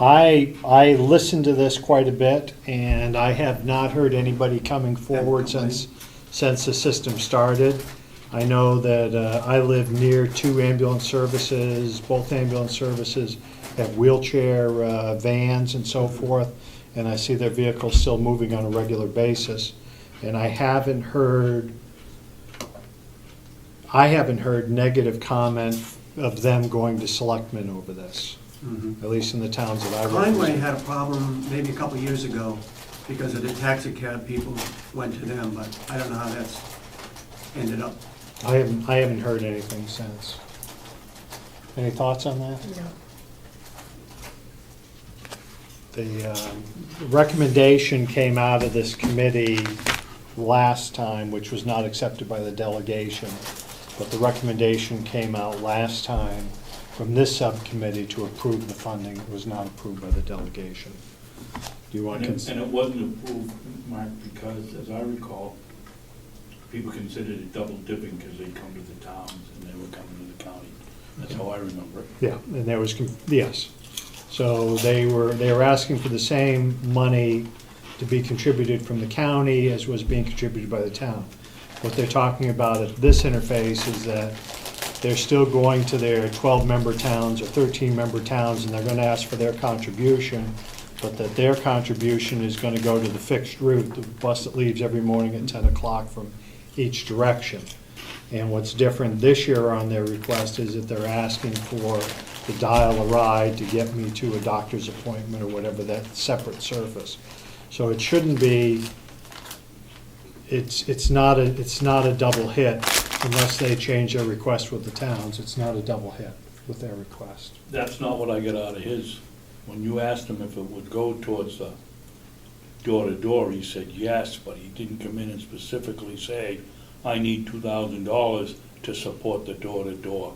I listened to this quite a bit, and I have not heard anybody coming forward since the system started. I know that I live near 2 ambulance services. Both ambulance services have wheelchair vans and so forth, and I see their vehicles still moving on a regular basis. And I haven't heard negative comment of them going to selectmen over this, at least in the towns that I Conway represent. had a problem maybe a couple of years ago because of the taxi cab people went to them, but I don't know how that's ended up. I haven't heard anything since. Any thoughts on that? No. The recommendation came out of this committee last time, which was not accepted by the delegation, but the recommendation came out last time from this subcommittee to approve the funding. It was not approved by the delegation. Do you want to And it wasn't approved, Mark, because, as I recall, people considered it double dipping because they come to the towns and they were coming to the county. That's how I remember it. Yeah, and there was, yes. So they were asking for the same money to be contributed from the county as was being contributed by the town. What they're talking about at this interface is that they're still going to their 12-member towns or 13-member towns, and they're going to ask for their contribution, but that their contribution is going to go to the fixed route, the bus that leaves every morning at 10 o'clock from each direction. And what's different this year on their request is that they're asking for the dial-a-ride to get me to a doctor's appointment or whatever, that separate service. So it shouldn't be, it's not a double hit unless they change their request with the towns. It's not a double hit with their request. That's not what I got out of his. When you asked him if it would go towards the door-to-door, he said yes, but he didn't come in and specifically say, I need $2,000 to support the door-to-door.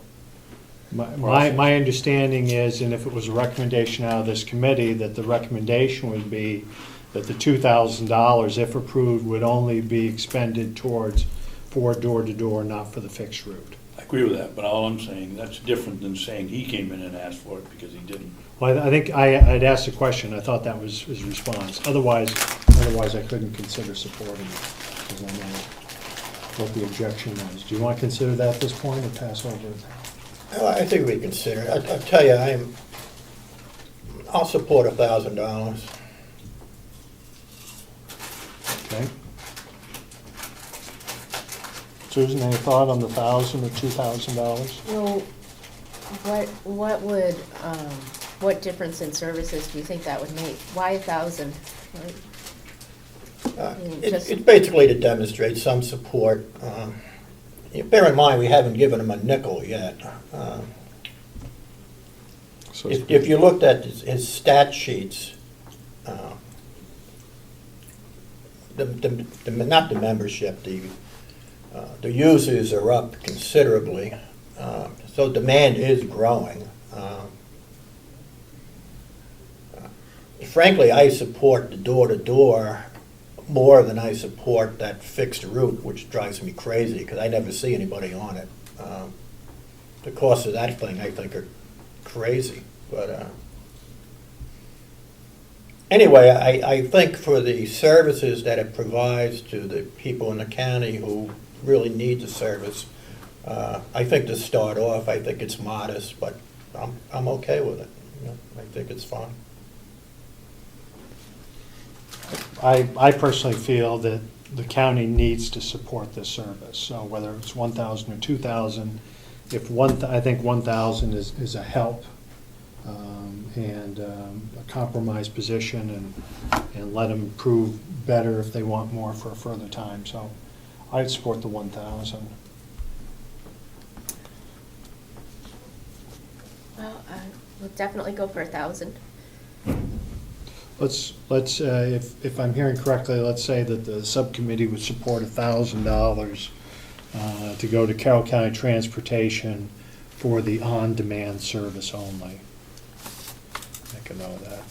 My understanding is, and if it was a recommendation out of this committee, that the recommendation would be that the $2,000, if approved, would only be expended towards for door-to-door, not for the fixed route. I agree with that, but all I'm saying, that's different than saying he came in and asked for it because he didn't. Well, I think I'd asked a question. I thought that was his response. Otherwise I couldn't consider supporting it, because I know what the objection was. Do you want to consider that at this point, or pass over it? Well, I think we consider it. I'll tell you, I'll support $1,000. Okay. Susan, any thought on the $1,000 or $2,000? Well, what difference in services do you think that would make? Why 1,000? It's basically to demonstrate some support. Bear in mind, we haven't given them a nickel yet. If you looked at his stat sheets, not the membership, the users are up considerably, so demand is growing. Frankly, I support the door-to-door more than I support that fixed route, which drives me crazy because I never see anybody on it. The cost of that thing, I think, are crazy. But anyway, I think for the services that it provides to the people in the county who really need the service, I think to start off, I think it's modest, but I'm okay with it. You know, I think it's fine. I personally feel that the county needs to support this service. So whether it's 1,000 or 2,000, I think 1,000 is a help and a compromise position, and let them prove better if they want more for a further time. So I'd support the 1,000. Well, we'll definitely go for 1,000. Let's if I'm hearing correctly, let's say that the subcommittee would support $1,000 to go to Carroll County Transportation for the on-demand service only. Make a note of that.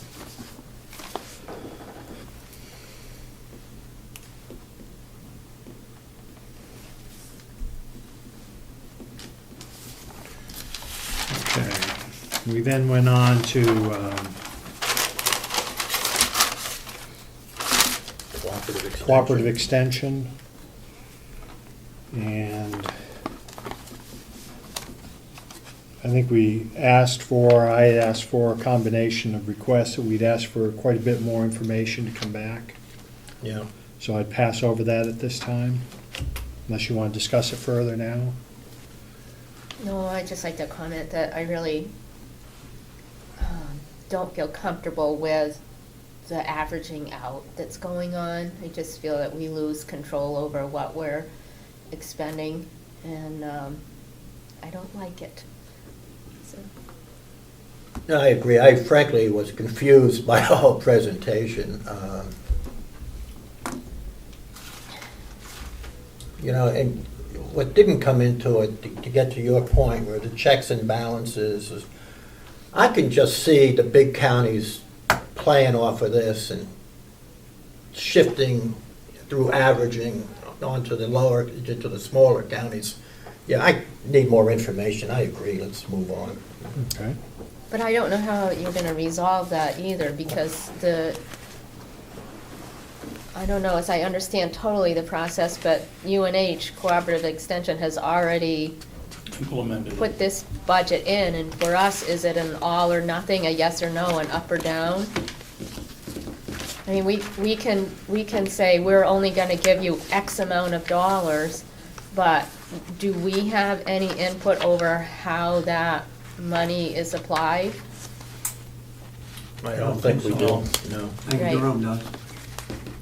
Okay. We then went on to cooperative extension, and I think I asked for a combination of requests, that we'd asked for quite a bit more information to come back. Yeah. So I'd pass over that at this time, unless you want to discuss it further now. No, I'd just like to comment that I really don't feel comfortable with the averaging out that's going on. I just feel that we lose control over what we're expending, and I don't like it. So. No, I agree. I frankly was confused by the whole presentation. You know, and what didn't come into it, to get to your point, where the checks and balances, is I can just see the big counties playing off of this and shifting through averaging onto the lower, to the smaller counties. Yeah, I need more information. I agree. Let's move on. Okay. But I don't know how you're gonna resolve that either, because I don't know, as I understand totally the process, but UNH, Cooperative Extension, has already Implemented. put this budget in, and for us, is it an all or nothing, a yes or no, an up or down? I mean, we can say, we're only gonna give you X amount of dollars, but do we have any input over how that money is applied? I don't think we do. No. I think Right. Durham does.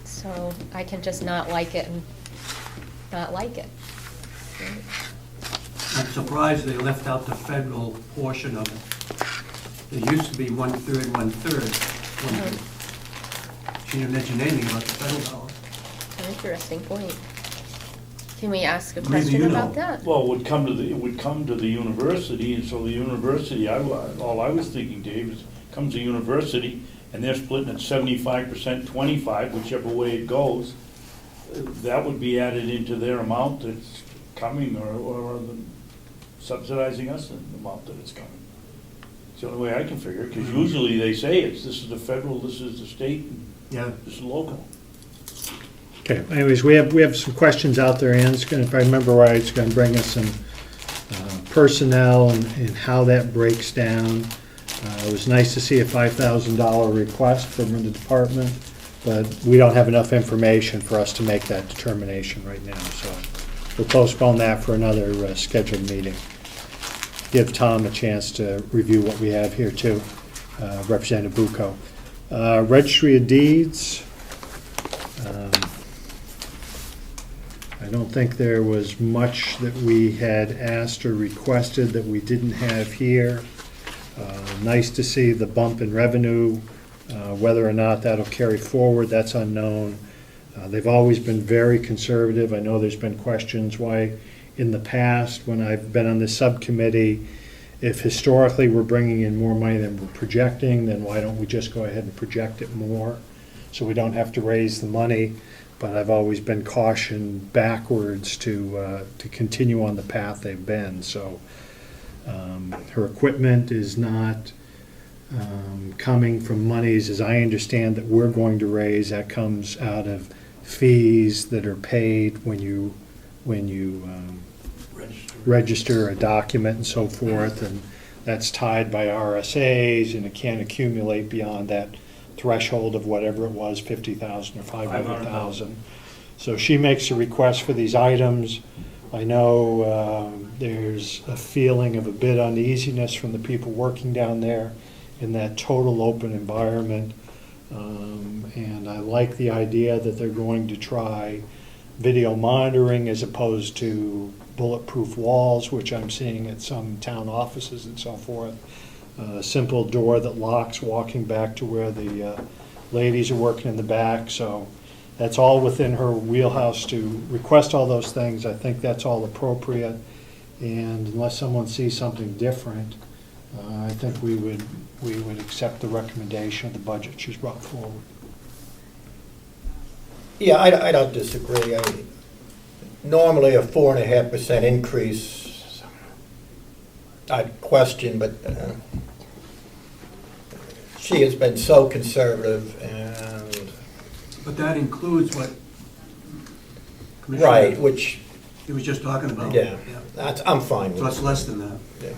So I can just not like it and not like it. I'm surprised they left out the federal portion of it. It used to be 1/3, 1/3. She didn't mention anything about the federal dollars. Interesting point. Can we ask a Maybe question you know. about that? Well, it would come to the university, and so the university, all I was thinking, Dave, is comes the university, and they're splitting it 75%, 25, whichever way it goes. That would be added into their amount that's coming, or subsidizing us in the amount that it's coming. It's the only way I can figure it, because usually they say this is the federal, this is the state, and Yeah. this is local. Okay, anyways, we have some questions out there, and it's gonna, if I remember right, it's gonna bring us some personnel and how that breaks down. It was nice to see a $5,000 request from the department, but we don't have enough information for us to make that determination right now, so we'll postpone that for another scheduled meeting. Give Tom a chance to review what we have here too, Representative Bucco. Registry of Deeds. I don't think there was much that we had asked or requested that we didn't have here. Nice to see the bump in revenue. Whether or not that'll carry forward, that's unknown. They've always been very conservative. I know there's been questions why in the past, when I've been on this subcommittee, if historically we're bringing in more money than we're projecting, then why don't we just go ahead and project it more so we don't have to raise the money? But I've always been cautioned backwards to continue on the path they've been. So her equipment is not coming from monies, as I understand, that we're going to raise. That comes out of fees that are paid when you register a document and so forth, and that's tied by RSAs, and it can't accumulate beyond that threshold of whatever it was, 50,000 or 500,000. So she makes a request for these items. I know there's a feeling of a bit uneasiness from the people working down there in that total open environment. And I like the idea that they're going to try video monitoring as opposed to bulletproof walls, which I'm seeing at some town offices and so forth. A simple door that locks walking back to where the ladies are working in the back. So that's all within her wheelhouse to request all those things. I think that's all appropriate. And unless someone sees something different, I think we would accept the recommendation of the budget she's brought forward. Yeah, I don't disagree. Normally a 4.5% increase, I'd question, but she has been so conservative, and But that includes what Commissioner... right, which he was just talking about. yeah, I'm fine with So it's it. less than that. Yeah,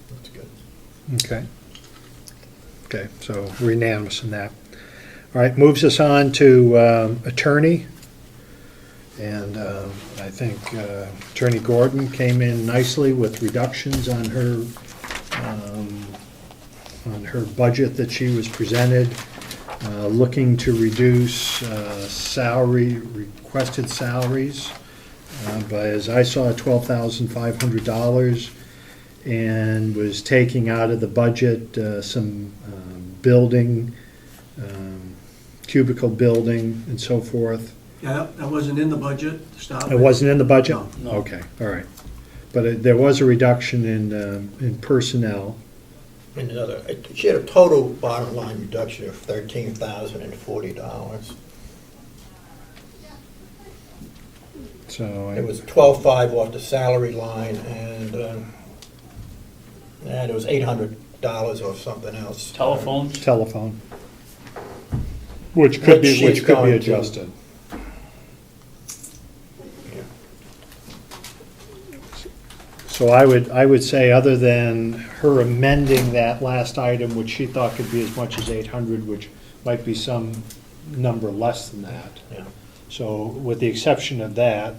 that's good. Okay. Okay, so we're unanimous in that. All right, moves us on to attorney. And I think Attorney Gordon came in nicely with reductions on her budget that she was presented, looking to reduce requested salaries by, as I saw, $12,500, and was taking out of the budget some building, cubicle building and so forth. Yeah, that wasn't in the budget to start with. It wasn't in the budget? No. Okay, all right. But there was a reduction in personnel. And she had a total bottom line reduction of $13,040. So It was 12.5 off the salary line, and it was $800 off something else. Telephones? Telephone. Which could be she's going to- adjusted. So I would say, other than her amending that last item, which she thought could be as much as 800, which might be some number less than that. Yeah. So with the exception of that,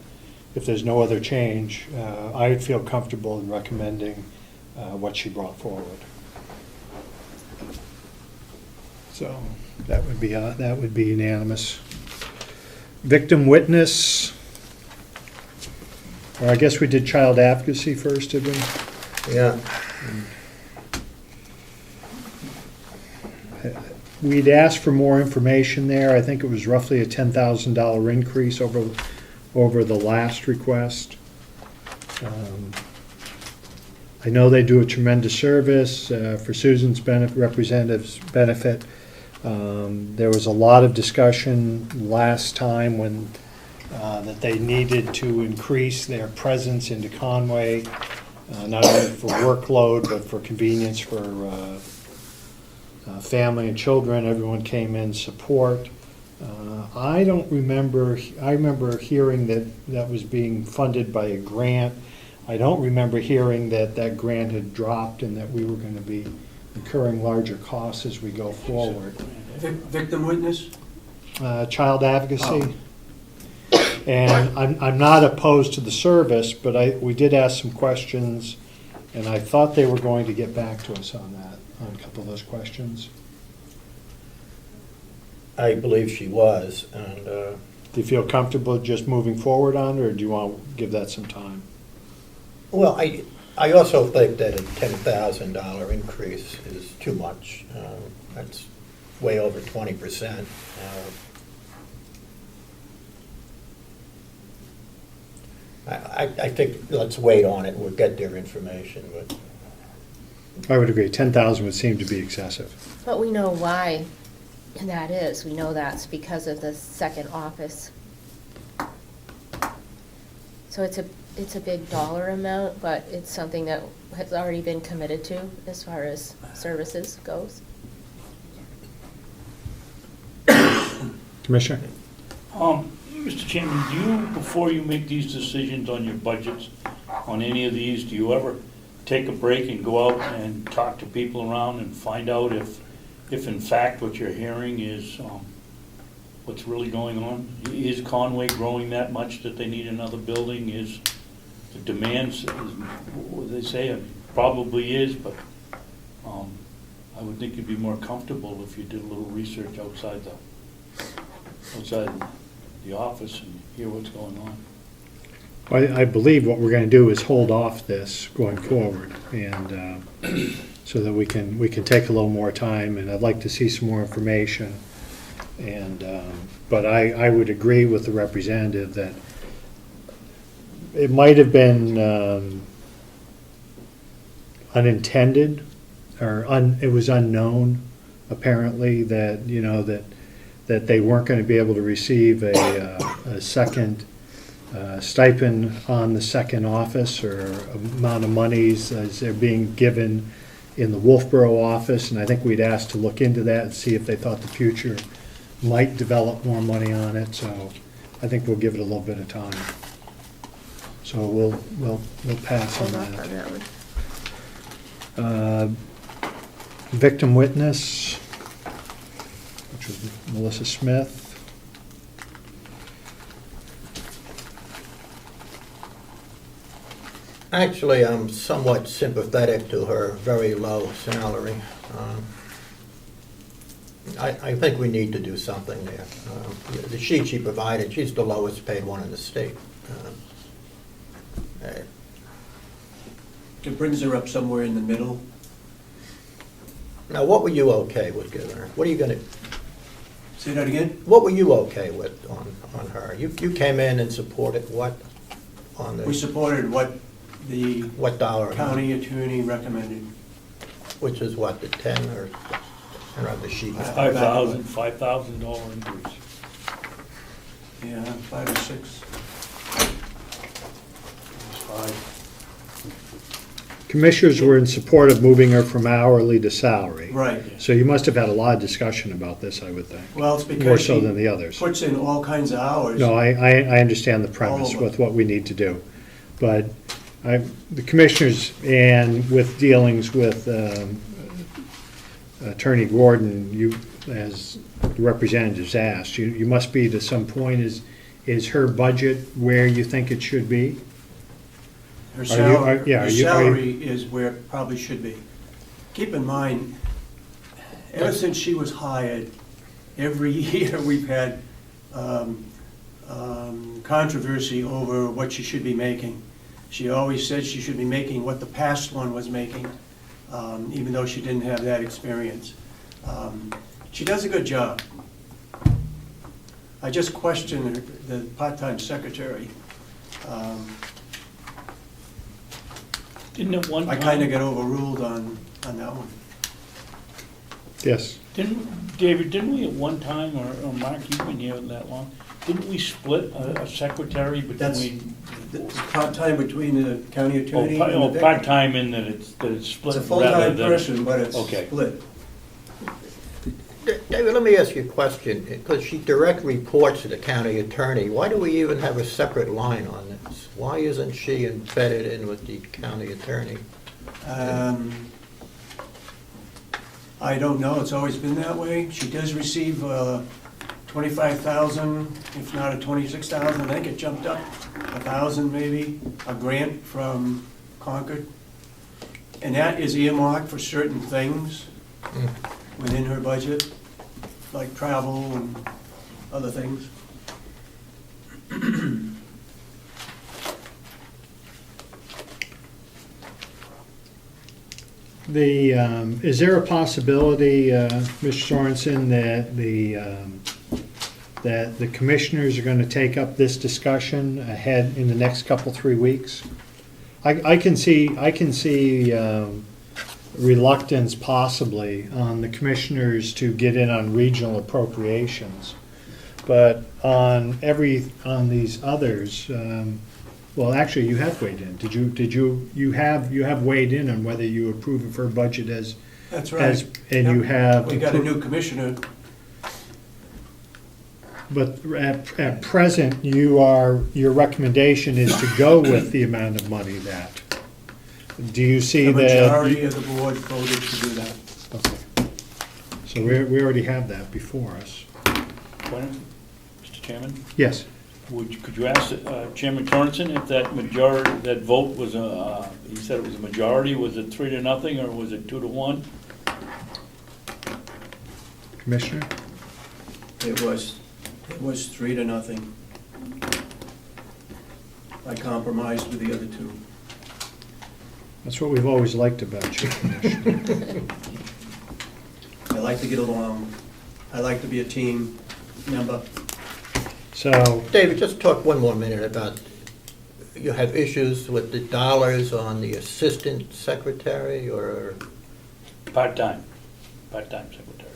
if there's no other change, I would feel comfortable in recommending what she brought forward. So that would be unanimous. Victim witness. Or I guess we did child advocacy first, did we? Yeah. We'd asked for more information there. I think it was roughly a $10,000 increase over the last request. I know they do a tremendous service. For Susan's representative's benefit, there was a lot of discussion last time when that they needed to increase their presence into Conway, not only for workload, but for convenience for family and children. Everyone came in support. I remember hearing that was being funded by a grant. I don't remember hearing that grant had dropped and that we were going to be incurring larger costs as we go forward. Victim witness? Child advocacy. And I'm not opposed to the service, but we did ask some questions, and I thought they were going to get back to us on that, on a couple of those questions. I believe she was, and Do you feel comfortable just moving forward on it, or do you want to give that some time? well, I also think that a $10,000 increase is too much. That's way over 20%. I think let's wait on it. We'll get their information, but. I would agree. 10,000 would seem to be excessive. But we know why that is. We know that's because of the second office. So it's a big dollar amount, but it's something that has already been committed to as far as services goes. Commissioner? Mr. Chairman, do you, before you make these decisions on your budgets, on any of these, do you ever take a break and go out and talk to people around and find out if in fact what you're hearing is what's really going on? Is Conway growing that much that they need another building? Is the demands, they say it probably is, but I would think you'd be more comfortable if you did a little research outside the office and hear what's going on. I believe what we're going to do is hold off this going forward, and so that we can take a little more time, and I'd like to see some more information. And but I would agree with the representative that it might have been unintended, or it was unknown, apparently, that that they weren't going to be able to receive a second stipend on the second office, or amount of monies as they're being given in the Wolfboro office. And I think we'd asked to look into that and see if they thought the future might develop more money on it. So I think we'll give it a little bit of time. So we'll pass on Hold off that. on that one. Victim witness, which was Melissa Smith. Actually, I'm somewhat sympathetic to her very low salary. I think we need to do something there. The sheet she provided, she's the lowest paid one in the state. It brings her up somewhere in the middle. Now, what were you okay with giving her? What are you gonna, Say that again? what were you okay with on her? You came in and supported what on We the, supported what the what dollar amount? county attorney recommended. Which is what, the 10 or, I don't have the sheet. $5,000 increase. Yeah, 5 or 6. It's five. Commissioners were in support of moving her from hourly to salary. Right. So you must have had a lot of discussion about this, I would think. Well, it's because More so she than the others. puts in all kinds of hours. No, I understand the premise All of it. with what we need to do. But the commissioners, and with dealings with Attorney Gordon, you, as the representatives asked, you must be to some point, is her budget where you think it should be? Her Are you- salary, are- yeah, her are you- salary is where it probably should be. Keep in mind, ever since she was hired, every year we've had controversy over what she should be making. She always said she should be making what the past one was making, even though she didn't have that experience. She does a good job. I just question the part-time secretary. Didn't at one I time? kind of get overruled on that one. Yes. David, didn't we at one time, or Mark, you've been here that long, didn't we split a secretary That's between? It's part-time between the county attorney and the Oh, victim. part-time in that it's split It's a rather full-time than. person, but it's Okay. split. David, let me ask you a question, because she direct reports to the county attorney. Why do we even have a separate line on this? Why isn't she embedded in with the county attorney? I don't know, it's always been that way. She does receive 25,000, if not a 26,000, I think it jumped up 1,000 maybe, a grant from Concord. And that is earmarked for certain things within her budget, like travel and other things. Is there a possibility, Mr. Sorensen, that the commissioners are going to take up this discussion ahead in the next couple, 3 weeks? I can see reluctance possibly on the commissioners to get in on regional appropriations. But on these others, well, actually, you have weighed in. You have weighed in on whether you approve of her budget as. That's right. And Yep. you have. We got a new commissioner. But at present, your recommendation is to go with the amount of money that. Do you see The that? majority of the board voted to do that. Okay. So we already have that before us. Mr. Chairman? Yes. Could you ask Chairman Torrenson if that vote was he said it was a majority, was it 3-0 or was it 2-1? Commissioner? It was 3-0. I compromised with the other two. That's what we've always liked about you, Commissioner. I like to get along. I like to be a team member. So, David, just talk one more minute about, you have issues with the dollars on the assistant secretary or Part-time secretary.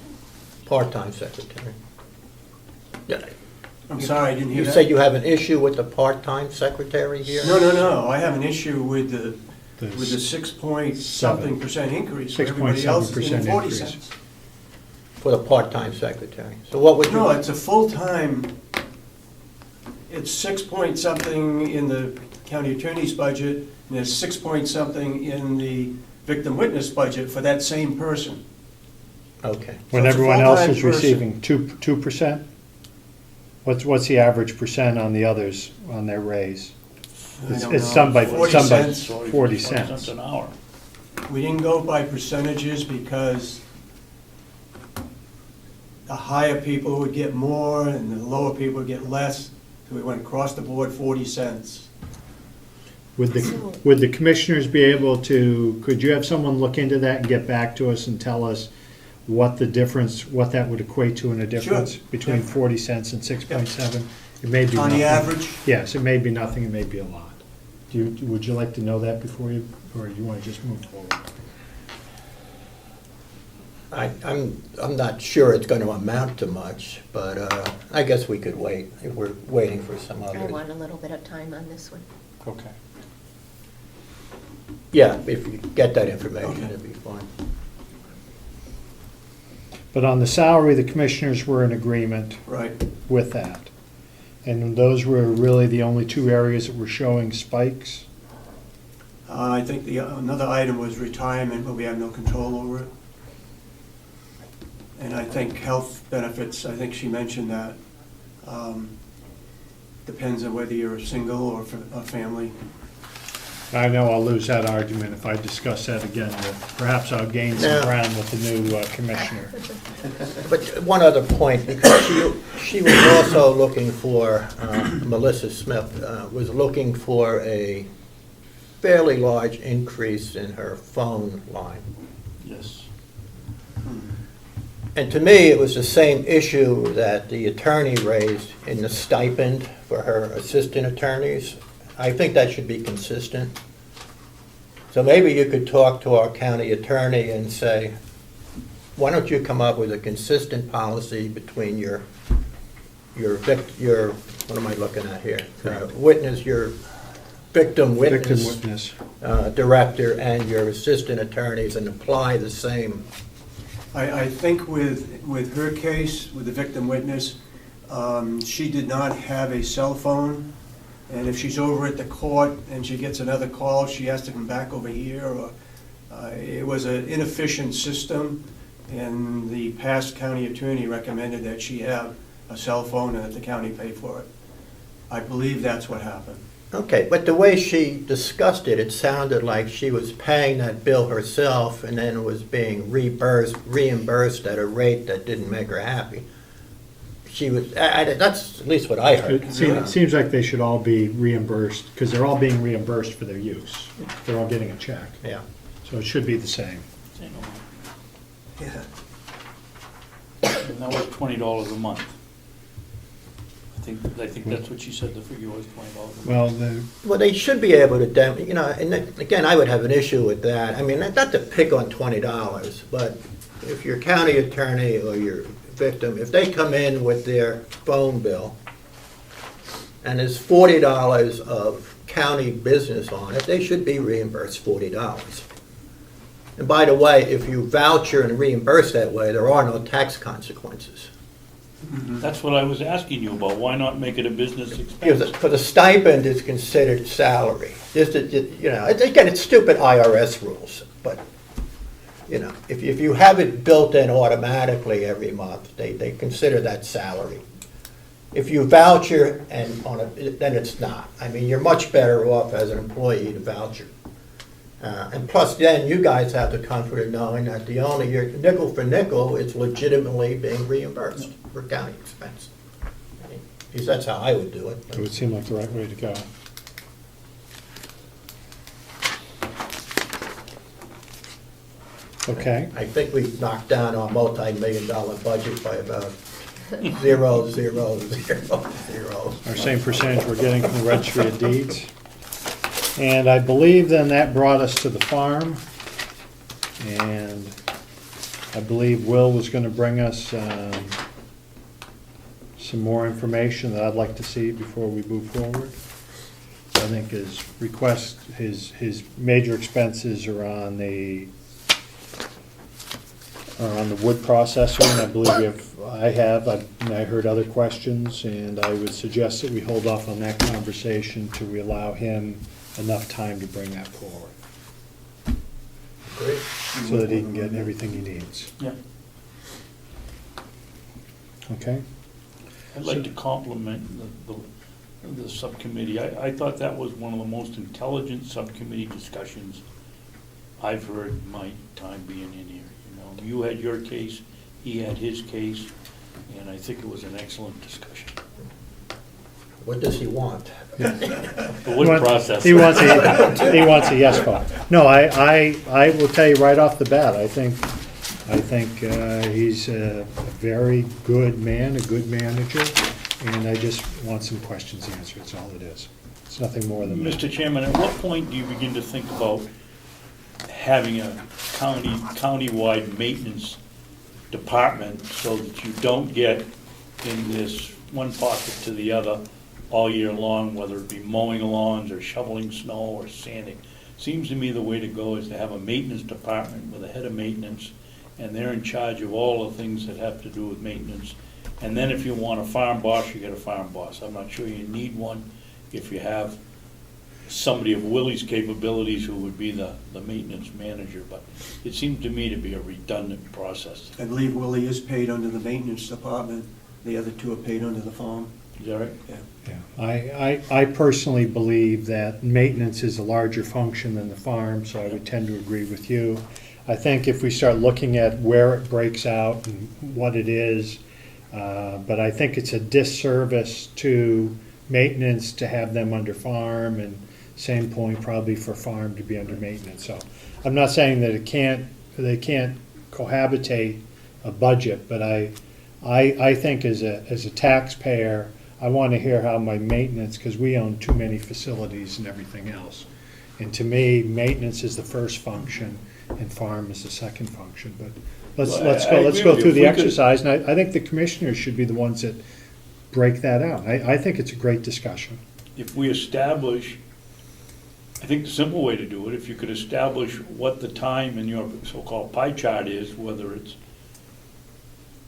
part-time secretary? Yeah. I'm sorry, I didn't hear You that. said you have an issue with the part-time secretary here? No. I have an issue with the 6-point-something% increase. where everybody else is getting 6.7% 40 increase. cents. For the part-time secretary. So what would you? No, it's a full-time, it's 6-point-something in the county attorney's budget, and there's 6-point-something in the victim witness budget for that same person. Okay. When So it's a everyone else full-time is person. receiving 2%? What's the average percent on the others, on their raise? I It's don't it's know, some by, 40 some by cents. 40 cents. an hour. We didn't go by percentages because the higher people would get more and the lower people would get less. So we went across the board 40 cents. Would the commissioners be able to, could you have someone look into that and get back to us and tell us what the difference, what that would equate to in a difference between yeah. 40 cents and 6.7? It may be On nothing. the average? Yes, it may be nothing, it may be a lot. Would you like to know that before you, or you want to just move forward? I'm not sure it's going to amount to much, but I guess we could wait if we're waiting for some I others. want a little bit of time on this one. Okay. Yeah, if you get that information, Okay. it'd be fine. But on the salary, the commissioners were in agreement Right. with that. And those were really the only two areas that were showing spikes. I think another item was retirement, but we have no control over it. And I think health benefits, I think she mentioned that. Depends on whether you're a single or a family. I know I'll lose that argument if I discuss that again, but perhaps I'll gain some No. ground with the new commissioner. But one other point, because she was also looking for, Melissa Smith was looking for a fairly large increase in her phone line. Yes. And to me, it was the same issue that the attorney raised in the stipend for her assistant attorneys. I think that should be consistent. So maybe you could talk to our county attorney and say, why don't you come up with a consistent policy between your what am I looking at here? Your victim witness director and your assistant attorneys, and apply the same. I think with her case, with the victim witness, she did not have a cell phone. And if she's over at the court and she gets another call, she has to come back over here. Or it was an inefficient system, and the past county attorney recommended that she have a cell phone and that the county pay for it. I believe that's what happened. Okay, but the way she discussed it, it sounded like she was paying that bill herself and then was being reimbursed at a rate that didn't make her happy. She was, that's at least what I heard. It seems like they should all be reimbursed, because they're all being reimbursed for their use. They're all getting a check. Yeah. So it should be the same. Yeah. And that was $20 a month. I think that's what she said the figure was, $20 a month. Well, They should be able to, and again, I would have an issue with that. I mean, not to pick on $20, but if your county attorney or your victim, if they come in with their phone bill and there's $40 of county business on it, they should be reimbursed $40. And by the way, if you voucher and reimburse that way, there are no tax consequences. That's what I was asking you about. Why not make it a business expense? Because a stipend is considered salary. Again, it's stupid IRS rules, but, if you have it built in automatically every month, they consider that salary. If you voucher then it's not. I mean, you're much better off as an employee to voucher. And plus, then you guys have the comfort of knowing that your nickel for nickel is legitimately being reimbursed for county expense. Because that's how I would do it. it would seem like the right way to go. Okay. I think we've knocked down our multi-million-dollar budget by about 0, 0, 0, 0. Our same percentage we're getting from the Registry of Deeds. And I believe then that brought us to the farm. And I believe Will was going to bring us some more information that I'd like to see before we move forward. I think his request, his major expenses are on the wood processor, and I believe I heard other questions, and I would suggest that we hold off on that conversation till we allow him enough time to bring that forward. Great. So that he can get everything he needs. Yeah. Okay? I'd like to compliment the subcommittee. I thought that was one of the most intelligent subcommittee discussions I've heard in my time being in here. You know, you had your case, he had his case, and I think it was an excellent discussion. What does he want? The wood process. He wants a yes vote. No, I will tell you right off the bat, I think he's a very good man, a good manager, and I just want some questions answered, that's all it is. It's nothing more than that. Mr. Chairman, at what point do you begin to think about having a county-wide maintenance department so that you don't get in this one pocket to the other all year long, whether it be mowing lawns or shoveling snow or sanding? Seems to me the way to go is to have a maintenance department with a head of maintenance, and they're in charge of all the things that have to do with maintenance. And then if you want a farm boss, you get a farm boss. I'm not sure you need one if you have somebody of Willie's capabilities who would be the maintenance manager, but it seems to me to be a redundant process. I believe Willie is paid under the maintenance department. The other two are paid under the farm. Is that right? Yeah. Yeah, I personally believe that maintenance is a larger function than the farm, so I would tend to agree with you. I think if we start looking at where it breaks out and what it is, but I think it's a disservice to maintenance to have them under farm, and same point probably for farm to be under maintenance. So I'm not saying that they can't cohabitate a budget, but I think as a taxpayer, I want to hear how my maintenance, because we own too many facilities and everything else. And to me, maintenance is the first function and farm is the second function. But let's go through the exercise, and I think the commissioners should be the ones that break that out. I think it's a great discussion. If we establish, I think the simple way to do it, if you could establish what the time in your so-called pie chart is, whether it's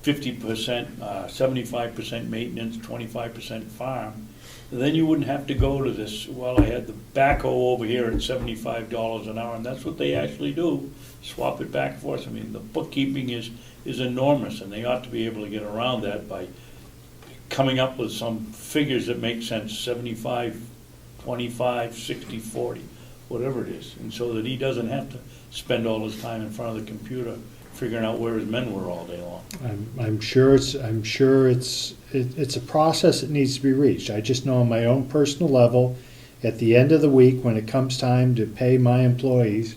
50%, 75% maintenance, 25% farm, then you wouldn't have to go to this, well, I had the backhoe over here at $75 an hour, and that's what they actually do, swap it back and forth. I mean, the bookkeeping is enormous, and they ought to be able to get around that by coming up with some figures that make sense, 75, 25, 60, 40, whatever it is, and so that he doesn't have to spend all his time in front of the computer figuring out where his men were all day long. I'm sure it's a process that needs to be reached. I just know on my own personal level, at the end of the week, when it comes time to pay my employees,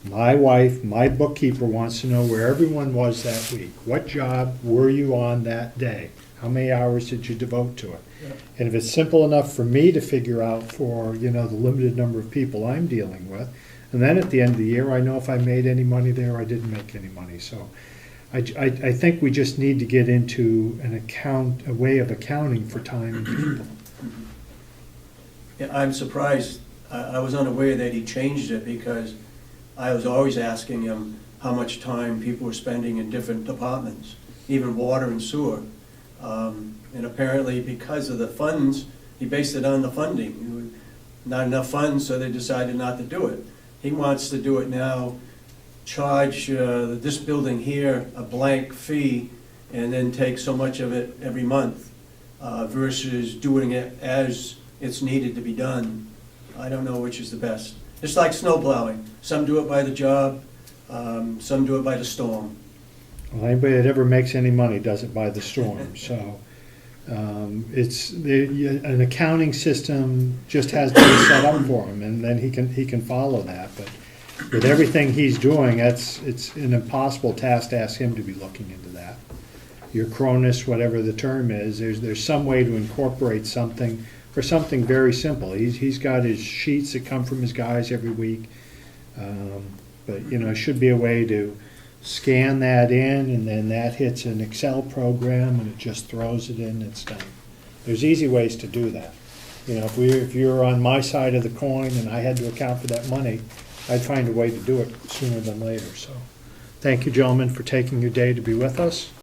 my wife, my bookkeeper wants to know where everyone was that week. What job were you on that day? How many hours did you devote to it? Yeah. And if it's simple enough for me to figure out for, the limited number of people I'm dealing with, and then at the end of the year, I know if I made any money there or I didn't make any money. So I think we just need to get into a way of accounting for time and people. Yeah, I'm surprised. I was unaware that he changed it, because I was always asking him how much time people were spending in different departments, even water and sewer. And apparently because of the funds, he based it on the funding. Not enough funds, so they decided not to do it. He wants to do it now, charge this building here a blank fee, and then take so much of it every month, versus doing it as it's needed to be done. I don't know which is the best. It's like snow plowing. Some do it by the job, some do it by the storm. Well, anybody that ever makes any money does it by the storm. So an accounting system just has to be set up for him, and then he can follow that. But with everything he's doing, it's an impossible task to ask him to be looking into that. Your Cronus, whatever the term is, there's some way to incorporate something for something very simple. He's got his sheets that come from his guys every week, but it should be a way to scan that in, and then that hits an Excel program and it just throws it in and it's done. There's easy ways to do that. If you're on my side of the coin and I had to account for that money, I'd find a way to do it sooner than later. So thank you, gentlemen, for taking your day to be with us.